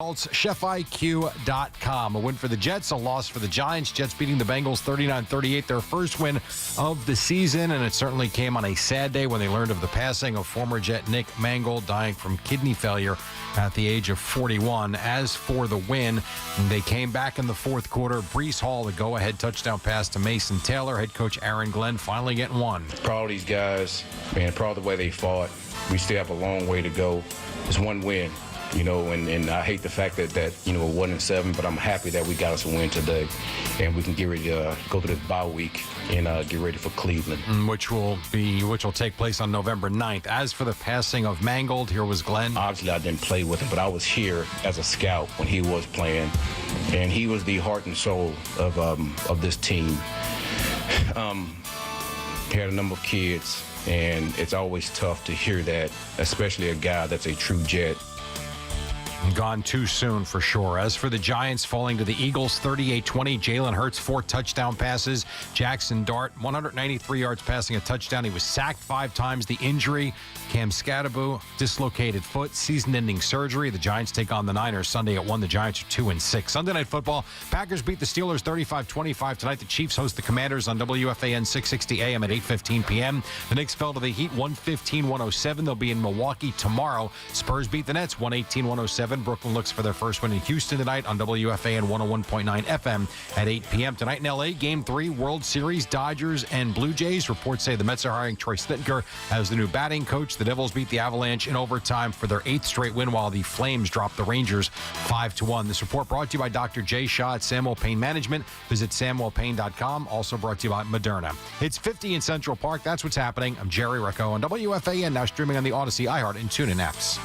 ChefIQ.com. A win for the Jets, a loss for the Giants. Jets beating the Bengals 39-38, their first win of the season, and it certainly came on a sad day when they learned of the passing of former Jet Nick Mangold, dying from kidney failure at the age of 41. As for the win, they came back in the fourth quarter. Breece Hall, the go-ahead touchdown pass to Mason Taylor. Head coach Aaron Glenn finally getting one. Proud of these guys, man, proud of the way they fought. We still have a long way to go. It's one win. And I hate the fact that 1-7, but I'm happy that we got us a win today, and we can get ready to go through this bye week and get ready for Cleveland, which will take place on November 9th. As for the passing of Mangold, here was Glenn. Obviously, I didn't play with him, but I was here as a scout when he was playing, and he was the heart and soul of this team. He had a number of kids, and it's always tough to hear that, especially a guy that's a true Jet. Gone too soon for sure. As for the Giants falling to the Eagles 38-20, Jalen Hurts 4 touchdown passes. Jackson Dart 193 yards passing a touchdown. He was sacked 5 times. The injury, Cam Scatterbo, dislocated foot, season-ending surgery. The Giants take on the Niners Sunday at 1. The Giants are 2-6. Sunday Night Football, Packers beat the Steelers 35-25 tonight. The Chiefs host the Commanders on WFAN 660 AM at 8:15 p.m. The Knicks fell to the Heat 115-107. They'll be in Milwaukee tomorrow. Spurs beat the Nets 118-107. Brooklyn looks for their first win in Houston tonight on WFAN 101.9 FM at 8 p.m. Tonight in L.A., Game 3, World Series, Dodgers and Blue Jays. Reports say the Mets are hiring Troy Snitker as the new batting coach. The Devils beat the Avalanche in overtime for their 8th straight win, while the Flames dropped the Rangers 5-1. This report brought to you by Dr. Jay Shaw at Samuel Payne Management. Visit SamuelPayne.com. Also brought to you by Moderna. It's 50 in Central Park. That's what's happening. I'm Jerry Recco on WFAN, now streaming on the Odyssey, iHeart, and TuneIn apps.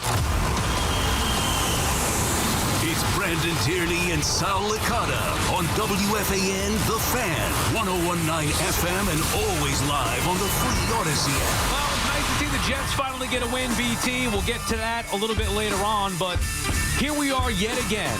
It's Brandon Tierney and Sal Licata on WFAN The Fan, 101.9 FM, and always live on the free Odyssey app. Well, it's nice to see the Jets finally get a win, BT. We'll get to that a little bit later on, but here we are yet again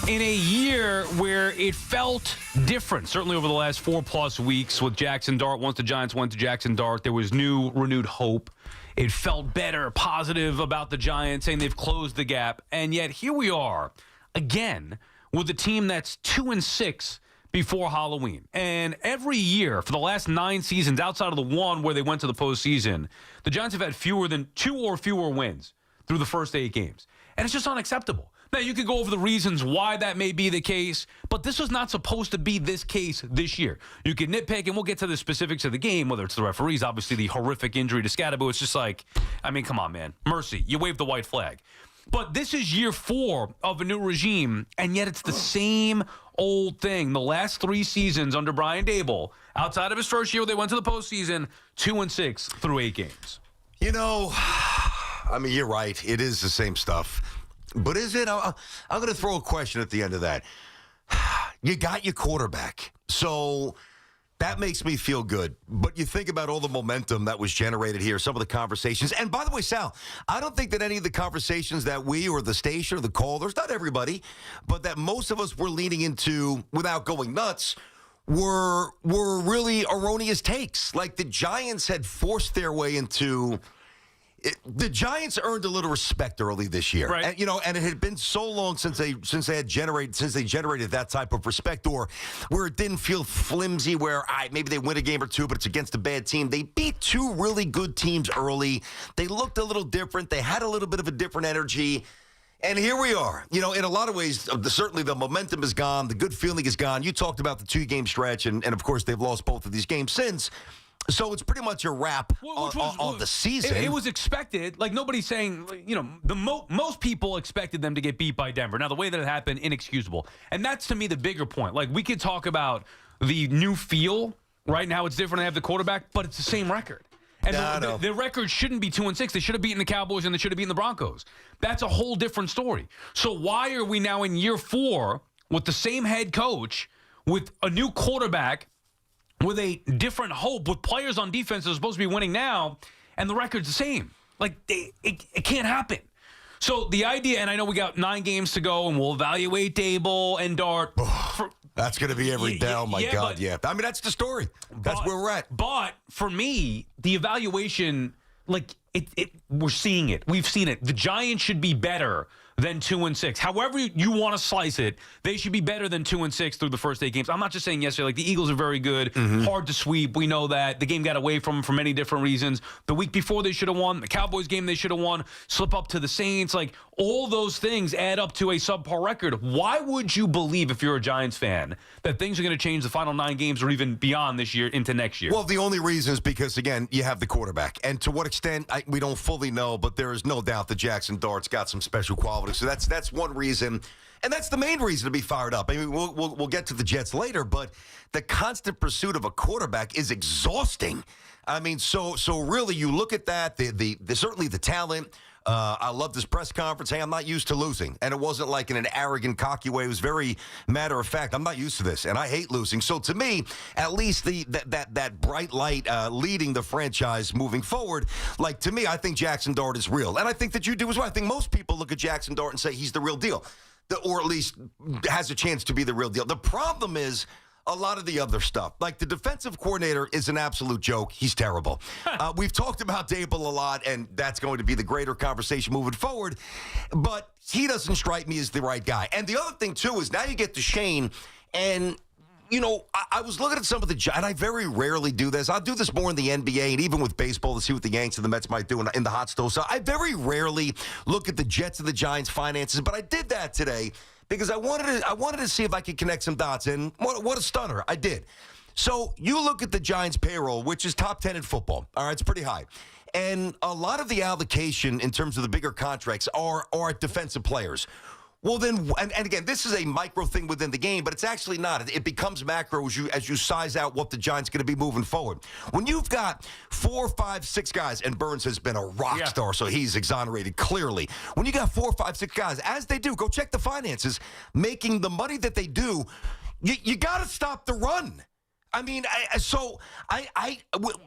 in a year where it felt different, certainly over the last 4+ weeks with Jackson Dart. Once the Giants went to Jackson Dart, there was renewed hope. It felt better, positive about the Giants, saying they've closed the gap. And yet here we are again with a team that's 2-6 before Halloween. And every year for the last 9 seasons, outside of the one where they went to the postseason, the Giants have had fewer than 2 or fewer wins through the first 8 games. And it's just unacceptable. Now, you could go over the reasons why that may be the case, but this was not supposed to be this case this year. You can nitpick, and we'll get to the specifics of the game, whether it's the referees, obviously the horrific injury to Scatterbo. It's just like, come on, man. Mercy. You waved the white flag. But this is year 4 of a new regime, and yet it's the same old thing. The last 3 seasons under Brian Daboll, outside of his first year where they went to the postseason, 2-6 through 8 games. You're right. It is the same stuff. But is it? I'm going to throw a question at the end of that. You got your quarterback. So that makes me feel good. But you think about all the momentum that was generated here, some of the conversations. And by the way, Sal, I don't think that any of the conversations that we or the station or the callers, not everybody, but that most of us were leaning into without going nuts, were really erroneous takes. Like the Giants had forced their way into... The Giants earned a little respect early this year, right? And it had been so long since they generated that type of respect, or where it didn't feel flimsy, where maybe they win a game or 2, but it's against a bad team. They beat 2 really good teams early. They looked a little different. They had a little bit of a different energy. And here we are. In a lot of ways, certainly the momentum is gone. The good feeling is gone. You talked about the 2-game stretch, and of course, they've lost both of these games since. So it's pretty much a wrap on the season. It was expected. Like, nobody's saying, most people expected them to get beat by Denver. Now, the way that it happened, inexcusable. And that's, to me, the bigger point. Like, we could talk about the new feel, right, and how it's different to have the quarterback, but it's the same record. And the record shouldn't be 2-6. They should have beaten the Cowboys, and they should have beaten the Broncos. That's a whole different story. So why are we now in year 4 with the same head coach, with a new quarterback, with a different hope, with players on defense that are supposed to be winning now, and the record's the same? Like, it can't happen. So the idea, and I know we got 9 games to go, and we'll evaluate Daboll and Dart. That's going to be every day. Oh, my God, yeah. That's the story. That's where we're at. But for me, the evaluation, we're seeing it. We've seen it. The Giants should be better than 2-6. However you want to slice it, they should be better than 2-6 through the first 8 games. I'm not just saying yesterday, like the Eagles are very good, hard to sweep. We know that. The game got away from them for many different reasons. The week before they should have won. The Cowboys game they should have won. Slip up to the Saints. Like all those things add up to a subpar record. Why would you believe, if you're a Giants fan, that things are going to change the final 9 games or even beyond this year into next year? Well, the only reason is because, again, you have the quarterback. And to what extent, we don't fully know, but there is no doubt that Jackson Dart's got some special qualities. So that's one reason. And that's the main reason to be fired up. I mean, we'll get to the Jets later, but the constant pursuit of a quarterback is exhausting. I mean, so really, you look at that, certainly the talent. I love this press conference. Hey, I'm not used to losing. And it wasn't like in an arrogant, cocky way. It was very matter of fact. I'm not used to this, and I hate losing. So to me, at least that bright light leading the franchise moving forward, like to me, I think Jackson Dart is real. And I think that you do as well. I think most people look at Jackson Dart and say he's the real deal, or at least has a chance to be the real deal. The problem is a lot of the other stuff. Like the defensive coordinator is an absolute joke. He's terrible. We've talked about Dable a lot, and that's going to be the greater conversation moving forward. But he doesn't strike me as the right guy. And the other thing, too, is now you get to Shane, and, you know, I was looking at some of the, and I very rarely do this. I'll do this more in the NBA and even with baseball to see what the Yanks and the Mets might do in the hot stove. So I very rarely look at the Jets and the Giants finances, but I did that today because I wanted to see if I could connect some dots, and what a stunner. I did. So you look at the Giants payroll, which is top 10 in football. All right, it's pretty high. And a lot of the allocation in terms of the bigger contracts are defensive players. Well, then, and again, this is a micro thing within the game, but it's actually not. It becomes macro as you size out what the Giants are going to be moving forward. When you've got 4, 5, 6 guys, and Burns has been a rock star, so he's exonerated clearly. When you got 4, 5, 6 guys, as they do, go check the finances, making the money that they do, you got to stop the run. I mean,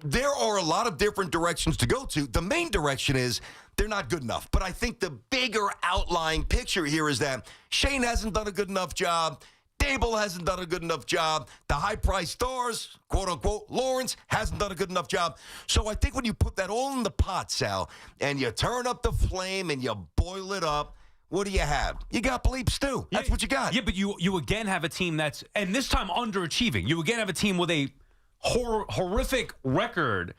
there are a lot of different directions to go to. The main direction is they're not good enough. But I think the bigger outlying picture here is that Shane hasn't done a good enough job. Dable hasn't done a good enough job. The high-priced stars, quote-unquote, Lawrence, hasn't done a good enough job. So I think when you put that all in the pot, Sal, and you turn up the flame and you boil it up, what do you have? You got bleep stew. That's what you got. Yeah, but you again have a team that's, and this time underachieving. You again have a team with a horrific record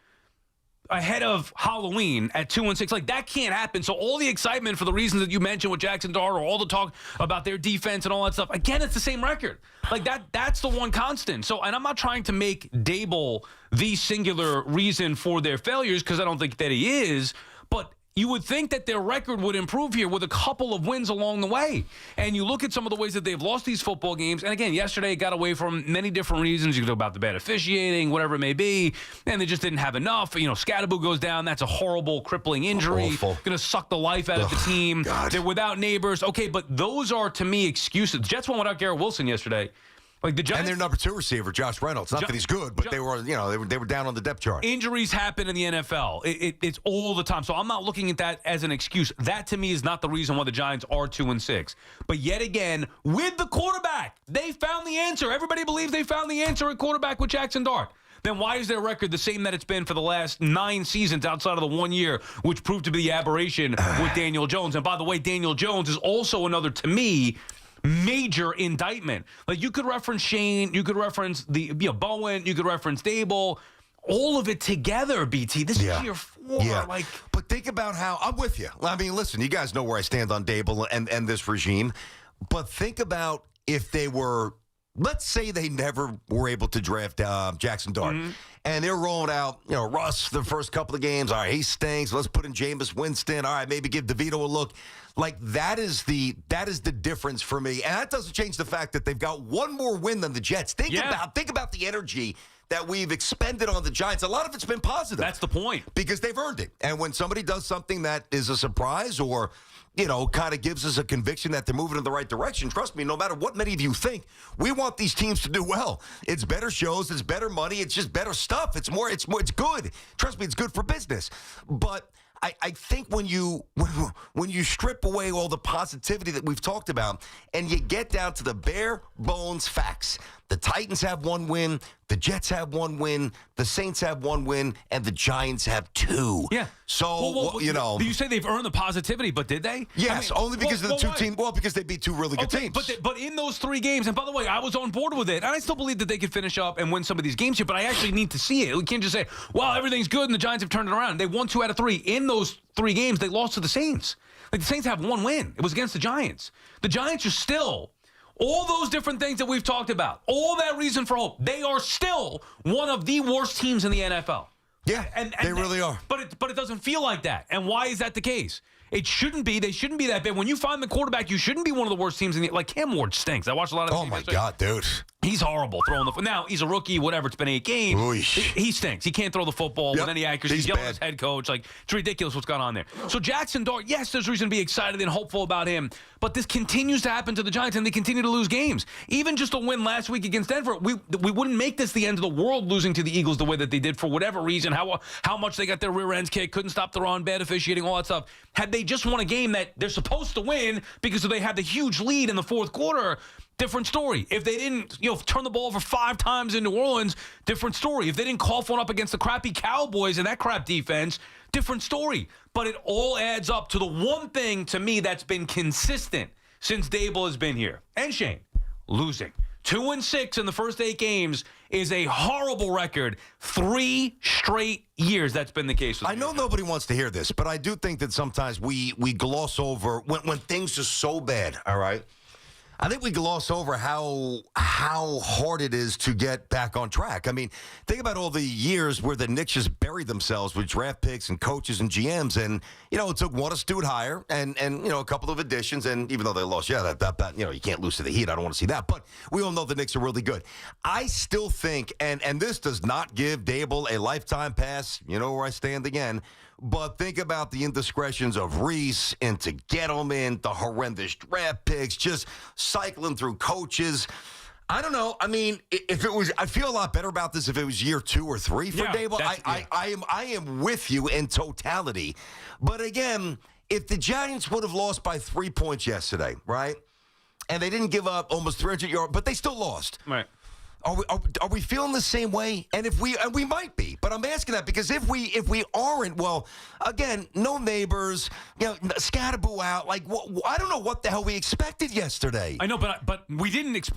ahead of Halloween at 2-6. Like, that can't happen. So all the excitement for the reasons that you mentioned with Jackson Dart, or all the talk about their defense and all that stuff, again, it's the same record. Like, that's the one constant. So, and I'm not trying to make Dable the singular reason for their failures, because I don't think that he is, but you would think that their record would improve here with a couple of wins along the way. And you look at some of the ways that they've lost these football games. And again, yesterday it got away from many different reasons. You can talk about the bad officiating, whatever it may be. And they just didn't have enough. You know, Scatterbo goes down. That's a horrible, crippling injury. Going to suck the life out of the team. God. They're without Neighbors. Okay, but those are, to me, excuses. The Jets went without Garrett Wilson yesterday. Like the Giants, and their number 2 receiver, Josh Reynolds. Not that he's good, but they were down on the depth chart. Injuries happen in the NFL. It's all the time. So I'm not looking at that as an excuse. That, to me, is not the reason why the Giants are 2-6. But yet again, with the quarterback, they found the answer. Everybody believes they found the answer at quarterback with Jackson Dart. Then why is their record the same that it's been for the last 9 seasons outside of the 1 year, which proved to be the aberration with Daniel Jones? And by the way, Daniel Jones is also another, to me, major indictment. Like, you could reference Shane, you could reference Bowen, you could reference Dable, all of it together, BT. This is year 4. Yeah. Like, but think about how, I'm with you. I mean, listen, you guys know where I stand on Dable and this regime. But think about if they were, let's say they never were able to draft Jackson Dart. Mm-hmm. And they're rolling out, Russ the first couple of games. All right, he stinks. Let's put in Jameis Winston. All right, maybe give DeVito a look. Like, that is the difference for me. And that doesn't change the fact that they've got one more win than the Jets. Think about the energy that we've expended on the Giants. A lot of it's been positive. That's the point. Because they've earned it. And when somebody does something that is a surprise or, kind of gives us a conviction that they're moving in the right direction, trust me, no matter what many of you think, we want these teams to do well. It's better shows, it's better money, it's just better stuff. It's good. Trust me, it's good for business. But I think when you strip away all the positivity that we've talked about and you get down to the bare bones facts, The Titans have 1 win. The Jets have 1 win. The Saints have 1 win. And the Giants have 2. Yeah. So, you know. You say they've earned the positivity, but did they? Yes, only because of the two teams. Well, because they beat 2 really good teams. But in those 3 games, and by the way, I was on board with it, and I still believe that they could finish up and win some of these games here, but I actually need to see it. We can't just say, well, everything's good, and the Giants have turned it around. They won 2 out of 3. In those 3 games, they lost to the Saints. Like, the Saints have 1 win. It was against the Giants. The Giants are still... all those different things that we've talked about, all that reason for hope, they are still one of the worst teams in the NFL. Yeah, and they really are. But it doesn't feel like that. And why is that the case? It shouldn't be. They shouldn't be that bad. When you find the quarterback, you shouldn't be one of the worst teams in the... like, Cam Ward stinks. I watched a lot of... oh, my God, dude. He's horrible throwing the... now, he's a rookie, whatever. It's been 8 games. Oy. He stinks. He can't throw the football with any accuracy. He's yelling at his head coach. Like, it's ridiculous what's going on there. So Jackson Dart, yes, there's reason to be excited and hopeful about him. But this continues to happen to the Giants, and they continue to lose games. Even just a win last week against Denver, we wouldn't make this the end of the world losing to the Eagles the way that they did for whatever reason, how much they got their rear ends kicked, couldn't stop the run, bad officiating, all that stuff. Had they just won a game that they're supposed to win because they had the huge lead in the fourth quarter, different story. If they didn't, turn the ball over 5 times in New Orleans, different story. If they didn't cough one up against the crappy Cowboys and that crap defense, different story. But it all adds up to the one thing to me that's been consistent since Dable has been here. And Shane, losing. 2-6 in the first 8 games is a horrible record. 3 straight years that's been the case. I know nobody wants to hear this, but I do think that sometimes we gloss over when things are so bad, all right? I think we gloss over how hard it is to get back on track. I mean, think about all the years where the Knicks just buried themselves with draft picks and coaches and GMs, and it took one astute hire and a couple of additions. And even though they lost, that you can't lose to the Heat. I don't want to see that, but we all know the Knicks are really good. I still think, and this does not give Dable a lifetime pass. You know where I stand again. But think about the indiscretions of Reese and to Gettleman, the horrendous draft picks, just cycling through coaches. I don't know. I mean, if it was, I feel a lot better about this if it was year 2 or 3 for Dable. I am with you in totality. But again, if the Giants would have lost by 3 points yesterday, right? And they didn't give up almost 300 yards, but they still lost. Right. Are we feeling the same way? And if we might be, but I'm asking that because if we aren't, well, again, no neighbors, scatterboo out. Like I don't know what the hell we expected yesterday. I know, but we didn't.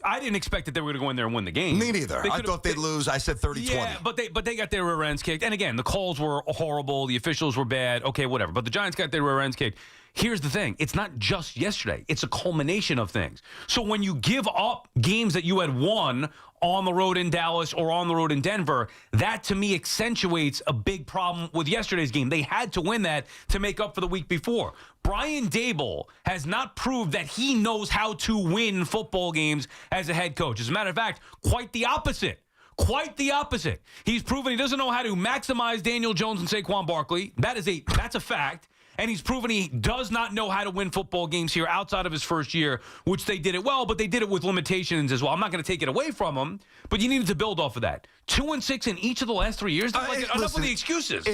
I didn't expect that they were going to go in there and win the game. Me neither. I thought they'd lose. I said 30-20. Yeah, but they got their rear ends kicked. And again, the calls were horrible. The officials were bad. Okay, whatever. But the Giants got their rear ends kicked. Here's the thing. It's not just yesterday. It's a culmination of things. So when you give up games that you had won on the road in Dallas or on the road in Denver, that to me accentuates a big problem with yesterday's game. They had to win that to make up for the week before. Brian Dable has not proved that he knows how to win football games as a head coach. As a matter of fact, quite the opposite. Quite the opposite. He's proven he doesn't know how to maximize Daniel Jones and Saquon Barkley. That's a fact. And he's proven he does not know how to win football games here outside of his first year, which they did it well, but they did it with limitations as well. I'm not going to take it away from him, but you needed to build off of that. 2-6 in each of the last 3 years. Enough of the excuses.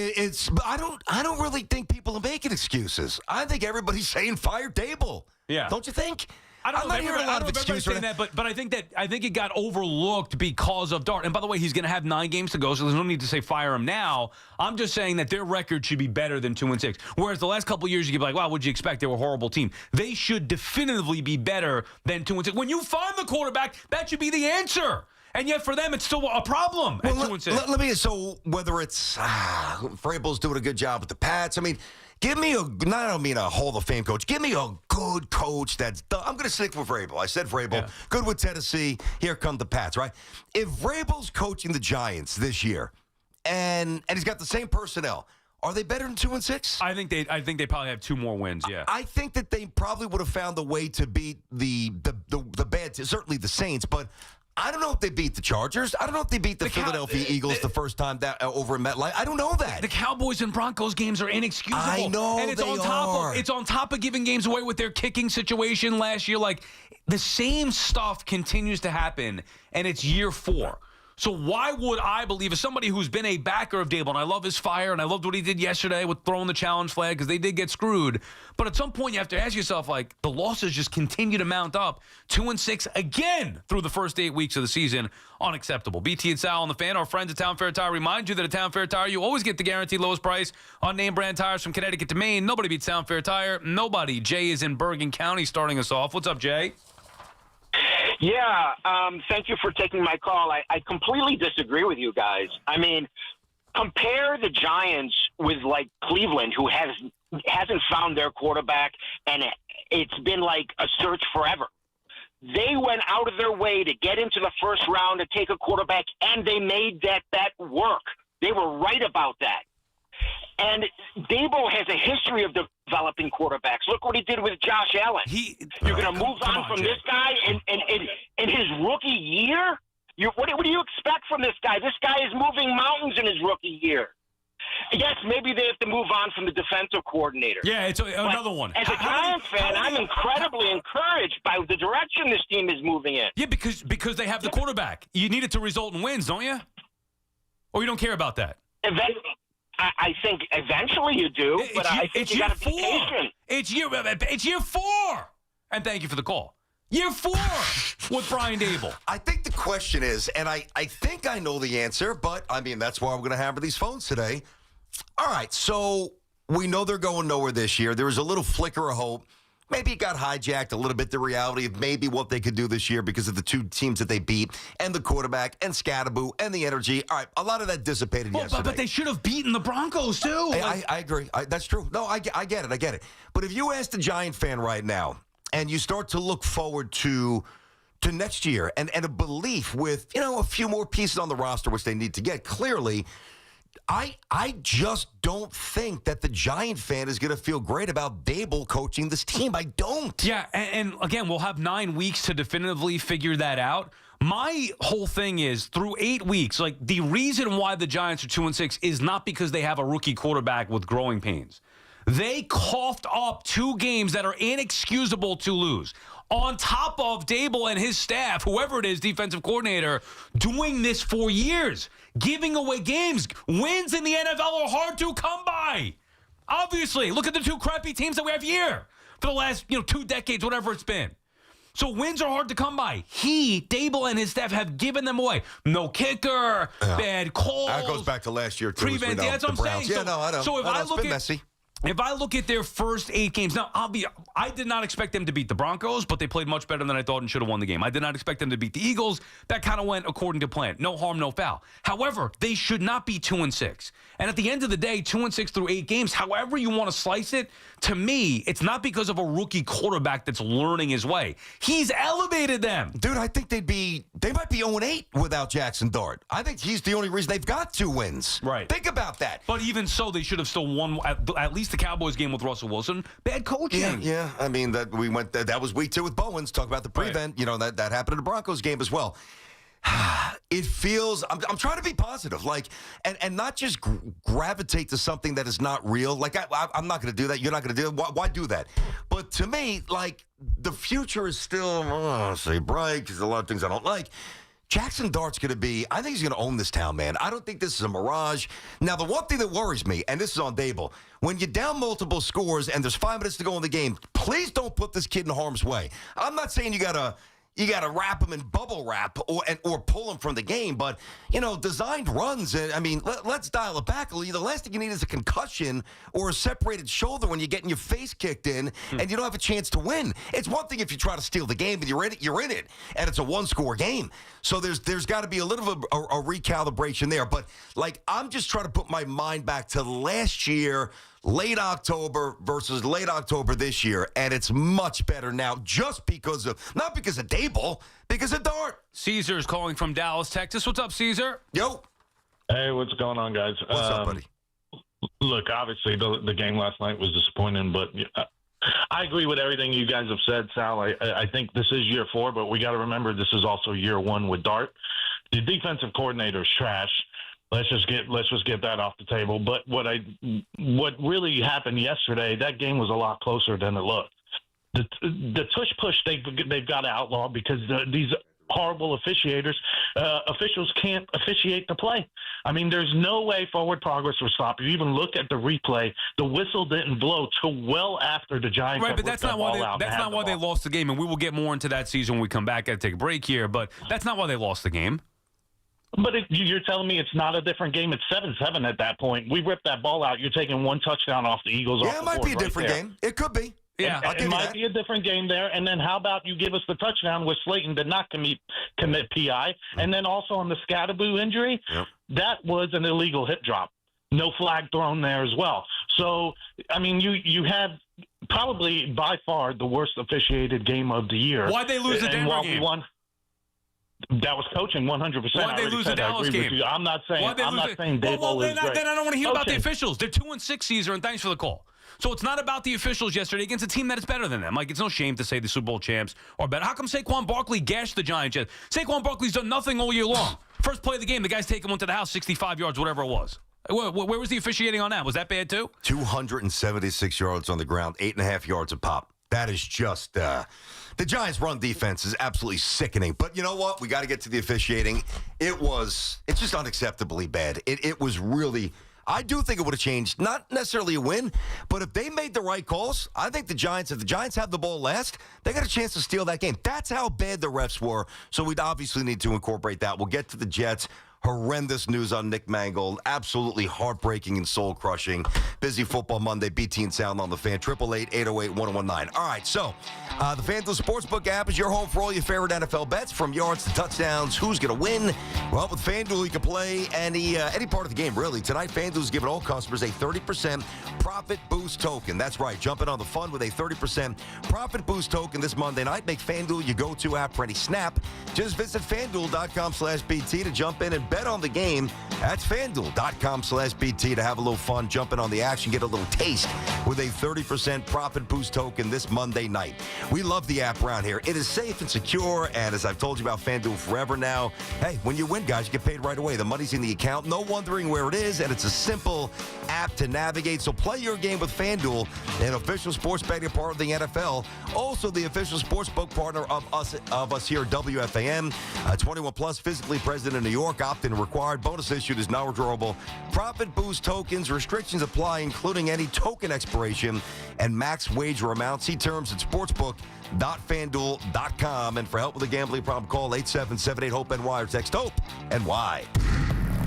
I don't really think people are making excuses. I think everybody's saying fire Dable. Yeah. Don't you think? I'm not hearing a lot of excuses saying that, but I think it got overlooked because of Dart. And by the way, he's going to have 9 games to go, so there's no need to say fire him now. I'm just saying that their record should be better than 2-6. Whereas the last couple of years, you could be like, wow, what'd you expect? They were a horrible team. They should definitively be better than 2-6. When you find the quarterback, that should be the answer. And yet for them, it's still a problem at 2-6. So whether it's Vrabel's doing a good job with the Pats, I mean, give me I don't mean a Hall of Fame coach. Give me a good coach that's done. I'm going to stick with Vrabel. I said Vrabel. Yeah. Good with Tennessee. Here come the Pats, right? If Vrabel's coaching the Giants this year and he's got the same personnel, are they better than 2-6? I think they probably have 2 more wins, yeah. I think that they probably would have found a way to beat the bad, certainly the Saints, but I don't know if they beat the Chargers. I don't know if they beat the Philadelphia Eagles the first time over in MetLife. I don't know that. The Cowboys and Broncos games are inexcusable. I know, and it's on top of giving games away with their kicking situation last year. Like, the same stuff continues to happen, and it's year 4. So why would I believe, as somebody who's been a backer of Dable, and I love his fire, and I loved what he did yesterday with throwing the challenge flag because they did get screwed. But at some point, you have to ask yourself, like, the losses just continue to mount up. 2-6 again through the first 8 weeks of the season. Unacceptable. BT and Sal on the Fan, our friends at Town Fair Tire, remind you that at Town Fair Tire, you always get the guaranteed lowest price on name brand tires from Connecticut to Maine. Nobody beats Town Fair Tire. Nobody. Jay is in Bergen County starting us off. What's up, Jay? Yeah, thank you for taking my call. I completely disagree with you guys. I mean, compare the Giants with, like, Cleveland, who hasn't found their quarterback, and it's been like a search forever. They went out of their way to get into the first round to take a quarterback, and they made that work. They were right about that. And Dable has a history of developing quarterbacks. Look what he did with Josh Allen. You're going to move on from this guy in his rookie year? What do you expect from this guy? This guy is moving mountains in his rookie year. Yes, maybe they have to move on from the defensive coordinator. Yeah, it's another one. As a Giants fan, I'm incredibly encouraged by the direction this team is moving in. Yeah, because they have the quarterback. You need it to result in wins, don't you? Or you don't care about that? I think eventually you do, but I think you got to be patient. It's year 4. And thank you for the call. Year 4 with Brian Dable. I think the question is, and I think I know the answer, but, I mean, that's why we're going to hammer these phones today. All right, so we know they're going nowhere this year. There was a little flicker of hope. Maybe it got hijacked a little bit, the reality of maybe what they could do this year because of the two teams that they beat and the quarterback and Scatterboo and the energy. All right, a lot of that dissipated yesterday. But they should have beaten the Broncos, too. I agree. That's true. No, I get it. But if you ask the Giant fan right now and you start to look forward to next year and a belief with, a few more pieces on the roster, which they need to get, clearly, I just don't think that the Giant fan is going to feel great about Dable coaching this team. I don't. Yeah, and again, we'll have 9 weeks to definitively figure that out. My whole thing is, through 8 weeks, like, the reason why the Giants are 2-6 is not because they have a rookie quarterback with growing pains. They coughed up 2 games that are inexcusable to lose. On top of Dable and his staff, whoever it is, defensive coordinator, doing this for years, giving away games. Wins in the NFL are hard to come by. Obviously, look at the 2 crappy teams that we have here for the last 2 decades, whatever it's been. So wins are hard to come by. Dable and his staff have given them away. No kicker, bad calls. That goes back to last year, too. Prevent, that's what I'm saying. Yeah, I know. So if I look been messy. If I look at their first 8 games, now I did not expect them to beat the Broncos, but they played much better than I thought and should have won the game. I did not expect them to beat the Eagles. That kind of went according to plan. No harm, no foul. However, they should not be 2-6. And at the end of the day, 2-6 through 8 games, however you want to slice it, to me, it's not because of a rookie quarterback that's learning his way. He's elevated them. Dude, I think they might be 0-8 without Jackson Dart. I think he's the only reason they've got 2 wins. Right. Think about that. But even so, they should have still won at least the Cowboys game with Russell Wilson. Bad coaching. Yeah. I mean, that was week 2 with Bowens. Talk about the prevent. Right. That happened in the Broncos game as well. It feels, I'm trying to be positive, like, and not just gravitate to something that is not real. Like, I'm not going to do that. You're not going to do it. Why do that? But to me, like, the future is still, I'll say bright, because there's a lot of things I don't like. Jackson Dart's going to be, I think he's going to own this town, man. I don't think this is a mirage. Now, the one thing that worries me, and this is on Dable, when you're down multiple scores and there's 5 minutes to go in the game, please don't put this kid in harm's way. I'm not saying you got to wrap him in bubble wrap or pull him from the game, but, designed runs. And I mean, let's dial it back. The last thing you need is a concussion or a separated shoulder when you're getting your face kicked in and you don't have a chance to win. It's one thing if you try to steal the game and you're in it, and it's a 1-score game. So there's got to be a little of a recalibration there. But, like, I'm just trying to put my mind back to last year, late October versus late October this year, and it's much better now just because of, not because of Dable, because of Dart. Caesar's calling from Dallas, Texas. What's up, Caesar? Yo. Hey, what's going on, guys? What's up, buddy? Look, obviously the game last night was disappointing, but I agree with everything you guys have said, Sal. I think this is year 4, but we got to remember this is also year 1 with Dart. The defensive coordinator is trash. Let's just get that off the table. But what really happened yesterday, that game was a lot closer than it looked. The tush push they've got to outlaw because these horrible officiators, officials can't officiate the play. I mean, there's no way forward progress will stop. You even look at the replay. The whistle didn't blow till well after the Giants. Right, but that's not why they lost the game, and we will get more into that season when we come back. Got to take a break here, but that's not why they lost the game. But you're telling me it's not a different game. It's 7-7 at that point. We ripped that ball out. You're taking one touchdown off the Eagles. Yeah, it might be a different game. It could be. Yeah, it might be a different game there. And then how about you give us the touchdown where Slayton did not commit PI, and then also on the Scatterboo injury, that was an illegal hip drop. No flag thrown there as well. So, I mean, you had probably by far the worst officiated game of the year. Why'd they lose the Denver game? That was coaching 100%. Why'd they lose the Dallas game? I'm not saying Daboll is great. Then I don't want to hear about the officials. They're 2-6 Caesar, and thanks for the call. So it's not about the officials yesterday against a team that is better than them. Like, it's no shame to say the Super Bowl champs are better. How come Saquon Barkley gashed the Giants yet? Saquon Barkley's done nothing all year long. First play of the game, the guy's taking one to the house, 65 yards, whatever it was. Where was the officiating on that? Was that bad too? 276 yards on the ground, 8.5 yards a pop. That is just the Giants' run defense is absolutely sickening. But you know what? We got to get to the officiating. It's just unacceptably bad. It was really. I do think it would have changed, not necessarily a win, but if they made the right calls, I think if the Giants have the ball last, they got a chance to steal that game. That's how bad the refs were. So we'd obviously need to incorporate that. We'll get to the Jets. Horrendous news on Nick Mangold. Absolutely heartbreaking and soul-crushing. Busy Football Monday. BT and Sound on the Fan. 888-808-1019. All right, so the FanDuel Sportsbook app is your home for all your favorite NFL bets, from yards to touchdowns. Who's going to win? Well, with FanDuel, you can play any part of the game, really. Tonight, FanDuel's giving all customers a 30% profit boost token. That's right. Jumping on the fun with a 30% profit boost token this Monday night. Make FanDuel your go-to app for any snap. Just visit FanDuel.com/BT to jump in and bet on the game. That's FanDuel.com/BT to have a little fun, jump in on the action, get a little taste with a 30% profit boost token this Monday night. We love the app around here. It is safe and secure, and as I've told you about FanDuel forever now, hey, when you win, guys, you get paid right away. The money's in the account, no wondering where it is, and it's a simple app to navigate. So play your game with FanDuel, an official sports betting partner of the NFL, also the official sportsbook partner of us here at WFAN. 21 plus, physically present in New York, opt-in required. Bonus issued is not withdrawable. Profit boost tokens. Restrictions apply, including any token expiration and max wager amount. See terms at sportsbook.fanduel.com. And for help with a gambling problem, call 877-8-HOPE-NY or text HOPE-NY.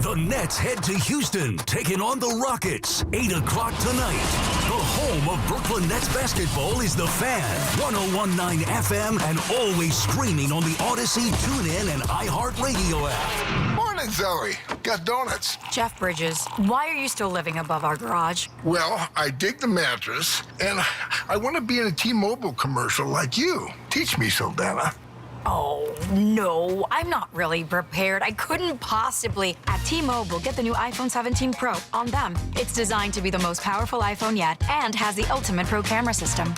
The Nets head to Houston, taking on the Rockets. 8 o'clock tonight. The home of Brooklyn Nets basketball is The Fan. 101.9 FM and always streaming on the Odyssey, TuneIn, and iHeartRadio app. Morning, Zoe. Got donuts. Jeff Bridges, why are you still living above our garage? Well, I dig the mattress, and I want to be in a T-Mobile commercial like you. Teach me, Saldana. Oh, no, I'm not really prepared. I couldn't possibly. At T-Mobile, get the new iPhone 17 Pro on them. It's designed to be the most powerful iPhone yet and has the ultimate Pro camera system.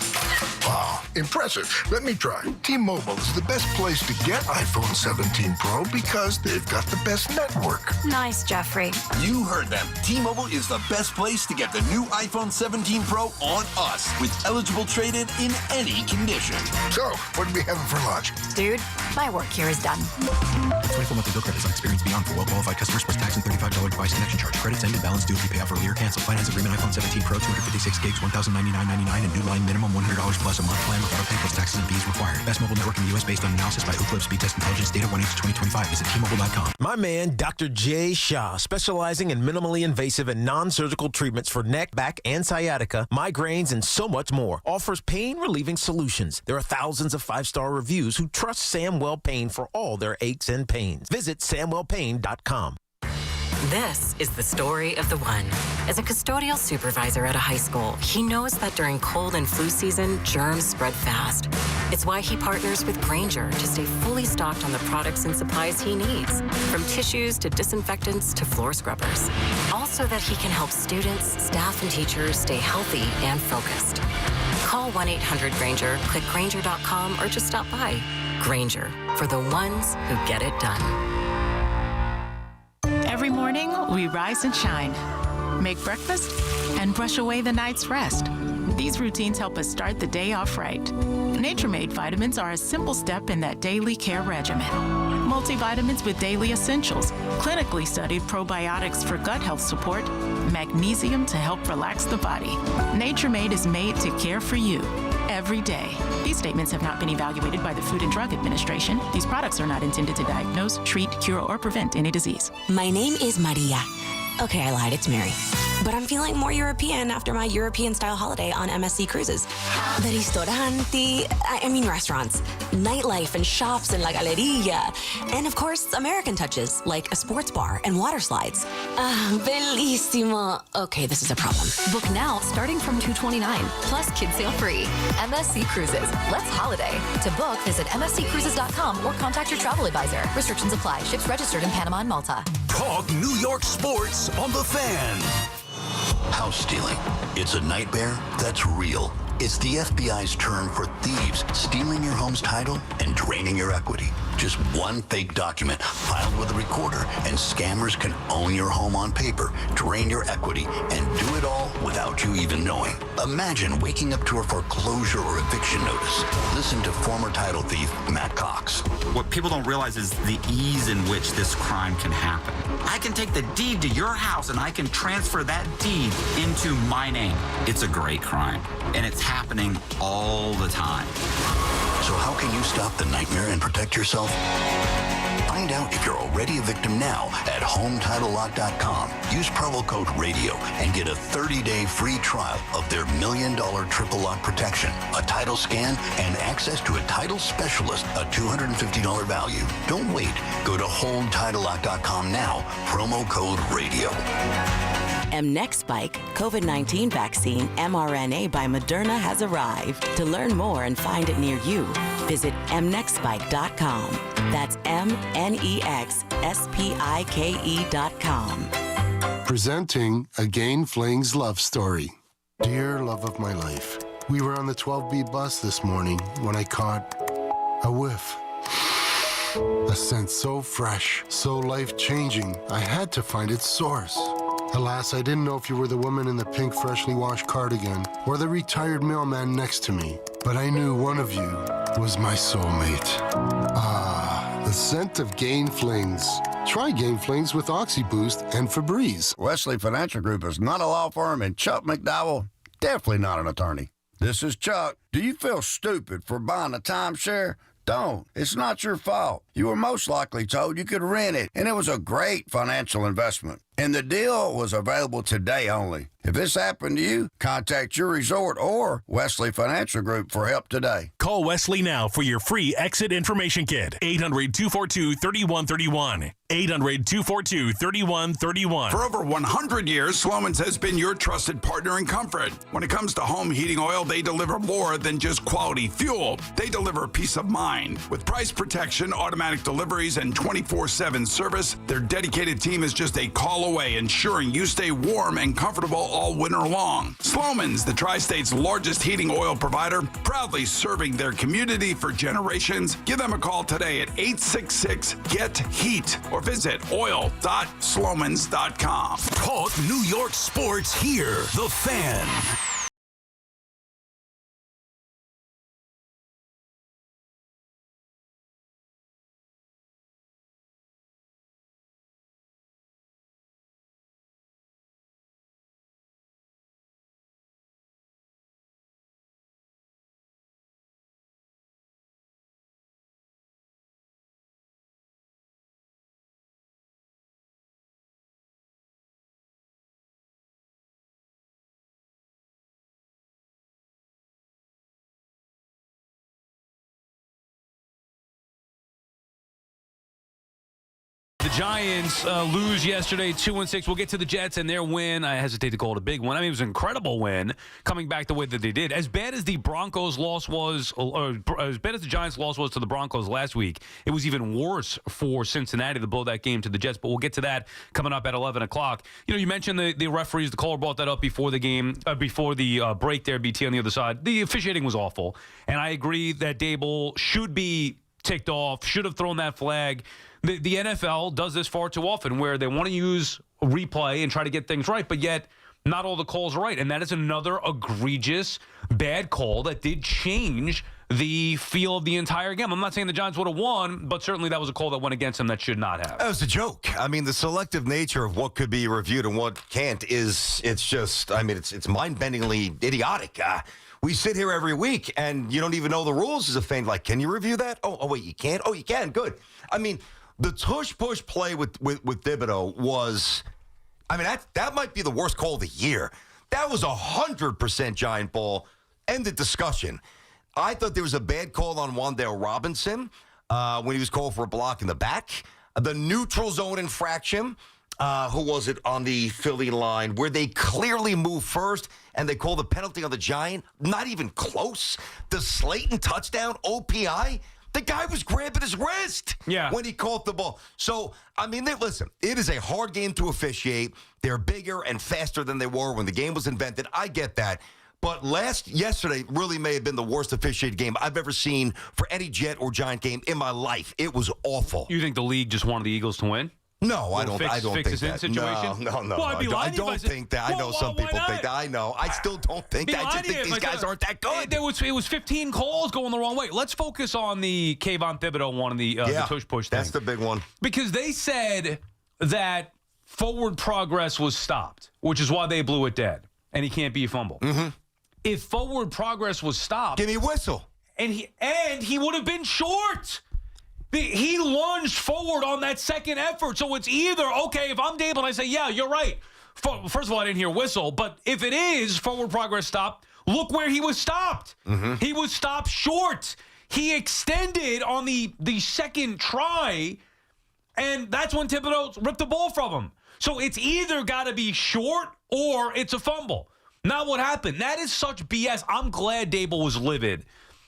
Wow, impressive. Let me try. T-Mobile is the best place to get iPhone 17 Pro because they've got the best network. Nice, Jeffrey. You heard them. T-Mobile is the best place to get the new iPhone 17 Pro on us with eligible trade-in in any condition. So, what are we having for lunch? Dude, my work here is done. 24 monthly bill credits on experience beyond for well-qualified customers plus tax and $35 device connection charge. Credits end and balance due if you pay off early or cancel. Finance agreement iPhone 17 Pro, 256 gigs, $1,099.99 and new line minimum $100 plus a month plan with auto pay plus taxes and fees required. Best mobile network in the U.S. based on analysis by Ookla Speed Test Intelligence data 1/2025. Visit T-Mobile.com. My man, Dr. Jay Shah, specializing in minimally invasive and non-surgical treatments for neck, back, and sciatica, migraines, and so much more, offers pain-relieving solutions. There are thousands of 5-star reviews who trust Samwell Pain for all their aches and pains. Visit SamwellPain.com. This is the story of the one. As a custodial supervisor at a high school, he knows that during cold and flu season, germs spread fast. It's why he partners with Grainger to stay fully stocked on the products and supplies he needs, from tissues to disinfectants to floor scrubbers. Also that he can help students, staff, and teachers stay healthy and focused. Call 1-800-GRAINGER, click Grainger.com, or just stop by. Grainger, for the ones who get it done. Every morning, we rise and shine, make breakfast, and brush away the night's rest. These routines help us start the day off right. Nature Made vitamins are a simple step in that daily care regimen. Multivitamins with daily essentials, clinically studied probiotics for gut health support, magnesium to help relax the body. Nature Made is made to care for you every day. These statements have not been evaluated by the Food and Drug Administration. These products are not intended to diagnose, treat, cure, or prevent any disease. My name is Maria. Okay, I lied. It's Mary. But I'm feeling more European after my European-style holiday on MSC Cruises. The ristoranti, restaurants, nightlife and shops and La Galleria. And of course, American touches, like a sports bar and water slides. Bellissimo. Okay, this is a problem. Book now, starting from $229, plus kids sale free. MSC Cruises. Let's holiday. To book, visit msccruises.com or contact your travel advisor. Restrictions apply. Ships registered in Panama and Malta. Talk New York sports on The Fan. House stealing. It's a nightmare that's real. It's the FBI's term for thieves stealing your home's title and draining your equity. Just one fake document filed with a recorder, and scammers can own your home on paper, drain your equity, and do it all without you even knowing. Imagine waking up to a foreclosure or eviction notice. Listen to former title thief Matt Cox. What people don't realize is the ease in which this crime can happen. I can take the deed to your house and I can transfer that deed into my name. It's a great crime, and it's happening all the time. So how can you stop the nightmare and protect yourself? Find out if you're already a victim now at HomeTitleLock.com. Use promo code RADIO and get a 30-day free trial of their $1 million triple lock protection, a title scan, and access to a title specialist, a $250 value. Don't wait. Go to HomeTitleLock.com now. Promo code RADIO. Mnexspike COVID-19 vaccine mRNA by Moderna has arrived. To learn more and find it near you, visit mnexspike.com. That's MNEXSPIKE.com. Presenting Again Fling's love story. Dear love of my life, we were on the 12B bus this morning when I caught a whiff. A scent so fresh, so life-changing, I had to find its source. Alas, I didn't know if you were the woman in the pink freshly washed cardigan or the retired mailman next to me, but I knew one of you was my soulmate. Ah, the scent of Gain Flings. Try Gain Flings with OxyBoost and Febreze. Wesley Financial Group is not a law firm, and Chuck McDowell, definitely not an attorney. This is Chuck. Do you feel stupid for buying a timeshare? Don't. It's not your fault. You were most likely told you could rent it, and it was a great financial investment. And the deal was available today only. If this happened to you, contact your resort or Wesley Financial Group for help today. Call Wesley now for your free exit information kit. 800-242-3131. 800-242-3131. For over 100 years, Sloman's has been your trusted partner in comfort. When it comes to home heating oil, they deliver more than just quality fuel. They deliver peace of mind. With price protection, automatic deliveries, and 24/7 service, their dedicated team is just a call away, ensuring you stay warm and comfortable all winter long. Sloman's, the Tri-State's largest heating oil provider, proudly serving their community for generations. Give them a call today at 866-GET-HEAT or visit oil.slomans.com. Talk New York sports here. The Fan. The Giants lose yesterday, 2-6. We'll get to the Jets and their win. I hesitate to call it a big win. I mean, it was an incredible win coming back the way that they did. As bad as the Broncos loss was, or as bad as the Giants loss was to the Broncos last week, it was even worse for Cincinnati to blow that game to the Jets. But we'll get to that coming up at 11 o'clock. You know, you mentioned the referees. The caller brought that up before the game, before the break there, BT on the other side. The officiating was awful. And I agree that Dable should be ticked off, should have thrown that flag. The NFL does this far too often where they want to use a replay and try to get things right, but yet not all the calls are right. And that is another egregious bad call that did change the feel of the entire game. I'm not saying the Giants would have won, but certainly that was a call that went against them that should not have. That was a joke. I mean, the selective nature of what could be reviewed and what can't it's mind-bendingly idiotic. We sit here every week, and you don't even know the rules as a fan. Like, can you review that? Oh, wait, you can't? Oh, you can. Good. I mean, the tush-push play with Thibodeau was, that might be the worst call of the year. That was 100% giant ball. End of discussion. I thought there was a bad call on Wan'Dale Robinson when he was called for a block in the back. The neutral zone infraction. Who was it on the Philly line where they clearly moved first and they called the penalty on the Giant? Not even close. The Slayton touchdown, OPI, the guy was grabbing his wrist when he caught the ball. So, listen, it is a hard game to officiate. They're bigger and faster than they were when the game was invented. I get that. But yesterday really may have been the worst officiated game I've ever seen for any Jet or Giant game in my life. It was awful. You think the league just wanted the Eagles to win? No, I don't think that. Situation? No. Well, I don't think that. I know some people think that. I know. I still don't think that. I just think these guys aren't that good. It was 15 calls going the wrong way. Let's focus on the Kayvon Thibodeau one and the tush-push thing. That's the big one. Because they said that forward progress was stopped, which is why they blew it dead, and he can't be a fumble. Mm-hmm. If forward progress was stopped... Give me a whistle. And he would have been short. He lunged forward on that second effort. So it's either, okay, if I'm Dable and I say, yeah, you're right. First of all, I didn't hear whistle. But if it is forward progress stopped, look where he was stopped. Mm-hmm. He was stopped short. He extended on the second try, and that's when Thibodeau ripped the ball from him. So it's either got to be short or it's a fumble. Not what happened. That is such BS. I'm glad Dable was livid.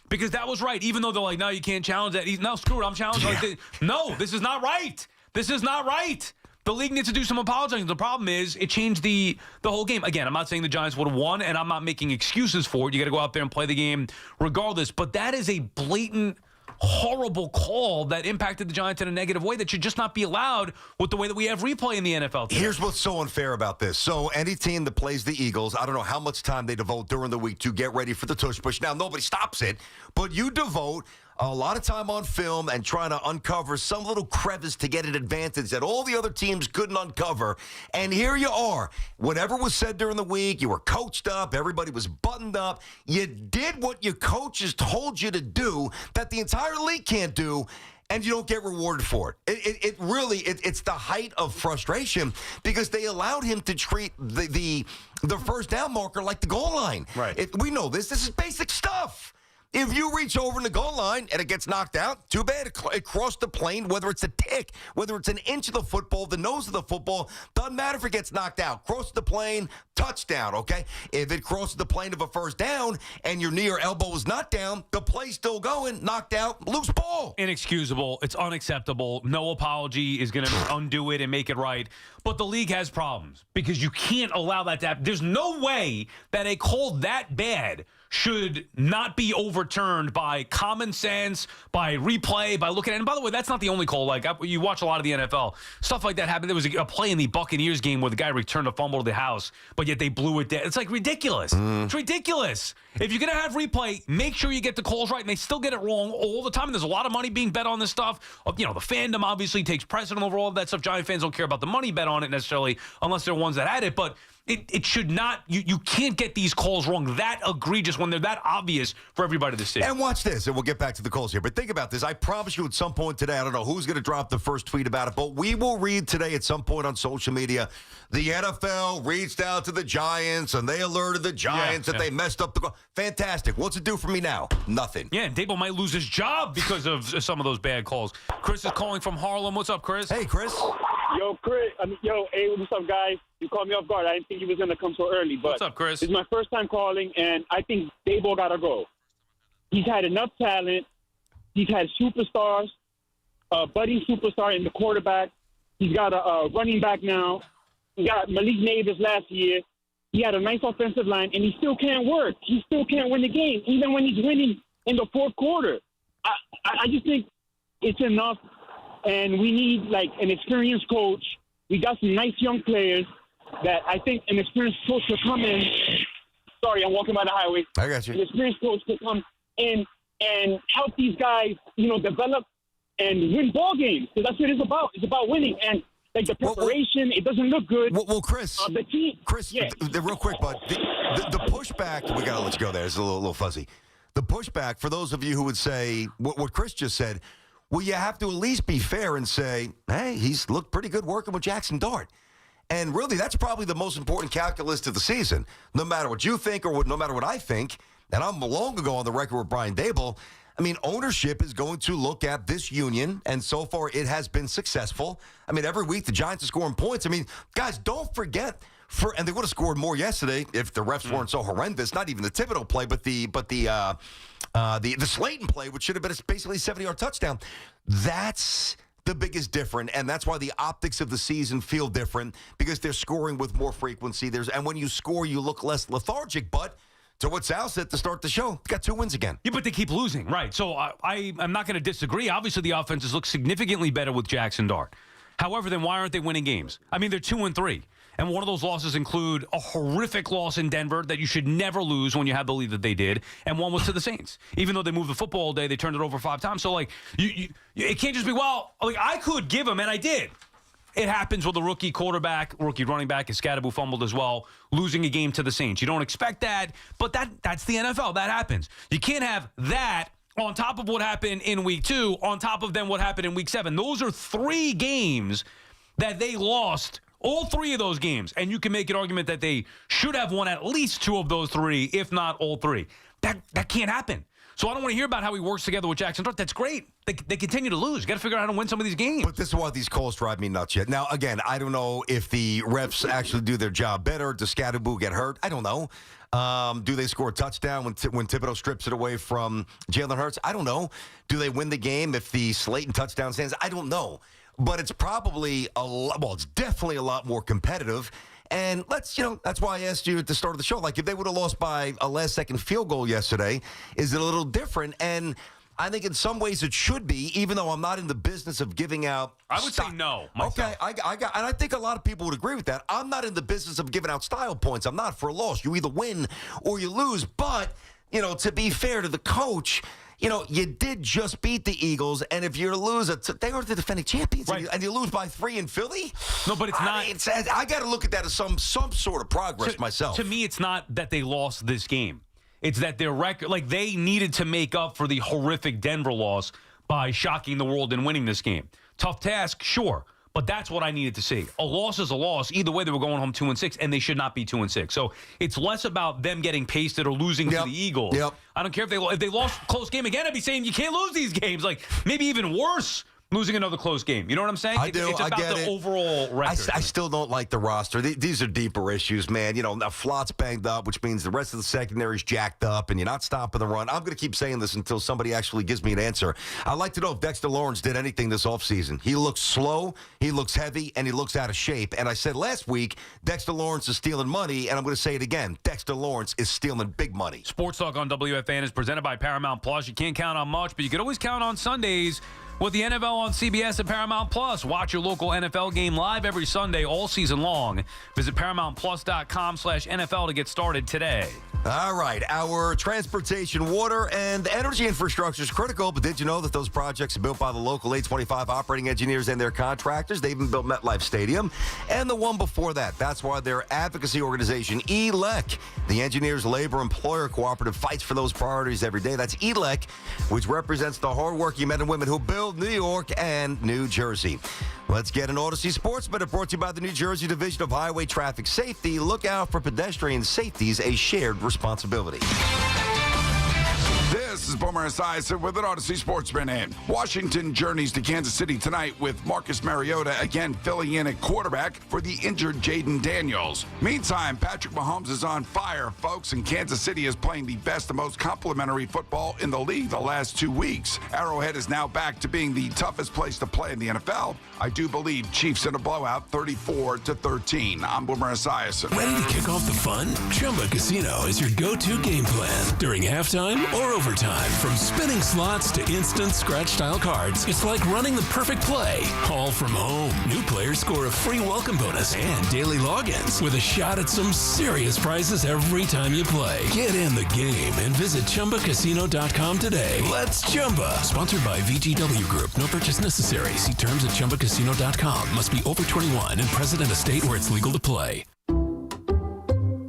Because that was right. Even though they're like, no, you can't challenge that. No, screw it. I'm challenging. Yeah. No, this is not right. This is not right. The league needs to do some apologizing. The problem is it changed the whole game. Again, I'm not saying the Giants would have won, and I'm not making excuses for it. You got to go out there and play the game regardless. But that is a blatant, horrible call that impacted the Giants in a negative way that should just not be allowed with the way that we have replay in the NFL today. Here's what's so unfair about this. So any team that plays the Eagles, I don't know how much time they devote during the week to get ready for the tush push. Now, nobody stops it, but you devote a lot of time on film and trying to uncover some little crevice to get an advantage that all the other teams couldn't uncover. And here you are. Whatever was said during the week, you were coached up. Everybody was buttoned up. You did what your coaches told you to do that the entire league can't do, and you don't get rewarded for it. It's the height of frustration because they allowed him to treat the first down marker like the goal line. Right. We know this. This is basic stuff. If you reach over in the goal line and it gets knocked out, too bad. It crossed the plane, whether it's a tick, whether it's an inch of the football, the nose of the football, doesn't matter if it gets knocked out. Cross the plane, touchdown, okay? If it crosses the plane of a first down and your knee or elbow is not down, the play's still going, knocked out, loose ball. Inexcusable. It's unacceptable. No apology is going to undo it and make it right. But the league has problems because you can't allow that to happen. There's no way that a call that bad should not be overturned by common sense, by replay, by looking at it. And by the way, that's not the only call. Like, you watch a lot of the NFL. Stuff like that happened. There was a play in the Buccaneers game where the guy returned a fumble to the house, but yet they blew it down. It's like ridiculous. It's ridiculous. If you're going to have replay, make sure you get the calls right. And they still get it wrong all the time. And there's a lot of money being bet on this stuff. The fandom obviously takes precedent over all of that stuff. Giant fans don't care about the money bet on it necessarily unless they're ones that had it. But it should not, you can't get these calls wrong that egregious when they're that obvious for everybody to see. And watch this, and we'll get back to the calls here. But think about this. I promise you at some point today, I don't know who's going to drop the first tweet about it, but we will read today at some point on social media, the NFL reached out to the Giants, and they alerted the Giants that they messed up the call. Fantastic. What's it do for me now? Nothing. Yeah, and Dable might lose his job because of some of those bad calls. Chris is calling from Harlem. What's up, Chris? Hey, Chris. Yo, Chris. Hey, what's up, guys? You caught me off guard. I didn't think he was going to come so early. But what's up, Chris? It's my first time calling, and I think Dable got to go. He's had enough talent. He's had superstars, budding superstar in the quarterback. He's got a running back now. He got Malik Neighbors last year. He had a nice offensive line, and he still can't work. He still can't win the game, even when he's winning in the fourth quarter. I just think it's enough, and we need, like, an experienced coach. We got some nice young players that I think an experienced coach could come in. Sorry, I'm walking by the highway. I got you. An experienced coach could come in and help these guys, develop and win ball games. Because that's what it's about. It's about winning. And like the preparation, it doesn't look good. Well, Chris, the team, real quick, bud. The pushback, we got to let you go there. It's a little fuzzy. The pushback, for those of you who would say what Chris just said, well, you have to at least be fair and say, hey, he's looked pretty good working with Jackson Dart. And really, that's probably the most important calculus of the season. No matter what you think or no matter what I think, and I'm long ago on the record with Brian Dable, I mean, ownership is going to look at this union, and so far it has been successful. I mean, every week the Giants are scoring points. I mean, guys, don't forget, and they would have scored more yesterday if the refs weren't so horrendous. Not even the Thibodeau play, but the Slayton play, which should have been basically a 70-yard touchdown. That's the biggest difference, and that's why the optics of the season feel different, because they're scoring with more frequency. And when you score, you look less lethargic. But to what Sal said to start the show, got 2 wins again. Yeah, but they keep losing, right? So I'm not going to disagree. Obviously, the offenses look significantly better with Jackson Dart. However, then why aren't they winning games? I mean, they're 2-3. And one of those losses include a horrific loss in Denver that you should never lose when you have the lead that they did. And one was to the Saints. Even though they moved the football all day, they turned it over 5 times. So, it can't just be, I could give them, and I did. It happens with a rookie running back, as Scadaboo fumbled as well, losing a game to the Saints. You don't expect that, but that's the NFL. That happens. You can't have that on top of what happened in week 2, on top of then what happened in week 7. Those are 3 games that they lost. All 3 of those games, and you can make an argument that they should have won at least 2 of those 3, if not all 3. That can't happen. So I don't want to hear about how he works together with Jackson Dart. That's great. They continue to lose. You got to figure out how to win some of these games. But this is why these calls drive me nuts yet. Now, again, I don't know if the refs actually do their job better. Does Scadaboo get hurt? I don't know. Do they score a touchdown when Thibodeau strips it away from Jalen Hurts? I don't know. Do they win the game if the Slayton touchdown stands? I don't know. But it's probably it's definitely a lot more competitive. And that's why I asked you at the start of the show, like if they would have lost by a last-second field goal yesterday, is it a little different? And I think in some ways it should be, even though I'm not in the business of giving out. I would say no. Myself. Okay, and I think a lot of people would agree with that. I'm not in the business of giving out style points. I'm not for a loss. You either win or you lose. But to be fair to the coach, you did just beat the Eagles, and if you're a loser, they are the defending champions, right, and you lose by 3 in Philly? No, but it's not. I got to look at that as some sort of progress myself. To me, it's not that they lost this game. It's that their record, they needed to make up for the horrific Denver loss by shocking the world and winning this game. Tough task, sure. But that's what I needed to see. A loss is a loss. Either way, they were going home 2-6, and they should not be 2-6. So it's less about them getting pasted or losing to the Eagles. Yep. I don't care if they lost a close game again. I'd be saying you can't lose these games. Maybe even worse, losing another close game. You know what I'm saying? I do. It's about the overall record. I still don't like the roster. These are deeper issues, man. Now Flott's banged up, which means the rest of the secondary's jacked up, and you're not stopping the run. I'm going to keep saying this until somebody actually gives me an answer. I'd like to know if Dexter Lawrence did anything this offseason. He looks slow, he looks heavy, and he looks out of shape. And I said last week, Dexter Lawrence is stealing money, and I'm going to say it again. Dexter Lawrence is stealing big money. Sports Talk on WFAN is presented by Paramount Plus. You can't count on much, but you can always count on Sundays with the NFL on CBS and Paramount Plus. Watch your local NFL game live every Sunday all season long. Visit ParamountPlus.com/NFL to get started today. All right. Our transportation, water, and energy infrastructure is critical, but did you know that those projects are built by the local 825 operating engineers and their contractors? They even built MetLife Stadium and the one before that. That's why their advocacy organization, ELEC, the Engineers Labor Employer Cooperative, fights for those priorities every day. That's ELEC, which represents the hardworking men and women who build New York and New Jersey. Let's get an Odyssey Sports Minute brought to you by the New Jersey Division of Highway Traffic Safety. Look out for pedestrian safety, a shared responsibility. This is Boomer Esiason with an Odyssey Sports Minute. Washington journeys to Kansas City tonight with Marcus Mariota again filling in at quarterback for the injured Jaden Daniels. Meantime, Patrick Mahomes is on fire, folks, and Kansas City is playing the best and most complimentary football in the league the last 2 weeks. Arrowhead is now back to being the toughest place to play in the NFL. I do believe Chiefs in a blowout 34-13. I'm Boomer Esiason. Ready to kick off the fun? Chumba Casino is your go-to game plan during halftime or overtime. time. From spinning slots to instant scratch-style cards, it's like running the perfect play, all from home. New players score a free welcome bonus and daily logins with a shot at some serious prizes every time you play. Get in the game and visit ChumbaCasino.com today. Let's Chumba. Sponsored by VGW Group. No purchase necessary. See terms at ChumbaCasino.com. Must be over 21 and present in a state where it's legal to play.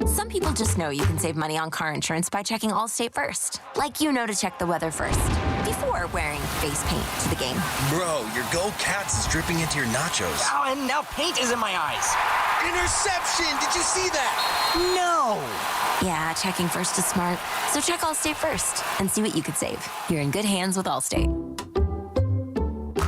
Some people just know you can save money on car insurance by checking Allstate first. Like you know to check the weather first, before wearing face paint to the game. Bro, your Go Cats is dripping into your nachos. Oh, and now paint is in my eyes. Interception! Did you see that? No! Yeah, checking first is smart. So check Allstate first and see what you could save. You're in good hands with Allstate.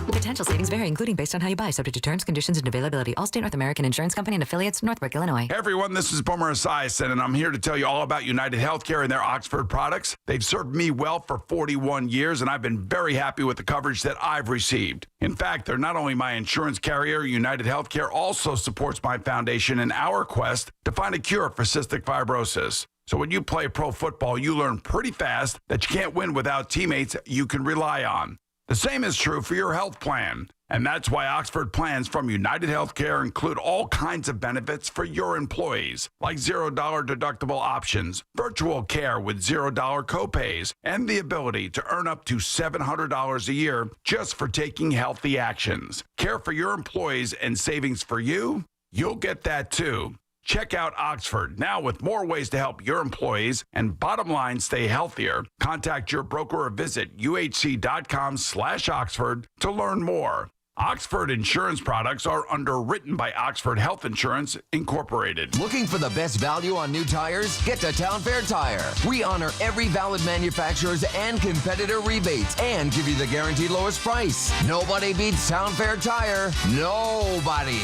Potential savings vary, including based on how you buy, subject to terms, conditions, and availability. Allstate North American Insurance Company and affiliates, Northbrook, Illinois. Hey everyone, this is Boomer Esiason, and I'm here to tell you all about United Healthcare and their Oxford products. They've served me well for 41 years, and I've been very happy with the coverage that I've received. In fact, they're not only my insurance carrier, United Healthcare also supports my foundation in our quest to find a cure for cystic fibrosis. So when you play pro football, you learn pretty fast that you can't win without teammates you can rely on. The same is true for your health plan. And that's why Oxford plans from United Healthcare include all kinds of benefits for your employees, like $0 deductible options, virtual care with $0 copays, and the ability to earn up to $700 a year just for taking healthy actions. Care for your employees and savings for you? You'll get that too. Check out Oxford, now with more ways to help your employees and bottom line stay healthier. Contact your broker or visit uhc.com/Oxford to learn more. Oxford insurance products are underwritten by Oxford Health Insurance Incorporated. Looking for the best value on new tires? Get to Town Fair Tire. We honor every valid manufacturer's and competitor rebates and give you the guaranteed lowest price. Nobody beats Town Fair Tire. Nobody.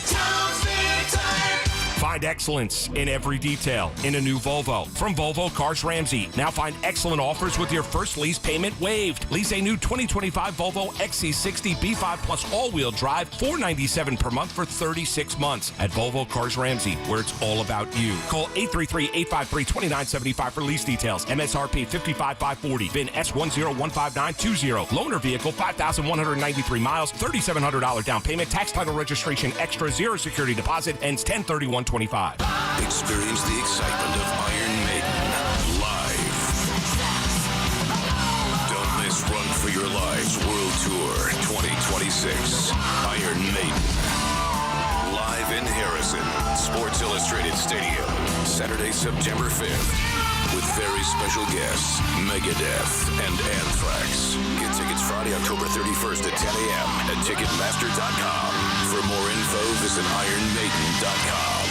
Town Fair Tire. Find excellence in every detail in a new Volvo. From Volvo Cars Ramsey. Now find excellent offers with your first lease payment waived. Lease a new 2025 Volvo XC60 B5 Plus all-wheel drive, $497 per month for 36 months at Volvo Cars Ramsey, where it's all about you. Call 833-853-2975 for lease details. MSRP $55,540. VIN S1015920. Loaner vehicle 5,193 miles, $3,700 down payment, tax title registration extra, 0 security deposit, ends 10/31/25. Experience the excitement of Iron Maiden live. Don't miss Run for Your Lives World Tour 2026. Iron Maiden. Live in Harrison, Sports Illustrated Stadium, Saturday, September 5th. With very special guests, Megadeth and Anthrax. Get tickets Friday, October 31st at 10 a.m. at Ticketmaster.com. For more info, visit IronMaiden.com.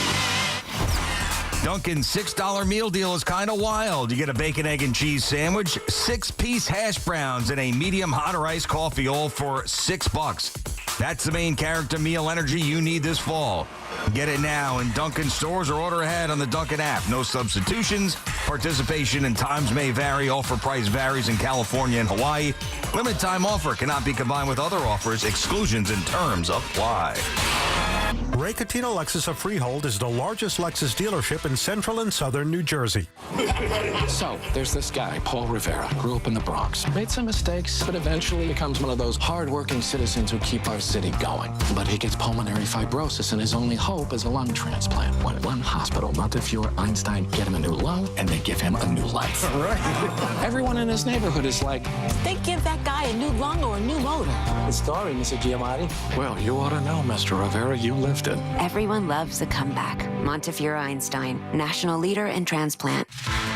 Dunkin's $6 meal deal is kind of wild. You get a bacon, egg, and cheese sandwich, 6-piece hash browns, and a medium hot or iced coffee, all for $6. That's the main character meal energy you need this fall. Get it now in Dunkin' stores or order ahead on the Dunkin' app. No substitutions. Participation and times may vary. Offer price varies in California and Hawaii. Limited time offer cannot be combined with other offers. Exclusions and terms apply. Ray Catino Lexus of Freehold is the largest Lexus dealership in central and southern New Jersey. So, there's this guy, Paul Rivera, grew up in the Bronx, made some mistakes, but eventually becomes one of those hard-working citizens who keep our city going. But he gets pulmonary fibrosis, and his only hope is a lung transplant. One hospital, Montefiore, Einstein, get him a new lung, and they give him a new life. Right. Everyone in his neighborhood is like, They give that guy a new lung or a new motor. the story, Mr. Giamatti. Well, you ought to know, Mr. Rivera, you lived it. Everyone loves a comeback. Montefiore Einstein, national leader in transplant.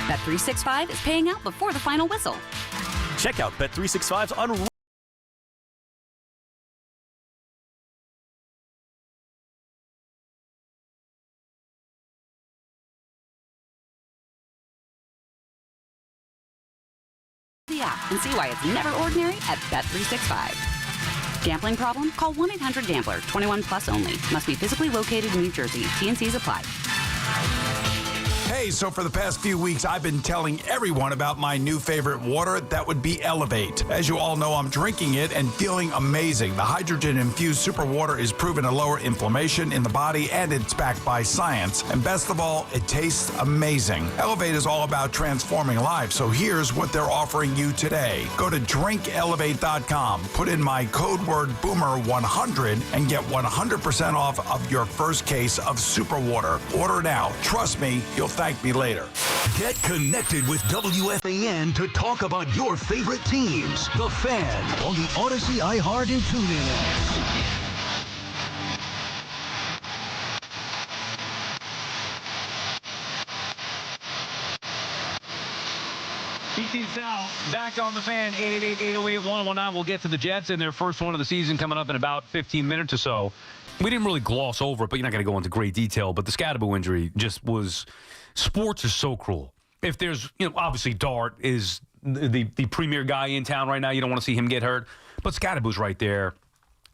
Bet365 is paying out before the final whistle. Check out Bet365's unreal. The app and see why it's never ordinary at Bet365. Gambling problem? Call 1-800-GAMBLER. 21 plus only. Must be physically located in New Jersey. T&Cs apply. Hey, so for the past few weeks, I've been telling everyone about my new favorite water. That would be Elevate. As you all know, I'm drinking it and feeling amazing. The hydrogen-infused super water is proven to lower inflammation in the body, and it's backed by science. And best of all, it tastes amazing. Elevate is all about transforming lives, so here's what they're offering you today. Go to drinkelevate.com, put in my code word BOOMER100, and get 100% off of your first case of super water. Order now. Trust me, you'll thank me later. Get connected with WFAN to talk about your favorite teams. The Fan on the Odyssey, iHeart, and TuneIn apps. BT South back on the Fan, 888-808-1019. We'll get to the Jets in their first one of the season coming up in about 15 minutes or so. We didn't really gloss over it, but you're not going to go into great detail. But the Scadaboo injury just was... Sports is so cruel. If there's, obviously Dart is the premier guy in town right now. You don't want to see him get hurt. But Scadaboo's right there,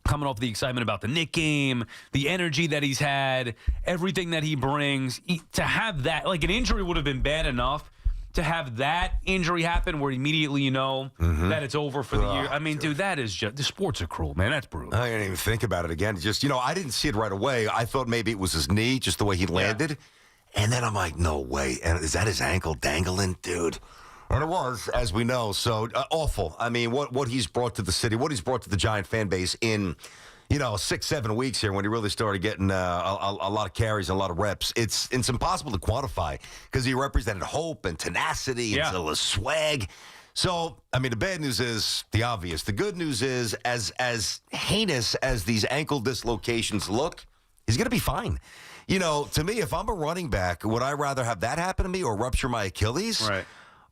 coming off the excitement about the Knick game, the energy that he's had, everything that he brings. To have that, like an injury would have been bad enough. To have that injury happen where immediately you know that it's over for the year. I mean, dude, that is just... The sports are cruel, man. That's brutal. I didn't even think about it again. Just, I didn't see it right away. I thought maybe it was his knee, just the way he landed. Yeah. And then I'm like, no way. And is that his ankle dangling? Dude. And it was, as we know. So, awful. I mean, what he's brought to the city, what he's brought to the Giant fan base in, 6-7 weeks here when he really started getting a lot of carries and a lot of reps. It's impossible to quantify because he represented hope and tenacity and a swag. So, I mean, the bad news is the obvious. The good news is, as heinous as these ankle dislocations look, he's going to be fine. To me, if I'm a running back, would I rather have that happen to me or rupture my Achilles? Right.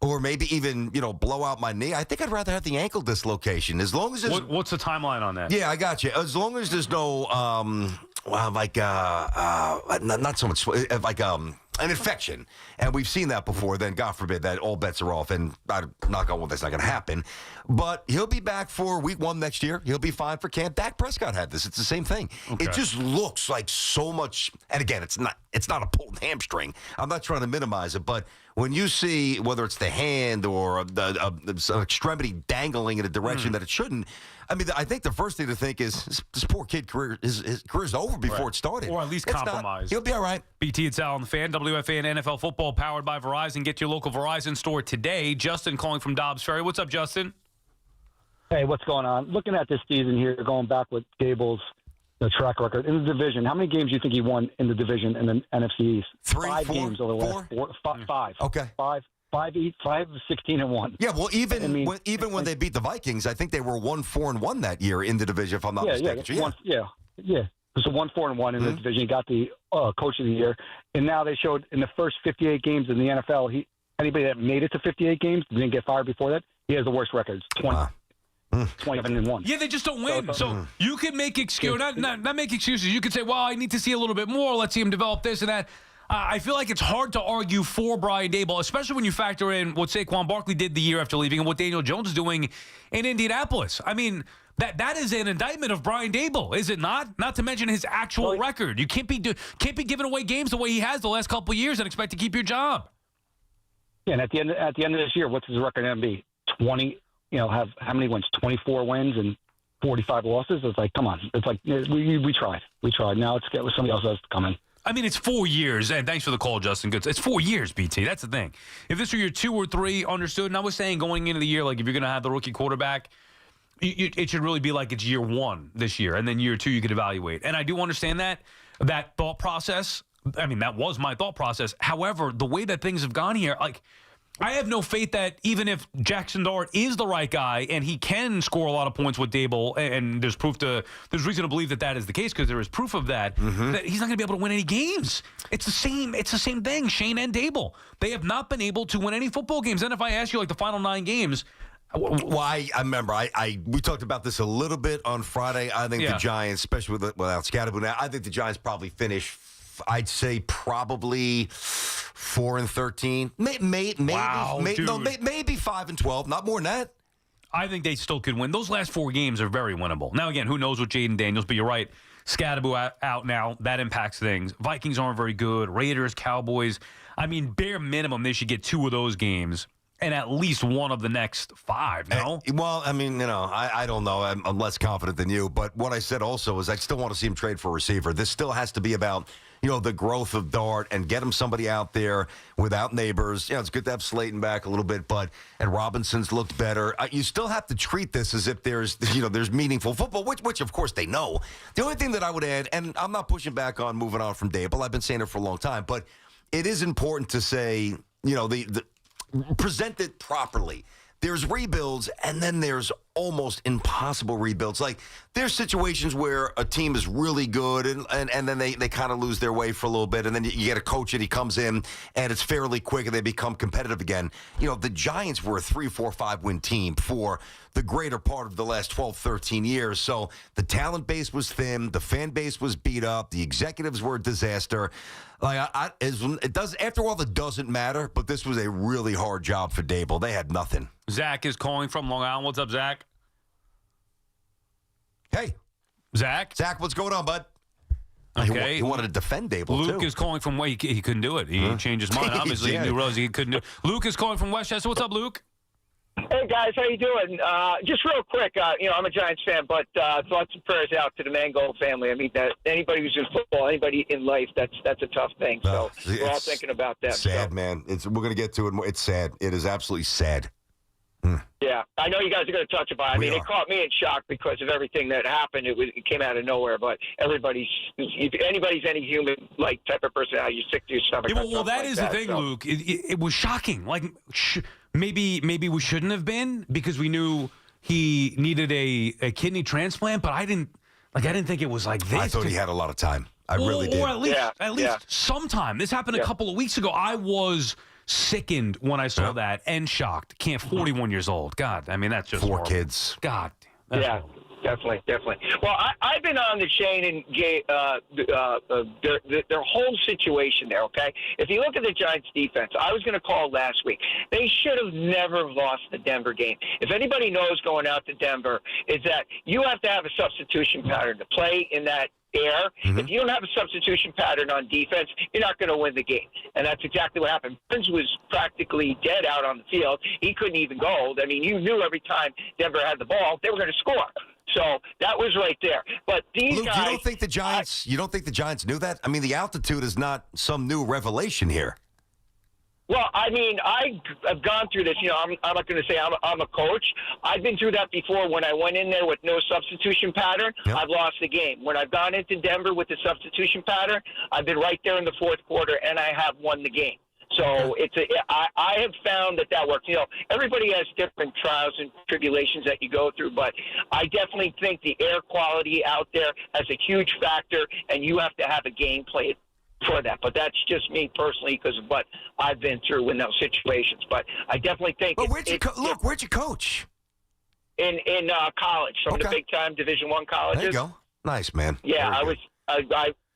Or maybe even, blow out my knee? I think I'd rather have the ankle dislocation. As long as there's... What's the timeline on that? Yeah, I got you. As long as there's no, not so much, an infection. And we've seen that before. Then, God forbid, that all bets are off. And I knock on wood, that's not going to happen. But he'll be back for week 1 next year. He'll be fine for camp. Dak Prescott had this. It's the same thing. Okay. It just looks like so much. And again, it's not a pulled hamstring. I'm not trying to minimize it. But when you see whether it's the hand or an extremity dangling in a direction that it shouldn't, I mean, I think the first thing to think is this poor kid his career's over before it started. Or at least compromised. He'll be all right. BT and Sal on the Fan, WFAN NFL football powered by Verizon. Get to your local Verizon store today. Justin calling from Dobbs Ferry. What's up, Justin? Hey, what's going on? Looking at this season here, going back with Gable's track record in the division, how many games do you think he won in the division in the NFC East? 3, 5 4, games over the last 5. Okay. 5, 16-1. Yeah, well, even when they beat the Vikings, I think they were 1-4-1 that year in the division, if I'm not mistaken. Yeah. It was a 1-4-1 in the division. He got the Coach of the Year, and now they showed in the first 58 games in the NFL, anybody that made it to 58 games didn't get fired before that. He has the worst records, 27-1. Yeah, they just don't win. So you can make excuses, not make excuses. You could say, well, I need to see a little bit more. Let's see him develop this and that. I feel like it's hard to argue for Brian Daboll, especially when you factor in what Saquon Barkley did the year after leaving and what Daniel Jones is doing in Indianapolis. I mean, that is an indictment of Brian Daboll, is it not? Not to mention his actual record. You can't be giving away games the way he has the last couple of years and expect to keep your job. Yeah, and at the end of this year, what's his record going to be? 20. Have how many wins? 24 wins and 45 losses. It's like, come on. It's like we tried. Now it's get with somebody else has to come in. I mean, it's 4 years, and thanks for the call, Justin. Good. It's 4 years, BT. That's the thing. If this were year 2 or 3, understood. And I was saying going into the year, like if you're going to have the rookie quarterback, it should really be like it's year 1 this year, and then year 2 you could evaluate. And I do understand that thought process. I mean, that was my thought process. However, the way that things have gone here, like I have no faith that even if Jackson Dart is the right guy and he can score a lot of points with Daboll, and there's reason to believe that is the case because there is proof of that, that he's not going to be able to win any games. It's the same thing. Shane and Daboll, they have not been able to win any football games. Then if I ask you like the final 9 games. Well, I remember we talked about this a little bit on Friday. I think the Giants, especially without Scadaboo now, I think the Giants probably finish, I'd say probably 4-13, maybe 5-12, not more than that. I think they still could win. Those last 4 games are very winnable. Now again, who knows with Jaden Daniels? But you're right. Scadaboo out now. That impacts things. Vikings aren't very good. Raiders, Cowboys. I mean, bare minimum, they should get 2 of those games and at least 1 of the next 5, no? Well, I mean, I don't know. I'm less confident than you. But what I said also is I still want to see him trade for a receiver. This still has to be about, the growth of Dart and get him somebody out there without Neighbors. It's good to have Slayton back a little bit, and Robinson's looked better. You still have to treat this as if there's meaningful football, which of course they know. The only thing that I would add, and I'm not pushing back on moving on from Dable. I've been saying it for a long time, but it is important to say, present it properly. There's rebuilds, and then there's almost impossible rebuilds. Like, there's situations where a team is really good, and then they kind of lose their way for a little bit, and then you get a coach, and he comes in, and it's fairly quick, and they become competitive again. The Giants were a 3, 4, 5-win team for the greater part of the last 12, 13 years. So the talent base was thin, the fan base was beat up, the executives were a disaster. It does. After all, it doesn't matter, but this was a really hard job for Dable. They had nothing. Zach is calling from Long Island. What's up, Zach? Hey. Zach? Zach, what's going on, bud? Okay. He wanted to defend Dable, Luke too. is calling from he couldn't do it. He changed his mind. Obviously, he realized he couldn't do it. Luke is calling from Westchester. What's up, Luke? Hey, guys. How you doing? Just real quick, I'm a Giants fan, but thoughts and prayers out to the Mangold family. I mean, that anybody who's in football, anybody in life, that's a tough thing. So we're all thinking about them. Sad, man. We're going to get to it more. It's sad. It is absolutely sad. Yeah, I know you guys are going to touch upon it. I mean, it caught me in shock because of everything that happened. It came out of nowhere, but if anybody's any human type of personality, you're sick to your stomach. Yeah, well, that is the thing, so. Luke. It was shocking. Maybe we shouldn't have been because we knew he needed a kidney transplant, but I didn't think it was like this. I thought he had a lot of time. I really did. Or at least sometime. This happened a couple of weeks ago. I was sickened when I saw that and shocked. 41 years old. God, I mean, that's just 4 horrible. kids. God. Yeah, definitely. Well, I've been on the Shane and their whole situation there, okay? If you look at the Giants' defense, I was going to call last week. They should have never lost the Denver game. If anybody knows going out to Denver, is that you have to have a substitution pattern to play in that air. Mm-hmm. If you don't have a substitution pattern on defense, you're not going to win the game. And that's exactly what happened. Burns was practically dead out on the field. He couldn't even go. I mean, you knew every time Denver had the ball, they were going to score. So that was right there. But these Luke, guys, you don't think the Giants knew that? I mean, the altitude is not some new revelation here. Well, I mean, I've gone through this. I'm not going to say I'm a coach. I've been through that before. When I went in there with no substitution pattern, I've lost the game. When I've gone into Denver with the substitution pattern, I've been right there in the fourth quarter, and I have won the game. So I have found that works. Everybody has different trials and tribulations that you go through, but I definitely think the air quality out there has a huge factor, and you have to have a game plan for that. But that's just me personally because of what I've been through in those situations. But I definitely think. But where'd you coach? In college, some of the big time Division I colleges. There you go. Nice, man. Yeah,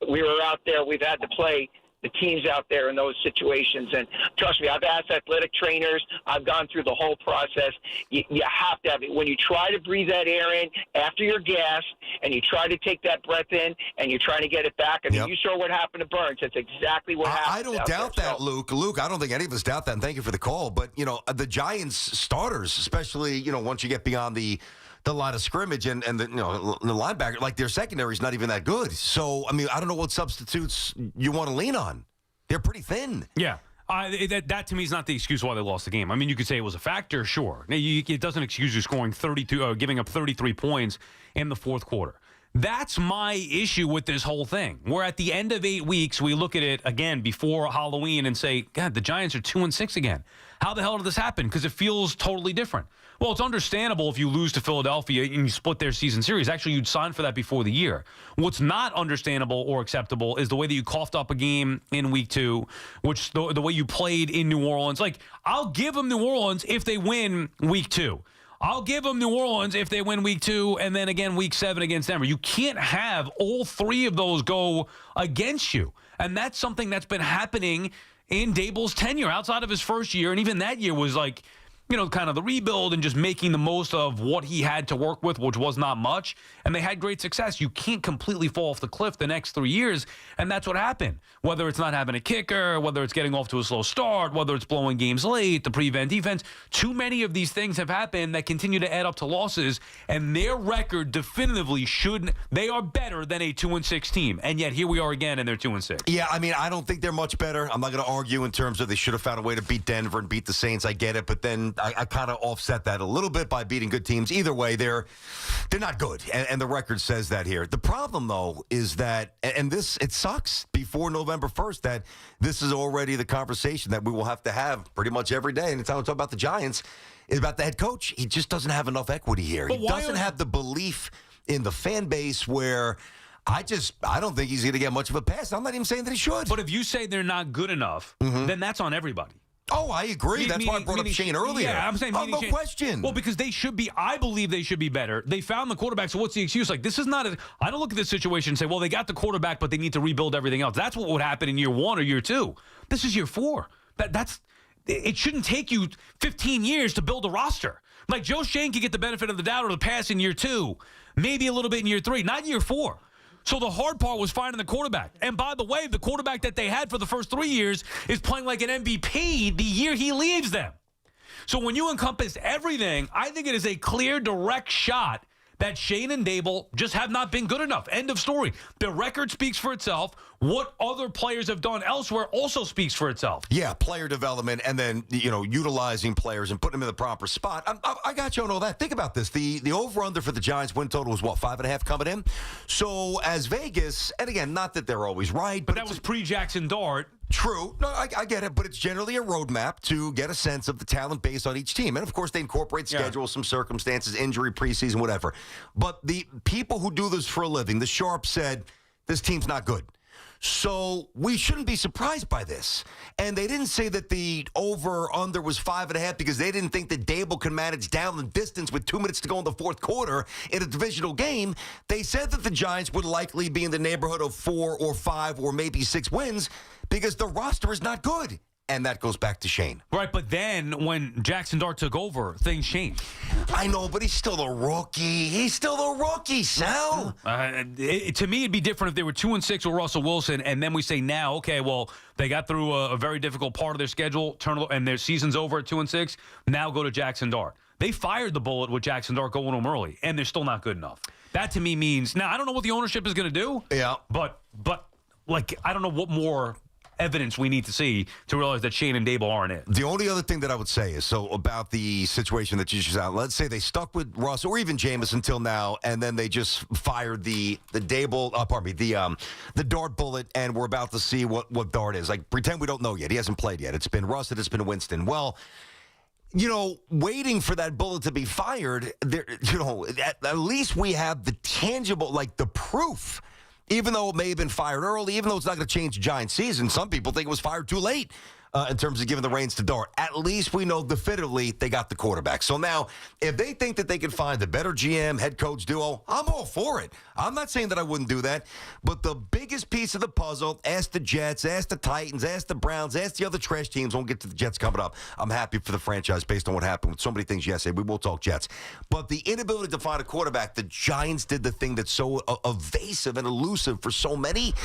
we were out there. We've had to play the teams out there in those situations. And trust me, I've asked athletic trainers. I've gone through the whole process. You have to have it. When you try to breathe that air in after you're gassed and you try to take that breath in and you're trying to get it back. I mean, you saw what happened to Burns. That's exactly what happened. I don't doubt that, Luke. Luke, I don't think any of us doubt that, and thank you for the call. But, the Giants starters, especially, once you get beyond the line of scrimmage and the the linebacker, their secondary is not even that good. So, I mean, I don't know what substitutes you want to lean on. They're pretty thin. Yeah. That to me is not the excuse why they lost the game. I mean, you could say it was a factor, sure. It doesn't excuse you scoring 32, giving up 33 points in the fourth quarter. That's my issue with this whole thing. Where at the end of 8 weeks, we look at it again before Halloween and say, God, the Giants are 2-6 again. How the hell did this happen? Because it feels totally different. Well, it's understandable if you lose to Philadelphia and you split their season series. Actually, you'd sign for that before the year. What's not understandable or acceptable is the way that you coughed up a game in week 2, which the way you played in New Orleans. I'll give them New Orleans if they win week 2. I'll give them New Orleans if they win week 2 and then again week 7 against Denver. You can't have all 3 of those go against you. And that's something that's been happening in Dable's tenure outside of his first year. And even that year was kind of the rebuild and just making the most of what he had to work with, which was not much. And they had great success. You can't completely fall off the cliff the next 3 years. And that's what happened. Whether it's not having a kicker, whether it's getting off to a slow start, whether it's blowing games late, the prevent defense, too many of these things have happened that continue to add up to losses. And their record definitively they are better than a 2-6 team. And yet here we are again, and they're 2-6. Yeah, I mean, I don't think they're much better. I'm not going to argue in terms of they should have found a way to beat Denver and beat the Saints. I get it. But then I kind of offset that a little bit by beating good teams. Either way, they're not good, and the record says that here. The problem, though, is that, and it sucks before November 1st, that this is already the conversation that we will have to have pretty much every day. And it's how we talk about the Giants, is about the head coach. He just doesn't have enough equity here. He doesn't have the belief in the fan base where I don't think he's going to get much of a pass. I'm not even saying that he should. But if you say they're not good enough, then that's on everybody. Oh, I agree. That's why I brought up Shane earlier. Yeah, I'm saying no question. Well, because they should be, I believe they should be better. They found the quarterback, so what's the excuse? Like, this is not I don't look at this situation and say, well, they got the quarterback, but they need to rebuild everything else. That's what would happen in year 1 or year 2. This is year 4. It shouldn't take you 15 years to build a roster. Like, Joe Shane can get the benefit of the doubt or the pass in year 2, maybe a little bit in year 3, not year 4. So the hard part was finding the quarterback. And by the way, the quarterback that they had for the first 3 years is playing like an MVP the year he leaves them. So when you encompass everything, I think it is a clear, direct shot that Shane and Dable just have not been good enough. End of story. The record speaks for itself. What other players have done elsewhere also speaks for itself. Yeah, player development and then, utilizing players and putting them in the proper spot. I got you on all that. Think about this. The over-under for the Giants win total was, 5.5 coming in? So as Vegas, and again, not that they're always right. But that was pre-Jackson Dart. True. No, I get it, but it's generally a roadmap to get a sense of the talent base on each team. And, of course, they incorporate schedule, some circumstances, injury, preseason, whatever. But the people who do this for a living, the Sharps said, this team's not good. So we shouldn't be surprised by this. And they didn't say that the over-under was 5.5 because they didn't think that Dable could manage down the distance with 2 minutes to go in the fourth quarter in a divisional game. They said that the Giants would likely be in the neighborhood of 4 or 5 or maybe 6 wins because the roster is not good. And that goes back to Shane. Right, but then when Jackson Dart took over, things changed. I know, but he's still the rookie. He's still the rookie, Sal. To me, it'd be different if they were 2-6 with Russell Wilson, and then we say now, okay, well, they got through a very difficult part of their schedule, and their season's over at 2-6. Now go to Jackson Dart. They fired the bullet with Jackson Dart going home early, and they're still not good enough. That to me means now I don't know what the ownership is going to do. Yeah, but I don't know what more evidence we need to see to realize that Shane and Dable aren't it. The only other thing that I would say is, about the situation that you just out, let's say they stuck with Russ or even Jameis until now, and then they just fired the Dable, the Dart bullet, and we're about to see what Dart is. Like, pretend we don't know yet. He hasn't played yet. It's been Russ and it's been Winston. Well, waiting for that bullet to be fired, at least we have the tangible, like the proof. Even though it may have been fired early, even though it's not going to change the Giants' season, some people think it was fired too late in terms of giving the reins to Dart. At least we know definitively they got the quarterback. So now, if they think that they can find a better GM, head coach duo, I'm all for it. I'm not saying that I wouldn't do that. But the biggest piece of the puzzle, ask the Jets, ask the Titans, ask the Browns, ask the other trash teams. Won't get to the Jets coming up. I'm happy for the franchise based on what happened with so many things yesterday. We will talk Jets. But the inability to find a quarterback, the Giants did the thing that's so evasive and elusive for so many.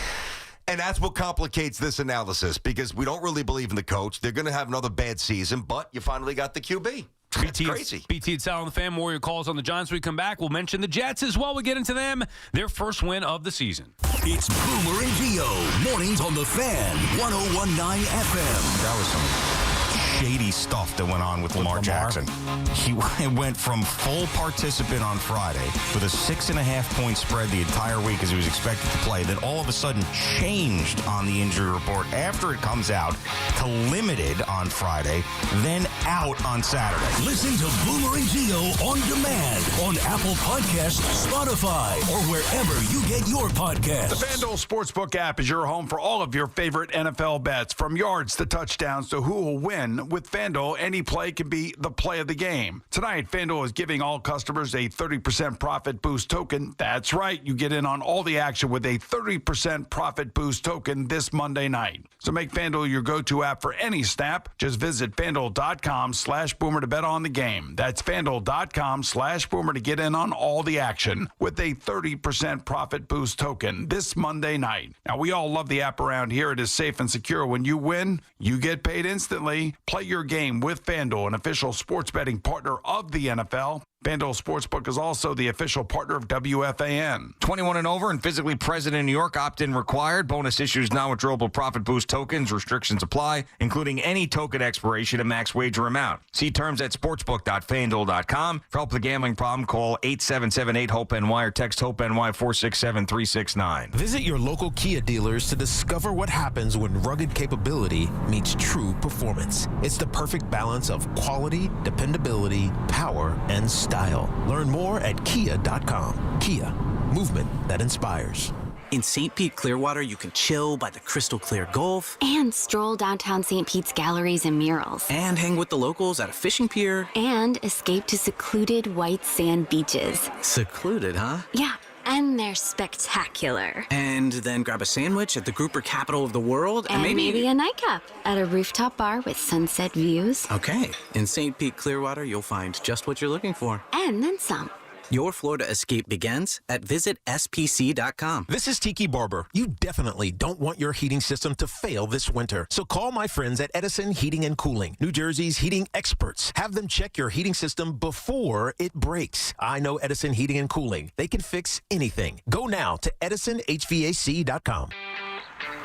And that's what complicates this analysis because we don't really believe in the coach. They're going to have another bad season, but you finally got the QB. That's crazy. BT and Sal on the Fan. Warrior calls on the Giants. When we come back, we'll mention the Jets as well. We get into them. Their first win of the season. It's Boomer and Gio. Mornings on the Fan. 101.9 FM. That was some shady stuff that went on with Lamar Jackson. He went from full participant on Friday with a 6.5-point spread the entire week as he was expected to play. Then all of a sudden changed on the injury report after it comes out to limited on Friday, then out on Saturday. Listen to Boomer and Gio on demand on Apple Podcasts, Spotify, or wherever you get your podcasts. The FanDuel Sportsbook app is your home for all of your favorite NFL bets, from yards to touchdowns to who will win with FanDuel, any play can be the play of the game. Tonight, FanDuel is giving all customers a 30% profit boost token. That's right. You get in on all the action with a 30% profit boost token this Monday night. So make FanDuel your go-to app for any snap. Just visit FanDuel.com/Boomer to bet on the game. That's FanDuel.com/Boomer to get in on all the action with a 30% profit boost token this Monday night. Now, we all love the app around here. It is safe and secure. When you win, you get paid instantly. Play your game with FanDuel, an official sports betting partner of the NFL. FanDuel Sportsbook is also the official partner of WFAN. 21 and over and physically present in New York. Opt-in required. Bonus issues non-withdrawable profit boost tokens. Restrictions apply, including any token expiration and max wager amount. See terms at sportsbook.fanduel.com. For help with a gambling problem, call 877-8-HOPE-NY or text HOPE-NY 467-369. Visit your local Kia dealers to discover what happens when rugged capability meets true performance. It's the perfect balance of quality, dependability, power, and style. Learn more at kia.com. Kia, movement that inspires. In St. Pete, Clearwater, you can chill by the crystal clear Gulf. And stroll downtown St. Pete's galleries and murals. And hang with the locals at a fishing pier. And escape to secluded white sand beaches. Secluded, huh? Yeah. And they're spectacular. And then grab a sandwich at the grouper capital of the world. And maybe a nightcap at a rooftop bar with sunset views. Okay. In St. Pete, Clearwater, you'll find just what you're looking for. And then some. Your Florida escape begins at visitspc.com. This is Tiki Barber. You definitely don't want your heating system to fail this winter. So call my friends at Edison Heating and Cooling, New Jersey's heating experts. Have them check your heating system before it breaks. I know Edison Heating and Cooling. They can fix anything. Go now to edisonhvac.com.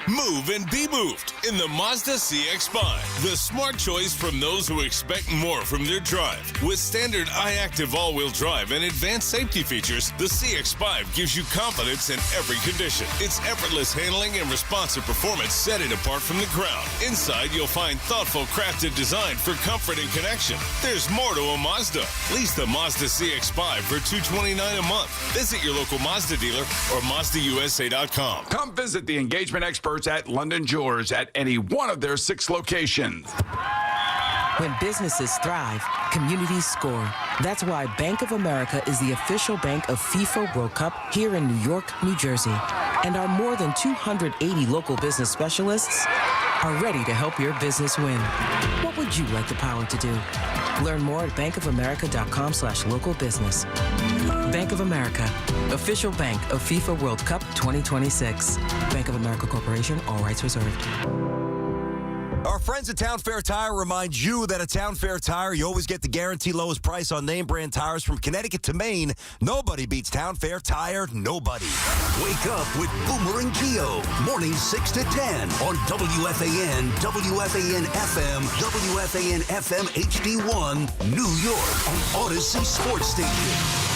Move and be moved in the Mazda CX-5. The smart choice from those who expect more from their drive. With standard iActive all-wheel drive and advanced safety features, the CX-5 gives you confidence in every condition. Its effortless handling and responsive performance set it apart from the crowd. Inside, you'll find thoughtful crafted design for comfort and connection. There's more to a Mazda. Lease the Mazda CX-5 for $229 a month. Visit your local Mazda dealer or MazdaUSA.com. Come visit the engagement experts at London Jewelers at any one of their 6 locations. When businesses thrive, communities score. That's why Bank of America is the official bank of FIFA World Cup here in New York, New Jersey. And our more than 280 local business specialists are ready to help your business win. What would you like the power to do? Learn more at bankofamerica.com/local business. Bank of America, official bank of FIFA World Cup 2026. Bank of America Corporation, all rights reserved. Our friends at Town Fair Tire remind you that at Town Fair Tire, you always get the guaranteed lowest price on name brand tires from Connecticut to Maine. Nobody beats Town Fair Tire. Nobody. Wake up with Boomer and Gio. Mornings 6 to 10 on WFAN, WFAN FM, WFAN FM HD1, New York, on Odyssey Sports Station.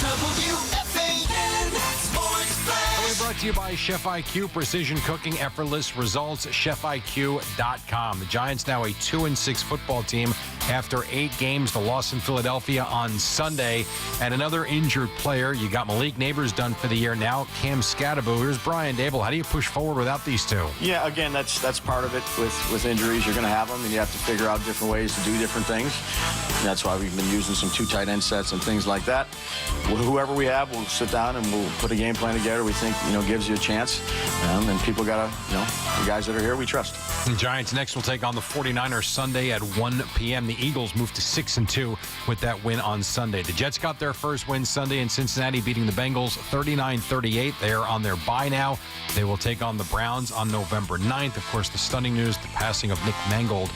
WFAN Sports Flash. Brought to you by Chef IQ, precision cooking, effortless results, chefiq.com. The Giants now a 2-6 football team after 8 games. The loss in Philadelphia on Sunday. And another injured player. You got Malik Neighbors done for the year now. Cam Scatterbo. Here's Brian Dable. How do you push forward without these two? Yeah, again, that's part of it with injuries. You're going to have them, and you have to figure out different ways to do different things. And that's why we've been using some 2 tight end sets and things like that. Whoever we have, we'll sit down and we'll put a game plan together we think, gives you a chance. And people got to, the guys that are here, we trust. The Giants next will take on the 49ers Sunday at 1 p.m. The Eagles moved to 6-2 with that win on Sunday. The Jets got their first win Sunday in Cincinnati, beating the Bengals 39-38. They are on their bye now. They will take on the Browns on November 9th. Of course, the stunning news, the passing of Nick Mangold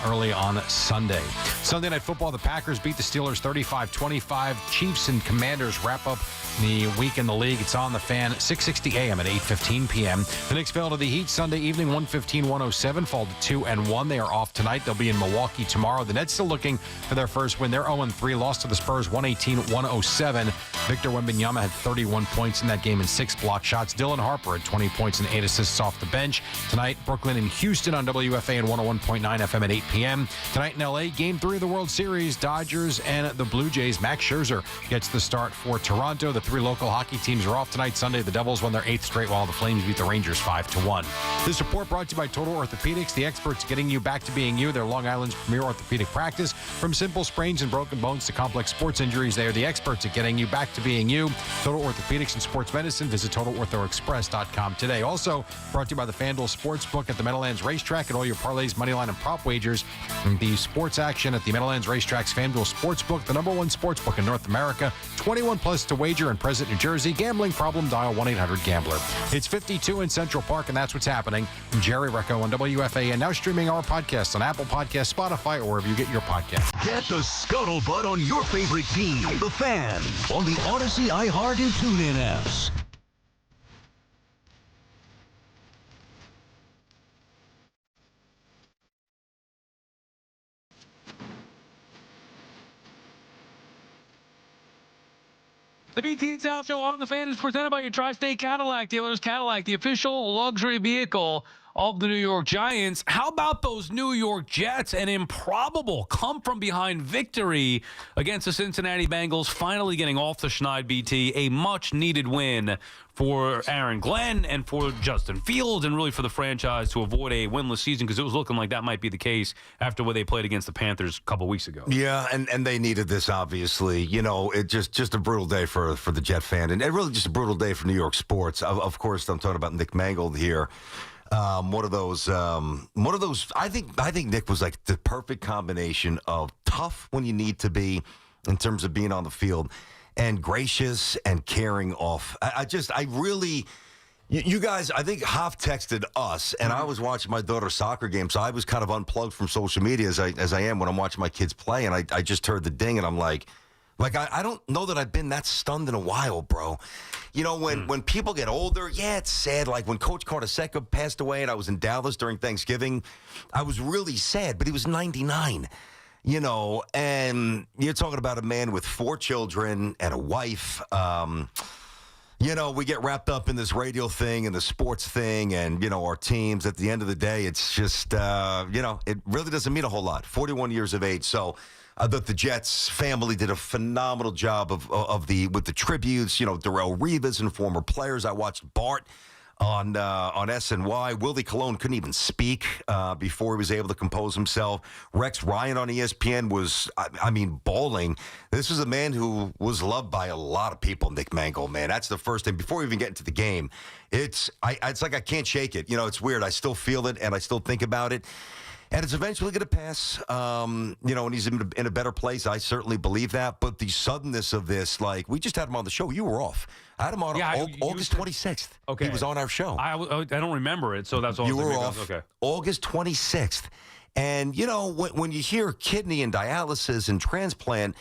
early on Sunday. Sunday Night Football, the Packers beat the Steelers 35-25. Chiefs and Commanders wrap up the week in the league. It's on the Fan, 6:60 a.m. at 8:15 p.m. The Knicks fell to the Heat Sunday evening, 115-107, fall to 2-1. They are off tonight. They'll be in Milwaukee tomorrow. The Nets still looking for their first win. They're 0-3, lost to the Spurs 118-107. Victor Wembanyama had 31 points in that game and 6 block shots. Dylan Harper had 20 points and 8 assists off the bench. Tonight, Brooklyn and Houston on WFAN 101.9 FM at 8 p.m. Tonight in L.A., Game 3 of the World Series. series, Dodgers and the Blue Jays. Max Scherzer gets the start for Toronto. The three local hockey teams are off tonight. Sunday, the Devils won their 8th straight, while the Flames beat the Rangers 5-1. This report brought to you by Total Orthopedics, the experts getting you back to being you. They're Long Island's premier orthopedic practice. From simple sprains and broken bones to complex sports injuries, they are the experts at getting you back to being you. Total Orthopedics and Sports Medicine. Visit TotalOrthoExpress.com today. Also brought to you by the FanDuel Sportsbook at the Meadowlands Racetrack, and all your parlays, moneyline, and prop wagers. The sports action at the Meadowlands Racetrack's FanDuel Sportsbook, the #1 sportsbook in North America. 21 plus to wager in Present, New Jersey. Gambling problem? Dial 1-800-GAMBLER. It's 52 in Central Park, and that's what's happening. I'm Jerry Recco on WFAN, now streaming our podcast on Apple Podcasts, Spotify, or wherever you get your podcasts. Get the scuttlebutt on your favorite team, the Fan, on the Odyssey, iHeart, and TuneIn apps. The BT South Show on the Fan is presented by your Tri-State Cadillac dealers. Cadillac, the official luxury vehicle of the New York Giants. How about those New York Jets? An improbable come-from-behind victory against the Cincinnati Bengals, finally getting off the schneid, BT. A much-needed win for Aaron Glenn and for Justin Fields, and really for the franchise to avoid a winless season, because it was looking like that might be the case after what they played against the Panthers a couple weeks ago. Yeah, and they needed this, obviously. You know, it just a brutal day for the Jet fan, and really just a brutal day for New York sports. Of course, I'm talking about Nick Mangold here. One of those. I think Nick was like the perfect combination of tough when you need to be, in terms of being on the field, and gracious and caring off. You guys, I think Hoff texted us, and I was watching my daughter's soccer game, so I was kind of unplugged from social media as I am when I'm watching my kids play, and I just heard the ding, and I'm like I don't know that I've been that stunned in a while, bro. You know, when people get older, yeah, it's sad. Like when Coach Carnesecca passed away and I was in Dallas during Thanksgiving, I was really sad, but he was 99. You know, and you're talking about a man with 4 children and a wife. You know, we get wrapped up in this radio thing and the sports thing and, you know, our teams. At the end of the day, it's just, you know, it really doesn't mean a whole lot. 41 years of age. So I thought the Jets family did a phenomenal job with the tributes, you know, Darrelle Revis and former players. I watched Bart on SNY. Willie Colon couldn't even speak before he was able to compose himself. Rex Ryan on ESPN was, bawling. This is a man who was loved by a lot of people, Nick Mangold, man. That's the first thing. Before we even get into the game, it's like I can't shake it. You know, it's weird. I still feel it, and I still think about it. And it's eventually going to pass, you know, and he's in a better place. I certainly believe that. But the suddenness of this, like, we just had him on the show. You were off. I had him on August 26th. Okay. He was on our show. I don't remember it, so that's all. You were off August 26th. And, you know, when you hear kidney and dialysis and transplant,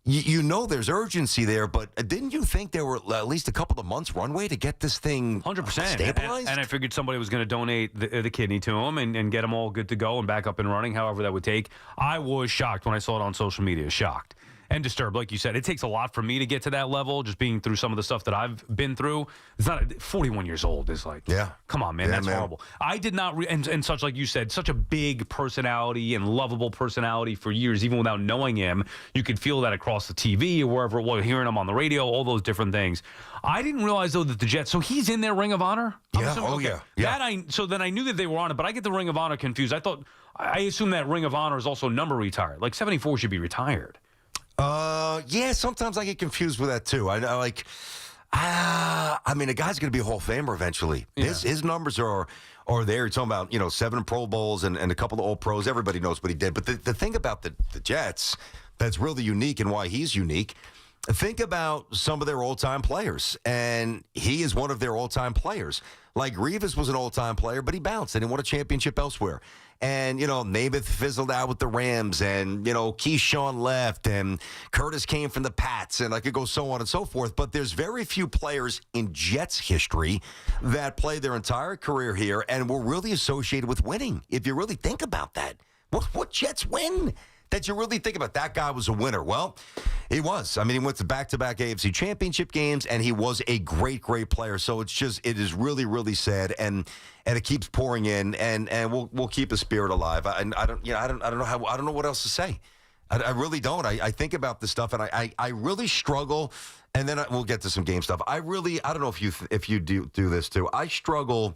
you know there's urgency there, but didn't you think there were at least a couple of months runway to get this thing 100% stabilized? And I figured somebody was going to donate the kidney to him and get him all good to go and back up and running, however that would take. I was shocked when I saw it on social media, shocked and disturbed. Like you said, it takes a lot for me to get to that level, just being through some of the stuff that I've been through. It's not 41 years old is like, yeah, come on, man, that's horrible. I did not, and such, like you said, such a big personality and lovable personality for years, even without knowing him. You could feel that across the TV or wherever it was, hearing him on the radio, all those different things. I didn't realize, though, that the Jets, so he's in their Ring of Honor? Yeah, yeah. So then I knew that they were on it, but I get the Ring of Honor confused. I assume that Ring of Honor is also number retired. Like 74 should be retired. Yeah, sometimes I get confused with that too. A guy's going to be a Hall of Famer eventually. Yeah. His numbers are there. You're talking about, you know, 7 Pro Bowls and a couple of All Pros. Everybody knows what he did. But the thing about the Jets that's really unique and why he's unique, think about some of their all-time players. And he is one of their all-time players. Like Revis was an all-time player, but he bounced and he won a championship elsewhere. And, you know, Namath fizzled out with the Rams, and, you know, Keyshawn left, and Curtis came from the Pats, and I could go so on and so forth. But there's very few players in Jets history that played their entire career here and were really associated with winning, if you really think about that. What Jets win that you really think about? That guy was a winner. Well, he was. I mean, he went to back-to-back AFC championship games, and he was a great, great player. So it is really, really sad, and it keeps pouring in, and we'll keep the spirit alive. I don't know what else to say. I really don't. I think about this stuff, and I really struggle. And then we'll get to some game stuff. I don't know if you do this too. I struggle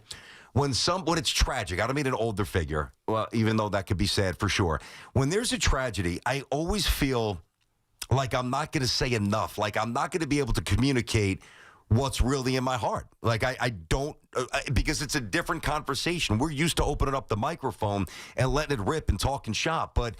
when it's tragic. I don't mean an older figure, well, even though that could be sad for sure. When there's a tragedy, I always feel like I'm not going to say enough. Like I'm not going to be able to communicate what's really in my heart. Like I don't, because it's a different conversation. We're used to opening up the microphone and letting it rip and talking shop, but.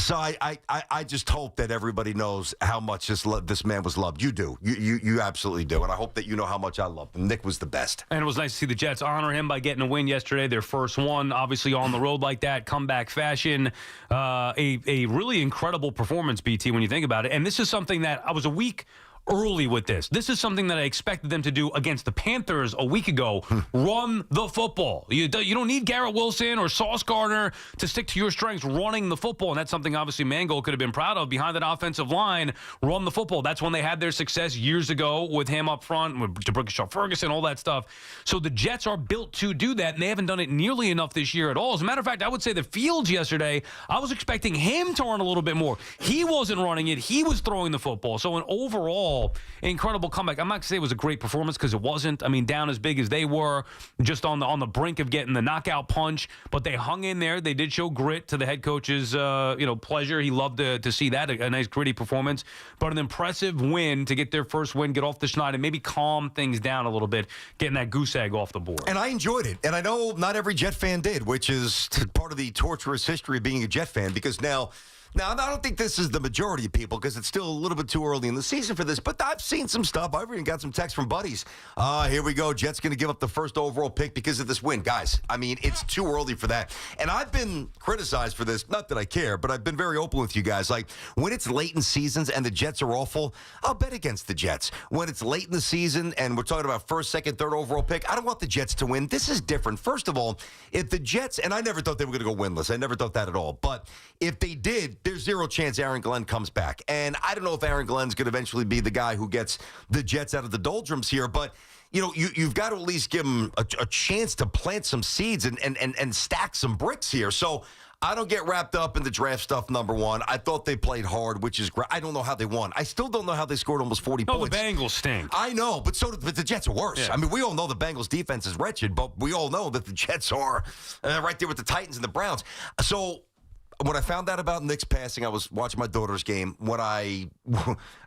So I just hope that everybody knows how much this man was loved. You do. You absolutely do. And I hope that you know how much I love him. Nick was the best. And it was nice to see the Jets honor him by getting a win yesterday, their first one, obviously on the road like that, comeback fashion. A really incredible performance, BT, when you think about it. And this is something that I was a week early with this. This is something that I expected them to do against the Panthers a week ago. Run the football. You don't need Garrett Wilson or Sauce Gardner to stick to your strengths running the football, and that's something obviously Mangold could have been proud of behind that offensive line. Run the football. That's when they had their success years ago with him up front, with DeBrickashaw Ferguson, all that stuff. So the Jets are built to do that, and they haven't done it nearly enough this year at all. As a matter of fact, I would say the Fields yesterday, I was expecting him to run a little bit more. He wasn't running it. He was throwing the football. So an overall incredible comeback. I'm not going to say it was a great performance because it wasn't. I mean, down as big as they were, just on the brink of getting the knockout punch, but they hung in there. They did show grit to the head coach's pleasure. He loved to see that, a nice gritty performance, but an impressive win to get their first win, get off the schneid, and maybe calm things down a little bit, getting that goose egg off the board. And I enjoyed it, and I know not every Jet fan did, which is part of the torturous history of being a Jet fan, because now, I don't think this is the majority of people because it's still a little bit too early in the season for this, but I've seen some stuff. I've even got some texts from buddies. Here we go. Jets going to give up the first overall pick because of this win. Guys, I mean, it's too early for that. And I've been criticized for this. Not that I care, but I've been very open with you guys. Like, when it's late in seasons and the Jets are awful, I'll bet against the Jets. When it's late in the season and we're talking about first, second, third overall pick, I don't want the Jets to win. This is different. First of all, if the Jets, and I never thought they were going to go winless. I never thought that at all. But if they did, there's zero chance Aaron Glenn comes back. And I don't know if Aaron Glenn's going to eventually be the guy who gets the Jets out of the doldrums here, but you've got to at least give him a chance to plant some seeds and stack some bricks here. So I don't get wrapped up in the draft stuff, number one. I thought they played hard, which is great. I don't know how they won. I still don't know how they scored almost 40 points. The Bengals stink. I know, but but the Jets are worse. Yeah. I mean, we all know the Bengals defense is wretched, but we all know that the Jets are right there with the Titans and the Browns. So when I found out about Nick's passing, I was watching my daughter's game. When I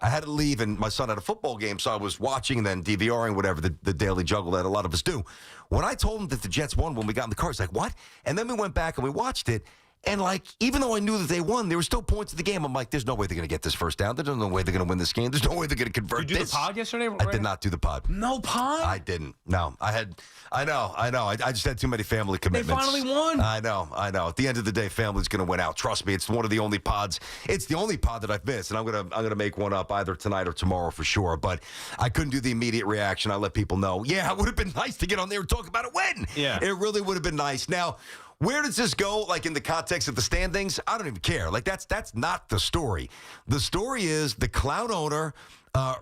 had to leave, and my son had a football game, so I was watching and then DVRing, whatever, the daily juggle that a lot of us do. When I told him that the Jets won when we got in the car, he's like, what? And then we went back and we watched it. And, even though I knew that they won, there were still points of the game. I'm like, there's no way they're going to get this first down. There's no way they're going to win this game. There's no way they're going to convert this. Did you do the pod yesterday? I did not do the pod. No pod? I didn't. No. I know. I just had too many family commitments. They finally won. I know. At the end of the day, family's going to win out. Trust me, it's one of the only pods. It's the only pod that I've missed, and I'm gonna make one up either tonight or tomorrow for sure. But I couldn't do the immediate reaction. I let people know. Yeah, it would have been nice to get on there and talk about a win. Yeah. It really would have been nice. Now, where does this go, in the context of the standings? I don't even care. That's not the story. The story is the clown owner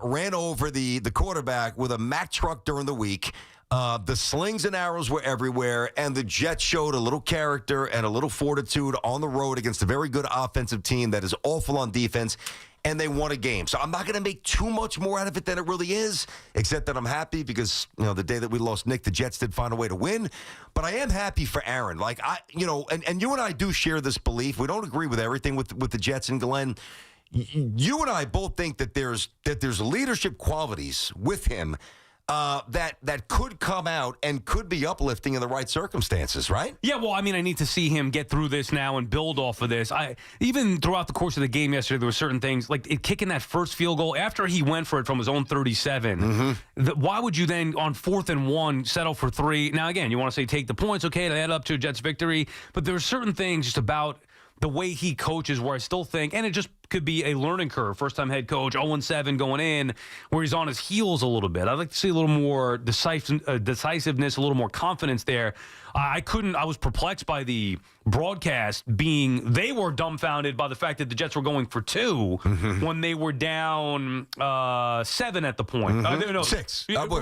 ran over the quarterback with a Mack truck during the week. The slings and arrows were everywhere, and the Jets showed a little character and a little fortitude on the road against a very good offensive team that is awful on defense, and they won a game. So I'm not going to make too much more out of it than it really is, except that I'm happy because, the day that we lost Nick, the Jets did find a way to win. But I am happy for Aaron. And you and I do share this belief. We don't agree with everything with the Jets and Glenn. You and I both think that there's leadership qualities with him that could come out and could be uplifting in the right circumstances, right? Yeah, well, I need to see him get through this now and build off of this. Even throughout the course of the game yesterday, there were certain things, like kicking that first field goal after he went for it from his own 37. Mm-hmm. Why would you then, on 4th and 1, settle for 3? Now, again, you want to say take the points, okay, to add up to a Jets victory, but there are certain things just about the way he coaches where I still think, and it just could be a learning curve, first-time head coach, 0-7 going in, where he's on his heels a little bit. I'd like to see a little more decisiveness, a little more confidence there. I was perplexed by the broadcast they were dumbfounded by the fact that the Jets were going for 2 when they were down 7 at the point. 6. Hold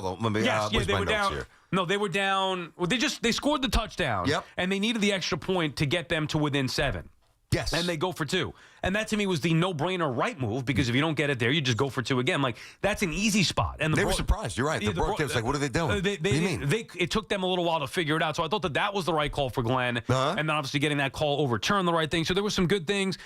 on. Let me, they were down. Here. No, they were down. Well, they scored the touchdown. Yep. And they needed the extra point to get them to within 7. Yes. And they go for 2. And that, to me, was the no-brainer right move, because if you don't get it there, you just go for 2 again. Like, that's an easy spot. And they were surprised. You're right. The broadcast was like, what are they doing? What do you mean? It took them a little while to figure it out. So I thought that was the right call for Glenn. And then, obviously, getting that call overturned the right thing. So there were some good things,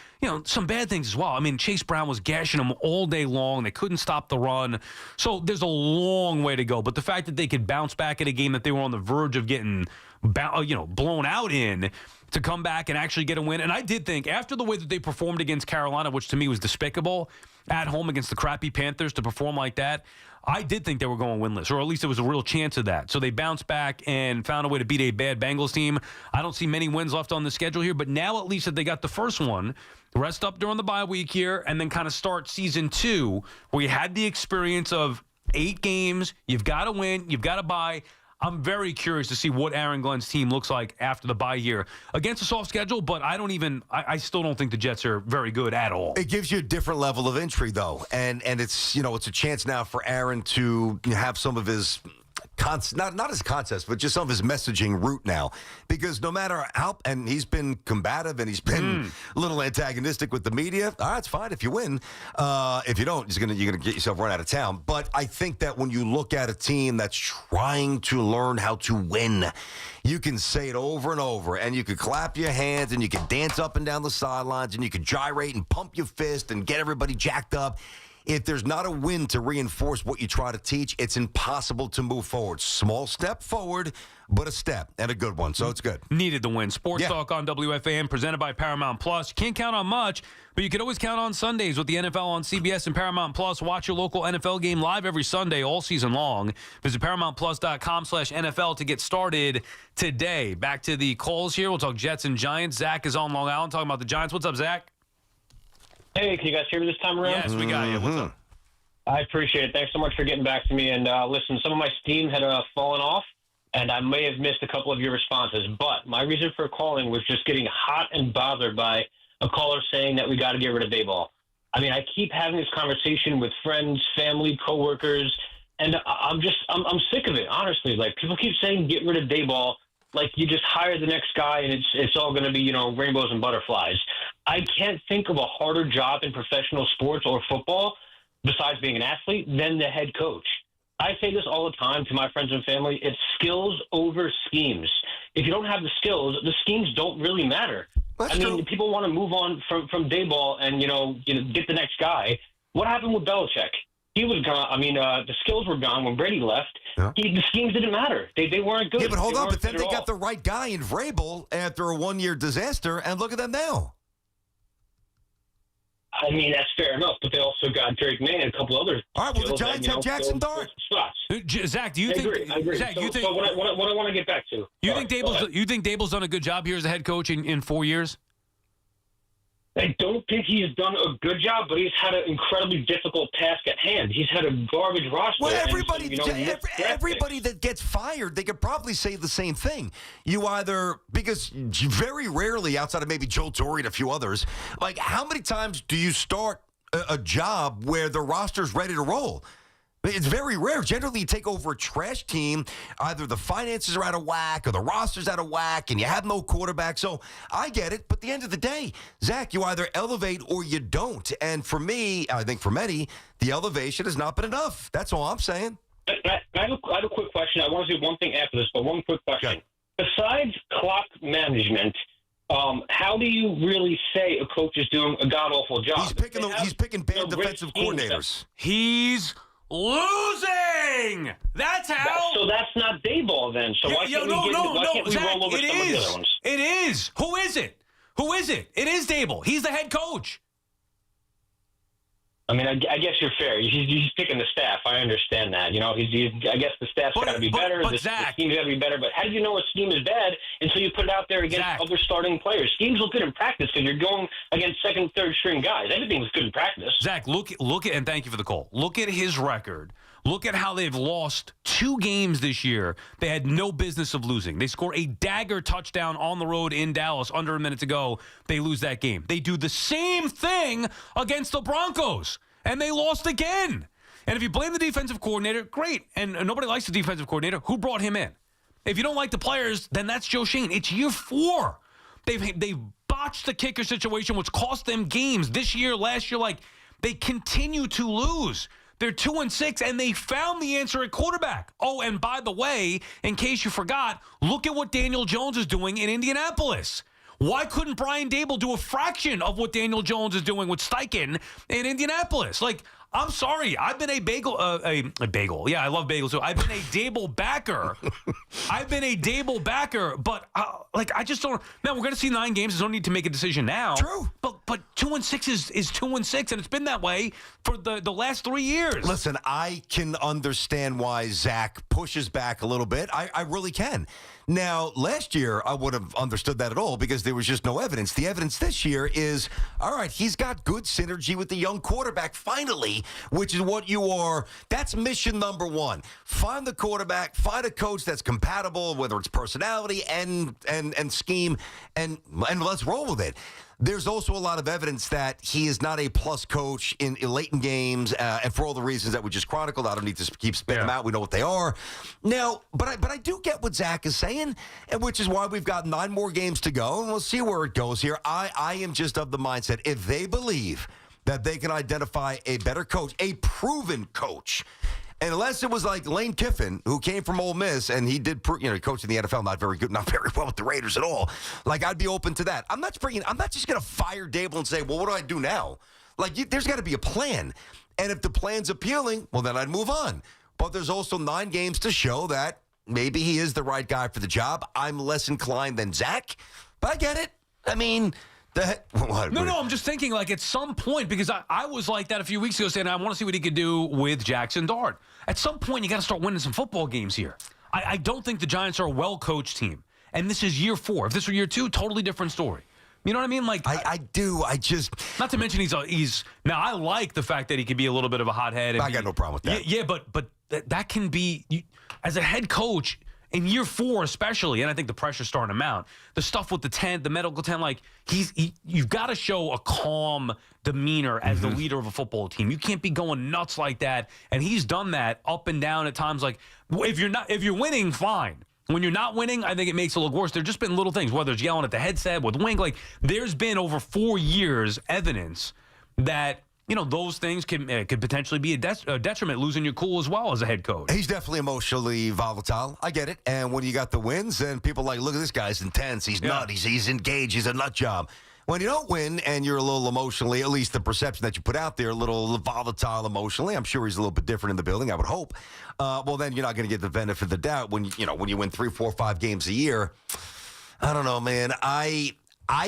some bad things as well. I mean, Chase Brown was gashing them all day long. They couldn't stop the run. So there's a long way to go. But the fact that they could bounce back in a game that they were on the verge of getting blown out in, to come back and actually get a win. And I did think, after the way that they performed against Carolina, which to me was despicable, at home against the crappy Panthers, to perform like that, I did think they were going winless, or at least there was a real chance of that. So they bounced back and found a way to beat a bad Bengals team. I don't see many wins left on the schedule here, but now at least that they got the first one, rest up during the bye week here, and then kind of start season 2, where you had the experience of 8 games, you've got to win, you've got to bye. I'm very curious to see what Aaron Glenn's team looks like after the bye here against a soft schedule, but I still don't think the Jets are very good at all. It gives you a different level of entry, though, and it's it's a chance now for Aaron to have some of his not his concepts, but just some of his messaging route now. Because no matter how, and he's been combative and he's been a little antagonistic with the media. All right, it's fine if you win. If you don't, you're gonna get yourself run out of town. But I think that when you look at a team that's trying to learn how to win, you can say it over and over, and you could clap your hands, and you could dance up and down the sidelines, and you could gyrate and pump your fist and get everybody jacked up. If there's not a win to reinforce what you try to teach, it's impossible to move forward. Small step forward, but a step, and a good one, so it's good. Needed the win. Sports Talk on WFAN, presented by Paramount Plus. You can't count on much, but you can always count on Sundays with the NFL on CBS and Paramount Plus. Watch your local NFL game live every Sunday all season long. Visit ParamountPlus.com/NFL to get started today. Back to the calls here. We'll talk Jets and Giants. Zach is on Long Island talking about the Giants. What's up, Zach? Hey, can you guys hear me this time around? Yes, we got you. What's up? I appreciate it. Thanks so much for getting back to me. And listen, some of my steam had fallen off, and I may have missed a couple of your responses. But my reason for calling was just getting hot and bothered by a caller saying that we got to get rid of Daboll. I mean, I keep having this conversation with friends, family, coworkers, and I'm sick of it, honestly. Like, people keep saying get rid of Daboll. Like, you just hire the next guy and it's all going to be, rainbows and butterflies. I can't think of a harder job in professional sports or football, besides being an athlete, than the head coach. I say this all the time to my friends and family. It's skills over schemes. If you don't have the skills, the schemes don't really matter. That's true. People want to move on from Daboll and, get the next guy. What happened with Belichick? He was gone. The skills were gone when Brady left. Yeah. The schemes didn't matter. They weren't good. Yeah, but hold on. But then they got the right guy in Vrabel after a one-year disaster, and look at them now. That's fair enough, but they also got Drake May and a couple others. All right, well, the Giants have Jackson Dart. Zach, do you think? I agree. Zach, so what I want to get back to? You think Daboll's done a good job here as a head coach in 4 years? I don't think he's done a good job, but he's had an incredibly difficult task at hand. He's had a garbage roster. Well, everybody that gets fired, they could probably say the same thing. Because very rarely, outside of maybe Joe Torre and a few others, like, how many times do you start a job where the roster's ready to roll? It's very rare. Generally, you take over a trash team. Either the finances are out of whack or the roster's out of whack and you have no quarterback. So I get it. But at the end of the day, Zach, you either elevate or you don't. And for me, I think for many, the elevation has not been enough. That's all I'm saying. I have a quick question. I want to do one thing after this, but one quick question. Okay. Besides clock management, how do you really say a coach is doing a god-awful job? He's picking bad defensive coordinators. He's losing. That's how. So that's not Daboll then. So why can't we roll over some of the other ones? It is. Who is it? It is Daboll. He's the head coach. I guess you're fair. He's picking the staff. I understand that. I guess the staff's got to be better. The scheme's got to be better. But how do you know a scheme is bad until you put it out there against other starting players? Schemes look good in practice because you're going against second, third string guys. Everything's good in practice. Zach, look at, and thank you for the call. Look at his record. Look at how they've lost 2 games this year they had no business of losing. They score a dagger touchdown on the road in Dallas under a minute to go. They lose that game. They do the same thing against the Broncos, and they lost again. And if you blame the defensive coordinator, great. And nobody likes the defensive coordinator. Who brought him in? If you don't like the players, then that's Joe Shane. It's year 4. They've botched the kicker situation, which cost them games this year, last year. Like, they continue to lose. They're 2-6, and they found the answer at quarterback. Oh, and by the way, in case you forgot, look at what Daniel Jones is doing in Indianapolis. Why couldn't Brian Daboll do a fraction of what Daniel Jones is doing with Steichen in Indianapolis? Like, I'm sorry. I've been a bagel. Yeah, I love bagels too. I've been a Daboll backer. But I just don't. Man, we're going to see 9 games. There's no need to make a decision now. True. But 2-6 is 2-6, and it's been that way for the last 3 years. Listen, I can understand why Zach pushes back a little bit. I really can. Now, last year, I would have understood that at all because there was just no evidence. The evidence this year is, all right, he's got good synergy with the young quarterback, finally, which is what you are. That's mission number 1. Find the quarterback, find a coach that's compatible, whether it's personality and scheme, and let's roll with it. There's also a lot of evidence that he is not a plus coach in late in games, and for all the reasons that we just chronicled. I don't need to keep spitting them out. We know what they are. Now, but I do get what Zach is saying, and which is why we've got 9 more games to go, and we'll see where it goes here. I am just of the mindset, if they believe that they can identify a better coach, a proven coach, and unless it was like Lane Kiffin, who came from Ole Miss, and he did, he coached in the NFL, not very good, not very well with the Raiders at all. Like, I'd be open to that. I'm not just going to fire Daboll and say, well, what do I do now? Like, there's got to be a plan. And if the plan's appealing, well, then I'd move on. But there's also 9 games to show that maybe he is the right guy for the job. I'm less inclined than Zach, but I get it. I mean... No, I'm just thinking, like, at some point, because I was like that a few weeks ago, saying I want to see what he could do with Jackson Dart. At some point, you got to start winning some football games here. I don't think the Giants are a well-coached team, and this is year 4. If this were year 2, totally different story. You know what I mean? Like, I do. I just... Not to mention he's... Now, I like the fact that he could be a little bit of a hothead. I got no problem with that. Yeah, but that can be... as a head coach... In year 4 especially, and I think the pressure's starting to mount, the stuff with the tent, the medical tent, like, you've got to show a calm demeanor as the leader of a football team. You can't be going nuts like that, and he's done that up and down at times. Like, if you're winning, fine. When you're not winning, I think it makes it look worse. There's just been little things, whether it's yelling at the headset with Wink. Like, there's been over 4 years evidence that... those things could potentially be a detriment, losing your cool as well as a head coach. He's definitely emotionally volatile. I get it. And when you got the wins, and people are like, look at this guy's intense. He's nut. He's engaged. He's a nut job. When you don't win and you're a little emotionally, at least the perception that you put out there, a little volatile emotionally, I'm sure he's a little bit different in the building, I would hope. Well, then you're not going to get the benefit of the doubt when you win 3, 4, 5 games a year. I don't know, man. I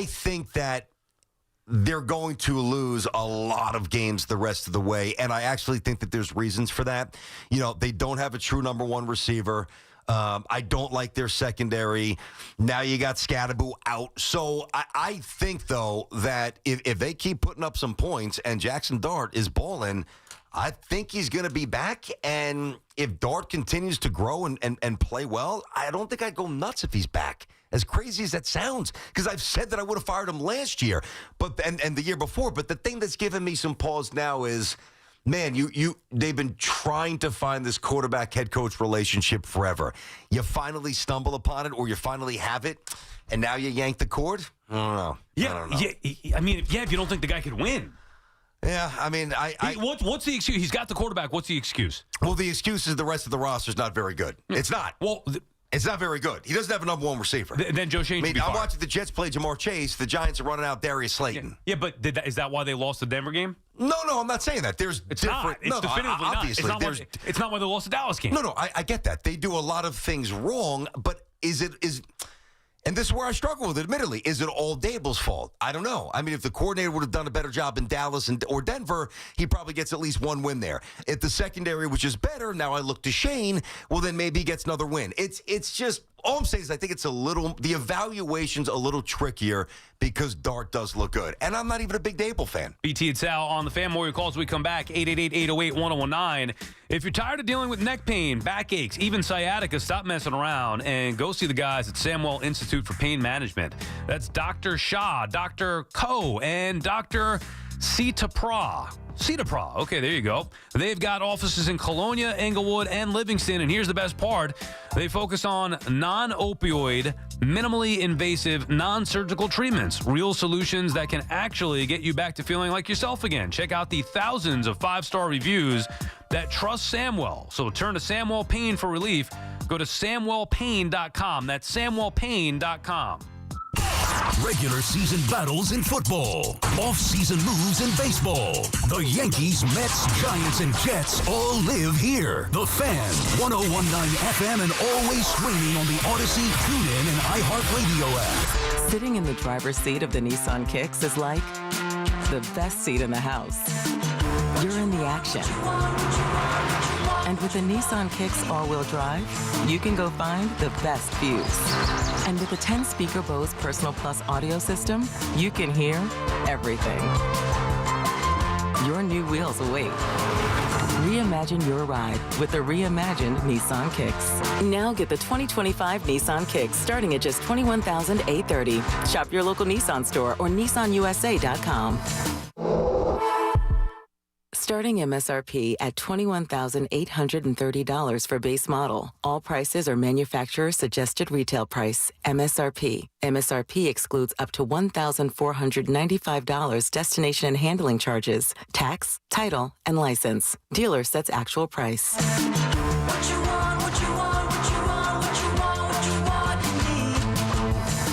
think that they're going to lose a lot of games the rest of the way, and I actually think that there's reasons for that. They don't have a true number 1 receiver. I don't like their secondary. Now you got Scadaboo out. So I think, though, that if they keep putting up some points and Jackson Dart is balling, I think he's going to be back. And if Dart continues to grow and play well, I don't think I'd go nuts if he's back. As crazy as that sounds, because I've said that I would have fired him last year, and the year before. But the thing that's giving me some pause now is, man, they've been trying to find this quarterback head coach relationship forever. You finally stumble upon it, or you finally have it, and now you yank the cord. I don't know. Yeah. I mean, if you don't think the guy could win. Yeah, I mean, what's the excuse? He's got the quarterback. What's the excuse? Well, the excuse is the rest of the roster's not very good. It's not. Well. It's not very good. He doesn't have a number 1 receiver. Then Joe Shane should be fired. I'm watching the Jets play Jamar Chase. The Giants are running out Darius Slayton. Yeah, but is that why they lost the Denver game? No, I'm not saying that. It's not. It's definitively obviously, not. It's not why they lost the Dallas game. No, I get that. They do a lot of things wrong, but and this is where I struggle with it, admittedly. Is it all Daboll's fault? I don't know. I mean, if the coordinator would have done a better job in Dallas or Denver, he probably gets at least 1 win there. If the secondary was just better, now I look to Shane, well, then maybe he gets another win. It's just, all I'm saying is I think the evaluation's a little trickier because Dart does look good. And I'm not even a big Daboll fan. BT and Sal on the Fan. More your calls when we come back. 888-808-1019. If you're tired of dealing with neck pain, backaches, even sciatica, stop messing around and go see the guys at Samwell Institute for Pain Management. That's Dr. Shah, Dr. Ko, and Dr. Sita Pra. CEDAPRA. Okay, there you go. They've got offices in Colonia, Englewood, and Livingston. And here's the best part. They focus on non-opioid, minimally invasive, non-surgical treatments. Real solutions that can actually get you back to feeling like yourself again. Check out the thousands of 5-star reviews that trust Samwell. So turn to Samwell Pain for relief. Go to SamwellPain.com. That's SamwellPain.com. Regular season battles in football. Off-season moves in baseball. The Yankees, Mets, Giants, and Jets all live here. The Fan, 101.9 FM, and always streaming on the Odyssey, TuneIn, and iHeartRadio app. Sitting in the driver's seat of the Nissan Kicks is like the best seat in the house. You're in the action. And with the Nissan Kicks all-wheel drive, you can go find the best views. And with the 10-speaker Bose Personal Plus audio system, you can hear everything. Your new wheels await. Reimagine your ride with the reimagined Nissan Kicks. Now get the 2025 Nissan Kicks starting at just $21,830. Shop your local Nissan store or nissanusa.com. Starting MSRP at $21,830 for base model. All prices are manufacturer suggested retail price. MSRP. MSRP excludes up to $1,495 destination and handling charges, tax, title, and license. Dealer sets actual price.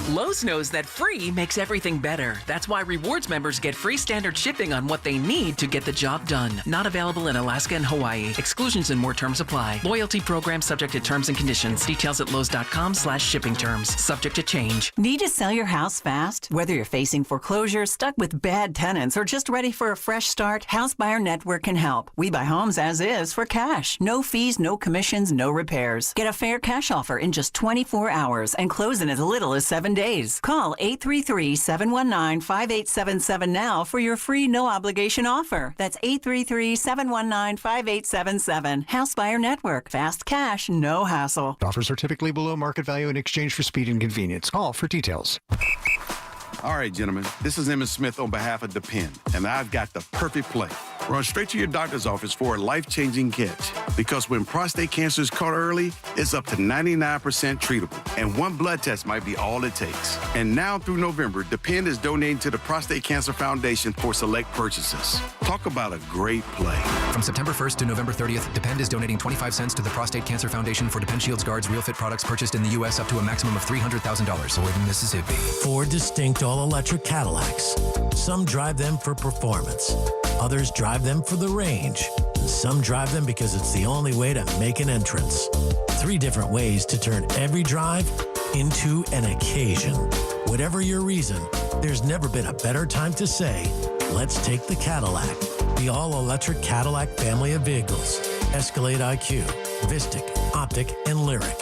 Lowe's knows that free makes everything better. That's why rewards members get free standard shipping on what they need to get the job done. Not available in Alaska and Hawaii. Exclusions and more terms apply. Loyalty program subject to terms and conditions. Details at Lowe's.com/shipping terms. Subject to change. Need to sell your house fast? Whether you're facing foreclosure, stuck with bad tenants, or just ready for a fresh start, House Buyer Network can help. We buy homes as is for cash. No fees, no commissions, no repairs. Get a fair cash offer in just 24 hours and close in as little as 7 days. Call 833-719-5877 now for your free no-obligation offer. That's 833-719-5877. House Buyer Network. Fast cash, no hassle. Offers are typically below market value in exchange for speed and convenience. Call for details. All right, gentlemen, this is Emmett Smith on behalf of Depend, and I've got the perfect play. Run straight to your doctor's office for a life-changing catch. Because when prostate cancer is caught early, it's up to 99% treatable. And one blood test might be all it takes. And now through November, Depend is donating to the Prostate Cancer Foundation for select purchases. Talk about a great play. From September 1st to November 30th, Depend is donating 25 cents to the Prostate Cancer Foundation for Depend Shields Guards Real Fit products purchased in the U.S. up to a maximum of $300,000. Sold in Mississippi. 4 distinct all-electric Cadillacs. Some drive them for performance. Others drive them for the range. And some drive them because it's the only way to make an entrance. 3 different ways to turn every drive into an occasion. Whatever your reason, there's never been a better time to say, let's take the Cadillac. The all-electric Cadillac family of vehicles. Escalade IQ, Vistic, Optic, and Lyric.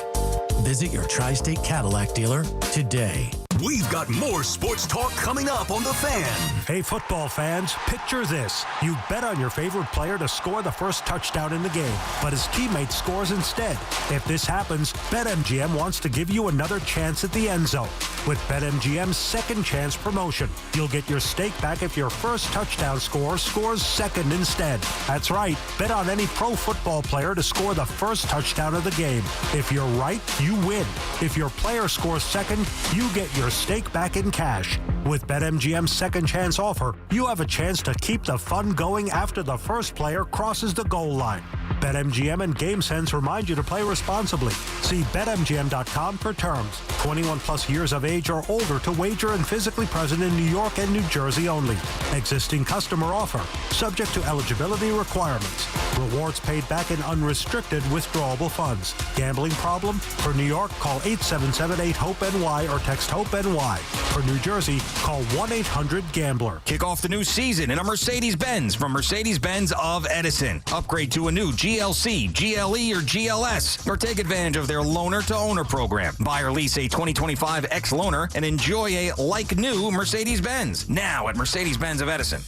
Visit your Tri-State Cadillac dealer today. We've got more sports talk coming up on The Fan. Hey, football fans, picture this. You bet on your favorite player to score the first touchdown in the game, but his teammate scores instead. If this happens, BetMGM wants to give you another chance at the end zone. With BetMGM's second chance promotion, you'll get your stake back if your first touchdown scorer scores second instead. That's right. Bet on any pro football player to score the first touchdown of the game. If you're right, you win. If your player scores second, you get your stake back in cash. With BetMGM's second chance offer, you have a chance to keep the fun going after the first player crosses the goal line. BetMGM and GameSense remind you to play responsibly. See BetMGM.com for terms. 21 plus years of age or older to wager and physically present in New York and New Jersey only. Existing customer offer. Subject to eligibility requirements. Rewards paid back in unrestricted withdrawable funds. Gambling problem? For New York, call 877-8-HOPE-NY or text HOPE-NY. For New Jersey, call 1-800-GAMBLER. Kick off the new season in a Mercedes-Benz from Mercedes-Benz of Edison. Upgrade to a new GLC, GLE, or GLS, or take advantage of their loaner-to-owner program. Buy or lease a 2025 X-Loaner and enjoy a like-new Mercedes-Benz. Now at Mercedes-Benz of Edison.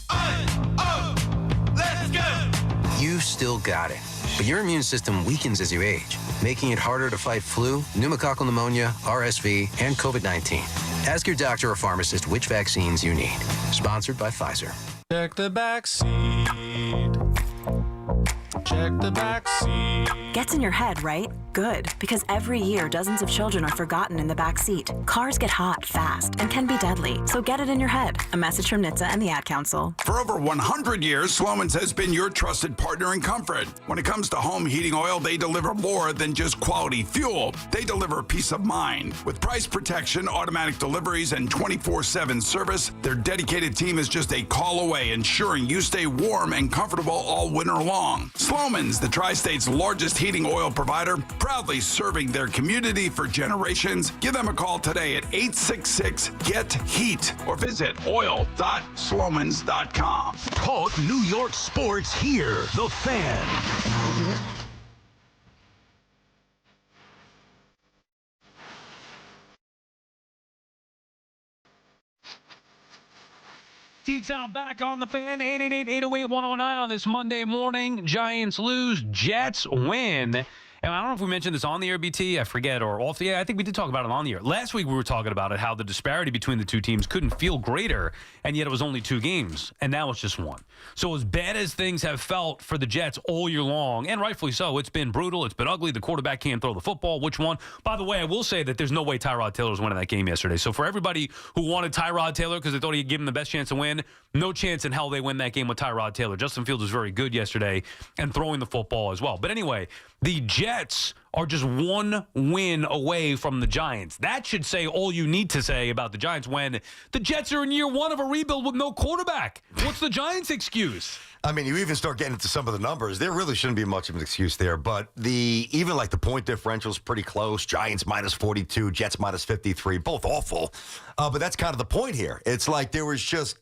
Let's go! You've still got it, but your immune system weakens as you age, making it harder to fight flu, pneumococcal pneumonia, RSV, and COVID-19. Ask your doctor or pharmacist which vaccines you need. Sponsored by Pfizer. Check the back seat. check the back seat. Gets in your head, right? Good, because every year dozens of children are forgotten in the back seat. Cars get hot fast and can be deadly, so get it in your head. A message from NHTSA and the Ad Council. For over 100 years, Sloman's has been your trusted partner in comfort. When it comes to home heating oil, they deliver more than just quality fuel. They deliver peace of mind. With price protection, automatic deliveries, and 24/7 service, their dedicated team is just a call away, ensuring you stay warm and comfortable all winter long. Sloman's, the Tri-State's largest heating oil provider, proudly serving their community for generations. Give them a call today at 866-GET-HEAT or visit oil.slomans.com. Talk New York sports here. The Fan. T-Town back on the Fan, 888-808-109 on this Monday morning. Giants lose, Jets win. And I don't know if we mentioned this on the air, BT, I forget, or off the air. I think we did talk about it on the air. Last week we were talking about it, how the disparity between the two teams couldn't feel greater, and yet it was only 2 games, and now it's just 1. So as bad as things have felt for the Jets all year long, and rightfully so, it's been brutal, it's been ugly, the quarterback can't throw the football, which one? By the way, I will say that there's no way Tyrod Taylor was winning that game yesterday. So for everybody who wanted Tyrod Taylor because they thought he'd give him the best chance to win, no chance in hell they win that game with Tyrod Taylor. Justin Fields was very good yesterday and throwing the football as well. But anyway, the Jets are just 1 win away from the Giants. That should say all you need to say about the Giants when the Jets are in year 1 of a rebuild with no quarterback. What's the Giants' excuse? I mean, you even start getting into some of the numbers. There really shouldn't be much of an excuse there. But even the point differential is pretty close. Giants minus 42, Jets minus 53, both awful. But that's kind of the point here. It's like there was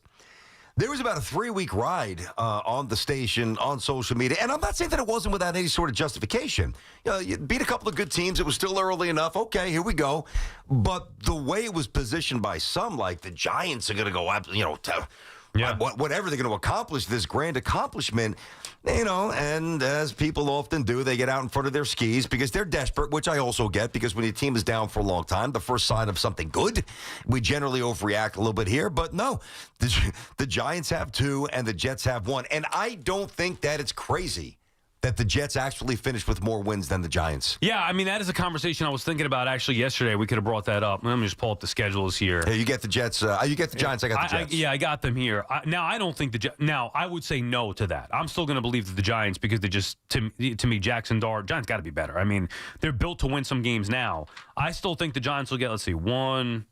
about a 3-week ride on the station, on social media. And I'm not saying that it wasn't without any sort of justification. You beat a couple of good teams. It was still early enough. Okay, here we go. But the way it was positioned by some, like the Giants are going to go, whatever they're going to accomplish, this grand accomplishment, and as people often do, they get out in front of their skis because they're desperate, which I also get, because when your team is down for a long time, the first sign of something good, we generally overreact a little bit here. But no, the Giants have 2 and the Jets have 1. And I don't think that it's crazy that the Jets actually finished with more wins than the Giants. Yeah, I mean, that is a conversation I was thinking about actually yesterday. We could have brought that up. Let me just pull up the schedules here. Yeah, you get the Jets. You get the Giants. I got the Jets. I got them here. I don't think now, I would say no to that. I'm still going to believe that the Giants, because they just, to me, Jackson Dart, Giants got to be better. I mean, they're built to win some games now. I still think the Giants will get, 1,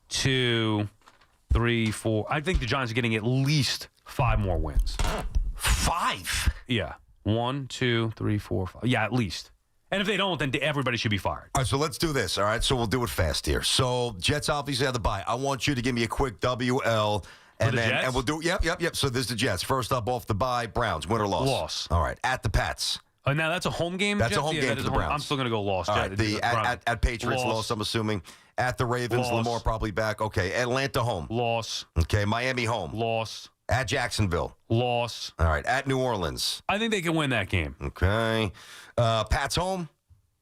2, 3, 4. I think the Giants are getting at least 5 more wins. 5? Yeah. 1, 2, 3, 4, 5. Yeah, at least. And if they don't, then everybody should be fired. All right, so let's do this. All right, so we'll do it fast here. So Jets obviously have the bye. I want you to give me a quick WL. And we'll do Yep. So there's the Jets. First up off the bye, Browns, win or loss? Loss. All right, at the Pats. Now that's a home game? That's a home game for the Browns. I'm still going to go loss. All right, at Patriots, loss, I'm assuming. At the Ravens, Lamar probably back. Okay, Atlanta home. Loss. Okay, Miami home. Loss. At Jacksonville. Loss. All right, at New Orleans. I think they can win that game. Okay. Pats home.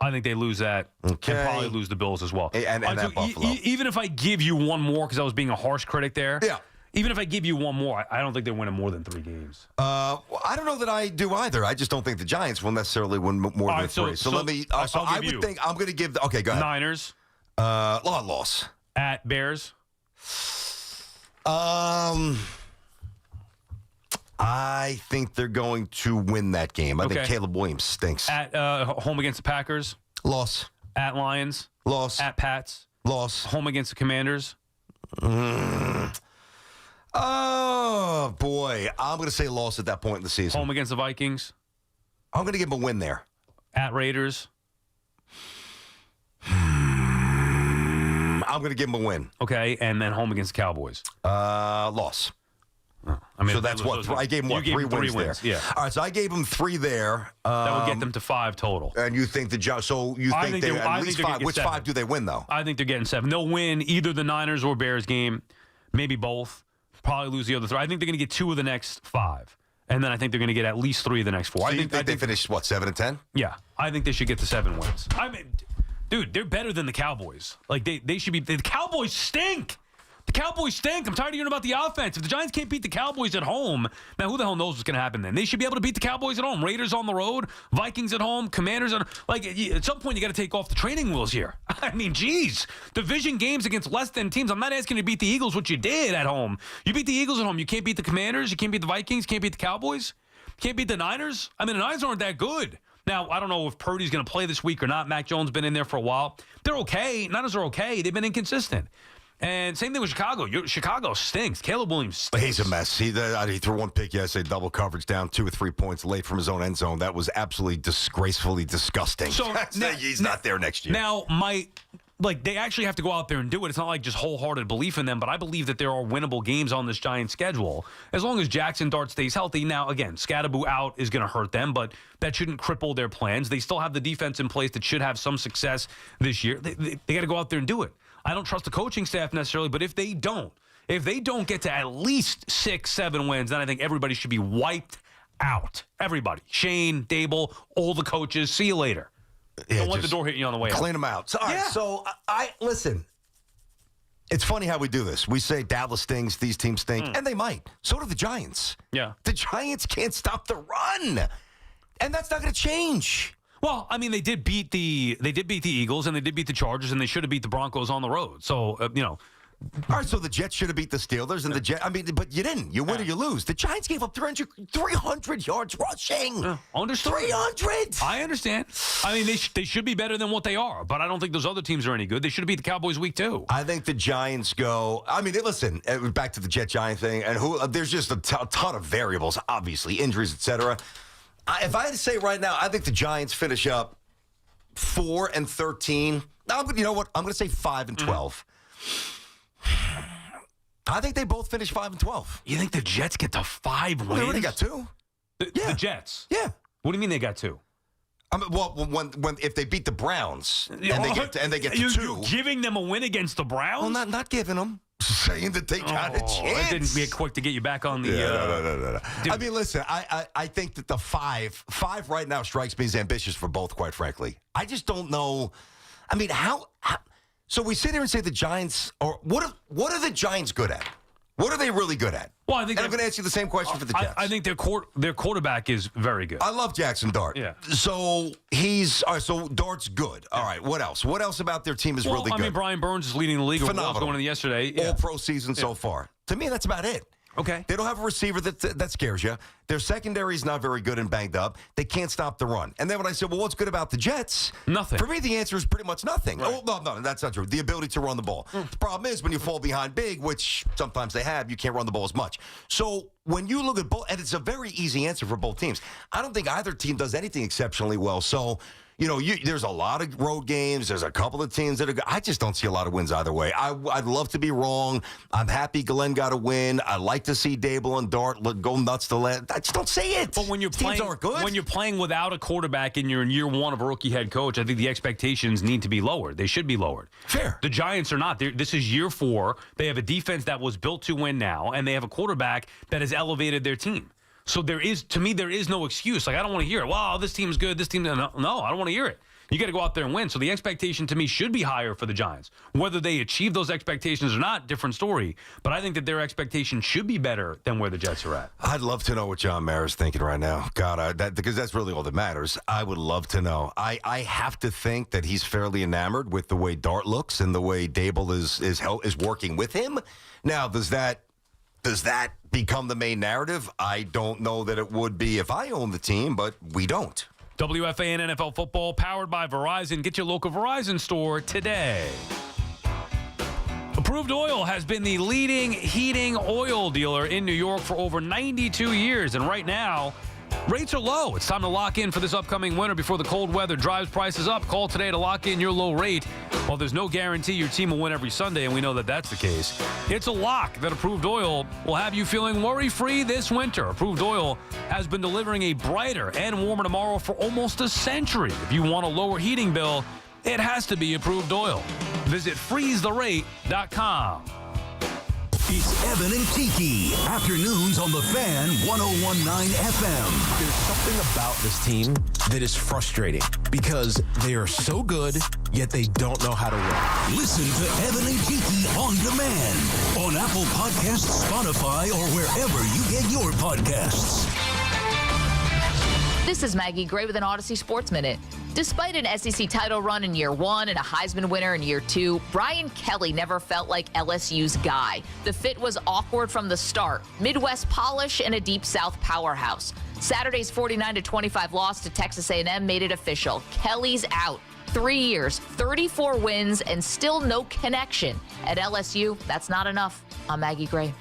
I think they lose that. Okay. And probably lose the Bills as well. And at Buffalo. Even if I give you one more, because I was being a harsh critic there. Yeah. Even if I give you one more, I don't think they're winning more than 3 games. I don't know that I do either. I just don't think the Giants will necessarily win more than 3. So let me. I would think I'm going to give. Okay, go ahead. Niners. Loss. At Bears. I think they're going to win that game. I think Caleb Williams stinks. At home against the Packers. Loss. At Lions. Loss. At Pats. Loss. Home against the Commanders. Oh, boy. I'm going to say loss at that point in the season. Home against the Vikings. I'm going to give them a win there. At Raiders. I'm going to give them a win. Okay, and then home against the Cowboys. Loss. Oh, I mean, so that's what I gave them. Three wins there. Yeah. All right. So I gave them 3 there. That would get them to 5 total. And you think so you think they're at least 5? Which 5 do they win though? I think they're getting 7. They'll win either the Niners or Bears game, maybe both. Probably lose the other 3. I think they're going to get 2 of the next 5, and then I think they're going to get at least 3 of the next 4. So I think they finish 7 and 10? Yeah, I think they should get to 7 wins. I mean, dude, they're better than the Cowboys. Like they should be. The Cowboys stink. The Cowboys stink. I'm tired of hearing about the offense. If the Giants can't beat the Cowboys at home, now who the hell knows what's going to happen then? They should be able to beat the Cowboys at home. Raiders on the road, Vikings at home, Commanders on. Like, at some point, you got to take off the training wheels here. I mean, geez. Division games against less than teams. I'm not asking you to beat the Eagles, which you did at home. You beat the Eagles at home. You can't beat the Commanders. You can't beat the Vikings. Can't beat the Cowboys. Can't beat the Niners. I mean, the Niners aren't that good. Now, I don't know if Purdy's going to play this week or not. Mac Jones been in there for a while. They're okay. Niners are okay. They've been inconsistent. And same thing with Chicago. Chicago stinks. Caleb Williams stinks. He's a mess. He threw one pick yesterday, double coverage, down 2 or 3 points late from his own end zone. That was absolutely disgracefully disgusting. So he's not there next year. Now, they actually have to go out there and do it. It's not like just wholehearted belief in them, but I believe that there are winnable games on this Giants schedule. As long as Jackson Dart stays healthy. Now, again, Scatterbo out is going to hurt them, but that shouldn't cripple their plans. They still have the defense in place that should have some success this year. They got to go out there and do it. I don't trust the coaching staff necessarily, but if they don't get to at least 6-7 wins, then I think everybody should be wiped out. Everybody. Shane, Dable, all the coaches. See you later. Yeah, don't let the door hit you on the way out. Clean them out. So, all right, so I listen. It's funny how we do this. We say Dallas stinks, these teams stink, and they might. So do the Giants. Yeah. The Giants can't stop the run, and that's not going to change. Well, I mean, they did beat the Eagles and they did beat the Chargers and they should have beat the Broncos on the road. So, All right, so the Jets should have beat the Steelers and the Jets. I mean, but you didn't. You win or you lose. The Giants gave up 300 yards rushing. Understood. 300. I understand. I mean, they should be better than what they are, but I don't think those other teams are any good. They should have beat the Cowboys week 2. I think the Giants go. I mean, listen, back to the Jet-Giant thing, and there's just a ton of variables, obviously, injuries, etc. If I had to say right now, I think the Giants finish up 4-13. Now, you know what? I'm going to say 5-12. I think they both finish 5-12. You think the Jets get to 5 wins? Well, they already got 2. The Jets? Yeah. What do you mean they got 2? I mean, well, when if they beat the Browns and they get to 2, you're giving them a win against the Browns? Well, not giving them. Saying that they got a chance. It didn't be quick to get you back on the. No. I mean, listen. I think that the five right now strikes me as ambitious for both. Quite frankly, I just don't know. I mean, how so we sit here and say the Giants are what are the Giants good at? What are they really good at? Well, I think I'm going to ask you the same question for the Jets. I think their quarterback is very good. I love Jackson Dart. Yeah. So so Dart's good. All right. What else? What else about their team is really good? I mean, Brian Burns is leading the league. Phenomenal. Going in yesterday. Yeah. All pro season so far. To me, that's about it. Okay. They don't have a receiver that scares you. Their secondary is not very good and banged up. They can't stop the run. And then when I said, well, what's good about the Jets? Nothing. For me, the answer is pretty much nothing. Right. Oh, no, that's not true. The ability to run the ball. The problem is when you fall behind big, which sometimes they have, you can't run the ball as much. So when you look at both, and it's a very easy answer for both teams, I don't think either team does anything exceptionally well. So, there's a lot of road games. There's a couple of teams that are good. I just don't see a lot of wins either way. I'd love to be wrong. I'm happy Glenn got a win. I like to see Dable and Dart go nuts to land. I just don't see it. But when you're playing without a quarterback and you're in year 1 of a rookie head coach, I think the expectations need to be lowered. They should be lowered. Fair. The Giants are not. This is year 4. They have a defense that was built to win now, and they have a quarterback that has elevated their team. So there is no excuse. Like, I don't want to hear it. Wow, this team's good. This team, no, I don't want to hear it. You got to go out there and win. So the expectation to me should be higher for the Giants. Whether they achieve those expectations or not, different story. But I think that their expectation should be better than where the Jets are at. I'd love to know what John Mara's thinking right now. God, because that's really all that matters. I would love to know. I have to think that he's fairly enamored with the way Dart looks and the way Dable is working with him. Now, does that become the main narrative? I don't know that it would be if I own the team, but we don't. WFAN NFL football powered by Verizon. Get your local Verizon store today. Approved Oil has been the leading heating oil dealer in New York for over 92 years. And right now, rates are low. It's time to lock in for this upcoming winter before the cold weather drives prices up. Call today to lock in your low rate. While there's no guarantee your team will win every Sunday, and we know that that's the case, it's a lock that Approved Oil will have you feeling worry-free this winter. Approved Oil has been delivering a brighter and warmer tomorrow for almost a century. If you want a lower heating bill, it has to be Approved Oil. Visit freezerate.com. It's Evan and Kiki. Afternoons on the Fan 101.9 FM. There's something about this team that is frustrating because they are so good, yet they don't know how to win. Listen to Evan and Kiki on demand on Apple Podcasts, Spotify, or wherever you get your podcasts. This is Maggie Gray with an Odyssey Sports Minute. Despite an SEC title run in year one and a Heisman winner in year two, Brian Kelly never felt like LSU's guy. The fit was awkward from the start. Midwest polish and a Deep South powerhouse. Saturday's 49-25 loss to Texas A&M made it official. Kelly's out. 3 years, 34 wins, and still no connection. At LSU, that's not enough. I'm Maggie Gray.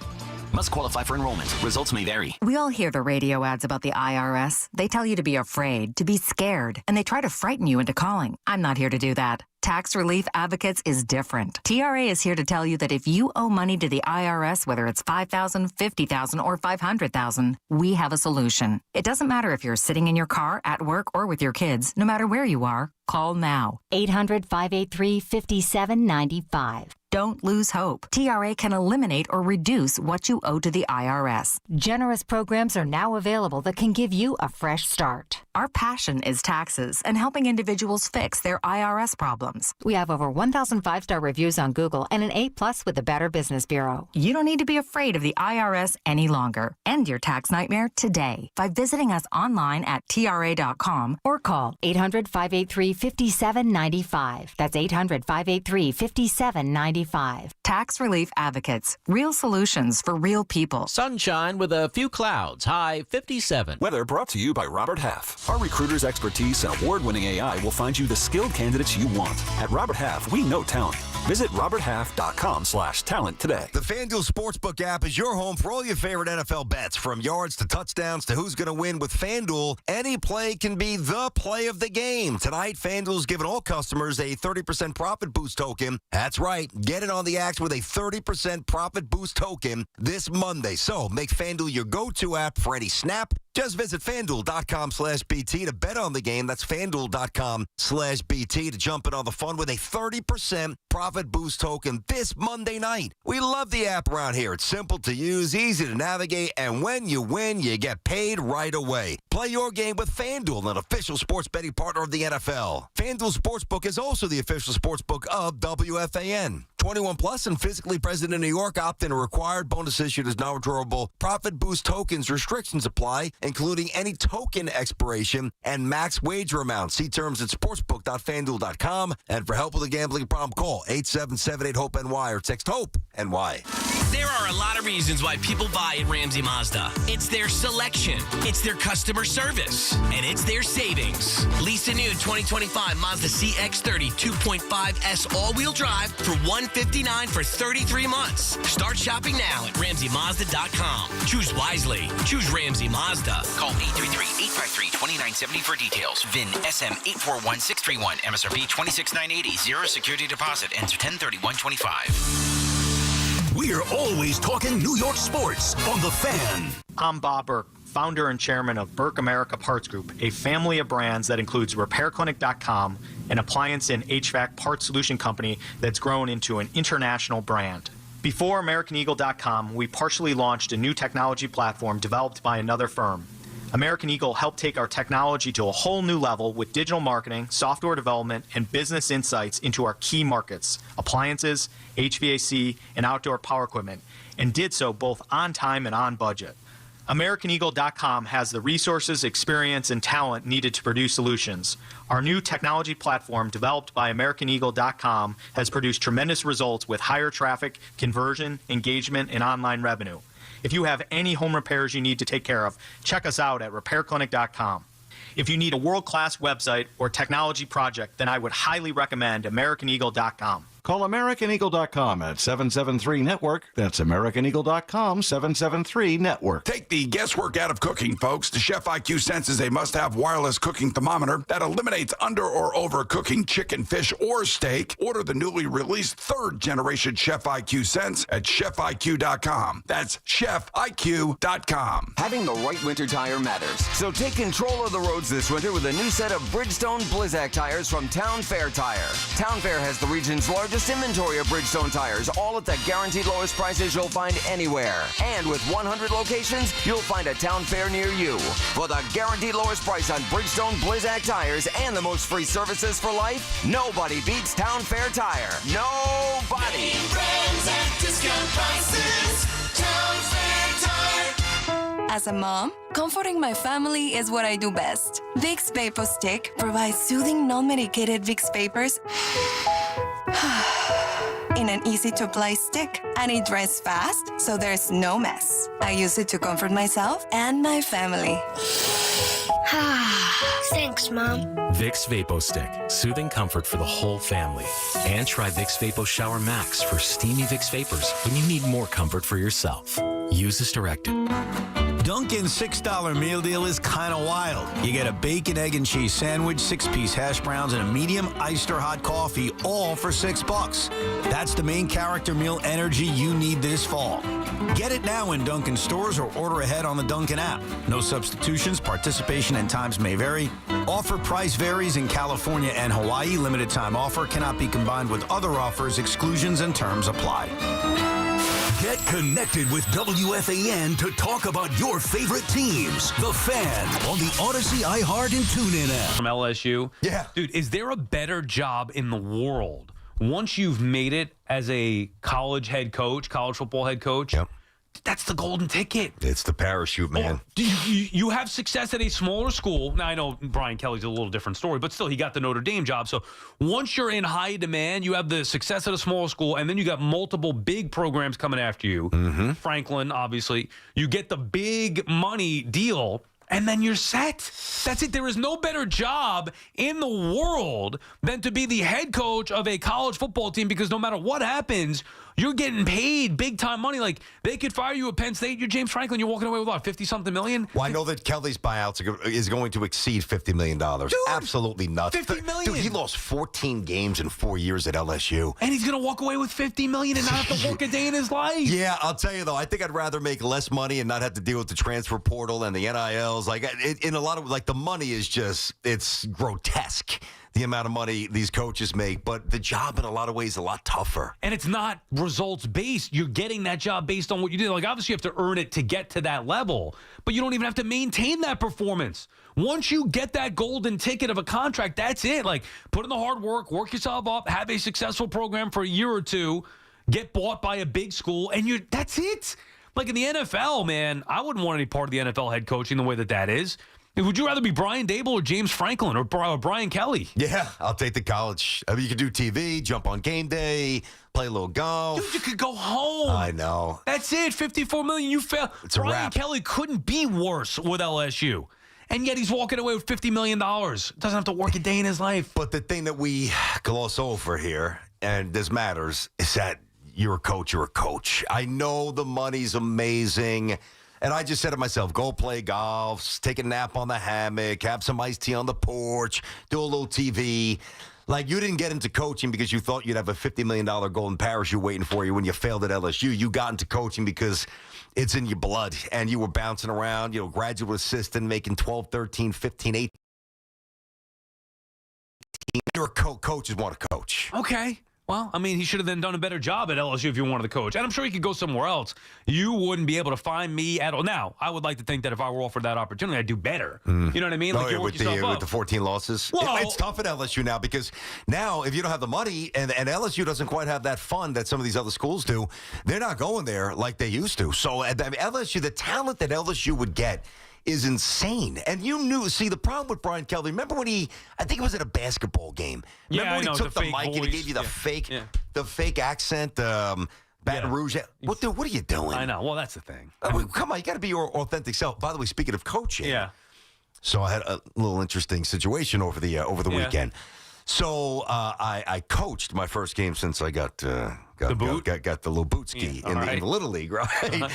Must qualify for enrollment. Results may vary. We all hear the radio ads about the IRS. They tell you to be afraid, to be scared, and they try to frighten you into calling. I'm not here to do that. Tax Relief Advocates is different. TRA is here to tell you that if you owe money to the IRS, whether it's $5,000, $50,000, or $500,000, we have a solution. It doesn't matter if you're sitting in your car, at work, or with your kids. No matter where you are, call now. 800-583-5795. Don't lose hope. TRA can eliminate or reduce what you owe to the IRS. Generous programs are now available that can give you a fresh start. Our passion is taxes and helping individuals fix their IRS problems. We have over 1,000 5-star reviews on Google and an A+ with the Better Business Bureau. You don't need to be afraid of the IRS any longer. End your tax nightmare today by visiting us online at TRA.com or call 800-583-5795. That's 800-583-5795. Tax Relief Advocates. Real solutions for real people. Sunshine with a few clouds. High 57. Weather brought to you by Robert Half. Our recruiters' expertise and award-winning AI will find you the skilled candidates you want. At Robert Half, we know talent. Visit roberthalf.com/talent today. The FanDuel Sportsbook app is your home for all your favorite NFL bets. From yards to touchdowns to who's going to win with FanDuel, any play can be the play of the game. Tonight, FanDuel's giving all customers a 30% profit boost token. That's right. Get in on the act with a 30% profit boost token this Monday. So make FanDuel your go-to app for any snap. Just visit FanDuel.com/BT to bet on the game. That's FanDuel.com/BT to jump in on the fun with a 30% profit boost token this Monday night. We love the app around here. It's simple to use, easy to navigate, and when you win, you get paid right away. Play your game with FanDuel, an official sports betting partner of the NFL. FanDuel Sportsbook is also the official sportsbook of WFAN. 21 plus and physically present in New York. Opt-in required. Bonus issued as non-withdrawable profit boost tokens. Restrictions apply, including any token expiration and max wager amount. See terms at sportsbook.fanduel.com. And for help with a gambling problem, call 877-8-HOPE-NY or text HOPE-NY. There are a lot of reasons why people buy at Ramsey Mazda. It's their selection, it's their customer service, and it's their savings. Lease a new 2025 Mazda CX-30 2.5S all-wheel drive for $159 for 33 months. Start shopping now at RamseyMazda.com. Choose wisely. Choose Ramsey Mazda. Call 833-853-2970 for details. VIN SM 841631. MSRP 26980. Zero security deposit. Ends 10/31/25. We're always talking New York sports on The Fan. I'm Bob Burke, founder and chairman of Burke America Parts Group, a family of brands that includes RepairClinic.com, an appliance and HVAC parts solution company that's grown into an international brand. Before AmericanEagle.com, we partially launched a new technology platform developed by another firm. American Eagle helped take our technology to a whole new level with digital marketing, software development, and business insights into our key markets, appliances, HVAC, and outdoor power equipment, and did so both on time and on budget. AmericanEagle.com has the resources, experience, and talent needed to produce solutions. Our new technology platform, developed by AmericanEagle.com, has produced tremendous results with higher traffic, conversion, engagement, and online revenue. If you have any home repairs you need to take care of, check us out at RepairClinic.com. If you need a world-class website or technology project, then I would highly recommend AmericanEagle.com. Call AmericanEagle.com at 773-NETWORK. That's AmericanEagle.com, 773-NETWORK. Take the guesswork out of cooking, folks. The Chef IQ Sense is a must-have wireless cooking thermometer that eliminates under or over cooking chicken, fish, or steak. Order the newly released third-generation Chef IQ Sense at ChefIQ.com. That's ChefIQ.com. Having the right winter tire matters. So take control of the roads this winter with a new set of Bridgestone Blizzak tires from Town Fair Tire. Town Fair has the region's largest largest inventory of Bridgestone tires, all at the guaranteed lowest prices you'll find anywhere. And with 100 locations, you'll find a town fair near you. For the guaranteed lowest price on Bridgestone Blizzak tires and the most free services for life, nobody beats Town Fair Tire. Nobody. Brands at discount prices. Town Fair Tire. As a mom, comforting my family is what I do best. Vicks Vapor Stick provides soothing, non-medicated Vicks Vapors in an easy-to-apply stick, and it dries fast, so there's no mess. I use it to comfort myself and my family. Thanks, Mom. Vicks Vapo Stick, soothing comfort for the whole family. And try Vicks Vapo Shower Max for steamy Vicks Vapors when you need more comfort for yourself. Use as directed. Dunkin's $6 meal deal is kind of wild. You get a bacon, egg, and cheese sandwich, 6-piece hash browns, and a medium iced or hot coffee, all for $6. That's the main character meal energy you need this fall. Get it now in Dunkin' stores or order ahead on the Dunkin' app. No substitutions, participation and times may vary. Offer price varies in California and Hawaii. Limited time offer cannot be combined with other offers. Exclusions and terms apply. Get connected with WFAN to talk about your favorite teams. The Fan on the Odyssey, iHeart, and TuneIn app. From LSU. Yeah. Dude, is there a better job in the world once you've made it as a college head coach, college football head coach? Yep. That's the golden ticket. It's the parachute, man. You have success at a smaller school. Now, I know Brian Kelly's a little different story, but still, he got the Notre Dame job. So once you're in high demand, you have the success at a smaller school, and then you got multiple big programs coming after you. Mm-hmm. Franklin, obviously. You get the big money deal, and then you're set. That's it. There is no better job in the world than to be the head coach of a college football team, because no matter what happens, you're getting paid big-time money. Like, they could fire you at Penn State. You're James Franklin. You're walking away with, what, 50-something million? Well, I know that Kelly's buyout is going to exceed $50 million. Dude, absolutely nuts. $50 million. Dude, he lost 14 games in 4 years at LSU. And he's going to walk away with $50 million and not have to work a day in his life. Yeah, I'll tell you, though, I think I'd rather make less money and not have to deal with the transfer portal and the NILs. Like, in a lot of, like, the money is just, it's grotesque, the amount of money these coaches make, but the job in a lot of ways is a lot tougher. And it's not results-based. You're getting that job based on what you did. Like, obviously, you have to earn it to get to that level, but you don't even have to maintain that performance. Once you get that golden ticket of a contract, that's it. Like, put in the hard work, work yourself up, have a successful program for a year or two, get bought by a big school, and that's it. Like, in the NFL, man, I wouldn't want any part of the NFL head coaching the way that is. Would you rather be Brian Dable or James Franklin or Brian Kelly? Yeah, I'll take the college. I mean, you could do TV, jump on game day, play a little golf. Dude, you could go home. I know. That's it. $54 million. You fail. It's a Brian wrap. Kelly couldn't be worse with LSU. And yet he's walking away with $50 million. Doesn't have to work a day in his life. But the thing that we gloss over here, and this matters, is that you're a coach, you're a coach. I know the money's amazing. And I just said to myself, go play golf, take a nap on the hammock, have some iced tea on the porch, do a little TV. Like, you didn't get into coaching because you thought you'd have a $50 million golden parachute waiting for you when you failed at LSU. You got into coaching because it's in your blood, and you were bouncing around, graduate assistant, making 12, 13, 15, 18. Your coaches want to coach. Okay. Well, I mean, he should have then done a better job at LSU if you wanted to coach. And I'm sure he could go somewhere else. You wouldn't be able to find me at all. Now, I would like to think that if I were offered that opportunity, I'd do better. You know what I mean? Like, with the 14 losses. Well, it's tough at LSU now, because now if you don't have the money, and LSU doesn't quite have that fund that some of these other schools do, they're not going there like they used to. So at LSU, the talent that LSU would get is insane. And the problem with Brian Kelly, remember when I think it was at a basketball game. Remember when he took the mic and he gave you the fake accent, Baton Rouge. What are you doing? I know. Well, that's the thing. Come on, you got to be your authentic self. By the way, speaking of coaching. Yeah. So I had a little interesting situation over the weekend. So I coached my first game since I got the little boot ski in the Little League, right?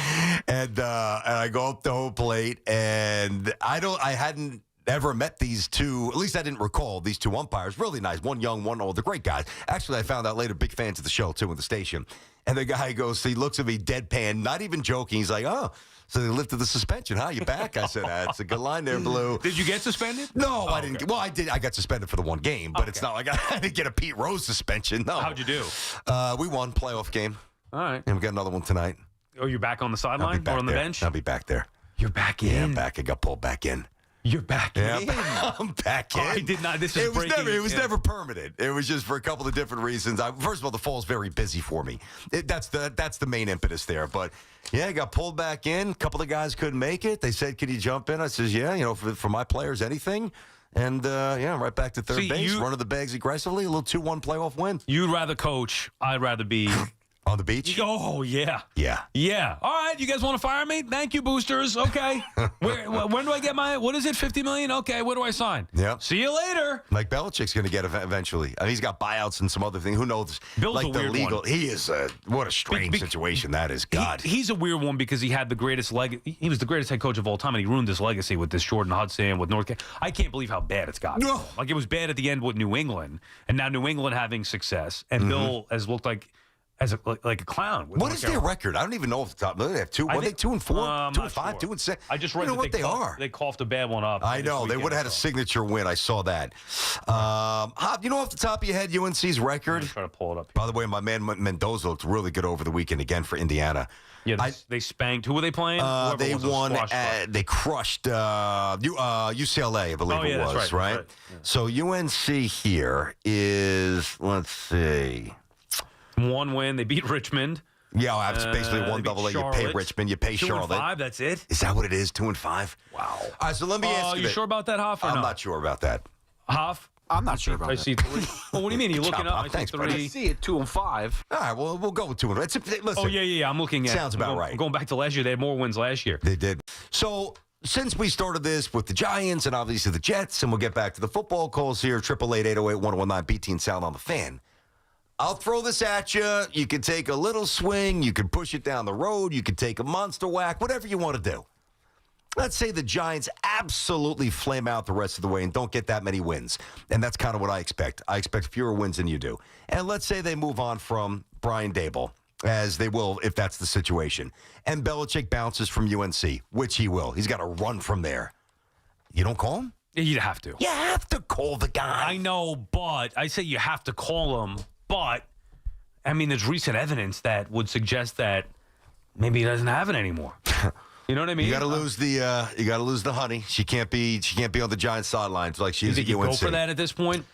And I go up the home plate, and I hadn't ever met these two. At least I didn't recall these two umpires. Really nice. One young, one old. They're great guys. Actually, I found out later, big fans of the show, too, in the station. And the guy goes, he looks at me deadpan, not even joking. He's like, oh, so they lifted the suspension, huh? You back? I said, that's a good line there, Blue. Did you get suspended? No, I didn't. Well, I did. I got suspended for the one game, but it's not like I didn't get a Pete Rose suspension. No. How'd you do? We won playoff game. All right. And we got another one tonight. Oh, you're back on the sideline or on the bench? I'll be back there. You're back in? Yeah, I'm back. I got pulled back in. You're back in? I'm back in. I did not. This is breaking. It was never permanent. It was just for a couple of different reasons. First of all, the fall's very busy for me. That's the main impetus there. But, yeah, I got pulled back in. A couple of guys couldn't make it. They said, can you jump in? I says, yeah, for my players, anything. And, right back to third base, running the bags aggressively. A little 2-1 playoff win. You'd rather coach. I'd rather be... On the beach? Oh, yeah. Yeah. Yeah. All right. You guys want to fire me? Thank you, boosters. Okay. When do I get what is it, $50 million? Okay. Where do I sign? Yeah. See you later. Like Belichick's going to get eventually. I mean, he's got buyouts and some other thing. Who knows? Bill's like a weird legal. one. He is what a strange situation that is. God. He's a weird one because he had the greatest he was the greatest head coach of all time, and he ruined his legacy with this Jordan Hudson, with North Carolina. I can't believe how bad it's gotten. No. Like, it was bad at the end with New England, and now New England having success, and Bill has looked like a clown. What is their record? I don't even know off the top. They have two. Are they 2-4, 2-5, 2-6? I just read what they are. They coughed a bad one up. I know they would have had a signature win. I saw that. Hop, you know off the top of your head UNC's record? I'm trying to pull it up. By the way, my man Mendoza looked really good over the weekend again for Indiana. Yeah, they spanked. Who were they playing? They won. They crushed UCLA, I believe it was. That's right. Yeah. So UNC here is, let's see. One win. They beat Richmond. Yeah, it's basically one double A. You pay Richmond, you pay Charlotte. 2-5, that's it? Is that what it is, 2-5? Wow. All right, so let me ask you you sure about that, Hoff, or I'm not sure about that. Hoff? I'm not sure about that. I see 3. Well, what do you mean? Are you looking up? Thanks, I buddy. I see it 2-5. All right, well, we'll go with 2. Listen. Oh, yeah. I'm looking at it. Sounds about right. I'm going back to last year. They had more wins last year. They did. So, since we started this with the Giants and obviously the Jets, and we'll get back to the football calls here, 888-808-1019, BT and Sound on the Fan. I'll throw this at you. You can take a little swing. You can push it down the road. You can take a monster whack, whatever you want to do. Let's say the Giants absolutely flame out the rest of the way and don't get that many wins. And that's kind of what I expect. I expect fewer wins than you do. And let's say they move on from Brian Daboll, as they will if that's the situation. And Belichick bounces from UNC, which he will. He's got to run from there. You don't call him? You'd have to. You have to call the guy. I know, but I say you have to call him. But, I mean, there's recent evidence that would suggest that maybe he doesn't have it anymore. You know what I mean? You got to lose the honey. She can't be on the Giants sidelines like she is at UNC. You go for that at this point?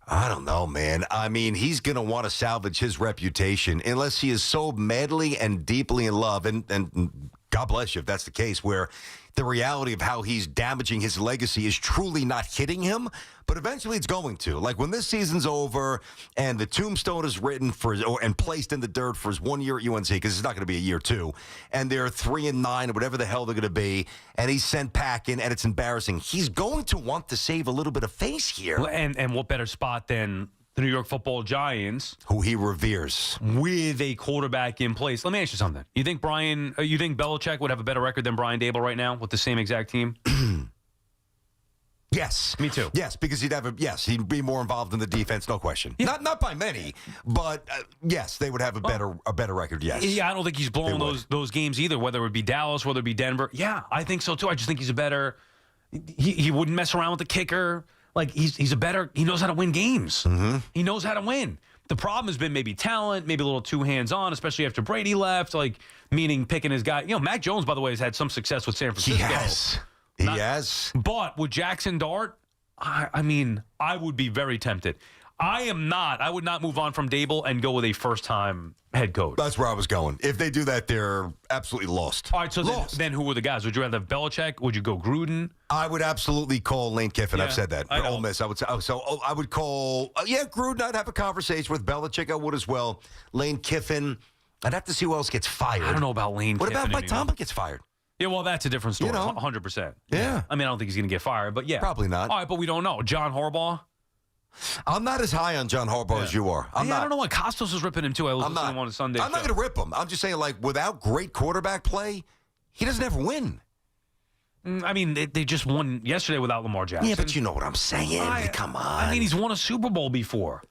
I don't know, man. I mean, he's going to want to salvage his reputation unless he is so madly and deeply in love, and God bless you if that's the case, where the reality of how he's damaging his legacy is truly not hitting him, but eventually it's going to. Like when this season's over and the tombstone is written and placed in the dirt for his 1 year at UNC, because it's not going to be a year 2, and they're 3-9 or whatever the hell they're going to be, and he's sent packing and it's embarrassing. He's going to want to save a little bit of face here. And what better spot than the New York Football Giants, who he reveres, with a quarterback in place. Let me ask you something. You think Belichick would have a better record than Brian Daboll right now with the same exact team? Yes. Me too. Yes, because he'd be more involved in the defense, no question. Yeah. Not by many, but yes, they would have a better record, yes. Yeah, I don't think he's blowing those games either, whether it be Dallas, whether it be Denver. Yeah, I think so too. I just think he's a better he wouldn't mess around with the kicker. Like, he knows how to win games. Mm-hmm. He knows how to win. The problem has been maybe talent, maybe a little too hands-on, especially after Brady left, meaning picking his guy. Mac Jones, by the way, has had some success with San Francisco. He has. But with Jackson Dart, I mean, I would be very tempted. I would not move on from Daboll and go with a first-time head coach. That's where I was going. If they do that, they're absolutely lost. All right, so then who were the guys? Would you rather have Belichick? Would you go Gruden? I would absolutely call Lane Kiffin. Yeah, I've said that. For Ole Miss, I would say. I would call, Gruden. I'd have a conversation with Belichick. I would as well. Lane Kiffin. I'd have to see who else gets fired. I don't know about Lane Kiffin. What about Mike Tomlin gets fired? Yeah, well, that's a different story. 100%. Yeah. I mean, I don't think he's going to get fired, but yeah. Probably not. All right, but we don't know. John Harbaugh? I'm not as high on John Harbaugh as you are. I don't know why Costos was ripping him, too. I was listening to him on a Sunday. I'm not going to rip him. I'm just saying, without great quarterback play, he doesn't ever win. I mean, they just won yesterday without Lamar Jackson. Yeah, but you know what I'm saying. Come on. I mean, he's won a Super Bowl before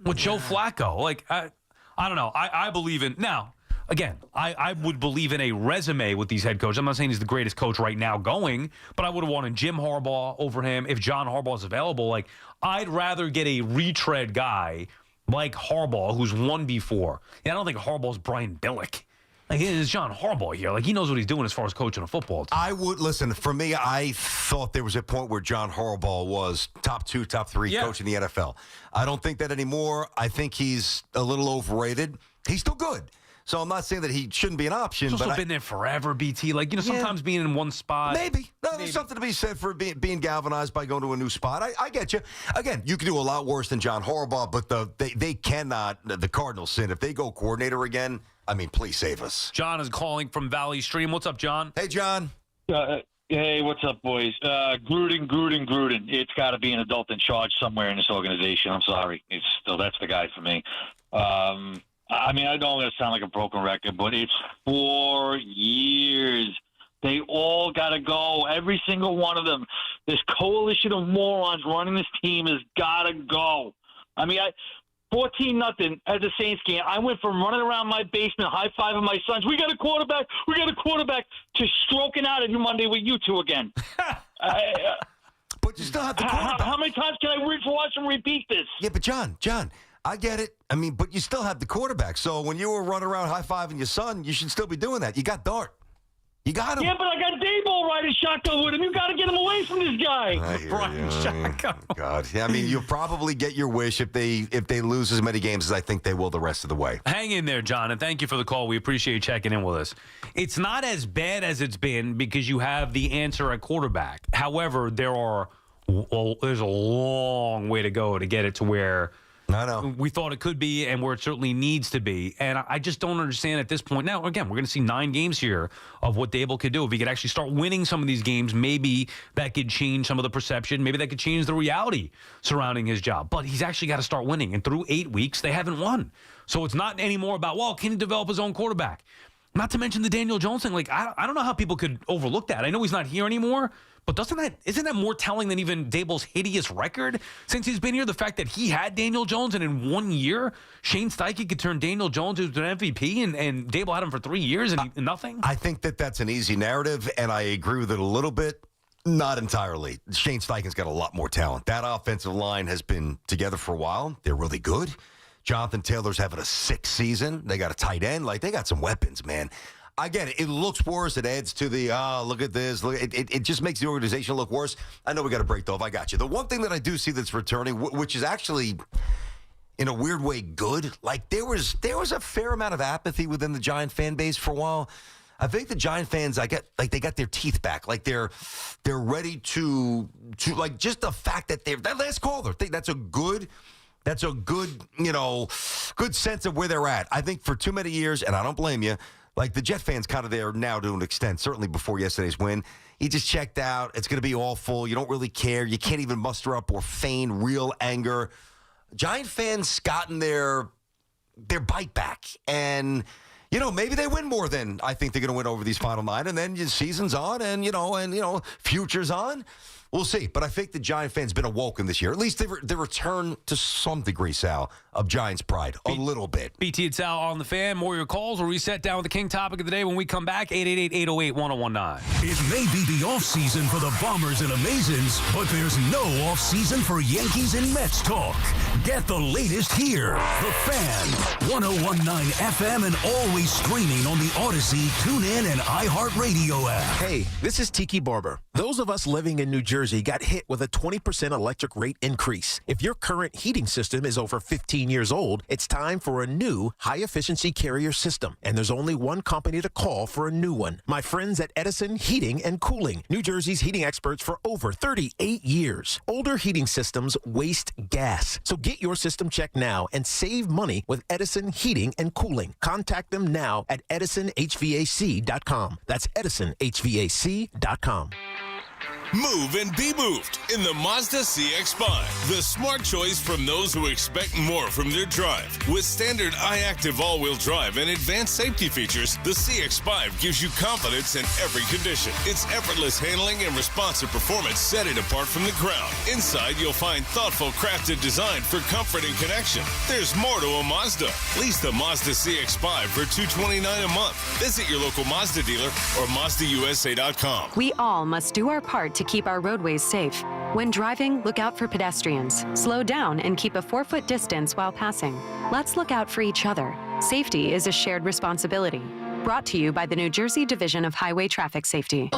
with Joe Flacco. Like, I don't know. I believe in now. Again, I would believe in a resume with these head coaches. I'm not saying he's the greatest coach right now going, but I would have wanted Jim Harbaugh over him. If John Harbaugh is available, like, I'd rather get a retread guy like Harbaugh who's won before. Yeah, I don't think Harbaugh's Brian Billick. Like, it's John Harbaugh here. Like, he knows what he's doing as far as coaching a football team. I would, listen, for me, I thought there was a point where John Harbaugh was top 2, top 3 coach in the NFL. I don't think that anymore. I think he's a little overrated. He's still good. So I'm not saying that he shouldn't be an option. He's also been there forever, BT. Like, sometimes being in one spot. Maybe. No, there's something to be said for being galvanized by going to a new spot. I get you. Again, you can do a lot worse than John Harbaugh, but they cannot, the Cardinals sin. If they go coordinator again, I mean, please save us. John is calling from Valley Stream. What's up, John? Hey, John. Hey, what's up, boys? Gruden. It's got to be an adult in charge somewhere in this organization. I'm sorry. That's the guy for me. I mean, I know I'm going to sound like a broken record, but it's 4 years. They all got to go. Every single one of them. This coalition of morons running this team has got to go. I mean, 14-0 at the Saints game. I went from running around my basement, high-fiving my sons, we got a quarterback, to stroking out at you Monday with you two again. But you still have the quarterback. How many times can I watch and repeat this? Yeah, but John, I get it. I mean, but you still have the quarterback. So when you were running around high-fiving your son, you should still be doing that. You got Dart. You got him. Yeah, but I got Dayball riding shotgun with him. You got to get him away from this guy. Brian Shotgun. God. Yeah, I mean, you'll probably get your wish if they lose as many games as I think they will the rest of the way. Hang in there, John, and thank you for the call. We appreciate you checking in with us. It's not as bad as it's been because you have the answer at quarterback. However, there's a long way to go to get it to where we thought it could be and where it certainly needs to be. And I just don't understand at this point. Now, again, we're going to see 9 games here of what Dable could do. If he could actually start winning some of these games, maybe that could change some of the perception. Maybe that could change the reality surrounding his job. But he's actually got to start winning. And through 8 weeks, they haven't won. So it's not anymore about, well, can he develop his own quarterback? Not to mention the Daniel Jones thing. Like, I don't know how people could overlook that. I know he's not here anymore. But isn't that more telling than even Dable's hideous record since he's been here? The fact that he had Daniel Jones and in 1 year, Shane Steichen could turn Daniel Jones into an MVP and Dable had him for 3 years and nothing? I think that's an easy narrative, and I agree with it a little bit. Not entirely. Shane Steichen's got a lot more talent. That offensive line has been together for a while. They're really good. Jonathan Taylor's having a 6th season. They got a tight end. Like, they got some weapons, man. I get it. It looks worse. It adds to the, look at this. It just makes the organization look worse. I know we got to break, though. I got you. The one thing that I do see that's returning, which is actually, in a weird way, good. Like, there was a fair amount of apathy within the Giant fan base for a while. I think the Giant fans, they got their teeth back. Like, they're ready to like, just the fact that that last caller, that's a good, good sense of where they're at. I think for too many years, and I don't blame you, like, the Jet fans kind of there now to an extent, certainly before yesterday's win. He just checked out. It's going to be awful. You don't really care. You can't even muster up or feign real anger. Giant fans gotten their bite back. And, maybe they win more than I think they're going to win over these final 9. And then season's on and future's on. We'll see. But I think the Giant fans been awoken this year. At least they return to some degree, Sal, of Giants pride. A little bit. BT and Sal on the Fan. More of your calls. We'll reset down with the King topic of the day when we come back. 888-808-1019. It may be the offseason for the Bombers and Amazons, but there's no offseason for Yankees and Mets talk. Get the latest here. The Fan. 101.9 FM and always streaming on the Odyssey, TuneIn, and iHeartRadio app. Hey, this is Tiki Barber. Those of us living in New Jersey got hit with a 20% electric rate increase. If your current heating system is over 15 years old, it's time for a new high-efficiency Carrier system. And there's only one company to call for a new one. My friends at Edison Heating and Cooling, New Jersey's heating experts for over 38 years. Older heating systems waste gas. So get your system checked now and save money with Edison Heating and Cooling. Contact them now at edisonhvac.com. That's edisonhvac.com. Move and be moved in the Mazda CX-5. The smart choice from those who expect more from their drive. With standard iActive all-wheel drive and advanced safety features, the CX-5 gives you confidence in every condition. Its effortless handling and responsive performance set it apart from the crowd. Inside, you'll find thoughtful crafted design for comfort and connection. There's more to a Mazda. Lease the Mazda CX-5 for $229 a month. Visit your local Mazda dealer or MazdaUSA.com. We all must do our part to keep our roadways safe. When driving, look out for pedestrians. Slow down and keep a 4-foot distance while passing. Let's look out for each other. Safety is a shared responsibility. Brought to you by the New Jersey Division of Highway Traffic Safety.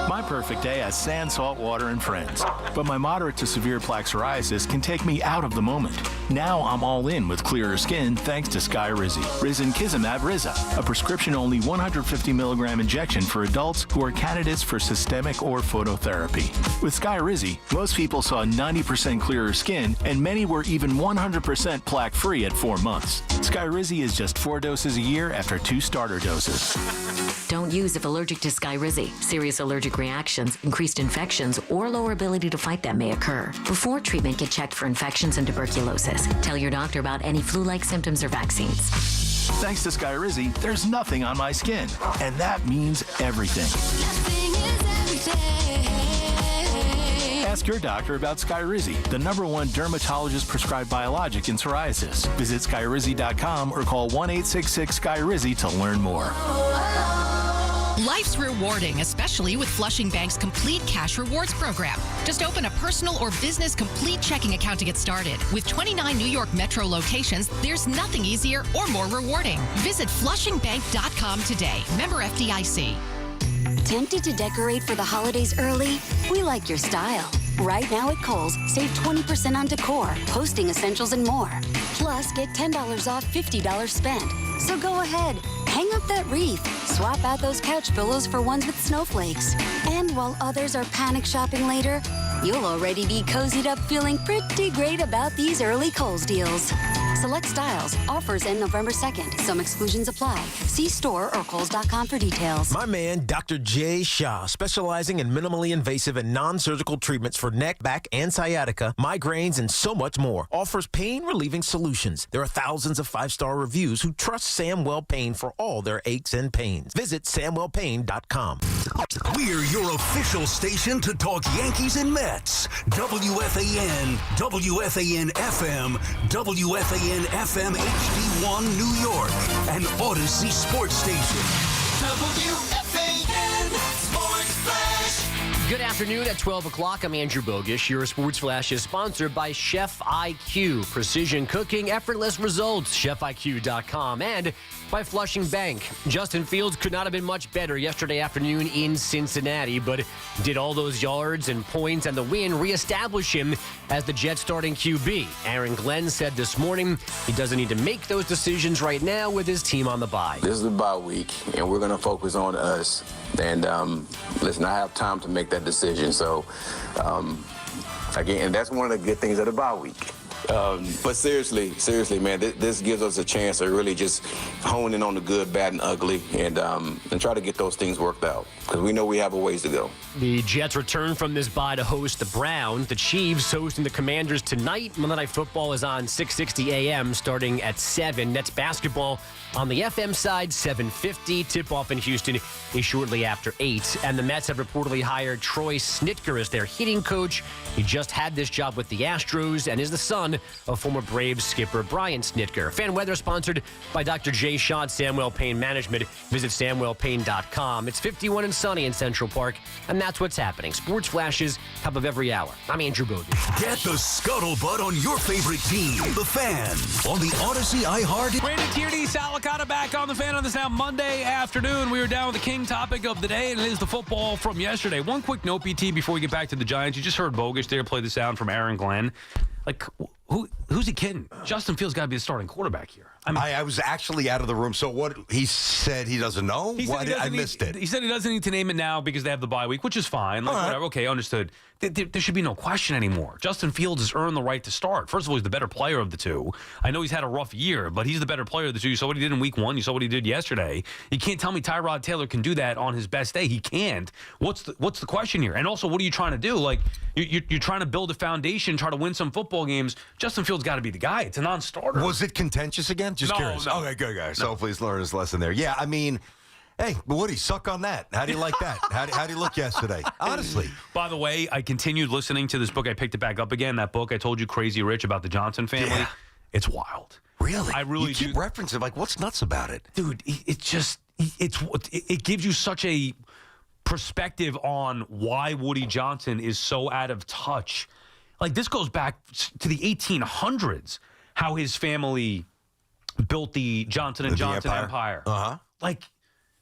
My perfect day has sand, salt water, and friends. But my moderate to severe plaque psoriasis can take me out of the moment. Now I'm all in with clearer skin thanks to Skyrizi. Risankizumab Riza, a prescription-only 150 milligram injection for adults who are candidates for systemic or phototherapy. With Skyrizi, most people saw 90% clearer skin, and many were even 100% plaque-free at 4 months. Skyrizi is just 4 doses a year after 2 starter doses. Don't use if allergic to Skyrizi. Serious allergic reactions, increased infections, or lower ability to fight them may occur. Before treatment, get checked for infections and tuberculosis. Tell your doctor about any flu-like symptoms or vaccines. Thanks to Skyrizi, there's nothing on my skin, and that means everything. Ask your doctor about Skyrizi, the #1 dermatologist-prescribed biologic in psoriasis. Visit Skyrizi.com or call 1-866-SKYRIZI to learn more. Life's rewarding, especially with Flushing Bank's Complete Cash Rewards program. Just open a personal or business complete checking account to get started. With 29 New York Metro locations, there's nothing easier or more rewarding. Visit flushingbank.com today. Member FDIC. Tempted to decorate for the holidays early? We like your style. Right now at Kohl's, save 20% on decor, hosting essentials, and more. Plus, get $10 off $50 spent. So go ahead, hang up that wreath, swap out those couch pillows for ones with snowflakes. And while others are panic shopping later, you'll already be cozied up feeling pretty great about these early Kohl's deals. Select styles. Offers end November 2nd. Some exclusions apply. See store or Kohls.com for details. My man, Dr. Jay Shah, specializing in minimally invasive and non-surgical treatments for neck, back, and sciatica, migraines, and so much more, offers pain-relieving solutions. There are thousands of 5-star reviews who trust Samwell Pain for all their aches and pains. Visit SamwellPain.com. We're your official station to talk Yankees and Mets. WFAN, WFAN FM, WFAN FM HD1 New York, and Odyssey Sports Station. WFAN Sports Flash. Good afternoon at 12 o'clock. I'm Andrew Bogish. Your Sports Flash is sponsored by Chef IQ. Precision cooking, effortless results. ChefIQ.com. And by Flushing Bank. Justin Fields could not have been much better yesterday afternoon in Cincinnati, but did all those yards and points and the win reestablish him as the Jets starting QB. Aaron Glenn said this morning he doesn't need to make those decisions right now with his team on the bye. This is a bye week, and we're going to focus on us. And listen, I have time to make that decision. So, again, and that's one of the good things of the bye week. But seriously, man, this gives us a chance to really just hone in on the good, bad, and ugly, and try to get those things worked out, because we know we have a ways to go. The Jets return from this bye to host the Browns. The Chiefs hosting the Commanders tonight. Monday Night Football is on 6:60 a.m. starting at 7. Nets basketball on the FM side, 7:50. Tip-off in Houston is shortly after 8. And the Mets have reportedly hired Troy Snitker as their hitting coach. He just had this job with the Astros and is the son of former Braves skipper Brian Snitker. Fan weather sponsored by Dr. Jay Shaw at Samwell Pain Management. Visit SamwellPain.com. It's 51 and sunny in Central Park, and that's what's happening. Sports flashes, top of every hour. I'm Andrew Bogish. Get the scuttlebutt on your favorite team, the Fan, on the Odyssey iHeart. Brandon Tierney, Salicata back on the Fan on this now Monday afternoon. We were down with the king topic of the day, and it is the football from yesterday. One quick note, BT, before we get back to the Giants. You just heard Bogish there play the sound from Aaron Glenn. Like, who's he kidding? Justin Fields got to be the starting quarterback here. I was actually out of the room. So what he said, he doesn't know? I missed it. He said he doesn't need to name it now because they have the bye week, which is fine. Like, whatever. Okay, understood. There should be no question anymore. Justin Fields has earned the right to start. First of all, he's the better player of the two. I know he's had a rough year, but he's the better player of the two. You saw what he did in week 1. You saw what he did yesterday. You can't tell me Tyrod Taylor can do that on his best day. He can't. What's the question here? And also, what are you trying to do? Like, you're trying to build a foundation, try to win some football games. Justin Fields got to be the guy. It's a non-starter. Was it contentious again? Just curious. No. Okay, good, guys. So hopefully he's learned his lesson there. Yeah, I mean, hey, Woody, suck on that. How do you like that? How do you look yesterday? Honestly. By the way, I continued listening to this book. I picked it back up again. That book I told you, Crazy Rich, about the Johnson family. Yeah. It's wild. Really? I really you keep referencing, like, what's nuts about it? Dude, it gives you such a perspective on why Woody Johnson is so out of touch. Like, this goes back to the 1800s, how his family built the Johnson & Johnson empire. Uh-huh. Like,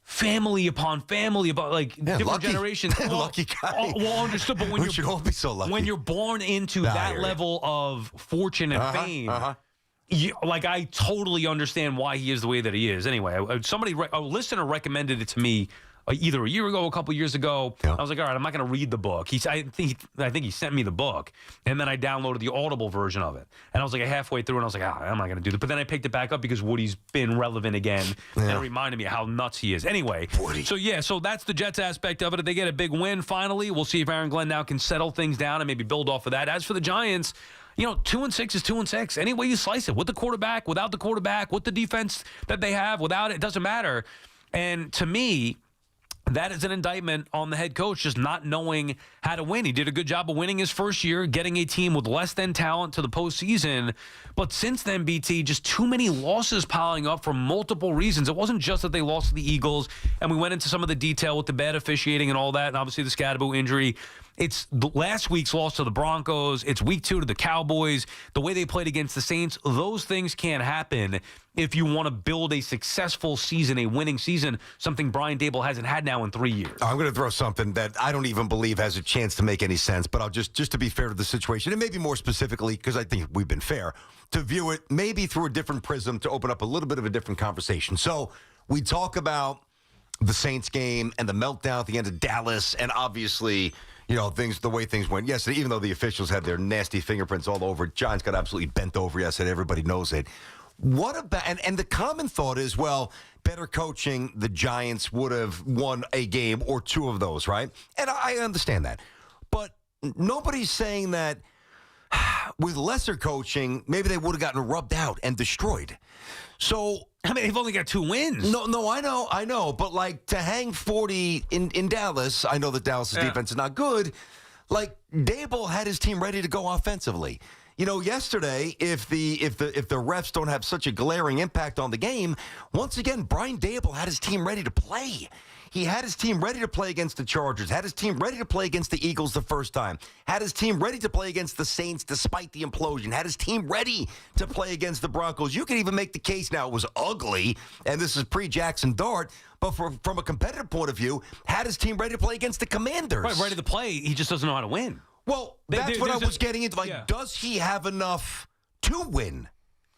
family upon family, different lucky. generations. Lucky guy. Well, understood, but when we should all be so lucky. When you're born into that level of fortune and fame, I totally understand why he is the way that he is. Anyway, a listener recommended it to me either a year ago, a couple years ago. Yeah. I was like, all right, I'm not going to read the book. I think he sent me the book, and then I downloaded the Audible version of it. And I was like halfway through, and I was like, I'm not going to do that. But then I picked it back up because Woody's been relevant again, and it reminded me how nuts he is. Anyway, Woody. So that's the Jets aspect of it. If they get a big win finally, we'll see if Aaron Glenn now can settle things down and maybe build off of that. As for the Giants, 2-6 is 2-6. Any way you slice it, with the quarterback, without the quarterback, with the defense that they have, without it doesn't matter. And to me, that is an indictment on the head coach just not knowing how to win. He did a good job of winning his first year, getting a team with less than talent to the postseason. But since then, BT, just too many losses piling up for multiple reasons. It wasn't just that they lost to the Eagles, and we went into some of the detail with the bad officiating and all that, and obviously the Scadaboo injury. It's last week's loss to the Broncos. It's week 2 to the Cowboys. The way they played against the Saints, those things can't happen if you want to build a successful season, a winning season, something Brian Daboll hasn't had now in 3 years. I'm going to throw something that I don't even believe has a chance to make any sense, but I'll just to be fair to the situation, and maybe more specifically, because I think we've been fair, to view it maybe through a different prism to open up a little bit of a different conversation. So we talk about the Saints game and the meltdown at the end of Dallas, and obviously, the way things went yesterday, even though the officials had their nasty fingerprints all over it, Giants got absolutely bent over yesterday. Everybody knows it. What about, and the common thought is, well, better coaching, the Giants would have won a game or 2 of those, right? And I understand that. But nobody's saying that with lesser coaching, maybe they would have gotten rubbed out and destroyed. So, I mean, they've only got 2 wins. No, I know. But, like, to hang 40 in Dallas, I know that Dallas' defense is not good. Like, Daboll had his team ready to go offensively. Yesterday, if the refs don't have such a glaring impact on the game, once again, Brian Daboll had his team ready to play. He had his team ready to play against the Chargers, had his team ready to play against the Eagles the first time, had his team ready to play against the Saints despite the implosion, had his team ready to play against the Broncos. You can even make the case now it was ugly, and this is pre-Jackson Dart, but from a competitive point of view, had his team ready to play against the Commanders. Right, ready to play. He just doesn't know how to win. Well, that's what I was getting into. Like, does he have enough to win?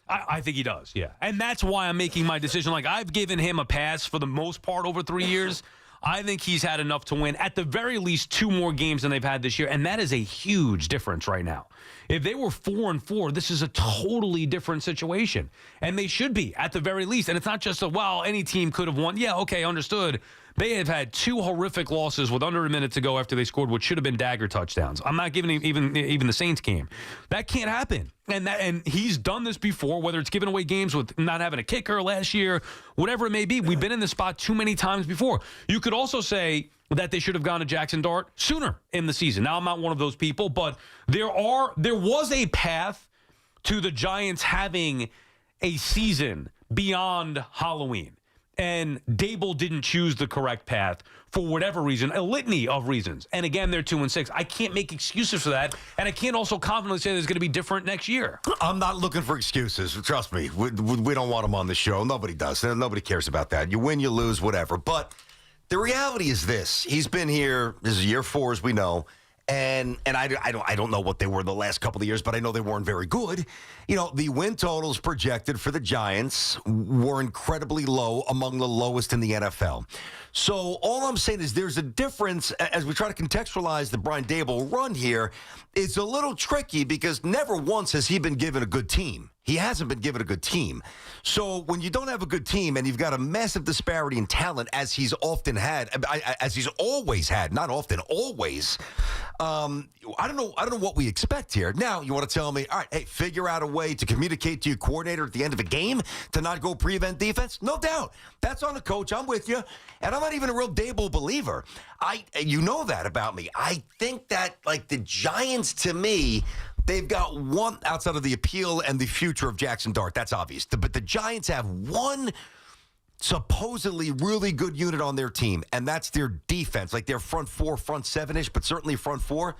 I think he does, yeah. And that's why I'm making my decision. Like, I've given him a pass for the most part over 3 years. I think he's had enough to win at the very least 2 more games than they've had this year, and that is a huge difference right now. If they were 4-4, this is a totally different situation, and they should be at the very least. And it's not just any team could have won. Yeah, okay, understood. They have had 2 horrific losses with under a minute to go after they scored what should have been dagger touchdowns. I'm not giving him even the Saints game. That can't happen. And he's done this before, whether it's giving away games with not having a kicker last year, whatever it may be. We've been in this spot too many times before. You could also say that they should have gone to Jackson Dart sooner in the season. Now, I'm not one of those people, but there was a path to the Giants having a season beyond Halloween. And Daboll didn't choose the correct path for whatever reason, a litany of reasons. And again, they're 2-6. I can't make excuses for that, and I can't also confidently say there's going to be different next year. I'm not looking for excuses. Trust me, we don't want them on the show. Nobody does. Nobody cares about that. You win, you lose, whatever. But the reality is this. He's been here. This is year 4, as we know. And I don't know what they were the last couple of years, but I know they weren't very good. You know, the win totals projected for the Giants were incredibly low, among the lowest in the NFL. So all I'm saying is there's a difference as we try to contextualize the Brian Daboll run here. It's a little tricky because never once has he been given a good team. He hasn't been given a good team. So when you don't have a good team and you've got a massive disparity in talent, as he's often had, as he's always had, not often, always, I don't know what we expect here. Now, you want to tell me, all right, hey, figure out a way to communicate to your coordinator at the end of a game to not go prevent defense? No doubt. That's on the coach. I'm with you. And I'm not even a real Daboll believer. You know that about me. I think that, like, the Giants, to me, they've got one outside of the appeal and the future of Jackson Dart. That's obvious. But the Giants have one supposedly really good unit on their team, and that's their defense. Like their front four, front seven-ish, but certainly front four.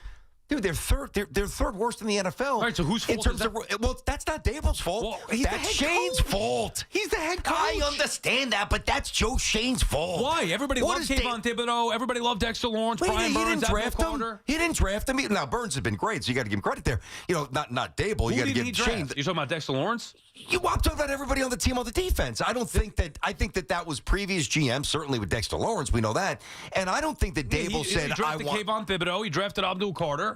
Dude, they're third worst in the NFL. All right, so whose fault is that? Well, that's not Daboll's fault. Well, that's Shane's fault. He's the head coach. I understand that, but that's Joe Shane's fault. Why? Everybody loved Kayvon Thibodeau. Everybody loved Dexter Lawrence. Brian Burns, Abdul Carter. He didn't draft him. Now, Burns has been great, so you got to give him credit there. You know, not Daboll. Who You got to did he give Shane. draft? You talking about Dexter Lawrence? I'm talking about everybody on the team on the defense. I think that was previous GM, certainly with Dexter Lawrence. We know that. And I don't think that Daboll said, he drafted Kayvon Thibodeau. He drafted Abdul Carter.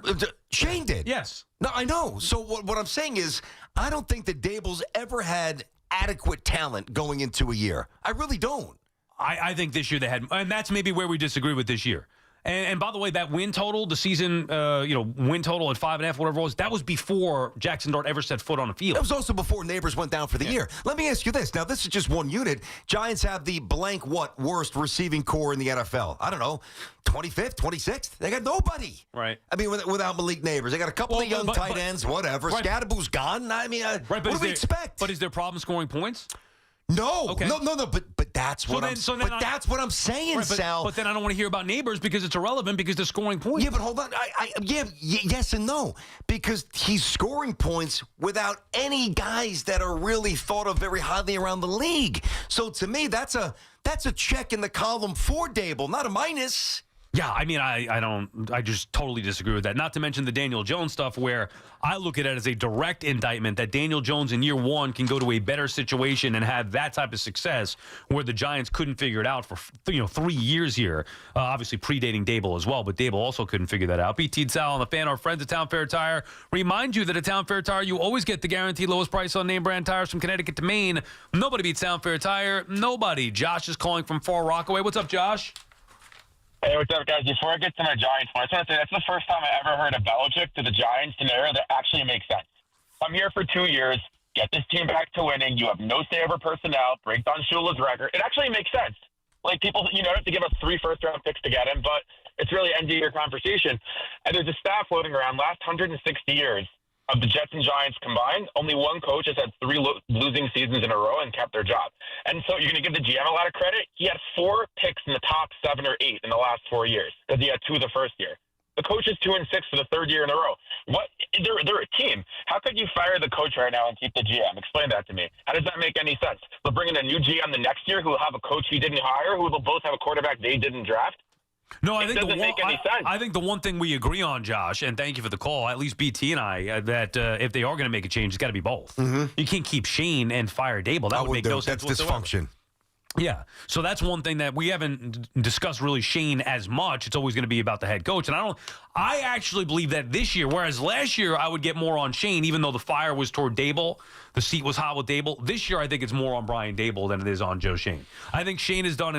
Shane did. Yes. No, I know. So what I'm saying is I don't think that Daboll's ever had adequate talent going into a year. I really don't. I think this year they had, and that's maybe where we disagree with this year. And by the way, that win total, the season, win total at 5.5, whatever it was, that was before Jackson Dart ever set foot on the field. It was also before Neighbors went down for the year. Let me ask you this. Now, this is just one unit. Giants have the blank worst receiving core in the NFL? I don't know, 25th, 26th? They got nobody. Right. I mean, without Malik Neighbors. They got a couple of young tight ends, whatever. Right. Scadaboo's gone. I mean, what do we expect? But is there problem scoring points? No, okay. no, but that's what that's what I'm saying, right, Sal. But then I don't want to hear about Neighbors because it's irrelevant because they're scoring points. Yeah, but hold on. Yes and no, because he's scoring points without any guys that are really thought of very highly around the league. So to me, that's a check in the column for Daboll, not a minus. Yeah, I mean, I just totally disagree with that. Not to mention the Daniel Jones stuff where I look at it as a direct indictment that Daniel Jones in year one can go to a better situation and have that type of success where the Giants couldn't figure it out for 3 years here. Obviously predating Daboll as well, but Daboll also couldn't figure that out. BT and Sal on the Fan, our friends at Town Fair Tire. Remind you that at Town Fair Tire, you always get the guaranteed lowest price on name brand tires from Connecticut to Maine. Nobody beats Town Fair Tire. Nobody. Josh is calling from Far Rockaway. What's up, Josh? Hey, what's up, guys? Before I get to my Giants one, I just want to say that's the first time I ever heard a Belichick to the Giants scenario that actually makes sense. I'm here for 2 years, get this team back to winning. You have no say over personnel, break down Shula's record. It actually makes sense. Like, people, have to give us 3 first-round picks to get him, but it's really end-of-year conversation. And there's a stat floating around. Last 160 years of the Jets and Giants combined, only one coach has had 3 losing seasons in a row and kept their job. And so you're going to give the GM a lot of credit. He had 4 picks in the top 7 or 8 in the last 4 years because he had 2 the first year. The coach is 2-6 for the 3rd year in a row. What? They're a team. How could you fire the coach right now and keep the GM? Explain that to me. How does that make any sense? They'll bring in a new GM the next year who will have a coach he didn't hire, who will both have a quarterback they didn't draft. No, I think I think the one thing we agree on, Josh, and thank you for the call, at least BT and I, that if they are going to make a change, it's got to be both. Mm-hmm. You can't keep Shane and fire Daboll. That would make no sense That's whatsoever. dysfunction. Yeah, so that's one thing that we haven't discussed really Shane as much. It's always going to be about the head coach. And I actually believe that this year, whereas last year I would get more on Shane, even though the fire was toward Daboll, the seat was hot with Daboll. This year I think it's more on Brian Daboll than it is on Joe Shane. I think Shane's done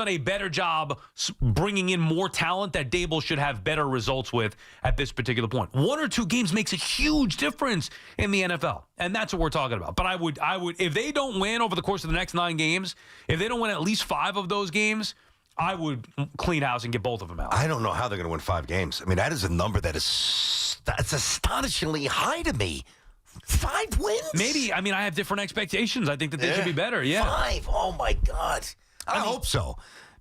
a better job bringing in more talent that Daboll should have better results with at this particular point. 1 or 2 games makes a huge difference in the NFL, and that's what we're talking about. But I would, if they don't win over the course of the next 9 games, if they don't win at least 5 of those games, I would clean house and get both of them out. I don't know how they're going to win 5 games. I mean, that is a number that's astonishingly high to me. 5 wins? Maybe. I mean, I have different expectations. I think that they should be better. Yeah. 5. Oh my God. I hope so.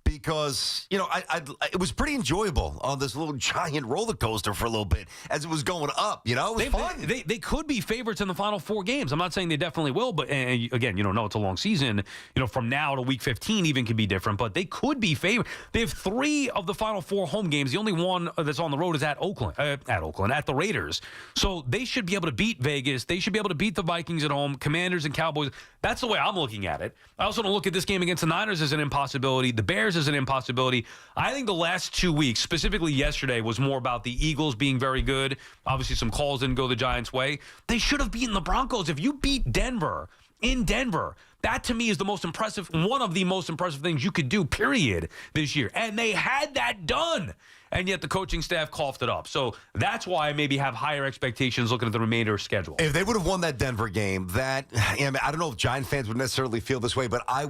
because, it was pretty enjoyable on this little giant roller coaster for a little bit as it was going up. It was fun. They could be favorites in the final 4 games. I'm not saying they definitely will, but again, you don't know. It's a long season. From now to week 15 even can be different, but they could be favored. They have 3 of the final 4 home games. The only one that's on the road is at the Raiders. So they should be able to beat Vegas. They should be able to beat the Vikings at home, Commanders and Cowboys. That's the way I'm looking at it. I also don't look at this game against the Niners as an impossibility. The Bears as an impossibility. I think the last 2 weeks, specifically yesterday, was more about the Eagles being very good. Obviously, some calls didn't go the Giants' way. They should have beaten the Broncos. If you beat Denver in Denver, that to me is one of the most impressive things you could do, period, this year. And they had that done. And yet the coaching staff coughed it up. So that's why I maybe have higher expectations looking at the remainder of schedule. If they would have won that Denver game, I don't know if Giant fans would necessarily feel this way, but I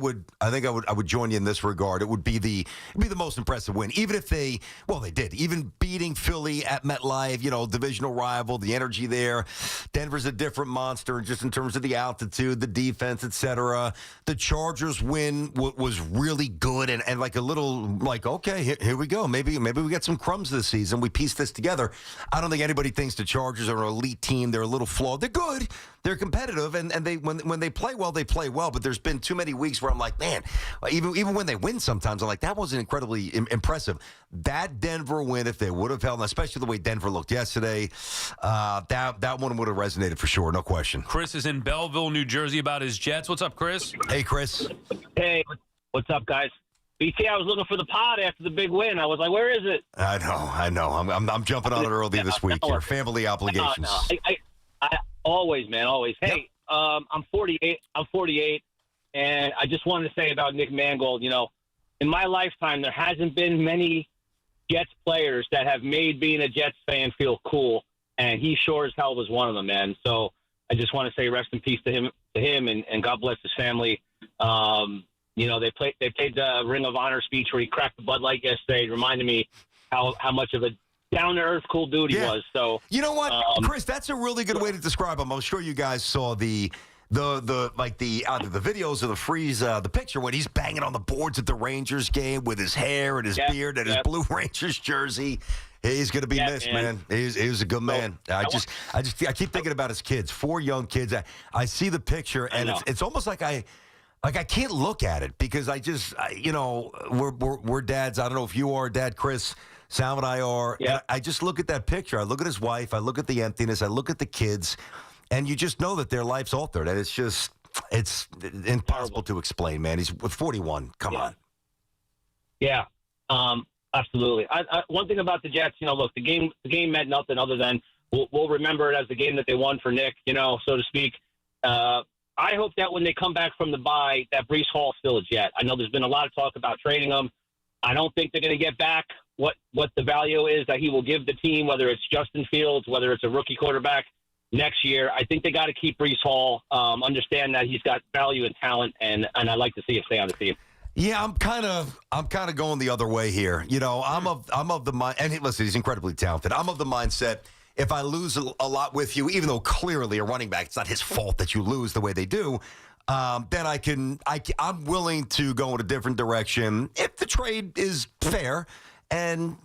think I would join you in this regard. It would be the most impressive win. Even if they did. Even beating Philly at MetLife, divisional rival, the energy there. Denver's a different monster just in terms of the altitude, the defense, etc. The Chargers win was really good and like a little okay, here we go. Maybe we get some crumbs this season. We piece this together. I don't think anybody thinks the Chargers are an elite team. They're a little flawed. They're good. They're competitive, and they when they play well, they play well. But there's been too many weeks where I'm like, man, even when they win, sometimes I'm like, that wasn't incredibly impressive. That Denver win, if they would have held, especially the way Denver looked yesterday, that one would have resonated for sure, no question. Chris is in Belleville, New Jersey, about his Jets. What's up, Chris? Hey, Chris. Hey, what's up, guys? BT, I was looking for the pod after the big win. I was like, where is it? I know. I'm jumping on it early this week. Your family obligations. No. I always, man, always. Hey, I'm 48, and I just wanted to say about Nick Mangold, in my lifetime, there hasn't been many Jets players that have made being a Jets fan feel cool, and he sure as hell was one of them, man. So I just want to say rest in peace to him, and God bless his family. They played the Ring of Honor speech where he cracked the Bud Light yesterday. It reminded me how much of a down-to-earth, cool dude he was. So you know what, Chris? That's a really good way to describe him. I'm sure you guys saw either the videos or the freeze, the picture when he's banging on the boards at the Rangers game with his hair and his beard and his blue Rangers jersey. He's going to be missed, man. He was a good man. I keep thinking about his kids, 4 young kids. I see the picture, and it's almost like I can't look at it because we're dads. I don't know if you are a dad, Chris. Sal and I are. Yeah. And I just look at that picture. I look at his wife. I look at the emptiness. I look at the kids, and you just know that their life's altered. And it's impossible to explain, man. He's with 41. Come on. Yeah, absolutely. One thing about the Jets, look, the game meant nothing other than we'll remember it as the game that they won for Nick, so to speak. I hope that when they come back from the bye, that Breece Hall's still a Jet. I know there's been a lot of talk about trading him. I don't think they're going to get back what the value is that he will give the team, whether it's Justin Fields, whether it's a rookie quarterback next year. I think they got to keep Breece Hall, understand that he's got value and talent, and I'd like to see him stay on the team. Yeah, I'm kind of going the other way here. I'm of the mind, and listen, he's incredibly talented. I'm of the mindset, if I lose a lot with you, even though clearly a running back, it's not his fault that you lose the way they do, then I'm willing to go in a different direction if the trade is fair and,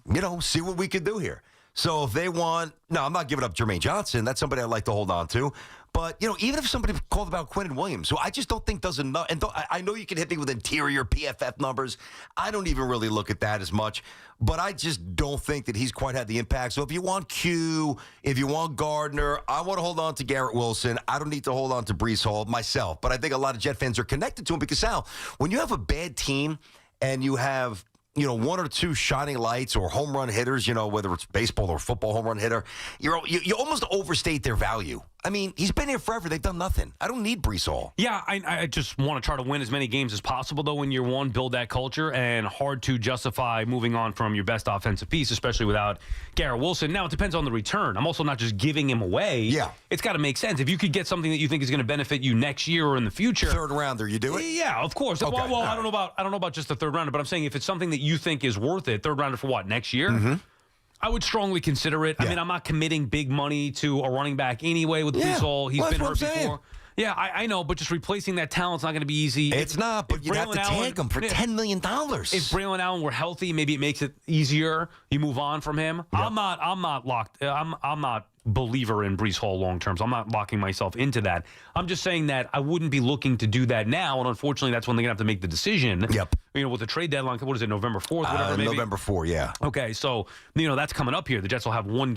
see what we can do here. So if they want, no, I'm not giving up Jermaine Johnson. That's somebody I'd like to hold on to. But, even if somebody called about Quinnen Williams, who I just don't think does enough, and I know you can hit me with interior PFF numbers. I don't even really look at that as much, but I just don't think that he's quite had the impact. So if you want Q, if you want Gardner, I want to hold on to Garrett Wilson. I don't need to hold on to Breece Hall myself, but I think a lot of Jet fans are connected to him because, Sal, when you have a bad team and you have one or two shining lights or home run hitters, whether it's baseball or football home run hitter, you almost overstate their value. I mean, he's been here forever. They've done nothing. I don't need Breece Hall. Yeah, I just want to try to win as many games as possible, though, in year one, build that culture, and hard to justify moving on from your best offensive piece, especially without Garrett Wilson. Now, it depends on the return. I'm also not just giving him away. Yeah. It's got to make sense. If you could get something that you think is going to benefit you next year or in the future. Third rounder, you do it? Yeah, of course. Okay. Well, I don't know about just the third rounder, but I'm saying if it's something that you think is worth it, third rounder for what, next year? Mm-hmm. I would strongly consider it. Yeah. I mean, I'm not committing big money to a running back anyway with Breece Hall. He's been hurt before. Yeah, I know, but just replacing that talent's not going to be easy. It's not, but you'd have to tag him for $10 million. If Braylon Allen were healthy, maybe it makes it easier. You move on from him. Yep. I'm not locked. I'm not believer in Breece Hall long term, so I'm not locking myself into that. I'm just saying that I wouldn't be looking to do that now, and unfortunately, that's when they're going to have to make the decision. Yep. With the trade deadline, what is it, November 4th, whatever, maybe? November 4th, yeah. Okay, so, that's coming up here. The Jets will have one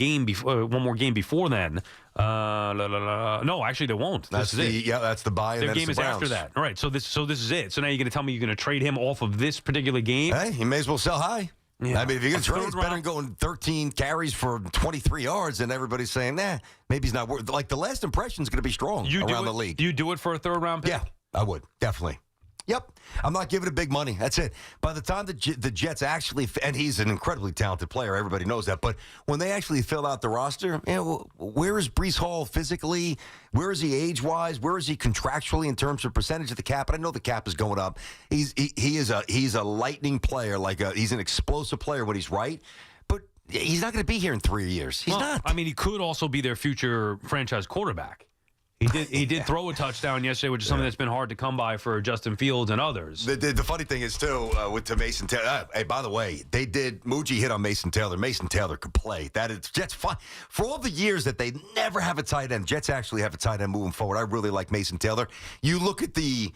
more game before then. No, actually, they won't. That's this is it. Yeah, that's the bye. Their and game is after that. All right, so this is it. So now you're going to tell me you're going to trade him off of this particular game? Hey, you may as well sell high. Yeah. I mean, if you're going to trade, it's better than going 13 carries for 23 yards, and everybody's saying, maybe he's not worth. Like, the last impression is going to be strong around the league. Do you do it for a third-round pick? Yeah, I would, definitely. Yep. I'm not giving it big money. That's it. By the time the Jets actually, and he's an incredibly talented player, everybody knows that, but when they actually fill out the roster, where is Breece Hall physically? Where is he age-wise? Where is he contractually in terms of percentage of the cap? And I know the cap is going up. He's a lightning player, he's an explosive player when he's right, but he's not going to be here in 3 years. He's not. I mean, he could also be their future franchise quarterback. He did throw a touchdown yesterday, which is something that's been hard to come by for Justin Fields and others. The funny thing is, too, with Mason Taylor. Hey, by the way, Muji hit on Mason Taylor. Mason Taylor could play. That is Jets fine. For all the years that they never have a tight end, Jets actually have a tight end moving forward. I really like Mason Taylor. You look at the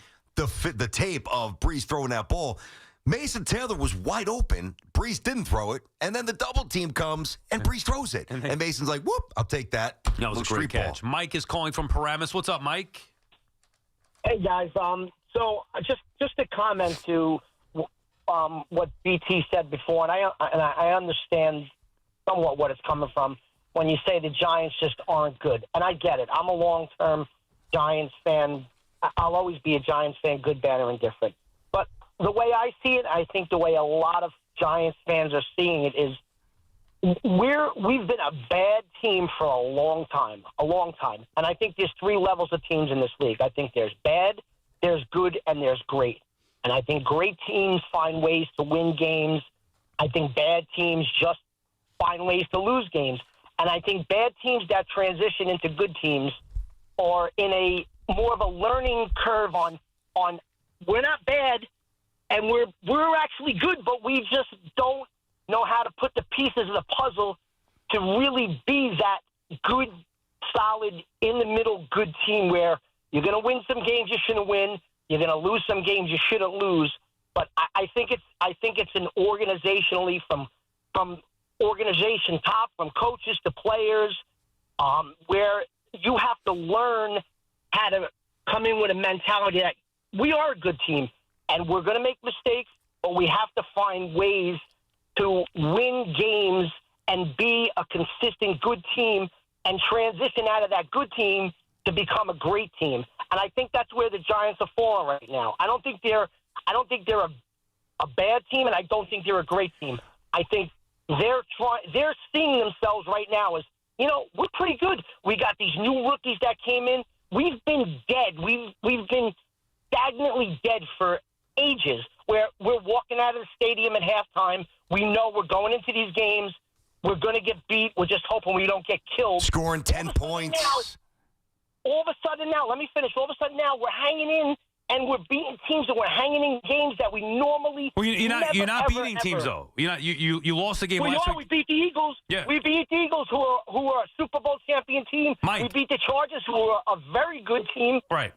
tape of Breece throwing that ball. Mason Taylor was wide open. Breece didn't throw it. And then the double team comes, and Breece throws it. And Mason's like, whoop, I'll take that. That was a great catch. Mike is calling from Paramus. What's up, Mike? Hey, guys. So just a comment to what BT said before, and I understand somewhat what it's coming from when you say the Giants just aren't good. And I get it. I'm a long-term Giants fan. I'll always be a Giants fan, good, bad, or indifferent. But the way I see it, I think the way a lot of Giants fans are seeing it is we've been a bad team for a long time. And I think there's three levels of teams in this league. I think there's bad, there's good, and there's great. And I think great teams find ways to win games. I think bad teams just find ways to lose games. And I think bad teams that transition into good teams are in a more of a learning curve on we're not bad, and we're actually good, but we just don't know how to put the pieces of the puzzle to really be that good, solid, in-the-middle good team where you're going to win some games you shouldn't win, you're going to lose some games you shouldn't lose. But I think it's an organizationally from organization top, from coaches to players, where you have to learn how to come in with a mentality that we are a good team, and we're going to make mistakes, but we have to find ways to win games and be a consistent good team and transition out of that good team to become a great team. And I think that's where the Giants are falling right now. I don't think they're a bad team, and I don't think they're a great team. I think they're seeing themselves right now as, we're pretty good. We got these new rookies that came in. We've been dead. We've been stagnantly dead for ages, where we're walking out of the stadium at halftime. We know we're going into these games. We're going to get beat. We're just hoping we don't get killed. Scoring 10 points. All of a sudden now, let me finish. All of a sudden now, we're hanging in, and we're beating teams, and we're hanging in games that we normally you're not beating teams, though. You lost the game last week. We beat the Eagles. Yeah. We beat the Eagles, who are a Super Bowl champion team. Mike. We beat the Chargers, who are a very good team. Right.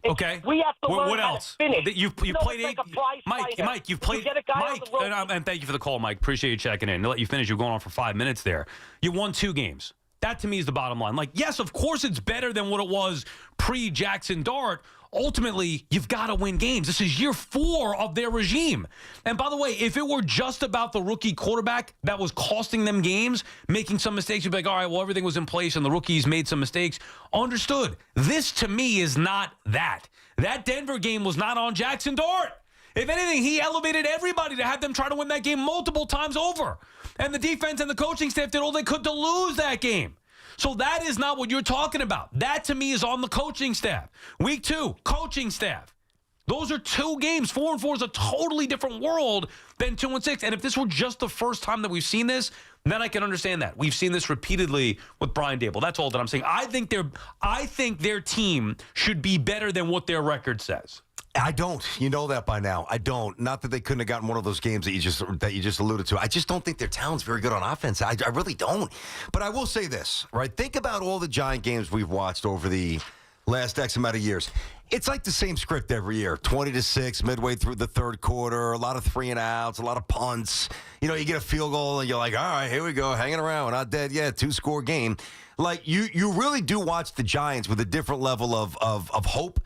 Okay. We have to learn what how else? to finish. You've played like a prize fighter. Mike, you've played. You get a guy on the road. And thank you for the call, Mike. Appreciate you checking in. To let you finish, you're going on for 5 minutes there. You won 2 games. That, to me, is the bottom line. Yes, of course it's better than what it was pre-Jackson Dart. Ultimately, you've got to win games. This is year 4 of their regime. And by the way, if it were just about the rookie quarterback that was costing them games, making some mistakes, you'd be like, all right, well, everything was in place and the rookies made some mistakes. Understood. This, to me, is not that. That Denver game was not on Jackson Dart. If anything, he elevated everybody to have them try to win that game multiple times over. And the defense and the coaching staff did all they could to lose that game. So that is not what you're talking about. That, to me, is on the coaching staff. Week 2, coaching staff. Those are 2 games. 4-4 is a totally different world than 2-6. And if this were just the first time that we've seen this, then I can understand that. We've seen this repeatedly with Brian Daboll. That's all that I'm saying. I think their team should be better than what their record says. I don't. You know that by now. I don't. Not that they couldn't have gotten one of those games that you just alluded to. I just don't think their talent's very good on offense. I really don't. But I will say this, right? Think about all the Giant games we've watched over the last X amount of years. It's like the same script every year. 20-6 midway through the third quarter. A lot of 3-and-outs. A lot of punts. You get a field goal and you're like, all right, here we go, hanging around. We're not dead yet. 2-score game. Like you really do watch the Giants with a different level of hope.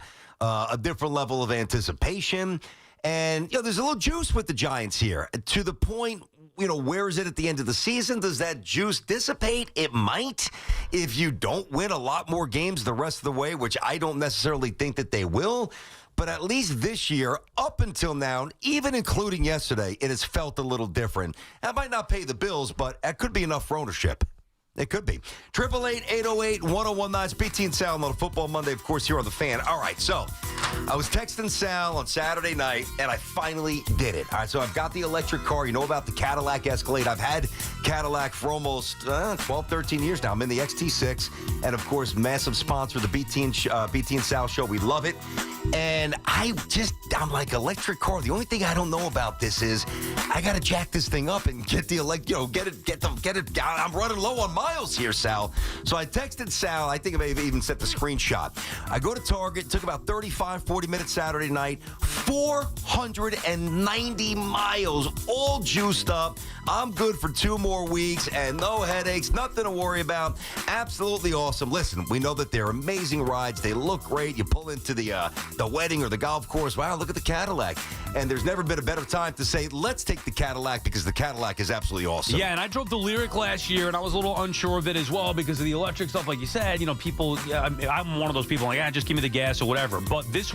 A different level of anticipation. And, there's a little juice with the Giants here. To the point, where is it at the end of the season? Does that juice dissipate? It might. If you don't win a lot more games the rest of the way, which I don't necessarily think that they will. But at least this year, up until now, even including yesterday, it has felt a little different. That might not pay the bills, but that could be enough for ownership. It could be. 888-808-1019. It's BT and Sal on a Football Monday, of course, here on The Fan. All right, so I was texting Sal on Saturday night, and I finally did it. All right, so I've got the electric car. You know about the Cadillac Escalade. I've had Cadillac for almost 12, 13 years now. I'm in the XT6, and, of course, massive sponsor of the BT and Sal show. We love it. And I'm like, electric car. The only thing I don't know about this is I got to jack this thing up and get the get it down. I'm running low on miles here, Sal. So I texted Sal. I think I may have even sent the screenshot. I go to Target. Took about 35, 40 minutes Saturday night. 490 miles, all juiced up. I'm good for 2 more weeks and no headaches, nothing to worry about. Absolutely awesome. Listen, we know that they're amazing rides. They look great. You pull into the wedding or the golf course. Wow, look at the Cadillac. And there's never been a better time to say, let's take the Cadillac, because the Cadillac is absolutely awesome. Yeah, and I drove the Lyric last year, and I was a little unsure of it as well because of the electric stuff. Like you said, people, I'm one of those people like, just give me the gas or whatever. But this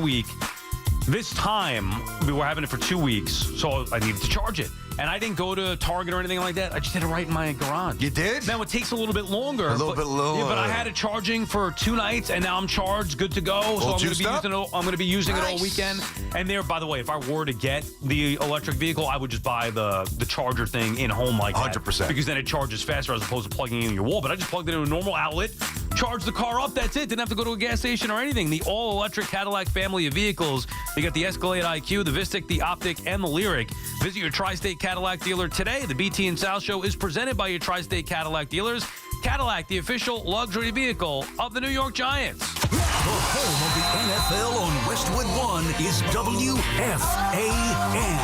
time, we were having it for 2 weeks, so I needed to charge it. And I didn't go to Target or anything like that. I just did it right in my garage. You did? Now, it takes a little bit longer. A little bit longer. Yeah, but I had it charging for 2 nights, and now I'm charged, good to go. So I'm going to be using it all weekend. And there, by the way, if I were to get the electric vehicle, I would just buy the charger thing in home like 100%. that. Because then it charges faster as opposed to plugging it in your wall. But I just plugged it in a normal outlet, charged the car up, that's it. Didn't have to go to a gas station or anything. The all-electric Cadillac family of vehicles. You got the Escalade IQ, the Vistic, the Optic, and the Lyric. Visit your Tri-State Cadillac dealer today. The BT and Sal Show is presented by your Tri-State Cadillac dealers. Cadillac, the official luxury vehicle of the New York Giants. The home of the NFL on Westwood One is WFAN.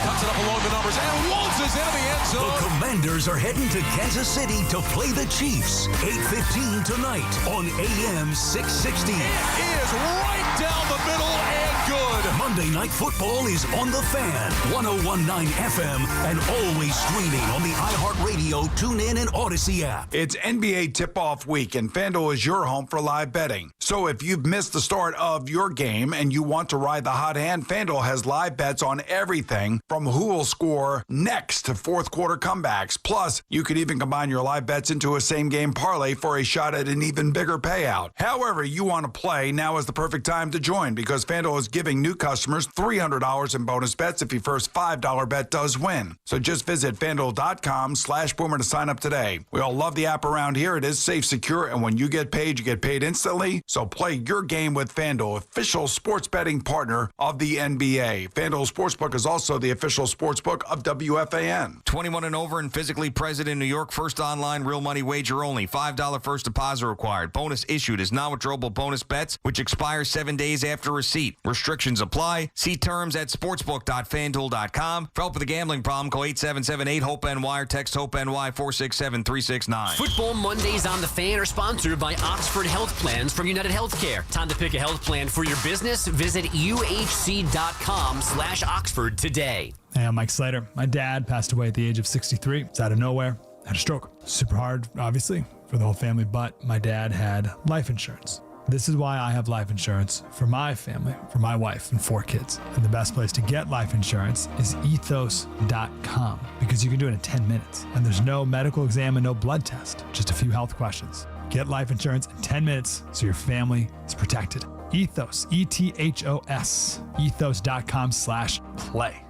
Cuts it up along the numbers and waltzes into the end zone. The Commanders are heading to Kansas City to play the Chiefs. 8:15 tonight on AM 660. It is right down the middle and good. Monday Night Football is on The Fan, 1019 FM, and always streaming on the iHeartRadio, TuneIn, and Odyssey app. It's NBA tip-off week, and FanDuel is your home for live betting. So if you've missed the start of your game and you want to ride the hot hand, FanDuel has live bets on everything from who will score next to fourth quarter comebacks. Plus, you could even combine your live bets into a same-game parlay for a shot at an even bigger payout. However you want to play, now is the perfect time to join because FanDuel is giving new customers $300 in bonus bets if your first $5 bet does win. So just visit FanDuel.com/Boomer to sign up today. We all love the app around here. It is safe, secure, and when you get paid instantly. So play your game with FanDuel, official sports betting partner of the NBA. FanDuel Sportsbook is also the official sportsbook of WFAN. 21 and over and physically present in New York. First online real money wager only. $5 first deposit required. Bonus issued is non-withdrawable bonus bets, which expires 7 days after receipt. Restrictions apply. See terms at sportsbook.fanduel.com. For help with a gambling problem, call 877-8-HOPE-NY or text HOPE-NY 467-369. Football Mondays on The Fan are sponsored by Oxford Health Plans from United Healthcare. Time to pick a health plan for your business. Visit uhc.com/Oxford today. Hey, I'm Mike Slater. My dad passed away at the age of 63. It's out of nowhere. Had a stroke. Super hard, obviously, for the whole family, but my dad had life insurance. This is why I have life insurance for my family, for my wife and 4 kids. And the best place to get life insurance is ethos.com because you can do it in 10 minutes. And there's no medical exam and no blood test, just a few health questions. Get life insurance in 10 minutes so your family is protected. Ethos, ETHOS, ethos.com/play.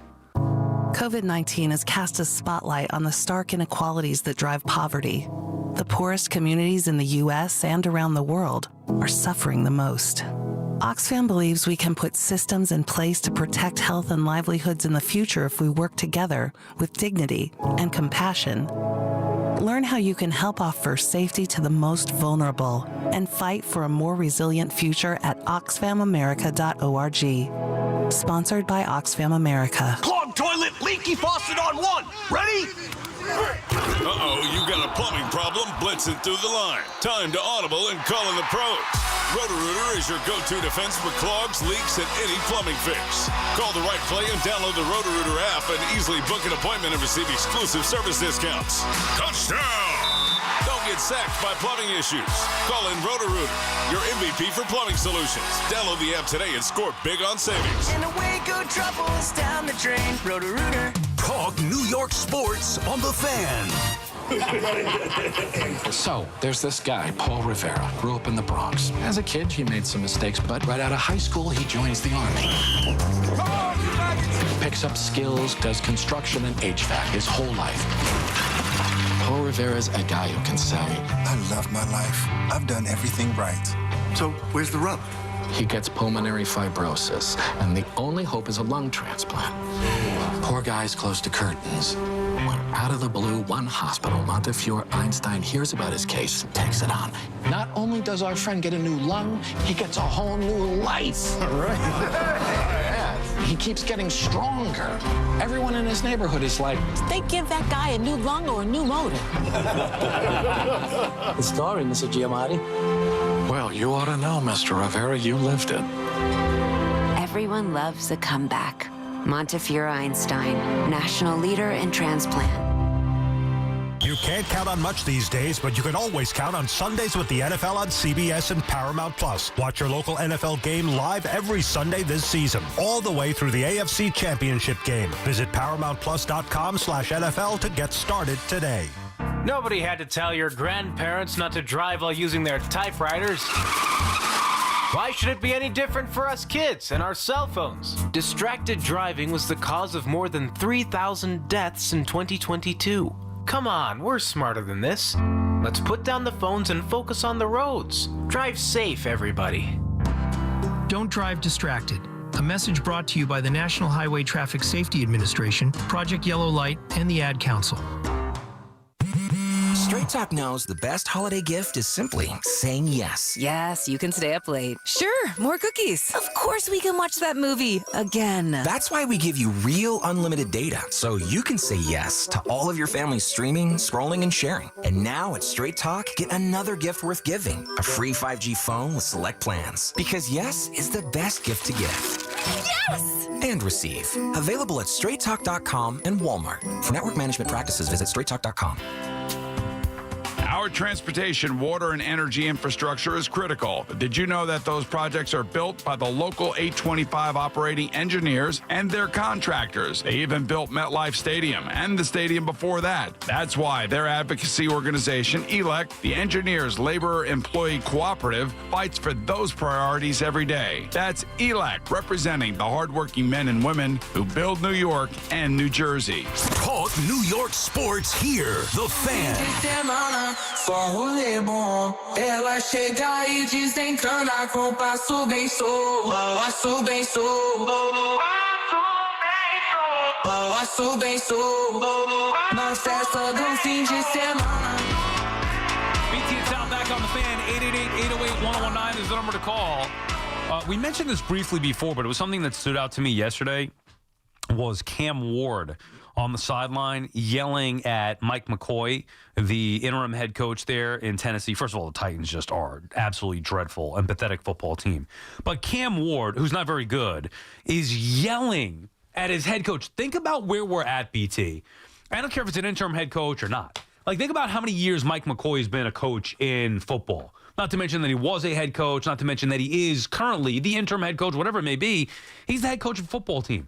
COVID-19 has cast a spotlight on the stark inequalities that drive poverty. The poorest communities in the U.S. and around the world are suffering the most. Oxfam believes we can put systems in place to protect health and livelihoods in the future if we work together with dignity and compassion. Learn how you can help offer safety to the most vulnerable and fight for a more resilient future at oxfamamerica.org. Sponsored by Oxfam America. Clogged toilet, leaky faucet on one. Ready? Uh-oh, you got a plumbing problem blitzing through the line. Time to audible and call in the pros. Roto-Rooter is your go-to defense for clogs, leaks, and any plumbing fix. Call the right play and download the Roto-Rooter app and easily book an appointment and receive exclusive service discounts. Touchdown! Don't get sacked by plumbing issues. Call in Roto-Rooter, your MVP for plumbing solutions. Download the app today and score big on savings. And away go troubles down the drain. Roto-Rooter. Talk New York sports on the Fan. So, there's this guy, Paul Rivera, grew up in the Bronx. As a kid, he made some mistakes, but right out of high school, he joins the Army. Picks up skills, does construction and HVAC his whole life. Paul Rivera's a guy who can say, I love my life. I've done everything right. So, where's the rub? He gets pulmonary fibrosis, and the only hope is a lung transplant. Poor guy's close to curtains. When out of the blue, one hospital, Montefiore Einstein, hears about his case and takes it on. Not only does our friend get a new lung, he gets a whole new life. Right. He keeps getting stronger. Everyone in his neighborhood is like, did they give that guy a new lung or a new motor? The story, Mr. Giamatti. Well, you ought to know, Mr. Rivera. You lived it. Everyone loves a comeback. Montefiore Einstein, national leader in transplant. You can't count on much these days, but you can always count on Sundays with the NFL on CBS and Paramount Plus. Watch your local NFL game live every Sunday this season, all the way through the AFC Championship game. Visit ParamountPlus.com/NFL to get started today. Nobody had to tell your grandparents not to drive while using their typewriters. Why should it be any different for us kids and our cell phones? Distracted driving was the cause of more than 3,000 deaths in 2022. Come on, we're smarter than this. Let's put down the phones and focus on the roads. Drive safe, everybody. Don't drive distracted. A message brought to you by the National Highway Traffic Safety Administration, Project Yellow Light, and the Ad Council. Straight Talk knows the best holiday gift is simply saying yes. Yes, you can stay up late. Sure, more cookies. Of course we can watch that movie again. That's why we give you real unlimited data, so you can say yes to all of your family's streaming, scrolling, and sharing. And now at Straight Talk, get another gift worth giving, a free 5G phone with select plans. Because yes is the best gift to give. Yes! And receive. Available at straighttalk.com and Walmart. For network management practices, visit straighttalk.com. Our transportation, water, and energy infrastructure is critical. But did you know that those projects are built by the local 825 operating engineers and their contractors? They even built MetLife Stadium and the stadium before that. That's why their advocacy organization, ELEC, the Engineers Labor Employee Cooperative, fights for those priorities every day. That's ELEC, representing the hardworking men and women who build New York and New Jersey. Talk New York sports here. The Fan. Só rolê bom. Ela chega e desencana com passo bem sou. Passo bem sou. Passo bem sou. Na festa do fim de semana. BT and Sal back on the Fan. 888-808-1019 is the number to call. We mentioned this briefly before, but it was something that stood out to me yesterday. Was Cam Ward on the sideline yelling at Mike McCoy, the interim head coach there in Tennessee. First of all, the Titans just are absolutely dreadful and pathetic football team. But Cam Ward, who's not very good, is yelling at his head coach. Think about where we're at, BT. I don't care if it's an interim head coach or not. Like, think about how many years Mike McCoy has been a coach in football. Not to mention that he was a head coach, not to mention that he is currently the interim head coach, whatever it may be. He's the head coach of a football team.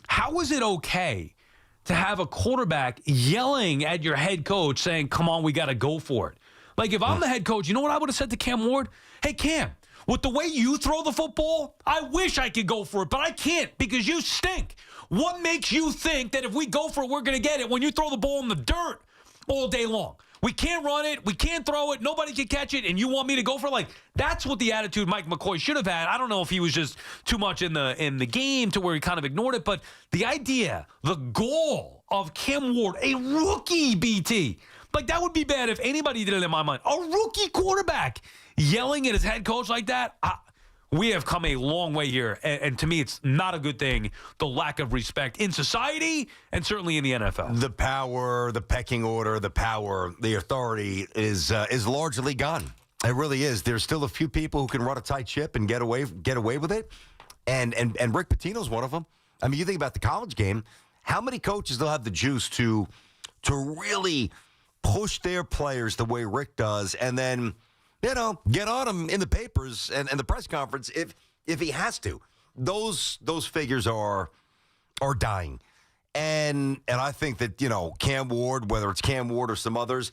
How is it okay to have a quarterback yelling at your head coach saying, come on, we got to go for it? Like, if I'm the head coach, you know what I would have said to Cam Ward? Hey, Cam, with the way you throw the football, I wish I could go for it, but I can't because you stink. What makes you think that if we go for it, we're going to get it when you throw the ball in the dirt all day long? We can't run it. We can't throw it. Nobody can catch it, and you want me to go for it? Like, that's what the attitude Mike McCoy should have had. I don't know if he was just too much in the game to where he kind of ignored it, but the idea, the goal of Cam Ward, a rookie BT, like that would be bad if anybody did it in my mind. A rookie quarterback yelling at his head coach like that, we have come a long way here. And to me, it's not a good thing, the lack of respect in society and certainly in the NFL. The power, the pecking order, the authority is largely gone. It really is. There's still a few people who can run a tight ship and get away with it. And Rick Pitino's one of them. I mean, you think about the college game, how many coaches will have the juice to really push their players the way Rick does, and then, you know, get on him in the papers and the press conference if he has to. Those figures are dying. And I think that, you know, Cam Ward, whether it's Cam Ward or some others,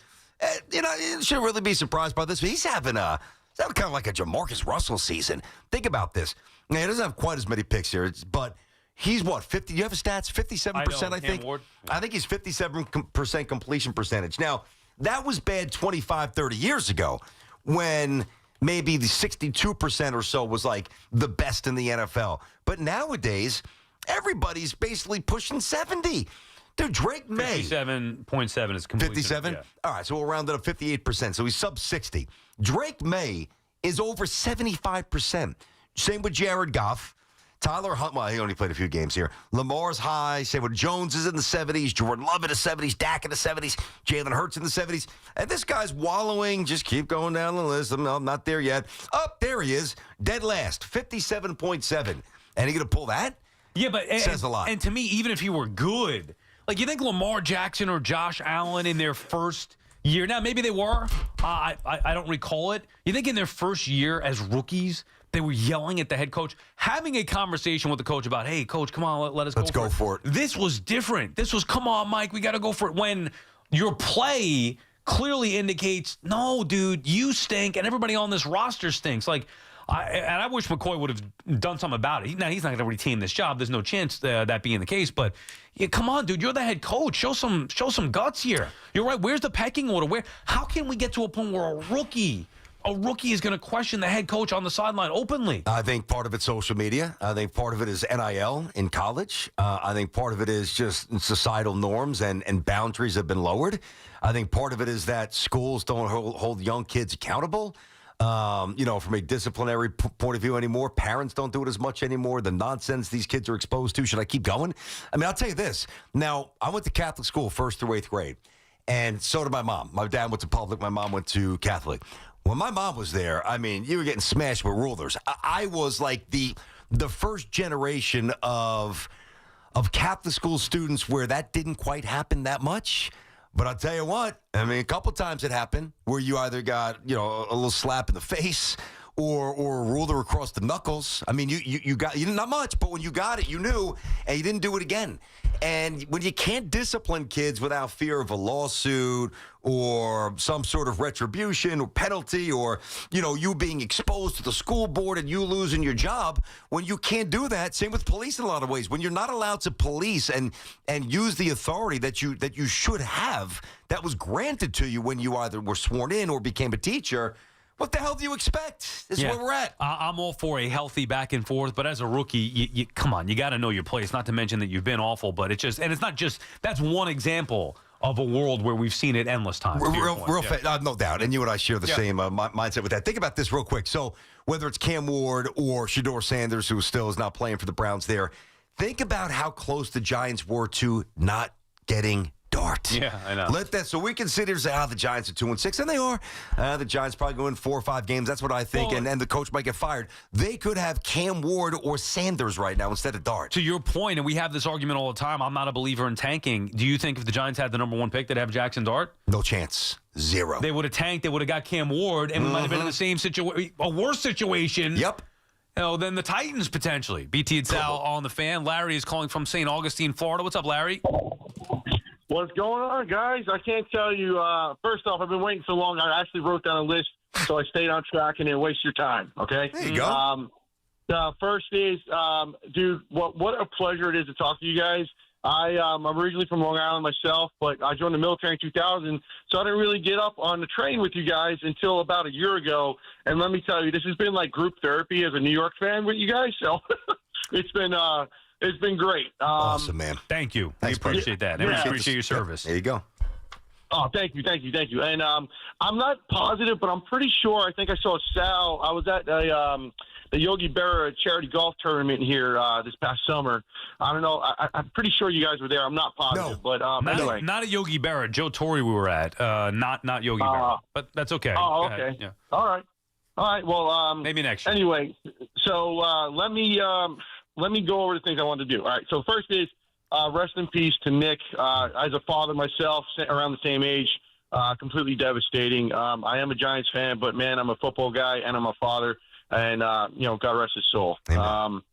you know, you shouldn't really be surprised by this. But he's having kind of like a Jamarcus Russell season. Think about this. Now, he doesn't have quite as many picks here, but he's what, 50? You have his stats? 57%, I think. Ward. I think he's 57% completion percentage. Now, that was bad 25, 30 years ago when maybe the 62% or so was like the best in the NFL. But nowadays, everybody's basically pushing 70. Dude, Drake May. 57.7 is completion. 57? Yeah. All right, so we'll round it up 58%. So he's sub 60. Drake May is over 75%. Same with Jared Goff. Tyler Hunt, well, he only played a few games here. Lamar's high. Same with Jones is in the 70s. Jordan Love in the 70s. Dak in the 70s. Jalen Hurts in the 70s. And this guy's wallowing. Just keep going down the list. I'm not there yet. There he is. Dead last. 57.7. And he going to pull that? Yeah, but says a lot. And to me, even if he were good, like you think Lamar Jackson or Josh Allen in their first year, now maybe they were. I don't recall it. You think in their first year as rookies, they were yelling at the head coach, having a conversation with the coach about, hey, coach, come on, let us Let's go for it. This was different. This was, come on, Mike, we got to go for it. When your play clearly indicates, no, dude, you stink, and everybody on this roster stinks. Like, I wish McCoy would have done something about it. Now, he's not going to retain this job. There's no chance that being the case. But yeah, come on, dude, you're the head coach. Show some guts here. You're right. Where's the pecking order? How can we get to a point where a rookie is going to question the head coach on the sideline openly? I think part of it's social media. I think part of it is NIL in college. I think part of it is just societal norms and boundaries have been lowered. I think part of it is that schools don't hold young kids accountable. From a disciplinary point of view anymore. Parents don't do it as much anymore. The nonsense these kids are exposed to. Should I keep going? I mean, I'll tell you this. Now, I went to Catholic school 1st through 8th grade, and so did my mom. My dad went to public. My mom went to Catholic. When my mom was there, I mean, you were getting smashed with rulers. I was like the first generation of Catholic school students where that didn't quite happen that much. But I'll tell you what, I mean, a couple times it happened where you either got, a little slap in the face or a ruler across the knuckles. I mean, you didn't, not much, but when you got it, you knew, and you didn't do it again. And when you can't discipline kids without fear of a lawsuit or some sort of retribution or penalty or, you being exposed to the school board and you losing your job, when you can't do that, same with police in a lot of ways. When you're not allowed to police and use the authority that you should have, that was granted to you when you either were sworn in or became a teacher, what the hell do you expect? This is where we're at. I'm all for a healthy back and forth, but as a rookie, you come on, you got to know your place. Not to mention that you've been awful, but it's not just, that's one example of a world where we've seen it endless times. No doubt. And you and I share the same mindset with that. Think about this real quick. So whether it's Cam Ward or Shedeur Sanders, who still is not playing for the Browns there, think about how close the Giants were to not getting Dart. Yeah, I know. So we can sit here and say, the Giants are 2-6, and they are. The Giants probably go in 4 or 5 games. That's what I think, and the coach might get fired. They could have Cam Ward or Sanders right now instead of Dart. To your point, and we have this argument all the time, I'm not a believer in tanking. Do you think if the Giants had the number 1 pick, they'd have Jackson Dart? No chance. 0. They would have tanked. They would have got Cam Ward, and we might have been in the same situation, a worse situation. Yep. Than the Titans, potentially. BT and Sal on the Fan. Larry is calling from St. Augustine, Florida. What's up, Larry? What's going on, guys? I can't tell you. First off, I've been waiting so long. I actually wrote down a list so I stayed on track and didn't waste your time. Okay. There you go. The first is, dude, what a pleasure it is to talk to you guys. I'm originally from Long Island myself, but I joined the military in 2000, so I didn't really get up on the train with you guys until about a year ago. And let me tell you, this has been like group therapy as a New York fan with you guys. So it's been great. Awesome, man. Thank you. Thanks, we appreciate that. And we appreciate your service. There you go. Oh, thank you. And I'm not positive, but I'm pretty sure. I think I saw Sal. I was at the Yogi Berra charity golf tournament here this past summer. I don't know. I'm pretty sure you guys were there. I'm not positive, but anyway. Not at Yogi Berra. Joe Torre we were at. Not Yogi Berra. But that's okay. Oh, okay. Yeah. All right. Well, maybe next year. Anyway, so let me go over the things I wanted to do. All right. So first is rest in peace to Nick. As a father myself, around the same age, completely devastating. I am a Giants fan, but man, I'm a football guy and I'm a father. And God rest his soul. I want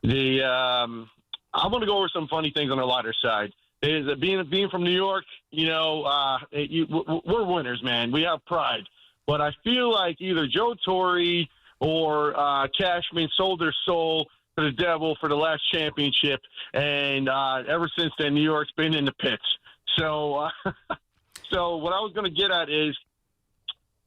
to go over some funny things on the lighter side. Is being from New York, we're winners, man. We have pride. But I feel like either Joe Torre or Cashman sold their soul to the devil for the last championship, and ever since then, New York's been in the pits. So, so what I was going to get at is,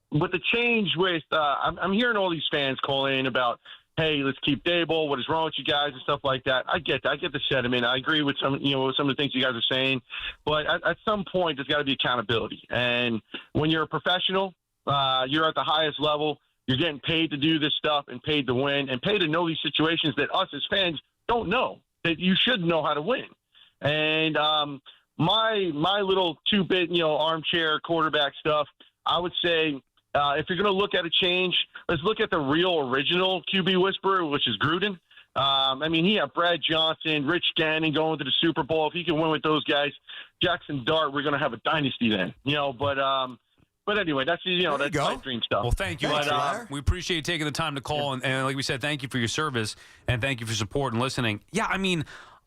with the change with, I'm hearing all these fans call in about, hey, let's keep Dable. What is wrong with you guys and stuff like that. I get that. I get the sentiment. I agree with some of the things you guys are saying. But at some point, there's got to be accountability. And when you're a professional, you're at the highest level. You're getting paid to do this stuff and paid to win and paid to know these situations that us as fans don't know, that you should know how to win. And my little 2-bit, armchair quarterback stuff, I would say, if you're going to look at a change, let's look at the real original QB whisperer, which is Gruden. He had Brad Johnson, Rich Gannon going to the Super Bowl. If he can win with those guys, Jackson Dart, we're going to have a dynasty then. But anyway, that's my dream stuff. Well, thank you. We appreciate you taking the time to call, and like we said, thank you for your service and thank you for support and listening. Yeah,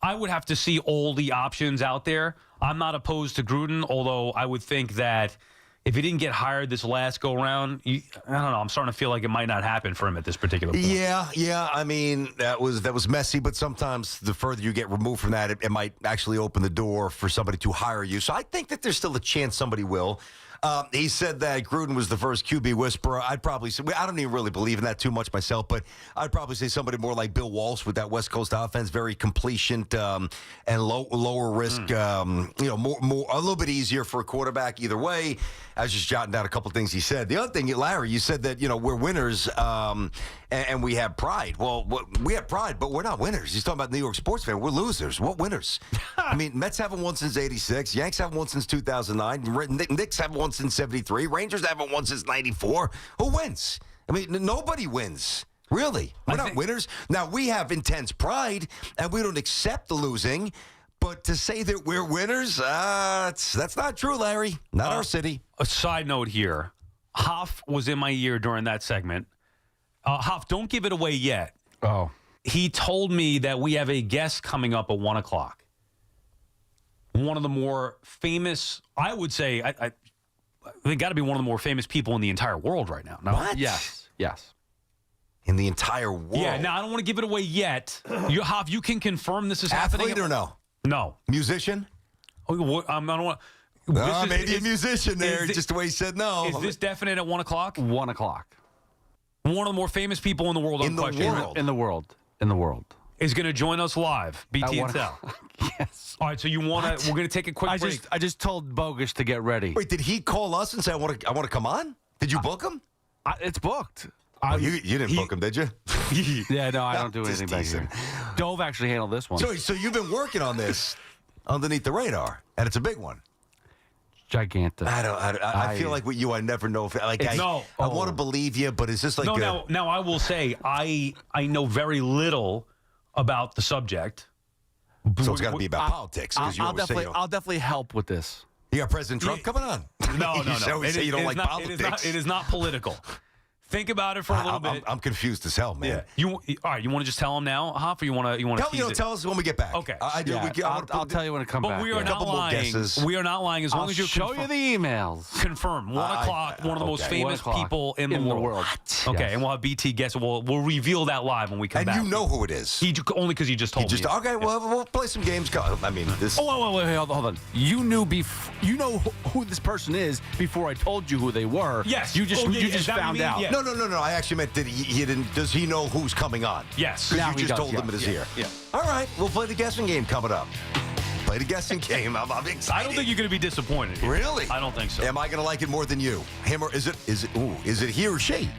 I would have to see all the options out there. I'm not opposed to Gruden, although I would think that if he didn't get hired this last go-round, I don't know. I'm starting to feel like it might not happen for him at this particular point. Yeah. That was messy, but sometimes the further you get removed from that, it might actually open the door for somebody to hire you. So I think that there's still a chance somebody will. He said that Gruden was the first QB whisperer. I'd probably say, I don't even really believe in that too much myself, but I'd probably say somebody more like Bill Walsh with that West Coast offense, very completion and lower risk, more a little bit easier for a quarterback either way. I was just jotting down a couple things he said. The other thing, Larry, you said that, we're winners and we have pride. Well, we have pride, but we're not winners. He's talking about New York sports fan. We're losers. What winners? Mets haven't won since 86. Yanks haven't won since 2009. Knicks haven't won since 73. Rangers haven't won since 94. Who wins? Nobody wins. Really. We're not winners. Now, we have intense pride, and we don't accept the losing. But to say that we're winners, that's not true, Larry. Not our city. A side note here. Hoff was in my ear during that segment. Hoff, don't give it away yet. Oh. He told me that we have a guest coming up at 1 o'clock. One of the more famous, I would say, they got to be one of the more famous people in the entire world right now. No? What? Yes. In the entire world? Yeah, now I don't want to give it away yet. Hoff, you can confirm this is happening? Athlete or no? No. Musician? I don't want. Maybe a musician there, just the way he said no. Is this definite at 1 o'clock? 1 o'clock. One of the more famous people in the world. In the world. Is going to join us live. BT and Sal. Yes. All right, so we're going to take a quick break. I just told Bogus to get ready. Wait, did he call us and say, I want to come on? Did you book him? It's booked. You didn't book him, did you? Yeah, no, I don't do anything back here. Dove actually handled this one. So you've been working on this underneath the radar, and it's a big one. Gigantic. I feel like with you, I never know if I want to believe you, but it's just like now I will say I know very little about the subject. So it's got to be about politics. I'll definitely help with this. You got President Trump coming on. No. You don't like politics. It is not political. Think about it for a little bit. I'm confused as hell, man. Yeah. All right, you want to just tell them now, Hop, or you want to tell us when we get back. Okay. I do. Yeah, I'll tell you when I come back. But we are not lying. We are not lying as long as you're show you the emails. Confirm. 1 o'clock, one of the most famous people in the world. Okay, Yes. and we'll have BT guess. We'll reveal that live when we come back. And you know who it is. Only because you just told me. Okay, well, we'll play some games. I mean, this. Oh, wait, hold on. You knew you know who this person is before I told you who they were. Yes. You just found out. No. I actually meant that he didn't. Does he know who's coming on? Yes. Because you just told him it is here. Yeah. All right, we'll play the guessing game coming up. Play the guessing game. I'm excited. I don't think you're going to be disappointed. Really? I don't think so. Am I going to like it more than you? Him or is it he or she?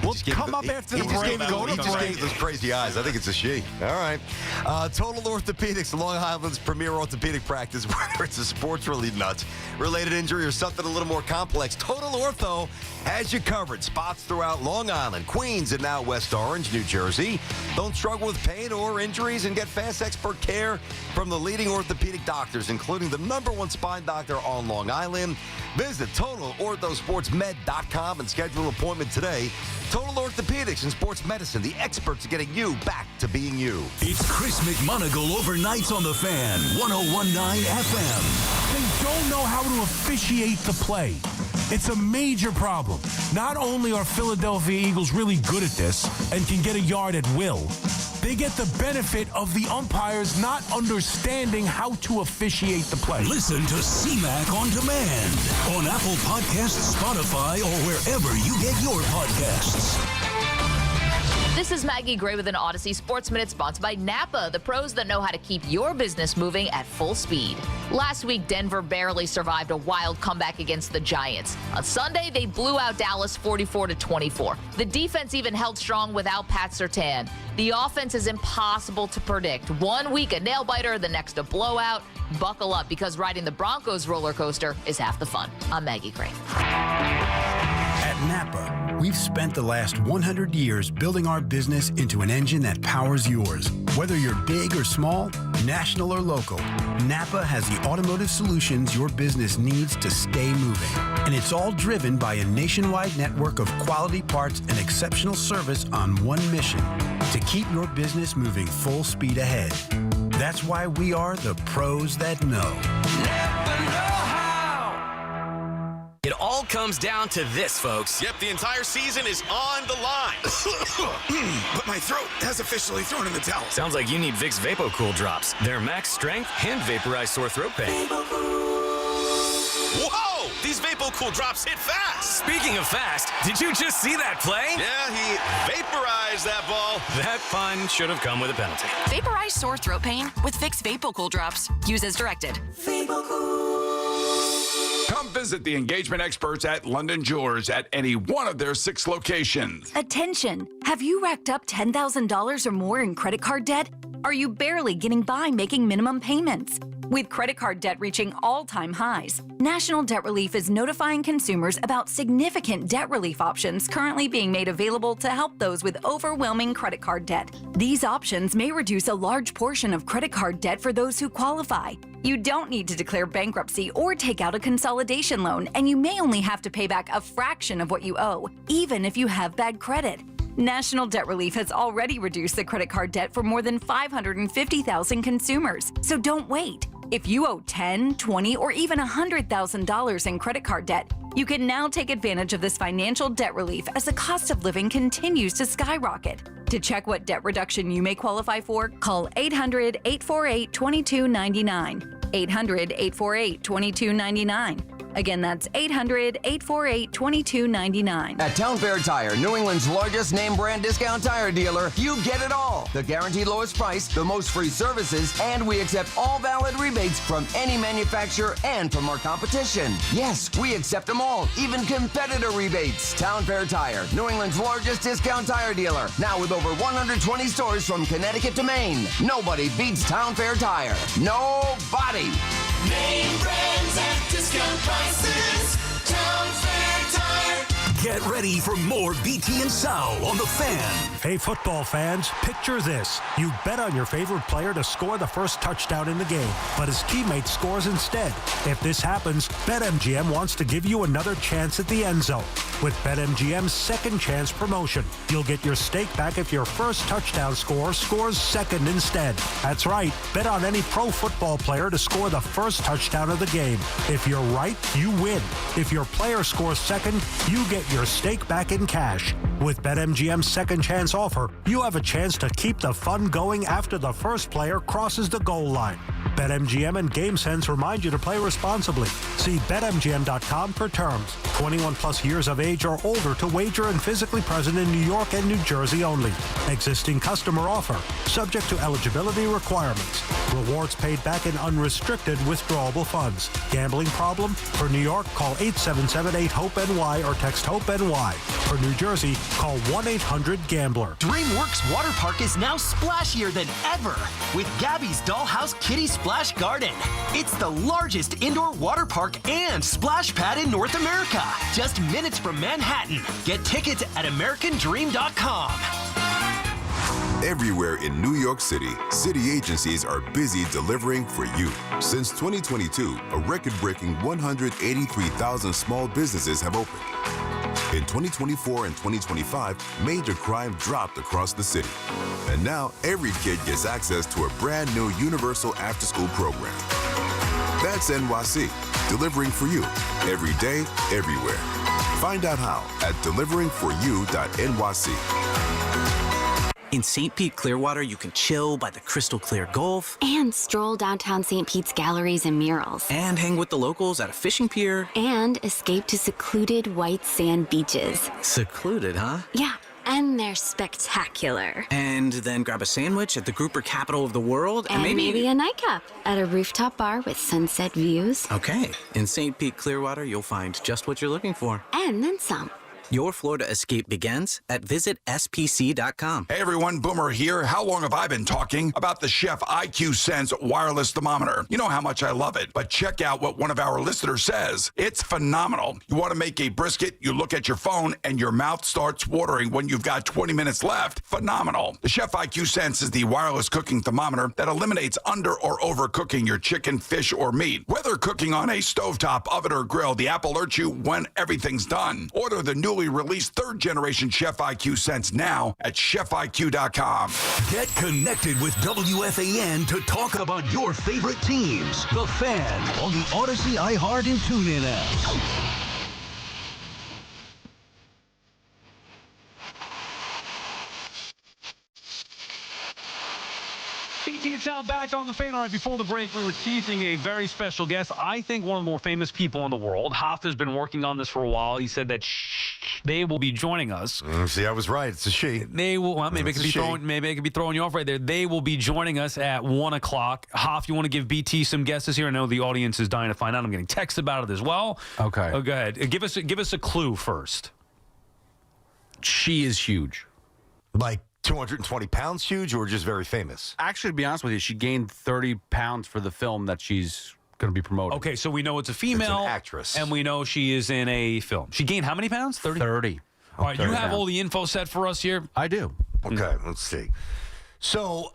Well, come up after the break. He just gave me those crazy eyes. I think it's a she. All right. Total Orthopedics, Long Island's premier orthopedic practice, whether it's a sports-related injury or something a little more complex. Total Ortho has you covered. Spots throughout Long Island, Queens, and now West Orange, New Jersey. Don't struggle with pain or injuries and get fast expert care from the leading orthopedic doctors, including the #1 spine doctor on Long Island. Visit TotalOrthoSportsMed.com and schedule an appointment today. Total Orthopedics and Sports Medicine, the experts are getting you back to being you. It's Chris McMonagle overnights on the Fan, 101.9 FM. They don't know how to officiate the play. It's a major problem. Not only are Philadelphia Eagles really good at this and can get a yard at will, they get the benefit of the umpires not understanding how to officiate the play. Listen to CMAC on demand on Apple Podcasts, Spotify, or wherever you get your podcasts. This is Maggie Gray with an Odyssey Sports Minute sponsored by Napa, the pros that know how to keep your business moving at full speed. Last week, Denver barely survived a wild comeback against the Giants. On Sunday, they blew out Dallas 44-24. The defense even held strong without Pat Surtain. The offense is impossible to predict. 1 week a nail-biter, the next a blowout. Buckle up, because riding the Broncos roller coaster is half the fun. I'm Maggie Gray. At Napa, we've spent the last 100 years building our business into an engine that powers yours. Whether you're big or small, national or local, Napa has the automotive solutions your business needs to stay moving. And it's all driven by a nationwide network of quality parts and exceptional service on one mission: to keep your business moving full speed ahead. That's why we are the pros that know. It all comes down to this, folks. Yep, the entire season is on the line. But my throat has officially thrown in the towel. Sounds like you need Vicks VapoCool drops. Their max strength and vaporize sore throat pain. Whoa! These VapoCool drops hit fast. Speaking of fast, did you just see that play? Yeah, he vaporized that ball. That fun should have come with a penalty. Vaporize sore throat pain with Vicks VapoCool drops. Use as directed. Come visit the engagement experts at London Jewelers at any one of their 6 locations. Attention! Have you racked up $10,000 or more in credit card debt? Are you barely getting by making minimum payments? With credit card debt reaching all-time highs, National Debt Relief is notifying consumers about significant debt relief options currently being made available to help those with overwhelming credit card debt. These options may reduce a large portion of credit card debt for those who qualify. You don't need to declare bankruptcy or take out a consolidation loan, and you may only have to pay back a fraction of what you owe, even if you have bad credit. National Debt Relief has already reduced the credit card debt for more than 550,000 consumers, so don't wait. If you owe $10,000, $20,000, or even $100,000 in credit card debt, you can now take advantage of this financial debt relief as the cost of living continues to skyrocket. To check what debt reduction you may qualify for, call 800-848-2299. 800-848-2299. Again, that's 800-848-2299. At Town Fair Tire, New England's largest name brand discount tire dealer, you get it all. The guaranteed lowest price, the most free services, and we accept all valid rebates from any manufacturer and from our competition. Yes, we accept them all, even competitor rebates. Town Fair Tire, New England's largest discount tire dealer, now with over 120 stores from Connecticut to Maine. Nobody beats Town Fair Tire. Nobody. Name brands at discount prices. Town Fair Tire. Get ready for more BT and Sal on the Fan. Hey, football fans, picture this. You bet on your favorite player to score the first touchdown in the game, but his teammate scores instead. If this happens, BetMGM wants to give you another chance at the end zone. With BetMGM's second chance promotion, you'll get your stake back if your first touchdown scorer scores second instead. That's right. Bet on any pro football player to score the first touchdown of the game. If you're right, you win. If your player scores second, you get your stake back in cash. With BetMGM's second chance offer, you have a chance to keep the fun going after the first player crosses the goal line. BetMGM and GameSense remind you to play responsibly. See BetMGM.com for terms. 21 plus years of age or older to wager and physically present in New York and New Jersey only. Existing customer offer. Subject to eligibility requirements. Rewards paid back in unrestricted withdrawable funds. Gambling problem? For New York, call 877-8-HOPE-NY or text HOPE-NY. For New Jersey, call 1-800-GAMBLER. DreamWorks Water Park is now splashier than ever with Gabby's Dollhouse Kiddie Splash Garden. It's the largest indoor water park and splash pad in North America. Just minutes from Manhattan. Get tickets at AmericanDream.com. Everywhere in New York City, city agencies are busy delivering for you. Since 2022, a record-breaking 183,000 small businesses have opened. In 2024 and 2025, major crime dropped across the city. And now, every kid gets access to a brand new universal after-school program. That's NYC, delivering for you, every day, everywhere. Find out how at deliveringforyou.nyc. In St. Pete Clearwater, you can chill by the crystal clear Gulf. And stroll downtown St. Pete's galleries and murals. And hang with the locals at a fishing pier. And escape to secluded white sand beaches. Secluded, huh? Yeah, and they're spectacular. And then grab a sandwich at the grouper capital of the world. And maybe a nightcap at a rooftop bar with sunset views. Okay. In St. Pete Clearwater, you'll find just what you're looking for. And then some. Your Florida escape begins at visitspc.com. Hey everyone, Boomer here. How long have I been talking about the Chef IQ Sense wireless thermometer? You know how much I love it, but check out what one of our listeners says. It's phenomenal. You want to make a brisket, you look at your phone, and your mouth starts watering when you've got 20 minutes left. Phenomenal. The Chef IQ Sense is the wireless cooking thermometer that eliminates under or overcooking your chicken, fish, or meat. Whether cooking on a stovetop, oven, or grill, the app alerts you when everything's done. Order the newly released third-generation Chef IQ Sense now at chefiq.com. Get connected with WFAN to talk about your favorite teams. The Fan on the Odyssey, iHeart, and TuneIn apps. BT and Sal back on the Fan. All right, before the break, we were teasing a very special guest. I think one of the more famous people in the world. Hoff has been working on this for a while. He said that they will be joining us. See, I was right. It's a she. They will. Well, maybe it could be throwing you off right there. They will be joining us at 1 o'clock. Hoff, you want to give BT some guesses here? I know the audience is dying to find out. I'm getting texts about it as well. Okay. Oh, go ahead. Give us a clue first. She is huge. Like 220 pounds huge, or just very famous? Actually, to be honest with you, she gained 30 pounds for the film that she's going to be promoting. Okay, so we know it's a female. It's an actress. And we know she is in a film. She gained how many pounds? 30? 30. All right, you have all the info set for us here? I do. Okay, let's see. So,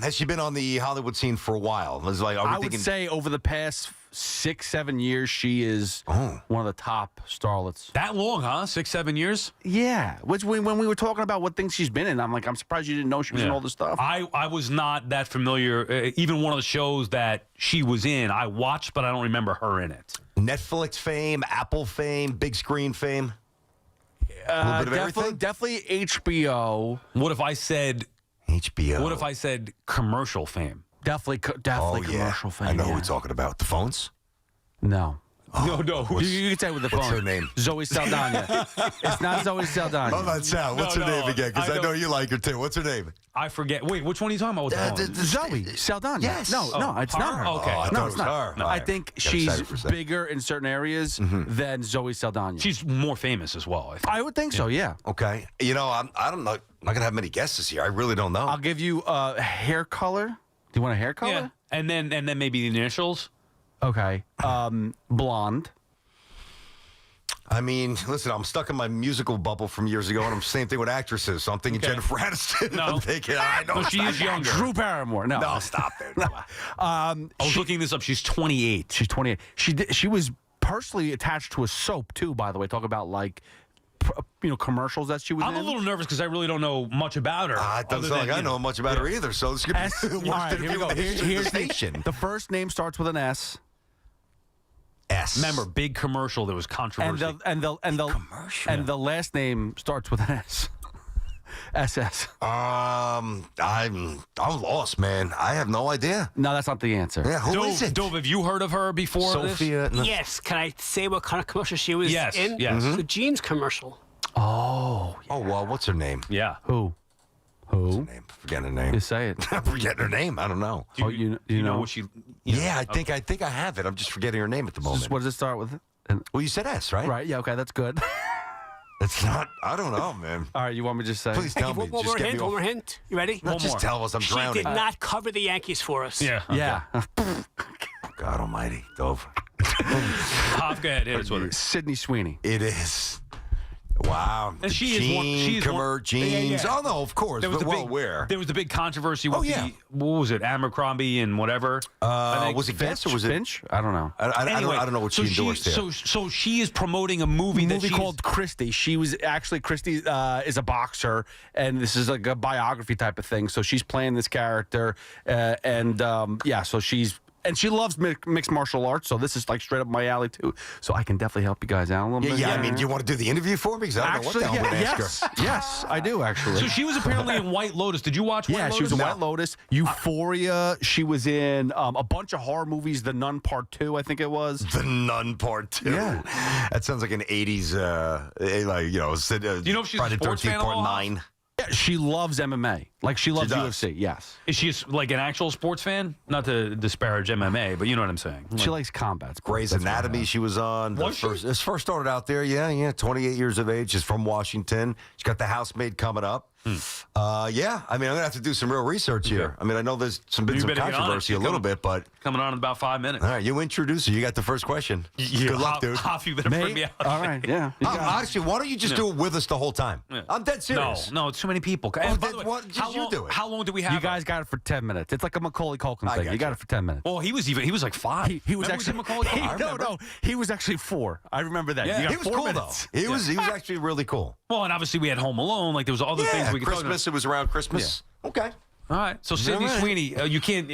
has she been on the Hollywood scene for a while? I would say over the past 6-7 years, she is one of the top starlets. That long, huh? 6-7 years? Yeah. Which when we were talking about what things she's been in, I'm surprised you didn't know she was in all this stuff. I was not that familiar. Even one of the shows that she was in, I watched, but I don't remember her in it. Netflix fame, Apple fame, big screen fame? A little bit of everything? Definitely HBO. What if I said HBO? What if I said commercial fame? Definitely commercial fame. I know who we're talking about. The phones? No. No. You can say with the phone. What's her name? Zoe Saldana. It's not Zoe Saldana. How about Sal? What's her name again? Because I know you like her too. What's her name? I forget. Wait, which one are you talking about with the phone? Zoe Saldana. Yes. No, it's not her. Okay. I thought it was her. No, All I right. think Got excited for a she's second. bigger in certain areas than Zoe Saldana. She's more famous as well, I think. I would think so, yeah. Okay. You know, I don't know. I'm not going to have many guesses here. I really don't know. I'll give you hair color. Do you want a hair color? Yeah. And then maybe the initials. Okay. Blonde. I mean, listen, I'm stuck in my musical bubble from years ago, and I'm same thing with actresses. So I'm thinking Jennifer Aniston. No. I'm thinking, I know she is younger. Drew Barrymore. No, stop it. I was looking this up. She's 28. She's 28. She was personally attached to a soap too. By the way, talk about like commercials that she was in. I'm a little nervous because I really don't know much about her. It doesn't sound like I know much about her either. So this could be the worst interview in the history of the station. The first name starts with an S. S. Remember, big commercial. There was controversy. And the last name starts with an S. SS. I'm lost, man. I have no idea. No, that's not the answer. Yeah, who is it? Dove, have you heard of her before? Sophia. This? No. Yes. Can I say what kind of commercial she was in? Yes. The jeans commercial. Oh. Oh, well, what's her name? Yeah. Who? What's her name? Forgetting her name. You say it. I'm forgetting her name. I don't know. Do you know what she? I think I have it. I'm just forgetting her name at the moment. What does it start with? Well, you said S, right? Right. Yeah. Okay. That's good. It's not. I don't know, man. All right. You want me to just say? Please tell me. One more hint. One more hint. You ready? No, just tell us. I'm drowning. She did not cover the Yankees for us. Yeah. Okay. Yeah. God Almighty, Dove. Hop, go ahead. Hit us with it. Sydney Sweeney. It is. Wow. And she is one. She's one. Jeans. Yeah. Oh no, of course. There was There was the big controversy with what was it, Abercrombie and whatever. Was it Guess or was it Finch? I don't know. I don't know what she endorsed there. So she is promoting a movie called Christy. She was actually Christy is a boxer, and this is like a biography type of thing. So she's playing this character, so she's. And she loves mixed martial arts, so this is like straight up my alley too. So I can definitely help you guys out a little bit. Yeah, I mean, do you want to do the interview for me? Because I don't know what the hell I'm going to ask her. Yes, I do actually. So she was apparently in White Lotus. Did you watch White Lotus? Yeah, she was in White Lotus. Euphoria. She was in a bunch of horror movies. The Nun Part 2, I think it was. The Nun Part 2. Yeah. That sounds like an 80s, do you know if she's Friday a sports fan at all? 13.9. Yeah, she loves MMA. Like she loves UFC. Yes. Is she like an actual sports fan? Not to disparage MMA, but you know what I'm saying. She likes combat. Grey's Anatomy she was on. This first started out there, 28 years of age. She's from Washington. She's got The Housemaid coming up. I mean, I'm going to have to do some real research here. I mean, I know there's some controversy a little bit, but... Coming on in about 5 minutes. All right, you introduce her. You got the first question. Good luck, dude. You better bring me out. All right, yeah. Honestly, why don't you just do it with us the whole time? Yeah. I'm dead serious. No, it's too many people. And by the way, you do it. How long do we have? You guys got it for 10 minutes. It's like a Macaulay Culkin thing. You got it for 10 minutes. Well, he was like 5. He was actually Macaulay Culkin. No, he was actually 4. I remember that. Yeah, you got he was 4 cool minutes. though. He was actually really cool. Well, and obviously we had Home Alone. Like there was other things we could talk about. Christmas. It was around Christmas. Yeah. Okay. All right. So Sydney Sweeney, you can't.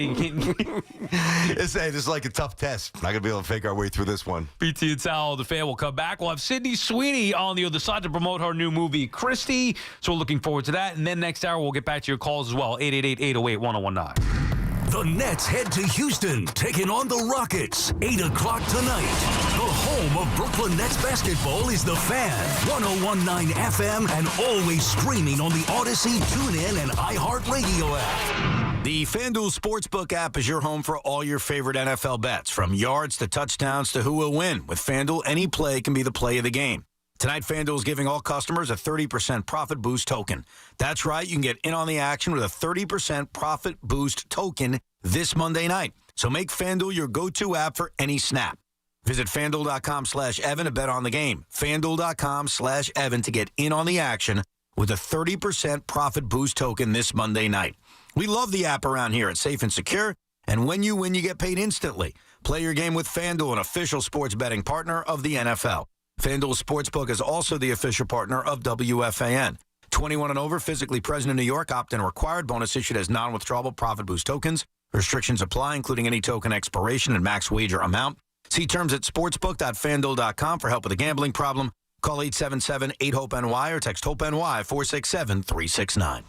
This is like a tough test. Not gonna be able to fake our way through this one. BT and Sal, the fan will come back. We'll have Sydney Sweeney on the other side to promote her new movie, Christy. So we're looking forward to that. And then next hour we'll get back to your calls as well. 888-808-1019. The Nets head to Houston, taking on the Rockets. 8 o'clock tonight. The home of Brooklyn Nets basketball is The Fan. 101.9 FM and always streaming on the Odyssey, TuneIn, and iHeartRadio app. The FanDuel Sportsbook app is your home for all your favorite NFL bets, from yards to touchdowns to who will win. With FanDuel, any play can be the play of the game. Tonight, FanDuel is giving all customers a 30% profit boost token. That's right, you can get in on the action with a 30% profit boost token this Monday night. So make FanDuel your go-to app for any snap. Visit FanDuel.com/Evan to bet on the game. FanDuel.com/Evan to get in on the action with a 30% profit boost token this Monday night. We love the app around here. It's safe and secure, and when you win, you get paid instantly. Play your game with FanDuel, an official sports betting partner of the NFL. FanDuel Sportsbook is also the official partner of WFAN. 21 and over, physically present in New York, opt-in required. Bonus issued as non-withdrawable profit boost tokens. Restrictions apply, including any token expiration and max wager amount. See terms at sportsbook.fanduel.com for help with a gambling problem. Call 877-8-HOPE-NY or text HOPE-NY 467-369.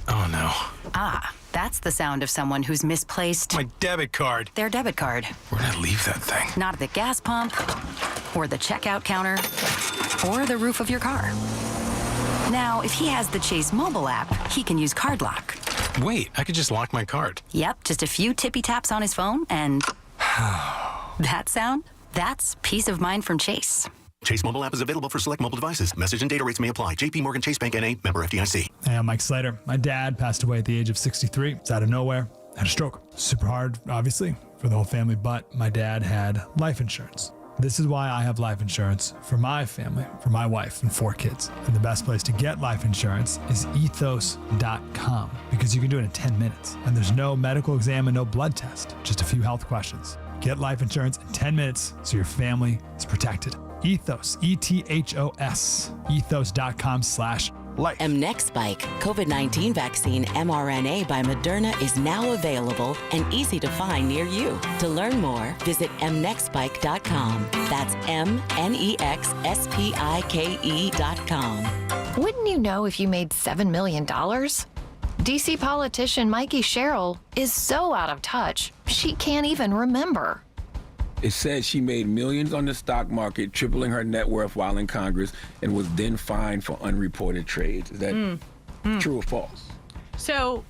Oh, no. Ah, that's the sound of someone who's misplaced My debit card. their debit card. Where'd I leave that thing? Not at the gas pump, or the checkout counter, or the roof of your car. Now, if he has the Chase mobile app, he can use Card Lock. Wait, I could just lock my card. Yep, just a few tippy taps on his phone, and that sound? That's peace of mind from Chase. Chase mobile app is available for select mobile devices. Message and data rates may apply. JP Morgan Chase Bank N.A. member FDIC. Hey, I'm Mike Slater. My dad passed away at the age of 63. It's out of nowhere. Had a stroke. Super hard, obviously, for the whole family, but my dad had life insurance. This is why I have life insurance for my family, for my wife and 4 kids. And the best place to get life insurance is ethos.com, because you can do it in 10 minutes. And there's no medical exam and no blood test, just a few health questions. Get life insurance in 10 minutes so your family is protected. Ethos, E-T-H-O-S, ethos.com/life. Mnexspike COVID-19 vaccine mRNA by Moderna is now available and easy to find near you. To learn more, visit mnexspike.com. That's MNEXSPIKE.com. Wouldn't you know if you made $7 million? DC politician Mikey Sherrill is so out of touch, she can't even remember. It said she made millions on the stock market, tripling her net worth while in Congress, and was then fined for unreported trades. Is that true or false? So,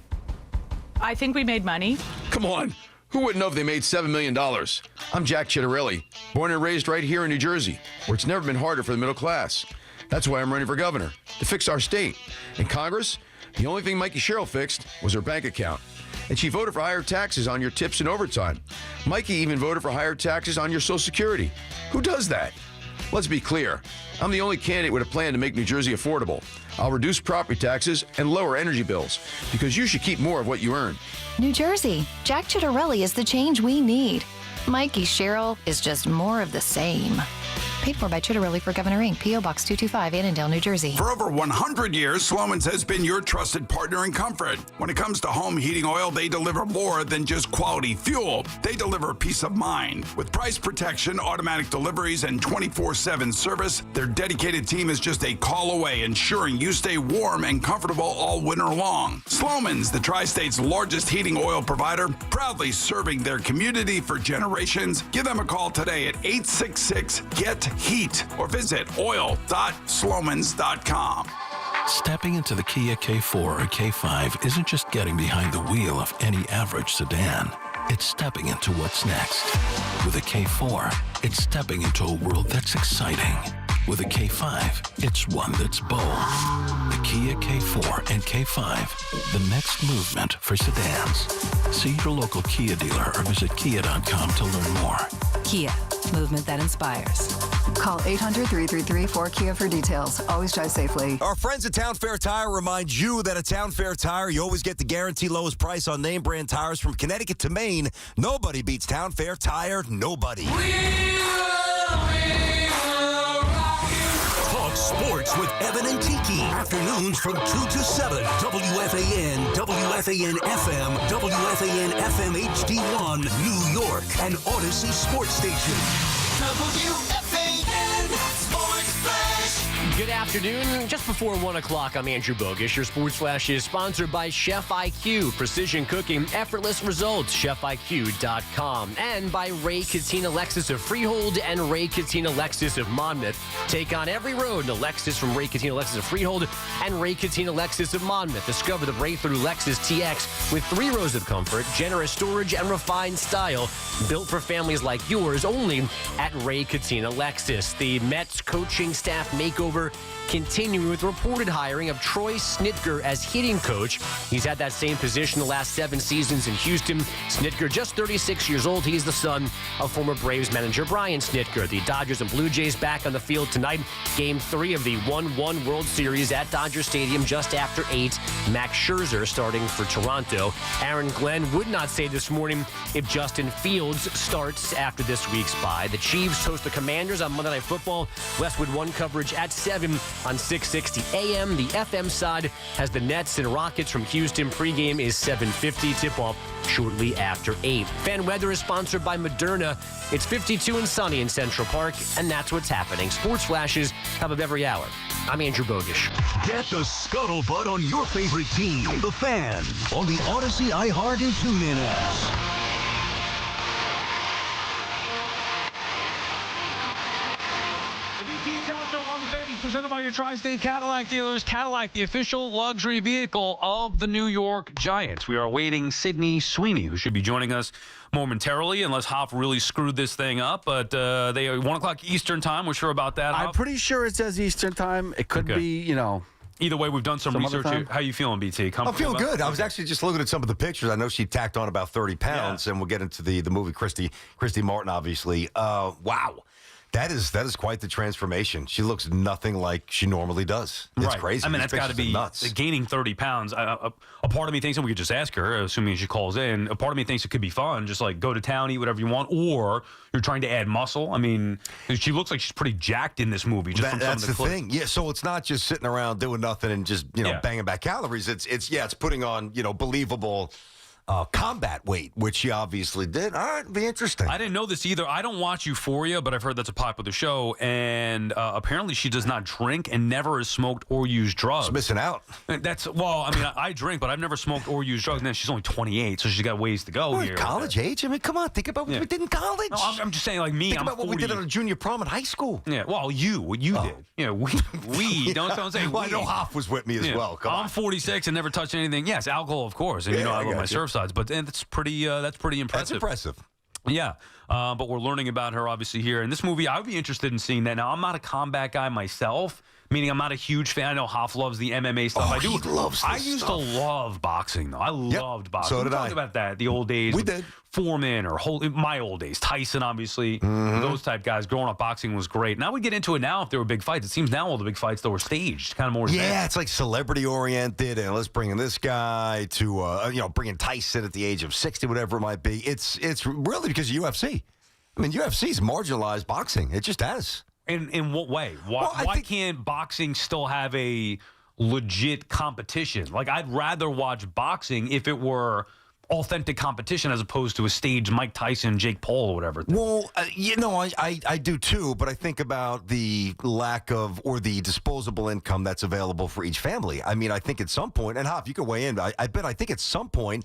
I think we made money. Come on. Who wouldn't know if they made $7 million? I'm Jack Chittarelli, born and raised right here in New Jersey, where it's never been harder for the middle class. That's why I'm running for governor, to fix our state. In Congress, the only thing Mikey Sherrill fixed was her bank account. And she voted for higher taxes on your tips and overtime. Mikey even voted for higher taxes on your Social Security. Who does that? Let's be clear. I'm the only candidate with a plan to make New Jersey affordable. I'll reduce property taxes and lower energy bills, because you should keep more of what you earn. New Jersey, Jack Chittarelli is the change we need. Mikey Sherrill is just more of the same. Paid for by Chittarelli for Governor Inc., P.O. Box 225, Annandale, New Jersey. For over 100 years, Sloman's has been your trusted partner in comfort. When it comes to home heating oil, they deliver more than just quality fuel. They deliver peace of mind. With price protection, automatic deliveries, and 24/7 service, their dedicated team is just a call away, ensuring you stay warm and comfortable all winter long. Sloman's, the Tri-State's largest heating oil provider, proudly serving their community for generations. Give them a call today at 866-GET-HEAT or visit oil.slomans.com. Stepping into the Kia K4 or K5 isn't just getting behind the wheel of any average sedan. It's stepping into what's next. With a K4, it's stepping into a world that's exciting. With a K5, it's one that's bold. The Kia K4 and K5, the next movement for sedans. See your local Kia dealer or visit kia.com to learn more. Kia, movement that inspires. Call 800-333-4KIA for details. Always drive safely. Our friends at Town Fair Tire remind you that at Town Fair Tire, you always get the guaranteed lowest price on name brand tires from Connecticut to Maine. Nobody beats Town Fair Tire. Nobody. Talk sports with Evan and Tiki. Afternoons from 2 to 7. WFAN, WFAN FM, WFAN FM HD1, New York, and Odyssey Sports Station. WFAN Sports Flash. Good afternoon. Just before 1 o'clock, I'm Andrew Bogish. Your Sports Flash is sponsored by Chef IQ. Precision cooking, effortless results. ChefIQ.com. And by Ray Cattina Lexus of Freehold and Ray Cattina Lexus of Monmouth. Take on every road in a Lexus from Ray Cattina Lexus of Freehold and Ray Cattina Lexus of Monmouth. Discover the breakthrough Lexus TX with 3 rows of comfort, generous storage, and refined style. Built for families like yours only at Ray Cattina Lexus. The Mets coaching staff makeover continuing with reported hiring of Troy Snitker as hitting coach. He's had that same position the last 7 seasons in Houston. Snitker, just 36 years old. He's the son of former Braves manager Brian Snitker. The Dodgers and Blue Jays back on the field tonight. Game 3 of the 1-1 World Series at Dodger Stadium just after 8. Max Scherzer starting for Toronto. Aaron Glenn would not say this morning if Justin Fields starts after this week's bye. The Chiefs host the Commanders on Monday Night Football. Westwood One coverage at 7 on 660 AM. The FM side has the Nets and Rockets from Houston. Pregame is 7:50. Tip-off shortly after 8. Fan weather is sponsored by Moderna. It's 52 and sunny in Central Park, and that's what's happening. Sports flashes top of every hour. I'm Andrew Bogish. Get the scuttlebutt on your favorite team, the Fan, on the Odyssey, iHeart, and TuneIn apps. Presented by your Tri-State Cadillac dealers. Cadillac, the official luxury vehicle of the New York Giants. We are awaiting Sydney Sweeney, who should be joining us momentarily, unless Hoff really screwed this thing up. But they are 1 o'clock Eastern time. We're sure about that, Hoff? I'm pretty sure it says Eastern time. It could be, Either way, we've done some research. How you feeling, BT? I'm feeling good. I was actually just looking at some of the pictures. I know she tacked on about 30 pounds, and we'll get into the movie Christy Martin, obviously. Wow. That is quite the transformation. She looks nothing like she normally does. It's crazy. I mean, These that's got to pictures be are nuts. gaining 30 pounds. A part of me thinks, and we could just ask her, assuming she calls in, a part of me thinks it could be fun, just like go to town, eat whatever you want, or you're trying to add muscle. I mean, she looks like she's pretty jacked in this movie. Just from That's some of the clips. thing. Yeah, so it's not just sitting around doing nothing and just, banging back calories. It's putting on, believable combat weight, which she obviously did. All right, it'll be interesting. I didn't know this either. I don't watch Euphoria, but I've heard that's a popular show. And apparently she does not drink and never has smoked or used drugs. She's missing out. I drink, but I've never smoked or used drugs. And then she's only 28, so she's got ways to go here. College age? I mean, come on. Think about what we did in college. No, I'm just saying, like me, Think I'm about 40. what we did at a junior prom in high school. Yeah, well, what you did. Yeah, we don't say well, we. I know Hoff was with me as well. Come on. I'm 46 and never touched anything. Yes, alcohol, of course. And I love my Surfsides, but that's pretty impressive. That's impressive. Yeah, but we're learning about her obviously here in this movie. I would be interested in seeing that. Now, I'm not a combat guy myself, meaning I'm not a huge fan. I know Hoff loves the MMA stuff. He loves this I used to love boxing, though. I loved boxing. So did we talked about that, the old days. We did. Foreman or my old days. Tyson, obviously. Those type guys. Growing up, boxing was great. Now we get into it now if there were big fights. It seems now all the big fights, though, were staged. Kind of more advanced. It's like celebrity-oriented, and let's bring in this guy to, bring in Tyson at the age of 60, whatever it might be. It's really because of UFC. I mean, UFC's marginalized boxing. It just has. In what way? Why can't boxing still have a legit competition? Like, I'd rather watch boxing if it were authentic competition as opposed to a staged Mike Tyson, Jake Paul, or whatever. Well, I do too, but I think about the lack of or the disposable income that's available for each family. I mean, I think at some point, and Hoff, you can weigh in, I think at some point,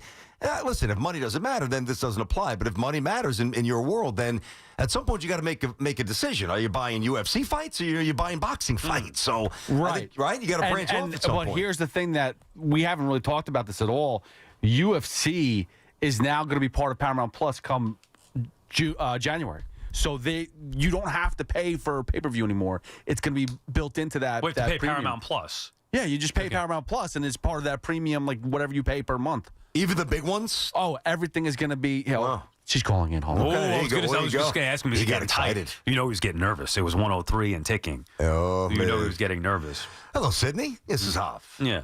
listen, if money doesn't matter, then this doesn't apply. But if money matters in your world, then at some point you got to make a decision. Are you buying UFC fights or are you buying boxing fights? So, right? You got to branch off at some point. But here's the thing that we haven't really talked about this at all. UFC is now going to be part of Paramount Plus come January. So you don't have to pay for pay-per-view anymore. It's going to be built into that. We have to pay premium. Paramount Plus. Yeah, you just pay Paramount Plus, and it's part of that premium, like whatever you pay per month. Even the big ones? Oh, everything is going to be. Wow. She's calling in. Hold on. I was just going to ask him. He got excited. You know he was getting nervous. It was 103 and ticking. Oh, you man. know he was getting nervous. Hello, Sydney. This is Hoff. Yeah.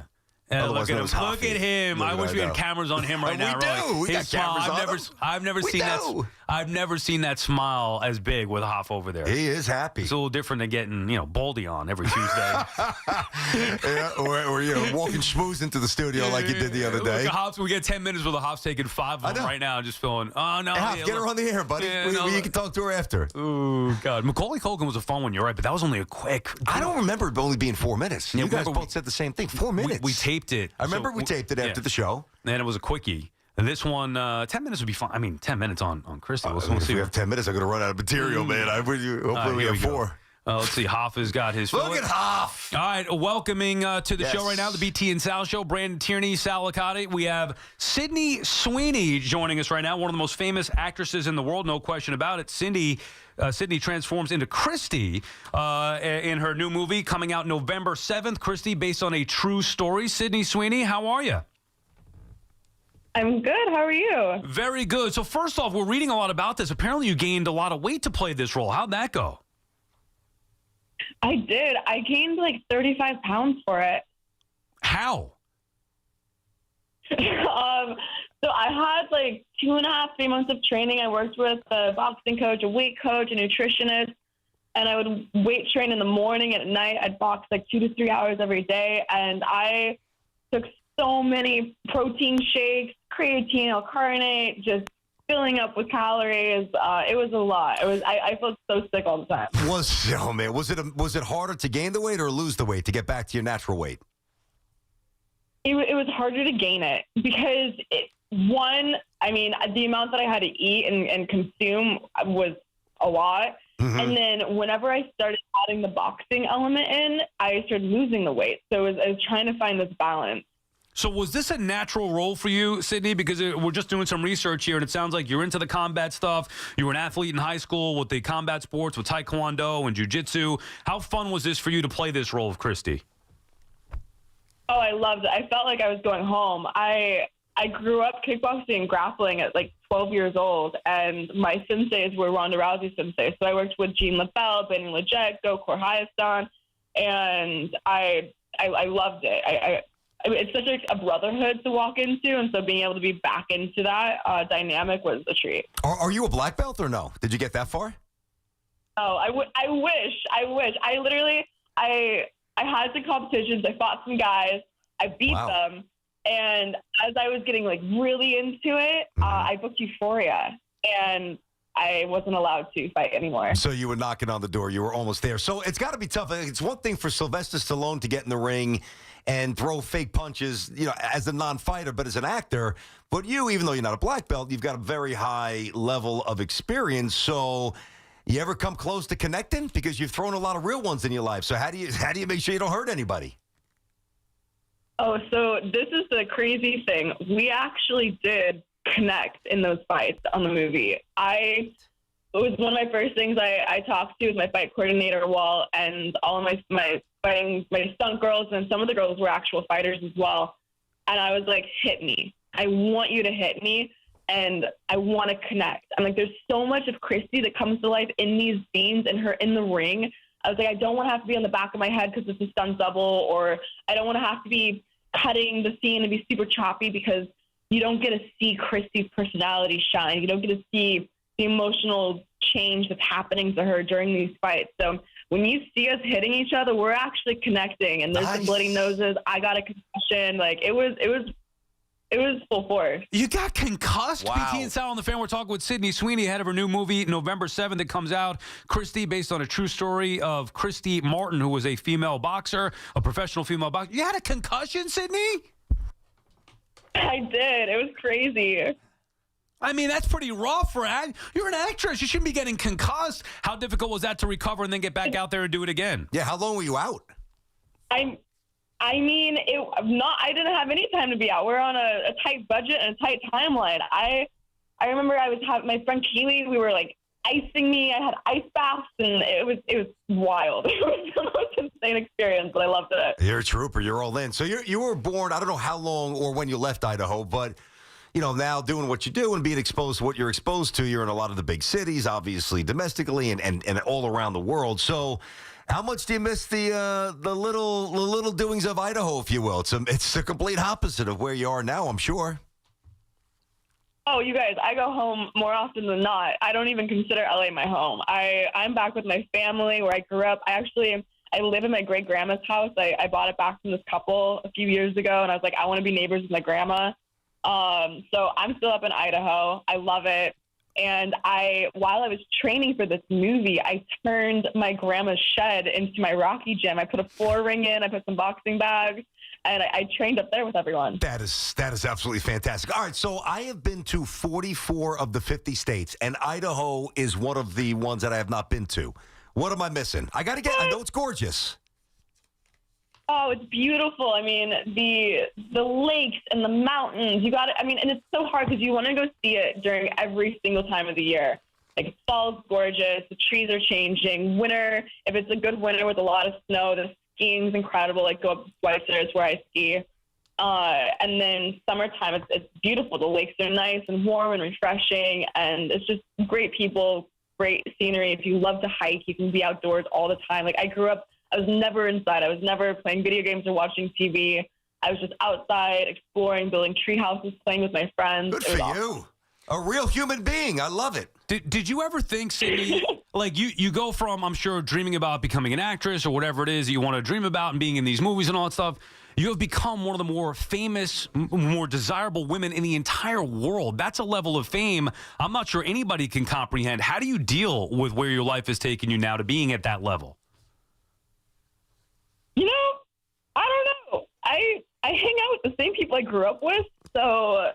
Look at him. Look at him. I wish we had cameras on him right now. We got cameras on him. I've never seen that. I've never seen that smile as big with Hoff over there. He is happy. It's a little different than getting Baldy on every Tuesday. or walking schmooze into the studio like you did the other day. Hoff's, we get 10 minutes where the Hoff's taking 5 of them right now, just feeling. Oh no! Hey, Hoff, get her on the air, buddy. You can talk to her after. Oh God, Macaulay Culkin was a fun one. You're right, but that was only a quick. I don't remember it only being 4 minutes. You guys both said the same thing. 4 minutes. We taped it. I remember we taped it after the show. And it was a quickie. And this one, 10 minutes would be fine. I mean, 10 minutes on Christy. We'll if see. we have 10 minutes, I'm going to run out of material, man. Hopefully we have 4. Let's see. Hoff has got his. Look at Hoff. All right, welcoming to the show right now, the BT and Sal Show. Brandon Tierney, Sal Licata. We have Sydney Sweeney joining us right now, one of the most famous actresses in the world, no question about it. Sydney transforms into Christy in her new movie coming out November 7th. Christy, based on a true story. Sydney Sweeney, how are you? I'm good. How are you? Very good. So first off, we're reading a lot about this. Apparently you gained a lot of weight to play this role. How'd that go? I did. I gained like 35 pounds for it. How? So I had like 2.5, 3 months of training. I worked with a boxing coach, a weight coach, a nutritionist, and I would weight train in the morning and at night. I'd box like 2 to 3 hours every day, and I took so many protein shakes, creatine, L-carnitine, just filling up with calories. It was a lot. I felt so sick all the time. Was it harder to gain the weight or lose the weight to get back to your natural weight? It was harder to gain it because the amount that I had to eat and consume was a lot. Mm-hmm. And then whenever I started adding the boxing element in, I started losing the weight. So I was trying to find this balance. So was this a natural role for you, Sydney? Because we're just doing some research here, and it sounds like you're into the combat stuff. You were an athlete in high school with the combat sports, with taekwondo and jiu-jitsu. How fun was this for you to play this role of Christy? Oh, I loved it. I felt like I was going home. I I grew up kickboxing and grappling at like 12 years old, and my senseis were Ronda Rousey sensei. So I worked with Jean LaBelle, Benny Leggett, Gokor Hayastan, and I loved it. I mean, it's such a brotherhood to walk into, and so being able to be back into that dynamic was a treat. Are you a black belt or no? Did you get that far? Oh, I wish. I literally, I had some competitions. I fought some guys. I beat them. And as I was getting like really into it, I booked Euphoria, and I wasn't allowed to fight anymore. So you were knocking on the door. You were almost there. So it's got to be tough. It's one thing for Sylvester Stallone to get in the ring and throw fake punches, you know, as a non-fighter, but as an actor. But you, even though you're not a black belt, you've got a very high level of experience. So you ever come close to connecting? Because you've thrown a lot of real ones in your life. So how do you make sure you don't hurt anybody? Oh, so this is the crazy thing. We actually did connect in those fights on the movie. It was one of my first things I talked to with my fight coordinator, Wall, and all of my stunt girls, and some of the girls were actual fighters as well. And I was like, hit me. I want you to hit me, and I want to connect. I'm like, there's so much of Christy that comes to life in these scenes and her in the ring. I was like, I don't want to have to be on the back of my head because it's a stunt double, or I don't want to have to be cutting the scene and be super choppy because you don't get to see Christy's personality shine. You don't get to see the emotional change that's happening to her during these fights. So when you see us hitting each other, we're actually connecting, and there's some bloody noses. I got a concussion. Like it was full force. You got concussed? Wow. BT and Sal on the Fan. We're talking with Sydney Sweeney, head of her new movie, November 7th, that comes out. Christy, based on a true story of Christy Martin, who was a female boxer, a professional female boxer. You had a concussion, Sydney? I did. It was crazy. I mean, that's pretty rough, right? You're an actress. You shouldn't be getting concussed. How difficult was that to recover and then get back out there and do it again? Yeah, how long were you out? I didn't have any time to be out. We're on a tight budget and a tight timeline. I remember I was having my friend Keely. We were like icing me. I had ice baths, and it was wild. It was the most insane experience, but I loved it. You're a trooper. You're all in. So you were born, I don't know how long or when you left Idaho, but you know, now doing what you do and being exposed to what you're exposed to, you're in a lot of the big cities, obviously domestically and all around the world. So how much do you miss the little doings of Idaho, if you will? It's the complete opposite of where you are now, I'm sure. Oh, you guys, I go home more often than not. I don't even consider LA my home. I'm back with my family where I grew up. I live in my great-grandma's house. I bought it back from this couple a few years ago, and I was like, I want to be neighbors with my grandma. So I'm still up in Idaho. I love it. And while I was training for this movie, I turned my grandma's shed into my Rocky gym. I put a floor ring in, I put some boxing bags, and I trained up there with everyone. That is absolutely fantastic. All right, so I have been to 44 of the 50 states, and Idaho is one of the ones that I have not been to. What am I missing? I know it's gorgeous. Oh, it's beautiful. I mean, the lakes and the mountains. And it's so hard because you want to go see it during every single time of the year. Like, fall's gorgeous, the trees are changing. Winter, if it's a good winter with a lot of snow, the skiing's incredible. Like, go up to Schweitzer, it's where I ski. And then summertime, it's beautiful. The lakes are nice and warm and refreshing, and it's just great people, great scenery. If you love to hike, you can be outdoors all the time. Like, I was never inside. I was never playing video games or watching TV. I was just outside, exploring, building tree houses, playing with my friends. Good for you. A real human being. I love it. Did you ever think, Sydney, like you go from, I'm sure, dreaming about becoming an actress or whatever it is that you want to dream about and being in these movies and all that stuff, you have become one of the more famous, more desirable women in the entire world. That's a level of fame I'm not sure anybody can comprehend. How do you deal with where your life has taken you now to being at that level? You know, I don't know. I hang out with the same people I grew up with, so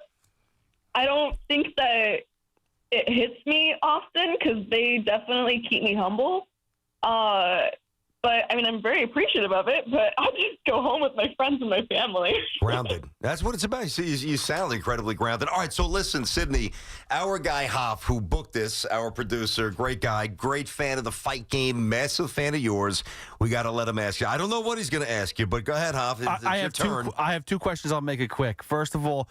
I don't think that it hits me often because they definitely keep me humble. But, I mean, I'm very appreciative of it, but I'll just go home with my friends and my family. Grounded. That's what it's about. You sound incredibly grounded. All right, so listen, Sydney, our guy Hoff, who booked this, our producer, great guy, great fan of the fight game, massive fan of yours. We got to let him ask you. I don't know what he's going to ask you, but go ahead, Hoff. It's your turn. I have two questions. I'll make it quick. First of all,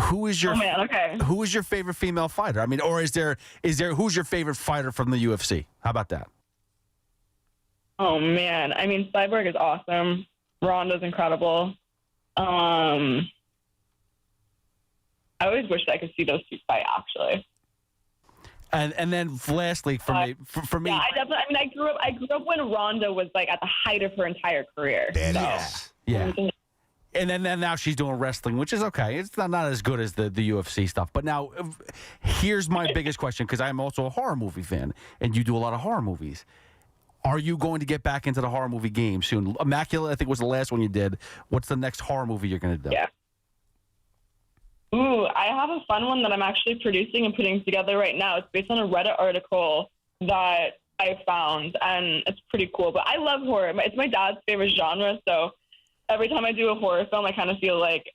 Who is your Oh, man, okay. Who is your favorite female fighter? I mean, or is there who's your favorite fighter from the UFC? How about that? Oh, man. I mean, Cyborg is awesome. Ronda's incredible. I always wish I could see those two fight, actually. And then lastly, for me, Yeah, I definitely. I mean, I grew up when Ronda was like at the height of her entire career. Yeah. And then now she's doing wrestling, which is okay. It's not as good as the UFC stuff. But now, here's my biggest question, because I'm also a horror movie fan, and you do a lot of horror movies. Are you going to get back into the horror movie game soon? Immaculate, I think, was the last one you did. What's the next horror movie you're going to do? Yeah. Ooh, I have a fun one that I'm actually producing and putting together right now. It's based on a Reddit article that I found, and it's pretty cool. But I love horror. It's my dad's favorite genre, so every time I do a horror film, I kind of feel like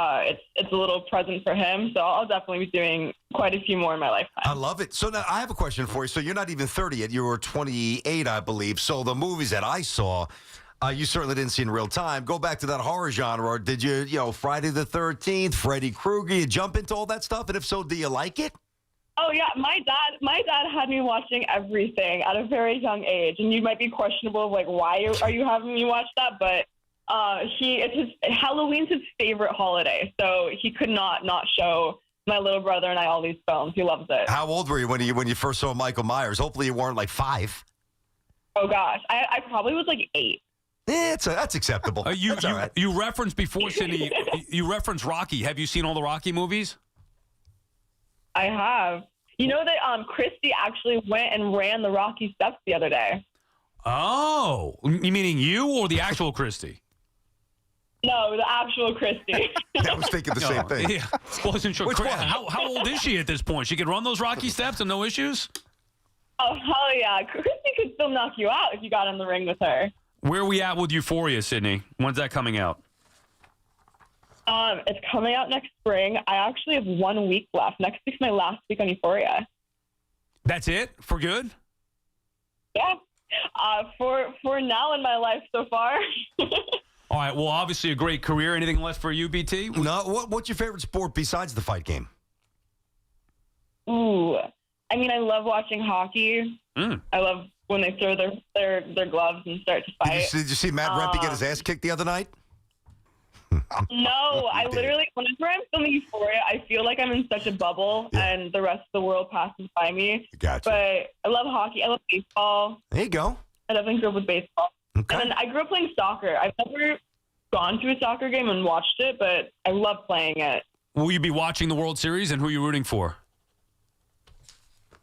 it's a little present for him. So I'll definitely be doing quite a few more in my lifetime. I love it. So now I have a question for you. So you're not even 30 yet. You were 28, I believe. So the movies that I saw, you certainly didn't see in real time. Go back to that horror genre. Did you Friday the 13th, Freddy Krueger, you jump into all that stuff? And if so, do you like it? Oh, yeah. My dad had me watching everything at a very young age. And you might be questionable of, like, why are you having me watch that? But Halloween's his favorite holiday, so he could not show my little brother and I all these films. He loves it. How old were you when you first saw Michael Myers? Hopefully you weren't like 5. Oh gosh, I probably was like 8. Yeah, that's acceptable. You referenced before, Sydney. You referenced Rocky. Have you seen all the Rocky movies? I have. You know that Christy actually went and ran the Rocky steps the other day. Oh, you meaning you or the actual Christy? No, the actual Christy. I was thinking the same thing. Yeah, wasn't sure. How old is she at this point? She could run those Rocky steps and no issues? Oh, hell yeah. Christy could still knock you out if you got in the ring with her. Where are we at with Euphoria, Sydney? When's that coming out? It's coming out next spring. I actually have 1 week left. Next week's my last week on Euphoria. That's it? For good? Yeah. For now in my life so far. All right. Well, obviously a great career. Anything left for you, BT? No. What's your favorite sport besides the fight game? Ooh. I mean, I love watching hockey. I love when they throw their gloves and start to fight. Did you see Matt Rempe get his ass kicked the other night? No, I literally, whenever I'm filming Euphoria, I feel like I'm in such a bubble and the rest of the world passes by me. Gotcha. But I love hockey. I love baseball. There you go. I definitely grew up with baseball. Okay. And then I grew up playing soccer. I've never gone to a soccer game and watched it, but I love playing it. Will you be watching the World Series, and who are you rooting for?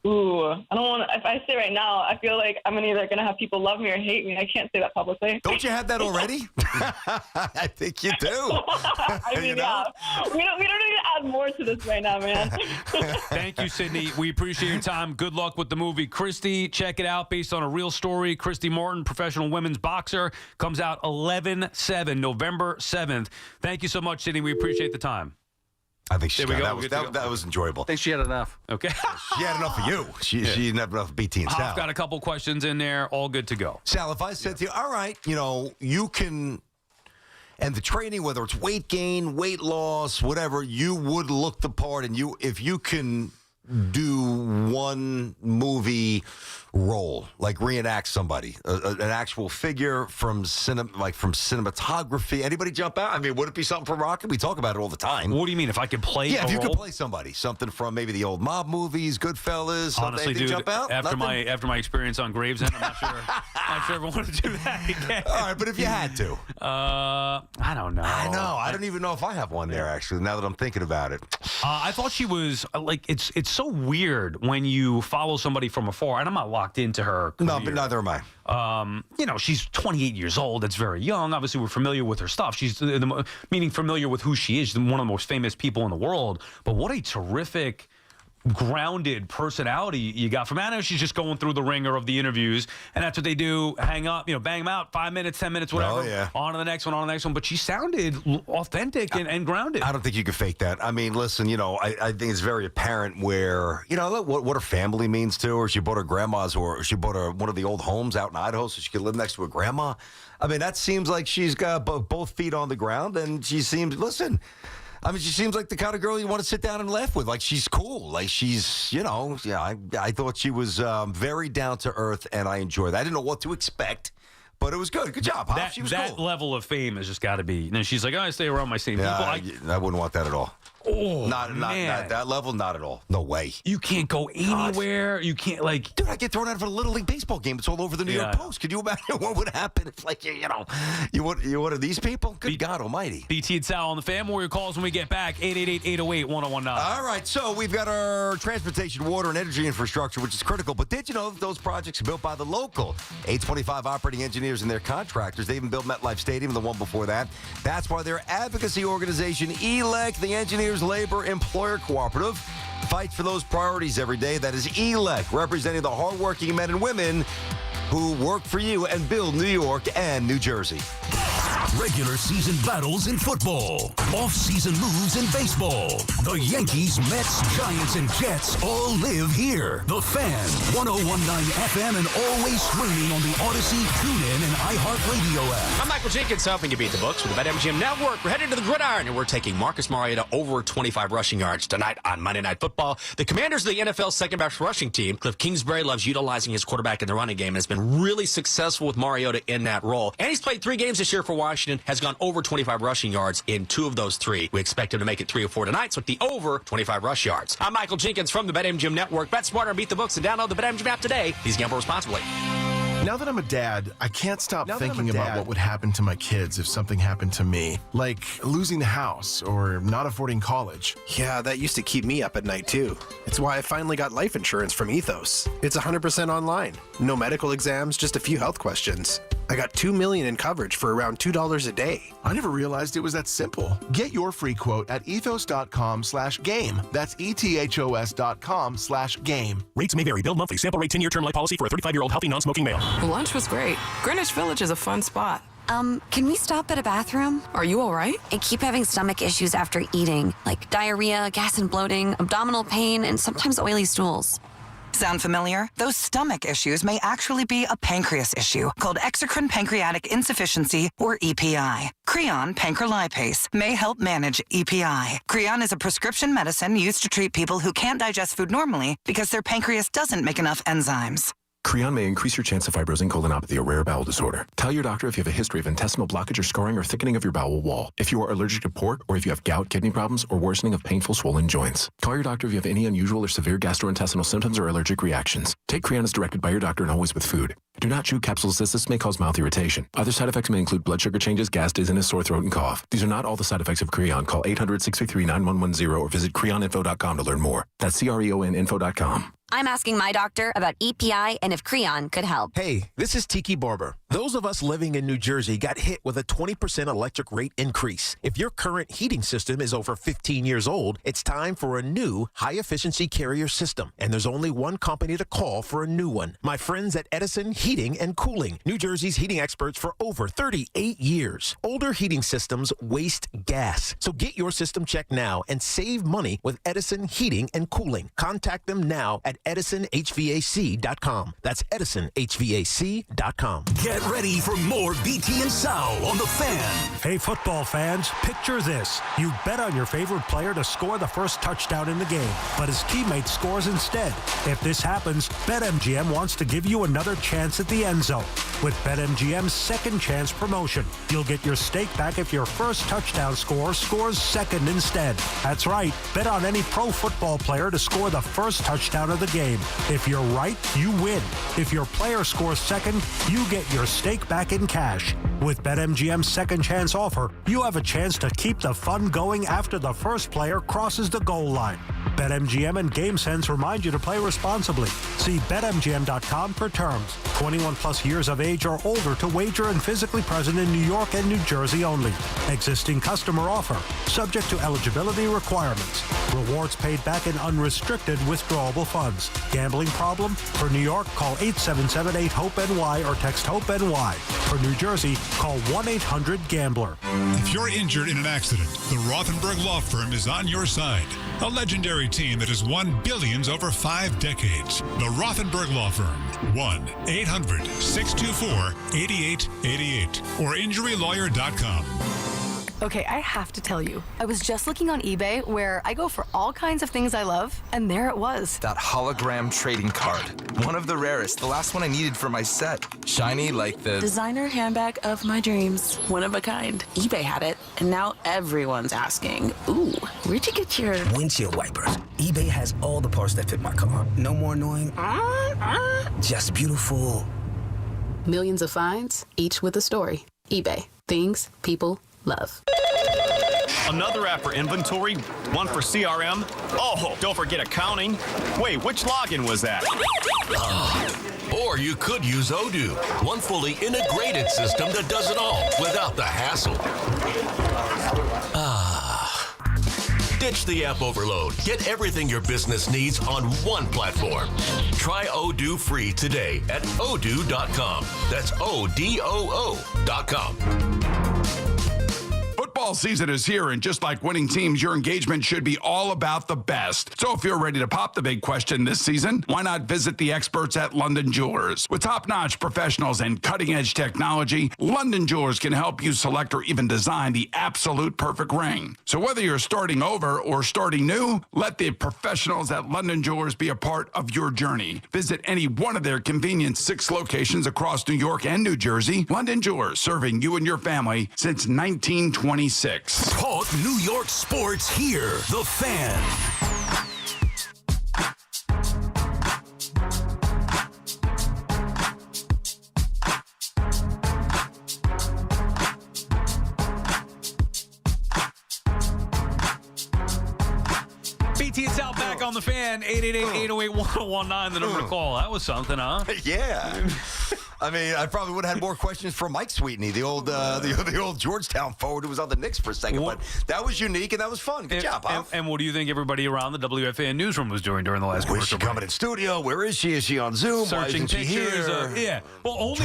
Ooh, I don't want to. If I say right now, I feel like I'm either going to have people love me or hate me. I can't say that publicly. Don't you have that already? I think you do. I mean, yeah. We don't need to add more to this right now, man. Thank you, Sydney. We appreciate your time. Good luck with the movie Christy. Check it out, based on a real story. Christy Martin, professional women's boxer, comes out 11/7, November 7th. Thank you so much, Sydney. We appreciate the time. I think she There we got, go. that was enjoyable. I think she had enough. Okay. She had enough of you. She didn't have enough of BT and Sal. I've got a couple questions in there. All good to go. Sal, if I said to you, all right, you can, and the training, whether it's weight gain, weight loss, whatever, you would look the part, and if you can do one movie role, like reenact somebody, an actual figure from cinematography. Anybody jump out? I mean, would it be something for Rocket? We talk about it all the time. What do you mean? If I could play? Yeah, if you role? could play somebody, something from maybe the old mob movies, Goodfellas. Honestly, dude, jump out? after Nothing? my experience on Gravesend, I'm not sure. I'm not sure if I want to do that again. All right, but if you had to, I don't know. I know. I don't even know if I have one there. Actually, now that I'm thinking about it, I thought she was like it's so weird when you follow somebody from afar, and I'm not locked into her career. No, but neither am I. She's 28 years old. That's very young. Obviously, we're familiar with her stuff. She's meaning familiar with who she is. She's one of the most famous people in the world. But what a terrific, grounded personality you got from Anna. She's just going through the ringer of the interviews, and that's what they do. Hang up, bang them out, 5 minutes, 10 minutes, whatever. Oh, yeah. On to the next one. But she sounded authentic and grounded. I don't think you can fake that. I mean, listen, I think it's very apparent where, what her family means to her. She bought her grandma's, or she bought one of the old homes out in Idaho so she could live next to her grandma. I mean, that seems like she's got both feet on the ground, and she seems, listen, I mean, she seems like the kind of girl you want to sit down and laugh with. Like, she's cool. Like, she's, I thought she was very down to earth, and I enjoyed that. I didn't know what to expect, but it was good. Good job, Hop. She was that cool. level of fame has just got to be. And then she's like, I stay around my same people. I wouldn't want that at all. Oh, not that level, not at all. No way. You can't go anywhere. You can't, like... Dude, I get thrown out of a Little League baseball game. It's all over the New York Post. Could you imagine what would happen if, like, you one of these people? Good God almighty. BT and Sal on the Fan. More your calls when we get back. 888-808-1019. All right, so we've got our transportation, water, and energy infrastructure, which is critical. But did you know that those projects are built by the local 825 operating engineers and their contractors? They even built MetLife Stadium, the one before that. That's why their advocacy organization, ELEC, the Engineers Labor Employer Cooperative, fights for those priorities every day. That is ELEC, representing the hardworking men and women who work for you and build New York and New Jersey. Regular season battles in football. Off-season moves in baseball. The Yankees, Mets, Giants, and Jets all live here. The Fan, 101.9 FM, and always streaming on the Odyssey, TuneIn, and iHeartRadio app. I'm Michael Jenkins, helping you beat the books with the BetMGM Network. We're headed to the gridiron, and we're taking Marcus Mariota over 25 rushing yards tonight on Monday Night Football. The Commanders of the NFL's second-best rushing team, Cliff Kingsbury, loves utilizing his quarterback in the running game and has been really successful with Mariota in that role. And he's played 3 games this year for Washington, has gone over 25 rushing yards in 2 of those 3. We expect him to make it 3 or 4 tonight, so with the over 25 rush yards. I'm Michael Jenkins from the BetMGM Network. Bet smarter and beat the books, and download the BetMGM app today. Please gamble responsibly. Now that I'm a dad, I can't stop thinking about what would happen to my kids if something happened to me, like losing the house or not affording college. Yeah, that used to keep me up at night too. It's why I finally got life insurance from Ethos. It's 100% online. No medical exams, just a few health questions. I got $2 million in coverage for around $2 a day. I never realized it was that simple. Get your free quote at ethos.com/game. That's ethos.com/game. Rates may vary. Bill monthly. Sample rate 10-year term life policy for a 35-year-old healthy non-smoking male. Lunch was great. Greenwich Village is a fun spot. Can we stop at a bathroom? Are you all right? I keep having stomach issues after eating, like diarrhea, gas and bloating, abdominal pain, and sometimes oily stools. Sound familiar? Those stomach issues may actually be a pancreas issue called exocrine pancreatic insufficiency, or EPI. Creon pancrelipase may help manage EPI. Creon is a prescription medicine used to treat people who can't digest food normally because their pancreas doesn't make enough enzymes. Creon may increase your chance of fibrosing colonopathy, a rare bowel disorder. Tell your doctor if you have a history of intestinal blockage or scarring or thickening of your bowel wall. If you are allergic to pork, or if you have gout, kidney problems, or worsening of painful swollen joints. Call your doctor if you have any unusual or severe gastrointestinal symptoms or allergic reactions. Take Creon as directed by your doctor and always with food. Do not chew capsules as this may cause mouth irritation. Other side effects may include blood sugar changes, gas, dizziness, sore throat, and cough. These are not all the side effects of Creon. Call 800-633-9110 or visit creoninfo.com to learn more. That's creoninfo.com. I'm asking my doctor about EPI and if Creon could help. Hey, this is Tiki Barber. Those of us living in New Jersey got hit with a 20% electric rate increase. If your current heating system is over 15 years old, it's time for a new high-efficiency carrier system. And there's only one company to call for a new one. My friends at Edison Heating and Cooling, New Jersey's heating experts for over 38 years. Older heating systems waste gas. So get your system checked now and save money with Edison Heating and Cooling. Contact them now at EdisonHVAC.com. That's EdisonHVAC.com. Get ready for more BT and Sal on the Fan. Hey, football fans, picture this. You bet on your favorite player to score the first touchdown in the game, but his teammate scores instead. If this happens, BetMGM wants to give you another chance at the end zone. With BetMGM's second chance promotion, you'll get your stake back if your first touchdown scorer scores second instead. That's right. Bet on any pro football player to score the first touchdown of the game. If you're right, you win. If your player scores second, you get your stake back in cash. With BetMGM's second chance offer, you have a chance to keep the fun going after the first player crosses the goal line. BetMGM and GameSense remind you to play responsibly. See BetMGM.com for terms. 21 plus years of age or older to wager and physically present in New York and New Jersey only. Existing customer offer. Subject to eligibility requirements. Rewards paid back in unrestricted withdrawable funds. Gambling problem? For New York, call 877-8-HOPE-NY or text HOPE-NY. For New Jersey, call 1-800-GAMBLER. If you're injured in an accident, the Rothenberg Law Firm is on your side. A legendary team that has won billions over 5 decades. The Rothenberg Law Firm. 1-800-624-8888 or injurylawyer.com. Okay, I have to tell you, I was just looking on eBay where I go for all kinds of things I love, and there it was. That hologram trading card. One of the rarest. The last one I needed for my set. Shiny like the... Designer handbag of my dreams. One of a kind. eBay had it, and now everyone's asking, ooh, where'd you get your... Windshield wipers. eBay has all the parts that fit my car. No more annoying... Just beautiful. Millions of finds, each with a story. eBay. Things people love. Another app for inventory, one for CRM. Oh, don't forget accounting. Wait, which login was that? Or you could use Odoo, one fully integrated system that does it all without the hassle. Ditch the app overload. Get everything your business needs on one platform. Try Odoo free today at odoo.com. That's ODOO.com. Football season is here, and just like winning teams, your engagement should be all about the best. So if you're ready to pop the big question this season, why not visit the experts at London Jewelers? With top-notch professionals and cutting-edge technology, London Jewelers can help you select or even design the absolute perfect ring. So whether you're starting over or starting new, let the professionals at London Jewelers be a part of your journey. Visit any one of their convenient 6 locations across New York and New Jersey. London Jewelers, serving you and your family since 1926. Talk New York sports here. The Fan. BT and Sal back on the Fan. 888-808-1019, the number to call. That was something, huh? Yeah. I mean, I probably would have had more questions for Mike Sweeney, the old Georgetown forward who was on the Knicks for a second. But that was unique and that was fun. Good job, Pop. And what do you think everybody around the WFAN newsroom was doing during the last Where's she commercial coming in studio? Where is she? Is she on Zoom? Searching Why isn't she pictures. here? Yeah. Well,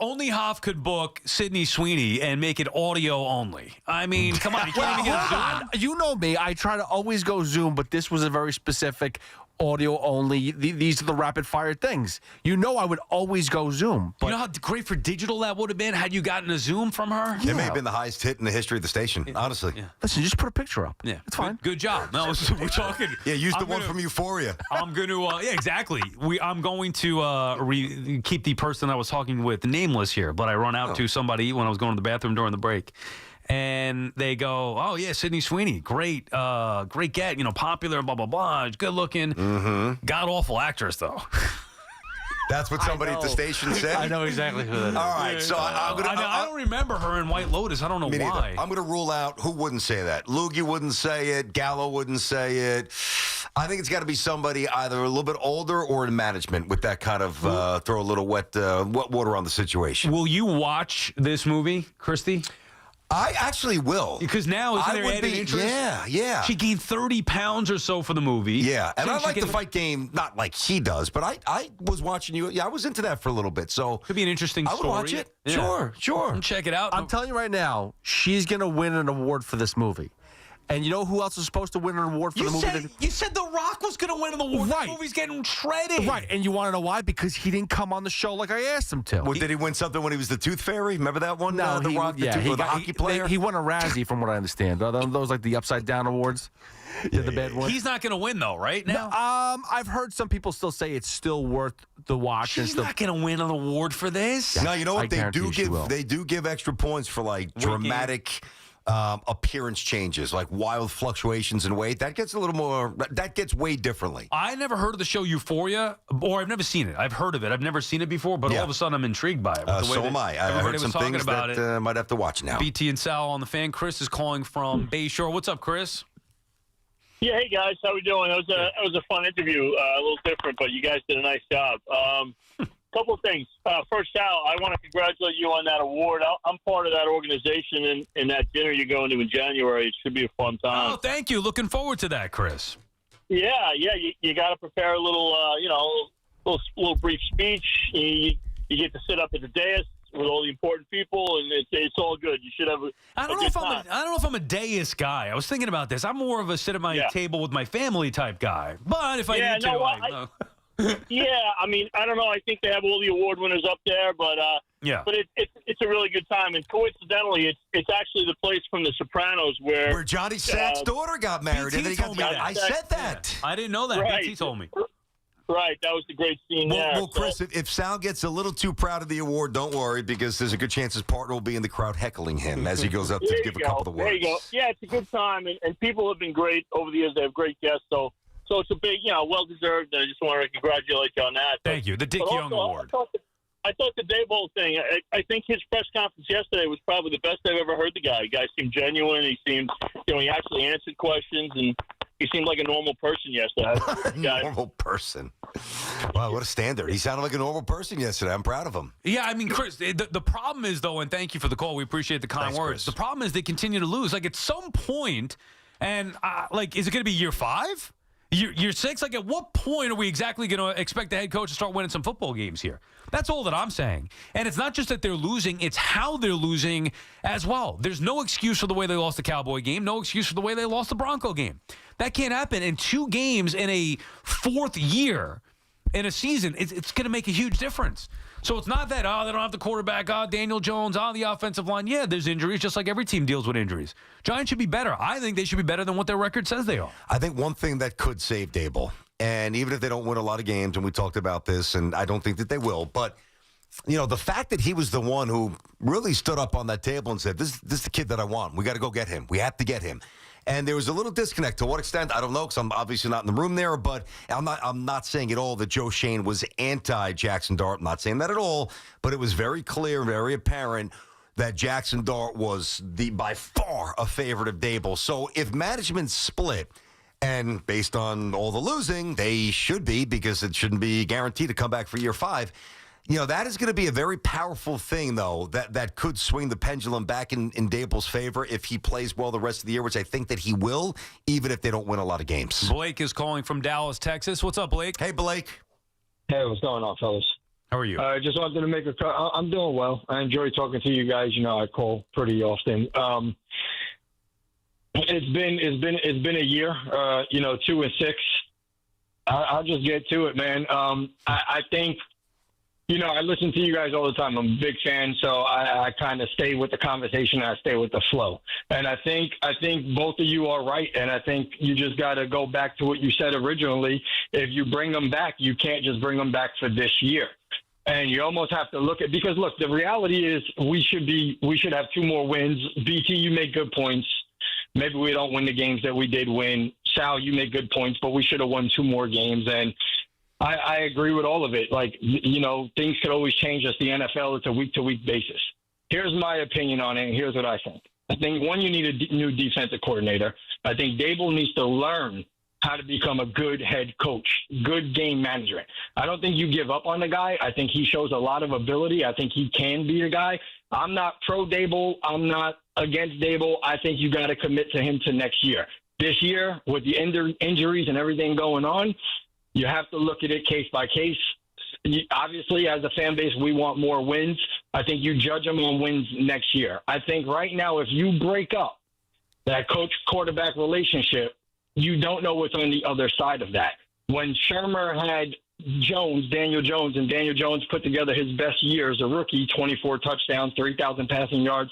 only Hoff could book Sydney Sweeney and make it audio only. I mean, come on. You can't even get a Zoom. You know me. I try to always go Zoom, but this was a very specific audio only. These are the rapid fire things. You know I would always go Zoom. But you know how great for digital that would have been had you gotten a Zoom from her? It may have been the highest hit in the history of the station, honestly. Yeah. Listen, just put a picture up. Yeah. It's fine. Good job. No, we're talking. Yeah, use the one from Euphoria. I'm going to, yeah, exactly. I'm going to keep the person I was talking with nameless here, but I run out to somebody when I was going to the bathroom during the break. And they go, oh, yeah, Sydney Sweeney, great get, popular, blah, blah, blah, good looking. God-awful actress, though. That's what somebody at the station said? I know exactly who that is. All right, so I don't remember her in White Lotus. I don't know why. I'm going to rule out who wouldn't say that. Loogie wouldn't say it. Gallo wouldn't say it. I think it's got to be somebody either a little bit older or in management with that kind of throw a little wet water on the situation. Will you watch this movie, Christy? I actually will. Because now, isn't there added interest? Yeah. She gained 30 pounds or so for the movie. Yeah, and I like the fight game, not like he does, but I was watching you. Yeah, I was into that for a little bit. So could be an interesting story. I would watch it. Yeah. Sure. Check it out. I'm telling you right now, she's going to win an award for this movie. And you know who else is supposed to win an award for the movie? You said The Rock was going to win an award. Right. The movie's getting shredded. Right, and you want to know why? Because he didn't come on the show like I asked him to. Well, did he win something when he was the Tooth Fairy? Remember that one? No, The Rock, the hockey player? He won a Razzie, from what I understand. Those like the upside down awards. Yeah, the bad ones. He's not going to win, though, right? Now? No, I've heard some people still say it's still worth the watch. She's not going to win an award for this. No, you know what? They do give extra points for like dramatic appearance changes, like wild fluctuations in weight. That gets a little more. That gets weighed differently. I never heard of the show Euphoria, or I've never seen it. I've heard of it. I've never seen it before, but all of a sudden I'm intrigued by it. So am I. I heard some things that might have to watch now. BT and Sal on the Fan. Chris is calling from Bayshore. What's up, Chris? Yeah, hey guys, how we doing? It was a fun interview, a little different, but you guys did a nice job. Couple of things. First, Sal, I want to congratulate you on that award. I'm part of that organization in that dinner you're going to in January. It should be a fun time. Oh, thank you. Looking forward to that, Chris. Yeah. You got to prepare a little, little brief speech. You get to sit up at the dais with all the important people, and it's all good. You should have. I don't know if I'm a dais guy. I was thinking about this. I'm more of a sit at my table with my family type guy. But if I need to, Yeah, I mean, I don't know. I think they have all the award winners up there, but but it's a really good time. And coincidentally, it's actually the place from The Sopranos where Johnny Sack's daughter got married. And then he got I said that. I didn't know that. Right. BT told me. Right, that was the great scene there. Well, Chris, if Sal gets a little too proud of the award, don't worry, because there's a good chance his partner will be in the crowd heckling him as he goes up to give a couple of words. There you go. Yeah, it's a good time, and people have been great over the years. They have great guests, so it's a big, well-deserved, and I just want to congratulate you on that. Thank you. The Dick Young Award. I thought the Daboll thing, I think his press conference yesterday was probably the best I've ever heard the guy. The guy seemed genuine. He seemed, he actually answered questions, and he seemed like a normal person yesterday. Normal person. Wow, what a standard. He sounded like a normal person yesterday. I'm proud of him. Yeah, I mean, Chris, the problem is, though, and thank you for the call. We appreciate the kind words. Chris. The problem is they continue to lose. Like, at some point, and, is it going to be year 5? Year 6? Like, at what point are we exactly going to expect the head coach to start winning some football games here? That's all that I'm saying. And it's not just that they're losing, it's how they're losing as well. There's no excuse for the way they lost the Cowboy game, no excuse for the way they lost the Bronco game. That can't happen. In 2 games in a 4th year in a season, it's going to make a huge difference. So it's not that, they don't have the quarterback, Daniel Jones, the offensive line. Yeah, there's injuries, just like every team deals with injuries. Giants should be better. I think they should be better than what their record says they are. I think one thing that could save Daboll, and even if they don't win a lot of games, and we talked about this, and I don't think that they will, but the fact that he was the one who really stood up on that table and said, this is the kid that I want. We got to go get him. We have to get him. And there was a little disconnect. To what extent, I don't know, because I'm obviously not in the room there. But I'm not saying at all that Joe Shane was anti-Jackson Dart. I'm not saying that at all. But it was very clear, very apparent that Jackson Dart was by far a favorite of Daboll. So if management split, and based on all the losing, they should be, because it shouldn't be guaranteed to come back for year 5. That is going to be a very powerful thing, though, that could swing the pendulum back in Daboll's favor if he plays well the rest of the year, which I think that he will, even if they don't win a lot of games. Blake is calling from Dallas, Texas. What's up, Blake? Hey, Blake. Hey, what's going on, fellas? How are you? I just wanted to make I'm doing well. I enjoy talking to you guys. I call pretty often. It's been a year, 2-6. I'll just get to it, man. I think, I listen to you guys all the time. I'm a big fan, so I kind of stay with the conversation and I stay with the flow. And I think both of you are right, and I think you just got to go back to what you said originally. If you bring them back, you can't just bring them back for this year. And you almost have to look at, because look, the reality is we should have 2 more wins. BT, you make good points. Maybe we don't win the games that we did win. Sal, you make good points, but we should have won 2 more games. And I agree with all of it. Like, things could always change. As the NFL, it's a week-to-week basis. Here's my opinion on it, and here's what I think. I think, one, you need a new defensive coordinator. I think Daboll needs to learn how to become a good head coach, good game management. I don't think you give up on the guy. I think he shows a lot of ability. I think he can be a guy. I'm not pro Daboll. I'm not against Daboll. I think you got to commit to him to next year. This year, with the injuries and everything going on, you have to look at it case by case. Obviously, as a fan base, we want more wins. I think you judge them on wins next year. I think right now, if you break up that coach-quarterback relationship, you don't know what's on the other side of that. When Shermer had Daniel Jones, and Daniel Jones put together his best year as a rookie, 24 touchdowns, 3,000 passing yards.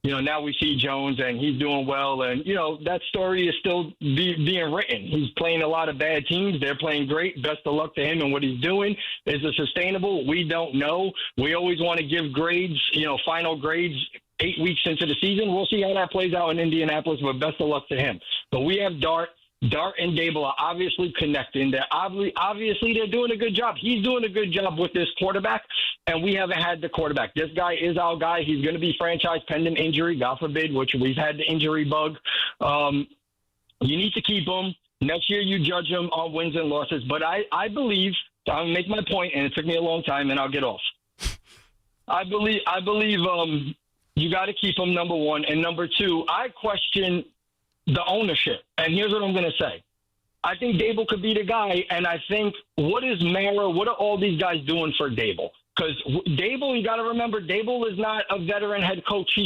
Now we see Jones, and he's doing well. And, that story is still being written. He's playing a lot of bad teams. They're playing great. Best of luck to him and what he's doing. Is it sustainable? We don't know. We always want to give grades, final grades 8 weeks into the season. We'll see how that plays out in Indianapolis, but best of luck to him. But we have Dart and Daboll are obviously connecting. They're obviously they're doing a good job. He's doing a good job with this quarterback, and we haven't had the quarterback. This guy is our guy. He's going to be franchise pending injury, God forbid, which we've had the injury bug. You need to keep him. Next year, you judge him on wins and losses. But I believe, I'll make my point, and it took me a long time, and I'll get off. I believe you got to keep him, number one. And number two, I question the ownership. And here's what I'm going to say. I think Daboll could be the guy, and I think, what is Mara, what are all these guys doing for Daboll? Because Daboll, you got to remember, Daboll is not a veteran head coach.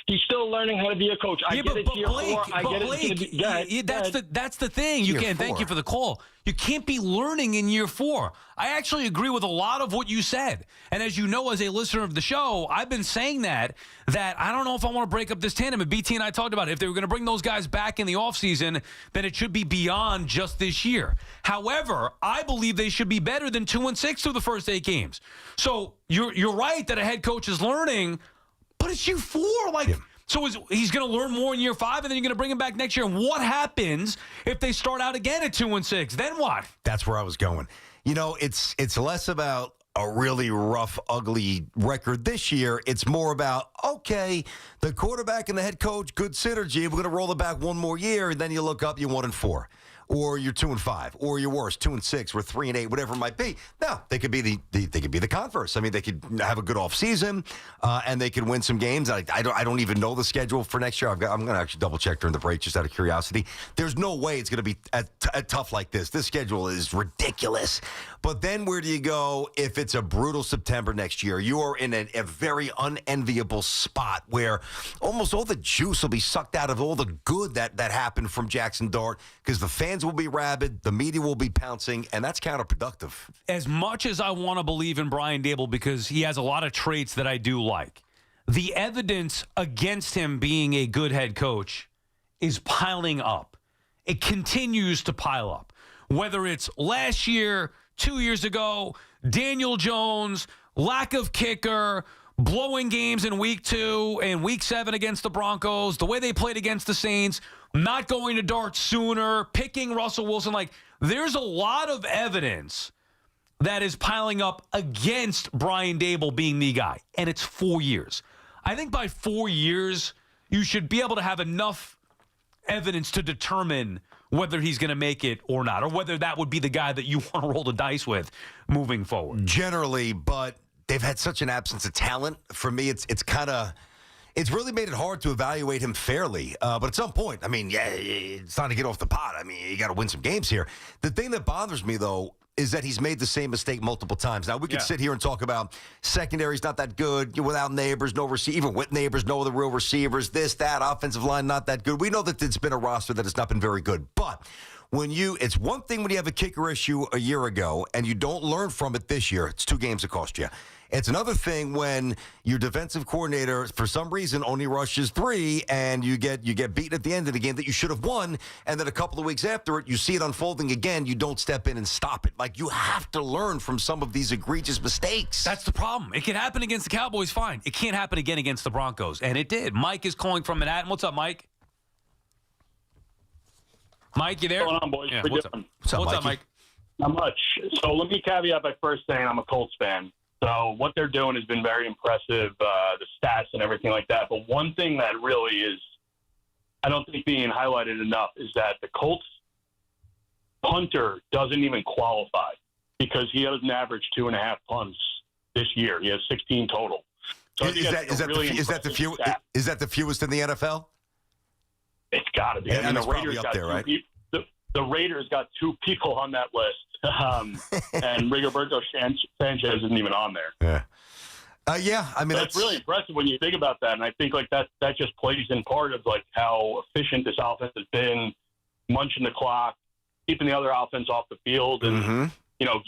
He's still learning how to be a coach. I get it. Blake, Blake, that's the thing. You can't. Thank you for the call. You can't be learning in year 4. I actually agree with a lot of what you said. And as you know, as a listener of the show, I've been saying that I don't know if I want to break up this tandem. And BT and I talked about it. If they were going to bring those guys back in the offseason, then it should be beyond just this year. However, I believe they should be better than 2-6 through the first 8 games. So you're right that a head coach is learning, but it's year 4. So he's going to learn more in year 5, and then you're going to bring him back next year. And what happens if they start out again at 2-6? Then what? That's where I was going. It's less about a really rough, ugly record this year. It's more about, okay, the quarterback and the head coach, good synergy. We're going to roll it back one more year, and then you look up, you're 1-4. Or you're 2-5, or you're worse, 2-6, or 3-8, whatever it might be. Now they could be the converse. I mean, they could have a good off season, and they could win some games. I don't even know the schedule for next year. I'm going to actually double check during the break, just out of curiosity. There's no way it's going to be tough like this. This schedule is ridiculous. But then where do you go if it's a brutal September next year? You are in a very unenviable spot where almost all the juice will be sucked out of all the good that happened from Jackson Dart, because the fans will be rabid, the media will be pouncing, and that's counterproductive. As much as I want to believe in Brian Daboll, because he has a lot of traits that I do like, the evidence against him being a good head coach is piling up. It continues to pile up. Whether it's last year, 2 years ago, Daniel Jones, lack of kicker, blowing games in week 2 and week 7 against the Broncos, the way they played against the Saints, not going to Dart sooner, picking Russell Wilson. There's a lot of evidence that is piling up against Brian Daboll being the guy, and it's 4 years. I think by 4 years, you should be able to have enough evidence to determine whether he's going to make it or not, or whether that would be the guy that you want to roll the dice with moving forward. Generally, but they've had such an absence of talent. For me, it's really made it hard to evaluate him fairly. But at some point, it's time to get off the pot. You got to win some games here. The thing that bothers me, though, is that he's made the same mistake multiple times. Now, we could sit here and talk about secondary's not that good. Without Neighbors, no receiver. Even with Neighbors, no other real receivers. This, that, offensive line, not that good. We know that it's been a roster that has not been very good. But it's one thing when you have a kicker issue a year ago and you don't learn from it this year. It's 2 games that cost you. It's another thing when your defensive coordinator, for some reason, only rushes 3 and you get beaten at the end of the game that you should have won, and then a couple of weeks after it, you see it unfolding again, you don't step in and stop it. You have to learn from some of these egregious mistakes. That's the problem. It can happen against the Cowboys, fine. It can't happen again against the Broncos, and it did. Mike is calling from Manhattan. What's up, Mike? Mike, you there? What's going on, boys? Yeah, what's up, Mike? Not much. So let me caveat by first saying I'm a Colts fan. So what they're doing has been very impressive, the stats and everything like that. But one thing that really is, I don't think being highlighted enough, is that the Colts punter doesn't even qualify because he doesn't average 2.5 punts this year. He has 16 total. So Is that the fewest in the NFL? It's got to be. Yeah, the it's Raiders probably up got there, right? The Raiders got 2 people on that list. And Rigoberto Sanchez isn't even on there. Yeah. That's really impressive when you think about that. And I think that just plays in part of how efficient this offense has been, munching the clock, keeping the other offense off the field, and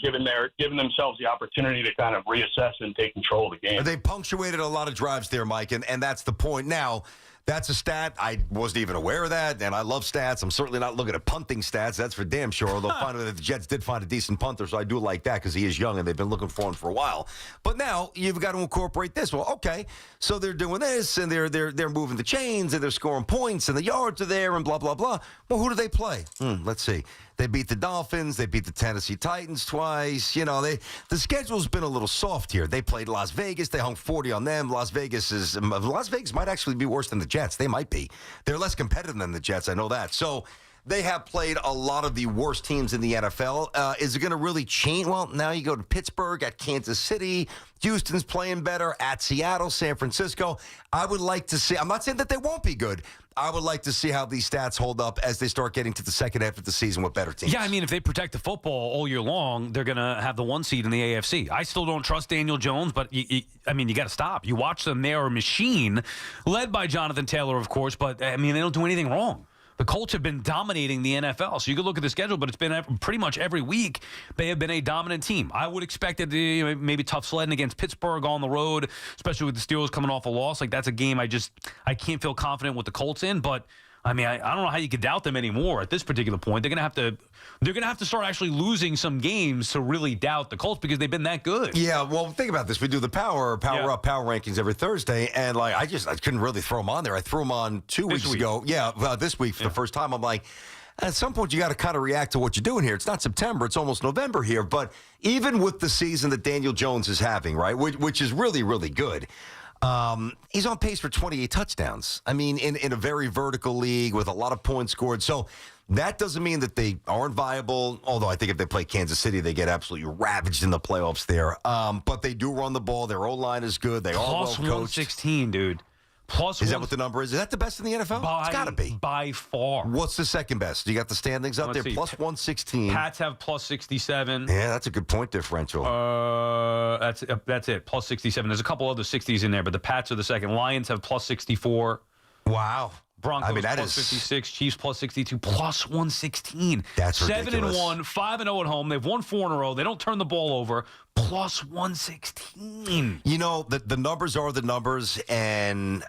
giving themselves the opportunity to kind of reassess and take control of the game. They punctuated a lot of drives there, Mike, and that's the point. Now, that's a stat. I wasn't even aware of that, and I love stats. I'm certainly not looking at punting stats. That's for damn sure, although finally the Jets did find a decent punter, so I do like that because he is young, and they've been looking for him for a while. But now you've got to incorporate this. Well, okay, so they're doing this, and they're moving the chains, and they're scoring points, and the yards are there, and blah, blah, blah. Well, who do they play? Let's see. They beat the Dolphins. They beat the Tennessee Titans twice. The schedule's been a little soft here. They played Las Vegas. They hung 40 on them. Las Vegas might actually be worse than the Jets. They might be. They're less competitive than the Jets. I know that. So they have played a lot of the worst teams in the NFL. Is it going to really change? Well, now you go to Pittsburgh, at Kansas City. Houston's playing better, at Seattle, San Francisco. I would like to see, I'm not saying that they won't be good. I would like to see how these stats hold up as they start getting to the second half of the season with better teams. Yeah, I mean, if they protect the football all year long, they're going to have the 1 seed in the AFC. I still don't trust Daniel Jones, but, you got to stop. You watch them, they are a machine, led by Jonathan Taylor, of course, but, they don't do anything wrong. The Colts have been dominating the NFL. So you could look at the schedule, but it's been pretty much every week they have been a dominant team. I would expect it to maybe tough sledding against Pittsburgh on the road, especially with the Steelers coming off a loss. Like, that's a game I can't feel confident with the Colts in, but I don't know how you could doubt them anymore at this particular point. They're gonna have to start actually losing some games to really doubt the Colts because they've been that good. Yeah, well, think about this. We do the power up power rankings every Thursday, and I couldn't really throw them on there. I threw them on 2 weeks ago. Yeah, this week for the first time. I'm like, at some point you got to kind of react to what you're doing here. It's not September; it's almost November here. But even with the season that Daniel Jones is having, right, which is really, really good. He's on pace for 28 touchdowns. In a very vertical league with a lot of points scored. So that doesn't mean that they aren't viable, although I think if they play Kansas City, they get absolutely ravaged in the playoffs there. But they do run the ball. Their O-line is good. They are well coached. Plus 116, dude. Is that what the number is? Is that the best in the NFL? It's got to be. By far. What's the second best? You got the standings up there, plus 116. Pats have plus 67. Yeah, that's a good point differential. That's it, plus 67. There's a couple other 60s in there, but the Pats are the second. Lions have plus 64. Wow. Broncos plus 56, Chiefs plus 62, plus 116. That's ridiculous. 7-1, 5-0 at home. They've won 4 in a row. They don't turn the ball over. Plus 116. The numbers are the numbers, and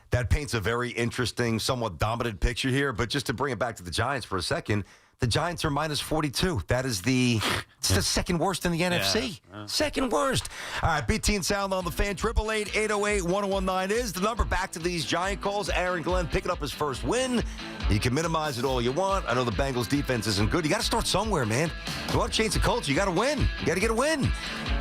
that paints a very interesting, somewhat dominant picture here. But just to bring it back to the Giants for a second, the Giants are minus 42. That is the second worst in the NFC. Second worst. All right, BT and Sound on the Fan. 888-808-1019 is the number. Back to these Giant calls. Aaron Glenn picking up his first win. You can minimize it all you want. I know the Bengals defense isn't good. You got to start somewhere, man. You want to change the culture, you got to win. You got to get a win.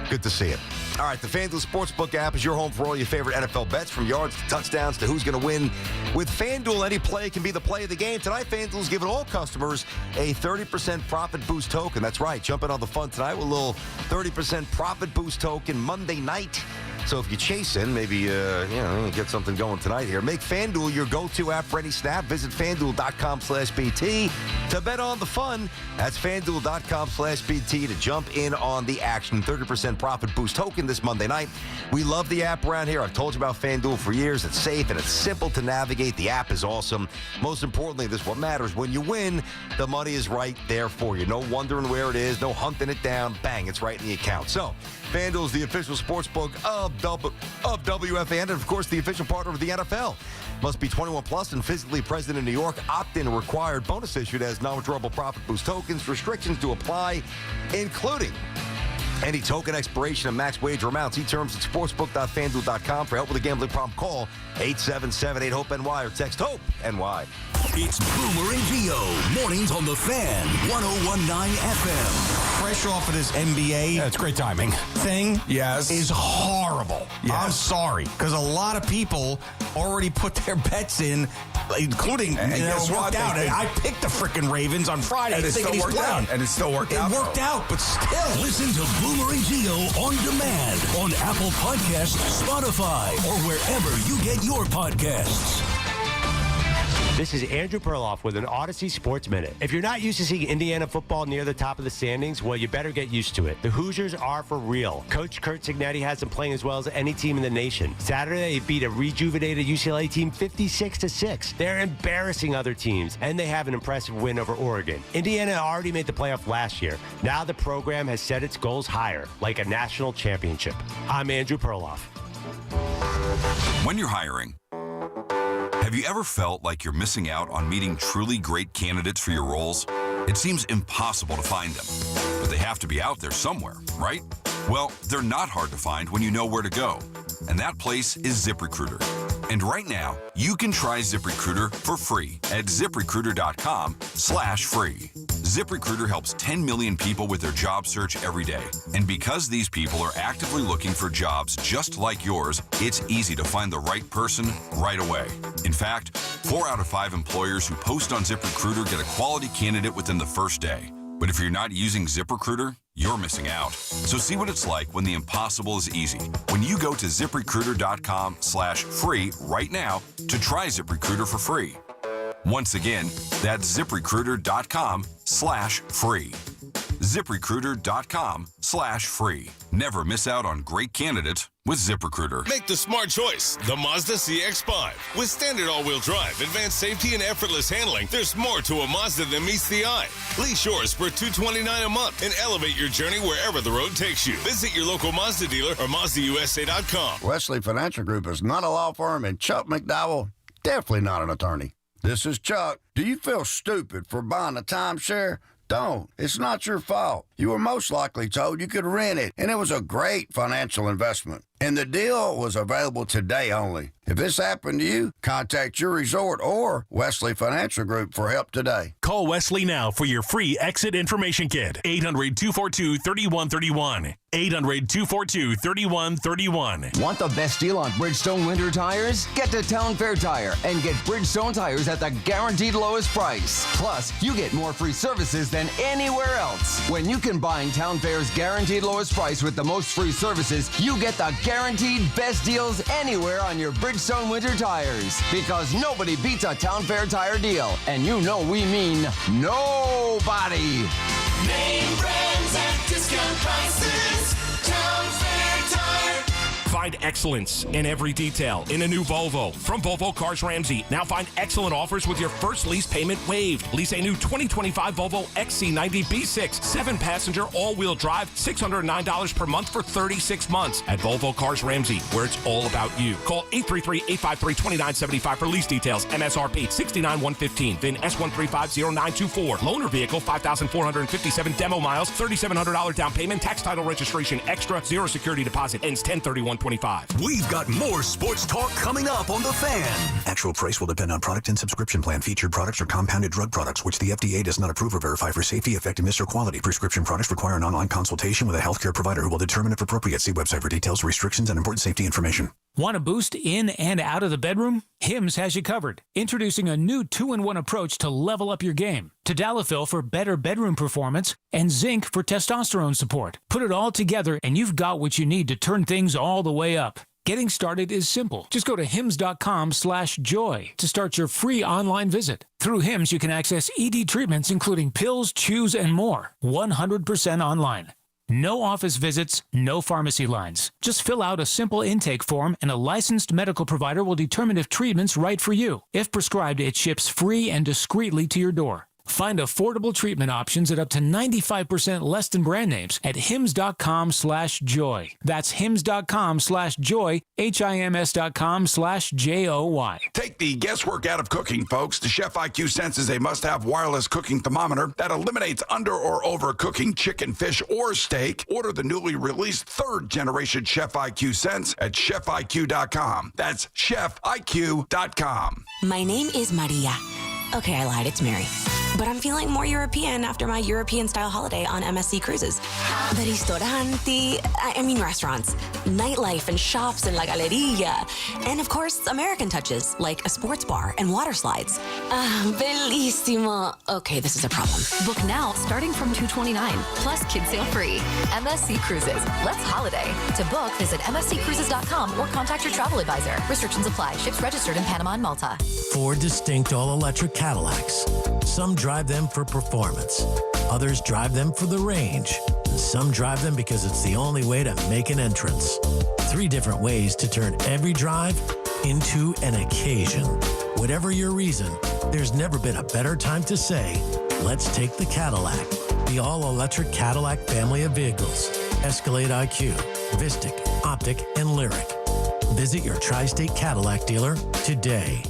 Good to see it. All right, the FanDuel Sportsbook app is your home for all your favorite NFL bets, from yards to touchdowns to who's going to win. With FanDuel, any play can be the play of the game. Tonight, FanDuel's giving all customers a 30% profit boost token. That's right. Jump in on the fun tonight with a little 30% profit boost token Monday night. So if you're chasing, maybe get something going tonight here. Make FanDuel your go-to app for any snap. Visit FanDuel.com/BT to bet on the fun. That's FanDuel.com/BT to jump in on the action. 30% profit boost token this Monday night. We love the app around here. I've told you about FanDuel for years. It's safe and it's simple to navigate. The app is awesome. Most importantly, this is what matters. When you win, the money is right there for you. No wondering where it is. No hunting it down. Bang, it's right in the account. So FanDuel is the official sportsbook of WFAN, and of course the official partner of the NFL. Must be 21 plus and physically present in New York. Opt-in required. Bonus issued as non-withdrawable profit boost tokens. Restrictions to apply, including any token expiration and max wager amounts. See terms at sportsbook.fanduel.com. For help with a gambling problem, call 877-8-HOPE-NY or text HOPE-NY. It's Boomer and Gio, mornings on the Fan, 101.9 FM. Fresh off of this NBA. That's great timing. Thing. Yes. Is horrible. Yes. I'm sorry. Because a lot of people already put their bets in, including, worked out. I picked the freaking Ravens on Friday. And it still worked out. And it still worked out. It worked out, but still. Listen to Boomer and Gio on demand on Apple Podcasts, Spotify, or wherever you get your podcasts. This is Andrew Perloff with an Odyssey Sports Minute. If you're not used to seeing Indiana football near the top of the standings, well, you better get used to it. The Hoosiers are for real. Coach Kurt Cignetti has them playing as well as any team in the nation. Saturday, they beat a rejuvenated UCLA team 56-6. They're embarrassing other teams, and they have an impressive win over Oregon. Indiana already made the playoff last year. Now the program has set its goals higher, like a national championship. I'm Andrew Perloff. When you're hiring, have you ever felt like you're missing out on meeting truly great candidates for your roles? It seems impossible to find them, but they have to be out there somewhere, right? Well, they're not hard to find when you know where to go, and that place is ZipRecruiter. And right now, you can try ZipRecruiter for free at ZipRecruiter.com/free. ZipRecruiter helps 10 million people with their job search every day. And because these people are actively looking for jobs just like yours, it's easy to find the right person right away. In fact, 4 out of 5 employers who post on ZipRecruiter get a quality candidate within the first day. But if you're not using ZipRecruiter, you're missing out. So see what it's like when the impossible is easy. When you go to ZipRecruiter.com/free right now to try ZipRecruiter for free. Once again, that's ZipRecruiter.com/free. ZipRecruiter.com/free. Never miss out on great candidates with ZipRecruiter. Make the smart choice, the Mazda CX-5. With standard all-wheel drive, advanced safety, and effortless handling, there's more to a Mazda than meets the eye. Lease yours for $229 a month and elevate your journey wherever the road takes you. Visit your local Mazda dealer or MazdaUSA.com. Wesley Financial Group is not a law firm, and Chuck McDowell, definitely not an attorney. This is Chuck. Do you feel stupid for buying a timeshare? Don't. It's not your fault. You were most likely told you could rent it, and it was a great financial investment. And the deal was available today only. If this happened to you, contact your resort or Wesley Financial Group for help today. Call Wesley now for your free exit information kit. 800-242-3131. 800-242-3131. Want the best deal on Bridgestone winter tires? Get to Town Fair Tire and get Bridgestone tires at the guaranteed lowest price. Plus, you get more free services than anywhere else. When you combine Town Fair's guaranteed lowest price with the most free services, you get the guaranteed best deals anywhere on your Bridgestone winter tires. Because nobody beats a Town Fair Tire deal. And you know we mean nobody. Name brands at discount prices. Town Fair Tire. Find excellence in every detail in a new Volvo. From Volvo Cars Ramsey, now find excellent offers with your first lease payment waived. Lease a new 2025 Volvo XC90 B6, 7-passenger, all-wheel drive, $609 per month for 36 months. At Volvo Cars Ramsey, where it's all about you. Call 833-853-2975 for lease details. MSRP $69,115. VIN S1350924. Loaner vehicle 5,457 demo miles, $3,700 down payment, tax title registration extra, 0 security deposit. Ends 10/31/25. We've got more sports talk coming up on The Fan. Actual price will depend on product and subscription plan. Featured products are compounded drug products, which the FDA does not approve or verify for safety, effectiveness, or quality. Prescription products require an online consultation with a healthcare provider who will determine if appropriate. See website for details, restrictions, and important safety information. Want a boost in and out of the bedroom? Hims has you covered. Introducing a new 2-in-1 approach to level up your game. Tadalafil for better bedroom performance and zinc for testosterone support. Put it all together and you've got what you need to turn things all the way up. Getting started is simple. Just go to hims.com/joy to start your free online visit. Through Hims, you can access ED treatments including pills, chews, and more. 100% online. No office visits, no pharmacy lines. Just fill out a simple intake form and a licensed medical provider will determine if treatment's right for you. If prescribed, it ships free and discreetly to your door. Find affordable treatment options at up to 95% less than brand names at hims.com/joy. That's hims.com/joy, HIMS.com/JOY. Take the guesswork out of cooking, folks. The Chef IQ senses a must-have wireless cooking thermometer that eliminates under or overcooking chicken, fish, or steak. Order the newly released 3rd-generation Chef IQ Sense at chefiq.com. That's chefiq.com. My name is Maria. Okay, I lied. It's Mary. But I'm feeling more European after my European-style holiday on MSC Cruises. The restaurants, nightlife and shops and La Galleria. And, of course, American touches, like a sports bar and water slides. Bellissimo. Okay, this is a problem. Book now, starting from $229, plus kids sale free. MSC Cruises. Let's holiday. To book, visit msccruises.com or contact your travel advisor. Restrictions apply. Ships registered in Panama and Malta. 4 distinct all-electric Cadillacs. Some drive them for performance. Others drive them for the range. And some drive them because it's the only way to make an entrance. 3 different ways to turn every drive into an occasion. Whatever your reason, there's never been a better time to say, let's take the Cadillac. The all-electric Cadillac family of vehicles. Escalade IQ, Vistic, Optic, and Lyric. Visit your Tri-State Cadillac dealer today.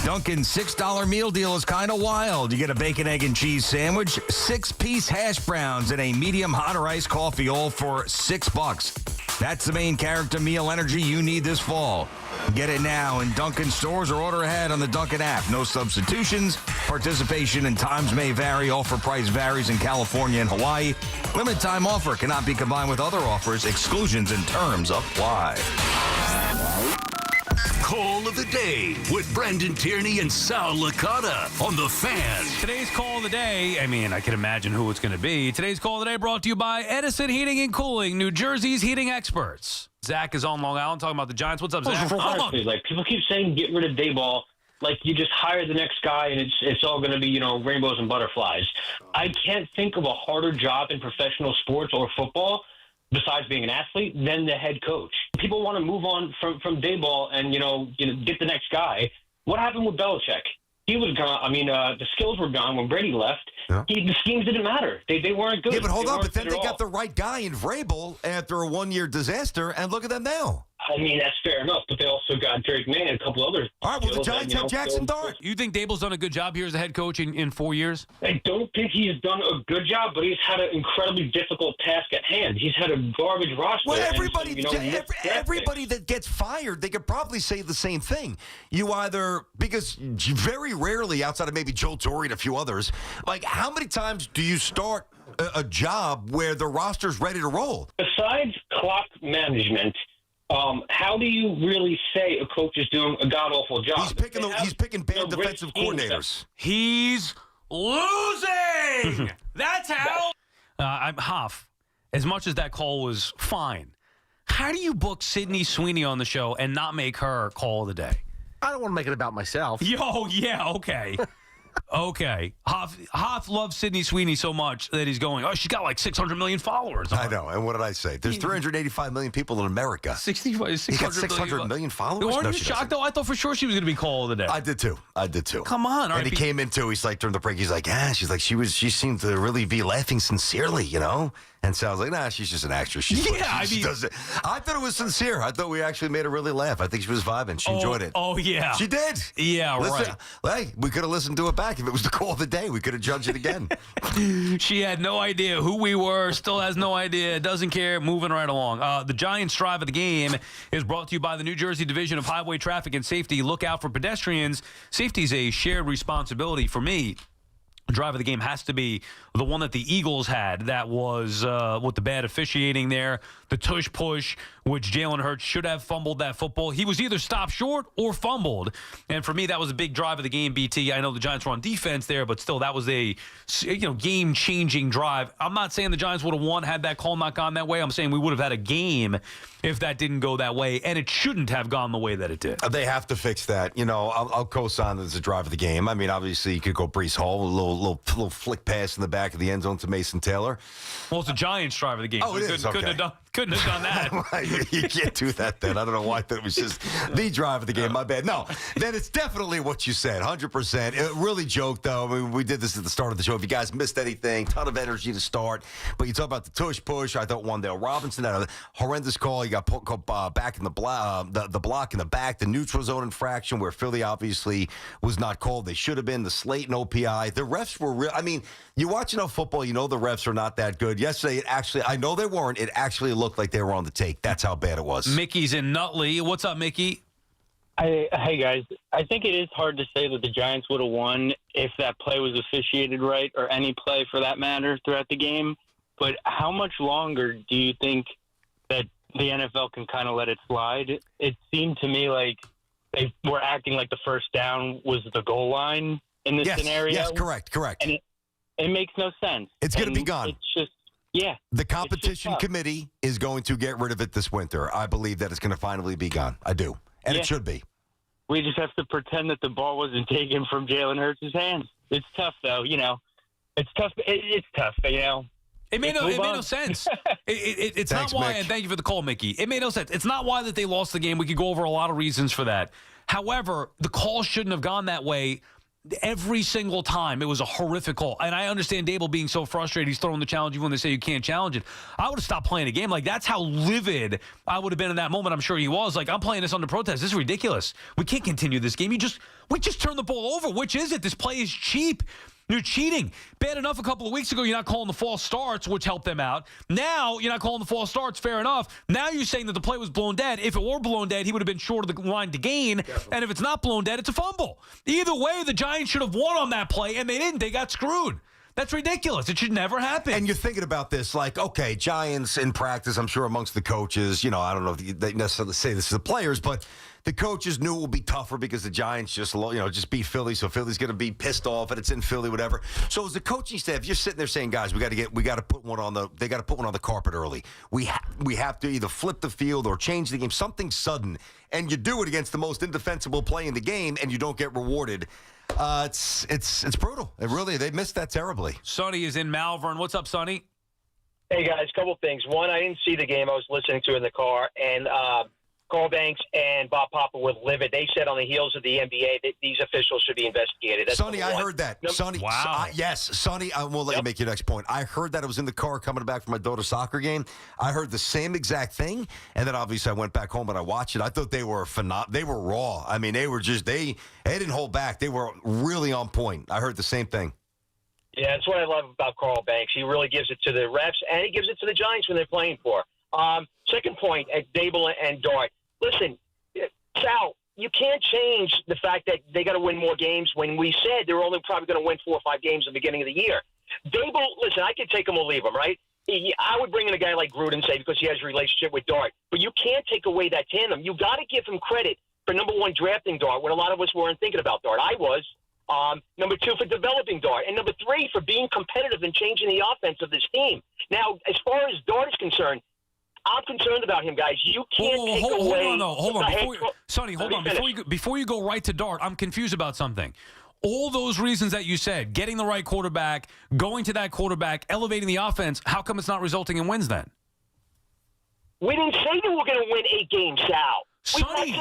Dunkin's $6 meal deal is kind of wild. You get a bacon, egg, and cheese sandwich, 6-piece hash browns, and a medium hot or iced coffee, all for $6. That's the main character meal energy you need this fall. Get it now in Dunkin' stores or order ahead on the Dunkin' app. No substitutions. Participation and times may vary. Offer price varies in California and Hawaii. Limited time offer cannot be combined with other offers. Exclusions and terms apply. Call of the day with Brendan Tierney and Sal Licata on The Fan. Today's call of the day, I mean, I can imagine who it's going to be. Today's call of the day brought to you by Edison Heating and Cooling, New Jersey's heating experts. Zach is on Long Island talking about the Giants. What's up, Zach? Like, people keep saying get rid of Dayball. Like, you just hire the next guy and it's all going to be, rainbows and butterflies. I can't think of a harder job in professional sports or football besides being an athlete, than the head coach. People want to move on from Dayball and, get the next guy. What happened with Belichick? He was gone. I mean, the skills were gone when Brady left. Yeah. The schemes didn't matter. They weren't good. Yeah, but hold on. But then they all. got the right guy in Vrabel after a one-year disaster, and look at them now. I mean, that's fair enough, but they also got Drake May and a couple others. All right, well, the Giants have Jackson Dart. You think Dable's done a good job here as a head coach in 4 years? I don't think he's done a good job, but he's had an incredibly difficult task at hand. He's had a garbage roster. Well, everybody that gets fired, they could probably say the same thing. You either, because very rarely, outside of maybe Joe Torre and a few others, like how many times do you start a job where the roster's ready to roll? Besides clock management, how do you really say a coach is doing a god-awful job? He's picking bad defensive coordinators. He's losing! That's how. I'm Hoff. As much as that call was fine, how do you book Sydney Sweeney on the show and not make her call of the day? I don't want to make it about myself. Yo, yeah, okay. Okay. Hoff loves Sydney Sweeney so much that he's going, she's got like 600 million followers. I know. And what did I say? There's 385 million people in America. 600 million followers? Aren't you shocked, though? I thought for sure she was going to be call of the day. I did, too. Come on. And he came in, too. He's like, during the break, he's like, she's like, she seemed to really be laughing sincerely, And so I was like, nah, she's just an actress. She does it. I thought it was sincere. I thought we actually made her really laugh. I think she was vibing. She enjoyed it. Oh, yeah. She did. Yeah, Listen, right. Hey, we could have listened to it back. If it was the call of the day, we could have judged it again. She had no idea who we were, still has no idea, doesn't care, moving right along. The Giants' drive of the game is brought to you by the New Jersey Division of Highway Traffic and Safety. Look out for pedestrians. Safety is a shared responsibility. For me, the drive of the game has to be the one that the Eagles had. That was with the bad officiating there, the tush push, which Jalen Hurts should have fumbled that football. He was either stopped short or fumbled. And for me, that was a big drive of the game, BT. I know the Giants were on defense there, but still, that was a game-changing drive. I'm not saying the Giants would have won had that call not gone that way. I'm saying we would have had a game if that didn't go that way, and it shouldn't have gone the way that it did. They have to fix that. I'll co-sign that as a drive of the game. I mean, obviously, you could go Breece Hall, a little flick pass in the back of the end zone to Mason Taylor. Well, it's a Giants drive of the game. Oh, it is. Okay. Couldn't have done that. You can't do that then. I don't know why that was just the drive of the game. My bad. No, then it's definitely what you said, 100%. Really joked, though. I mean, we did this at the start of the show. If you guys missed anything, ton of energy to start. But you talk about the tush push. I thought Wan'Dale Robinson had a horrendous call. He got put back in the block in the back, the neutral zone infraction where Philly obviously was not called. They should have been. The Slayton OPI. The refs were real. I mean, you watch enough football, you know the refs are not that good. Yesterday, I know they weren't. It actually looked like they were on the take. That's how bad it was. Mickey's in Nutley. What's up, Mickey? Hey, guys. I think it is hard to say that the Giants would have won if that play was officiated right, or any play for that matter throughout the game. But how much longer do you think that the NFL can kind of let it slide? It seemed to me like they were acting like the first down was the goal line in this scenario. Yes, correct. And it makes no sense. It's going to be gone. It's just, yeah. The competition committee is going to get rid of it this winter. I believe that it's going to finally be gone. I do. And it should be. We just have to pretend that the ball wasn't taken from Jalen Hurts' hands. It's tough, though. It's tough. It's tough, It made no sense. It's Thanks, not why, Mick. and thank you for the call, Mickey. It made no sense. It's not why that they lost the game. We could go over a lot of reasons for that. However, the call shouldn't have gone that way every single time. It was a horrific call. And I understand Dable being so frustrated. He's throwing the challenge even when they say you can't challenge it. I would have stopped playing the game. Like, that's how livid I would have been in that moment. I'm sure he was. Like, I'm playing this under protest. This is ridiculous. We can't continue this game. We just turned the ball over. Which is it? This play is cheap. You're cheating. Bad enough a couple of weeks ago, you're not calling the false starts, which helped them out. Now, you're not calling the false starts, fair enough. Now you're saying that the play was blown dead. If it were blown dead, he would have been short of the line to gain. Definitely. And if it's not blown dead, it's a fumble. Either way, the Giants should have won on that play, and they didn't. They got screwed. That's ridiculous. It should never happen. And you're thinking about this like, okay, Giants in practice, I'm sure amongst the coaches, I don't know if they necessarily say this to the players, but the coaches knew it would be tougher because the Giants just beat Philly, so Philly's going to be pissed off, and it's in Philly, whatever. So as the coaching staff, you're sitting there saying, guys, they got to put one on the carpet early. We have to either flip the field or change the game, something sudden, and you do it against the most indefensible play in the game, and you don't get rewarded. It's brutal. They missed that terribly. Sonny is in Malvern. What's up, Sonny? Hey guys, couple things. One, I didn't see the game. I was listening to it in the car, and Carl Banks and Bob Papa were livid. They said on the heels of the NBA that these officials should be investigated. That's Sonny, I heard that. Sonny, wow. Yes, Sonny, I won't let you make your next point. I heard that. I was in the car coming back from my daughter's soccer game. I heard the same exact thing, and then obviously I went back home and I watched it. I thought they were they were raw. I mean, they were just, they didn't hold back. They were really on point. I heard the same thing. Yeah, that's what I love about Carl Banks. He really gives it to the refs, and he gives it to the Giants when they're playing for. Second point, at Dable and Dart. Listen, Sal, you can't change the fact that they got to win more games when we said they're only probably going to win 4 or 5 games at the beginning of the year. Dable, listen, I could take him or leave him, right? I would bring in a guy like Gruden, say, because he has a relationship with Dart. But you can't take away that tandem. You got to give him credit for, number one, drafting Dart, when a lot of us weren't thinking about Dart. I was. Number 2, for developing Dart. And number 3, for being competitive and changing the offense of this team. Now, as far as Dart is concerned, I'm concerned about him, guys. You can't take away. Hold on. Sonny, hold on. Before you go right to Dart, I'm confused about something. All those reasons that you said, getting the right quarterback, going to that quarterback, elevating the offense, how come it's not resulting in wins then? We didn't say that we're going to win 8 games, Sal. Sonny,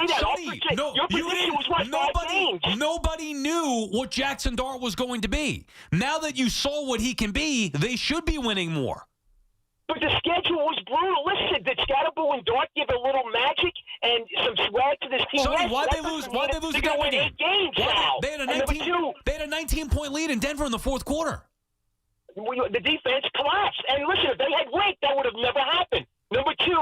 no, your prediction was what, 5 games? Nobody knew what Jackson Dart was going to be. Now that you saw what he can be, they should be winning more. But the schedule was brutal. Listen, did Scatterboo and Dart give a little magic and some swag to this team? Sonny, why'd they lose the Denver game? 8 games, Sal. They had a 19-point lead in Denver in the fourth quarter. The defense collapsed. And listen, if they had Wake, that would have never happened. Number 2,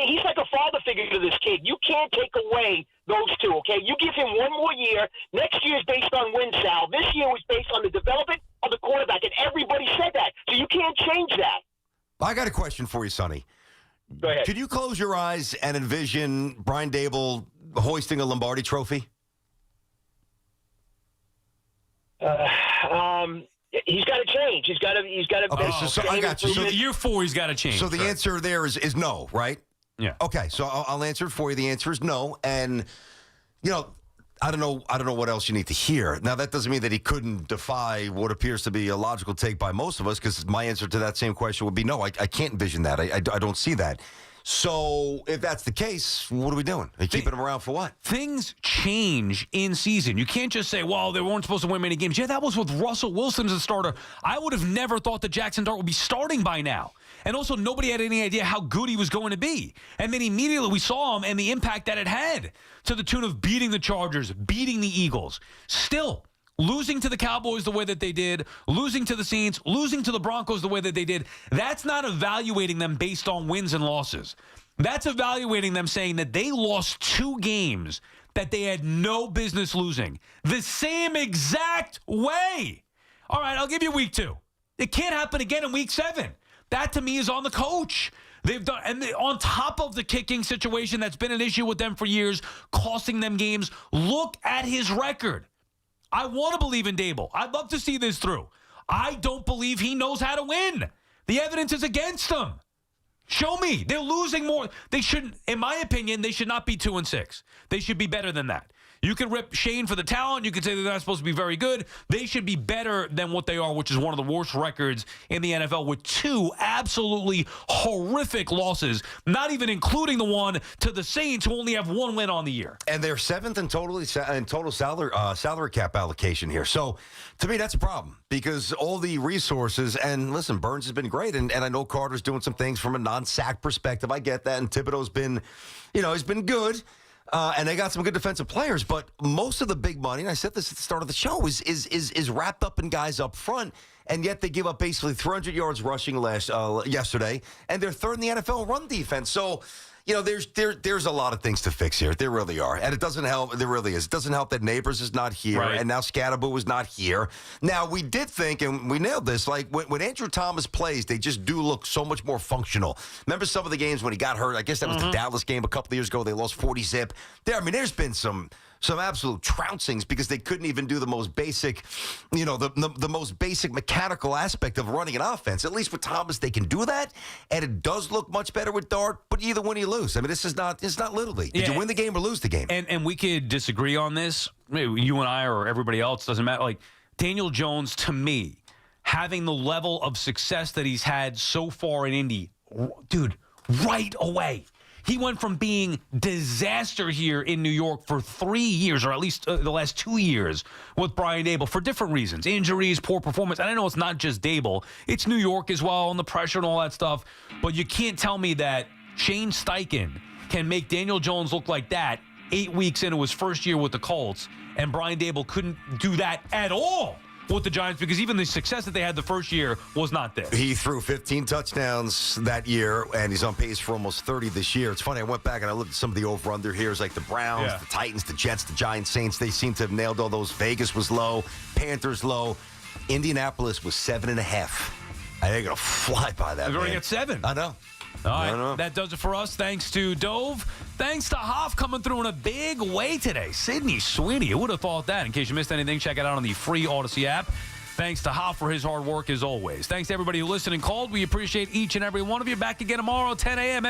he's like a father figure to this kid. You can't take away those 2, okay? You give him 1 more year. Next year is based on wins, Sal. This year was based on the development of the quarterback, and everybody said that. So you can't change that. I got a question for you, Sonny. Go ahead. Could you close your eyes and envision Brian Dable hoisting a Lombardi trophy? He's got to change. He's got to. Okay, so I got you. So year 4, he's got to change. So the answer there is no, right? Yeah. Okay, so I'll answer it for you. The answer is no, and I don't know what else you need to hear. Now, that doesn't mean that he couldn't defy what appears to be a logical take by most of us, because my answer to that same question would be no, I can't envision that. I don't see that. So if that's the case, what are we doing? Are you keeping him around for what? Things change in season. You can't just say, well, they weren't supposed to win many games. Yeah, that was with Russell Wilson as a starter. I would have never thought that Jackson Dart would be starting by now. And also, nobody had any idea how good he was going to be. And then immediately we saw him and the impact that it had, to the tune of beating the Chargers, beating the Eagles. Still, losing to the Cowboys the way that they did, losing to the Saints, losing to the Broncos the way that they did, that's not evaluating them based on wins and losses. That's evaluating them saying that they lost 2 games that they had no business losing. The same exact way. All right, I'll give you week 2. It can't happen again in week 7. That, to me, is on the coach. They've done, and on top of the kicking situation that's been an issue with them for years, costing them games, look at his record. I want to believe in Dable. I'd love to see this through. I don't believe he knows how to win. The evidence is against him. Show me. They're losing more. They shouldn't, in my opinion, they should not be 2-6. They should be better than that. You can rip Shane for the talent. You can say they're not supposed to be very good. They should be better than what they are, which is one of the worst records in the NFL, with 2 absolutely horrific losses, not even including the one to the Saints, who only have 1 win on the year. And they're 7th in total salary cap allocation here. So, to me, that's a problem, because all the resources, and listen, Burns has been great, and I know Carter's doing some things from a non-sack perspective. I get that, and Thibodeau's been, he's been good. And they got some good defensive players, but most of the big money, and I said this at the start of the show, is wrapped up in guys up front, and yet they give up basically 300 yards rushing yesterday, and they're third in the NFL run defense. So, there's a lot of things to fix here. There really are. And it doesn't help. There really is. It doesn't help that Neighbors is not here, and now Scadaboo is not here. Now, we did think, and we nailed this, like when Andrew Thomas plays, they just do look so much more functional. Remember some of the games when he got hurt? I guess that was the Dallas game a couple of years ago. They lost 40-zip. There's been some absolute trouncings because they couldn't even do the most basic, the most basic mechanical aspect of running an offense. At least with Thomas, they can do that, and it does look much better with Dart, but either win or you lose. I mean, it's not Little League. Did you win the game or lose the game? And we could disagree on this. Maybe you and I or everybody else, doesn't matter. Like, Daniel Jones, to me, having the level of success that he's had so far in Indy, dude, right away. He went from being disaster here in New York for 3 years, or at least the last 2 years, with Brian Daboll for different reasons. Injuries, poor performance. And I know it's not just Daboll. It's New York as well, and the pressure and all that stuff. But you can't tell me that Shane Steichen can make Daniel Jones look like that 8 weeks into his first year with the Colts, and Brian Daboll couldn't do that at all with the Giants, because even the success that they had the first year was not there. He threw 15 touchdowns that year, and he's on pace for almost 30 this year. It's funny, I went back and I looked at some of the over-under here. It's like the Browns, the Titans, the Jets, the Giants, Saints. They seem to have nailed all those. Vegas was low. Panthers low. Indianapolis was 7.5. I think they're going to fly by that, They're already at 7. I know. All right, that does it for us. Thanks to Dove. Thanks to Hoff coming through in a big way today. Sydney Sweeney. Who would have thought that? In case you missed anything, check it out on the free Odyssey app. Thanks to Hoff for his hard work as always. Thanks to everybody who listened and called. We appreciate each and every one of you. Back again tomorrow, 10 a.m.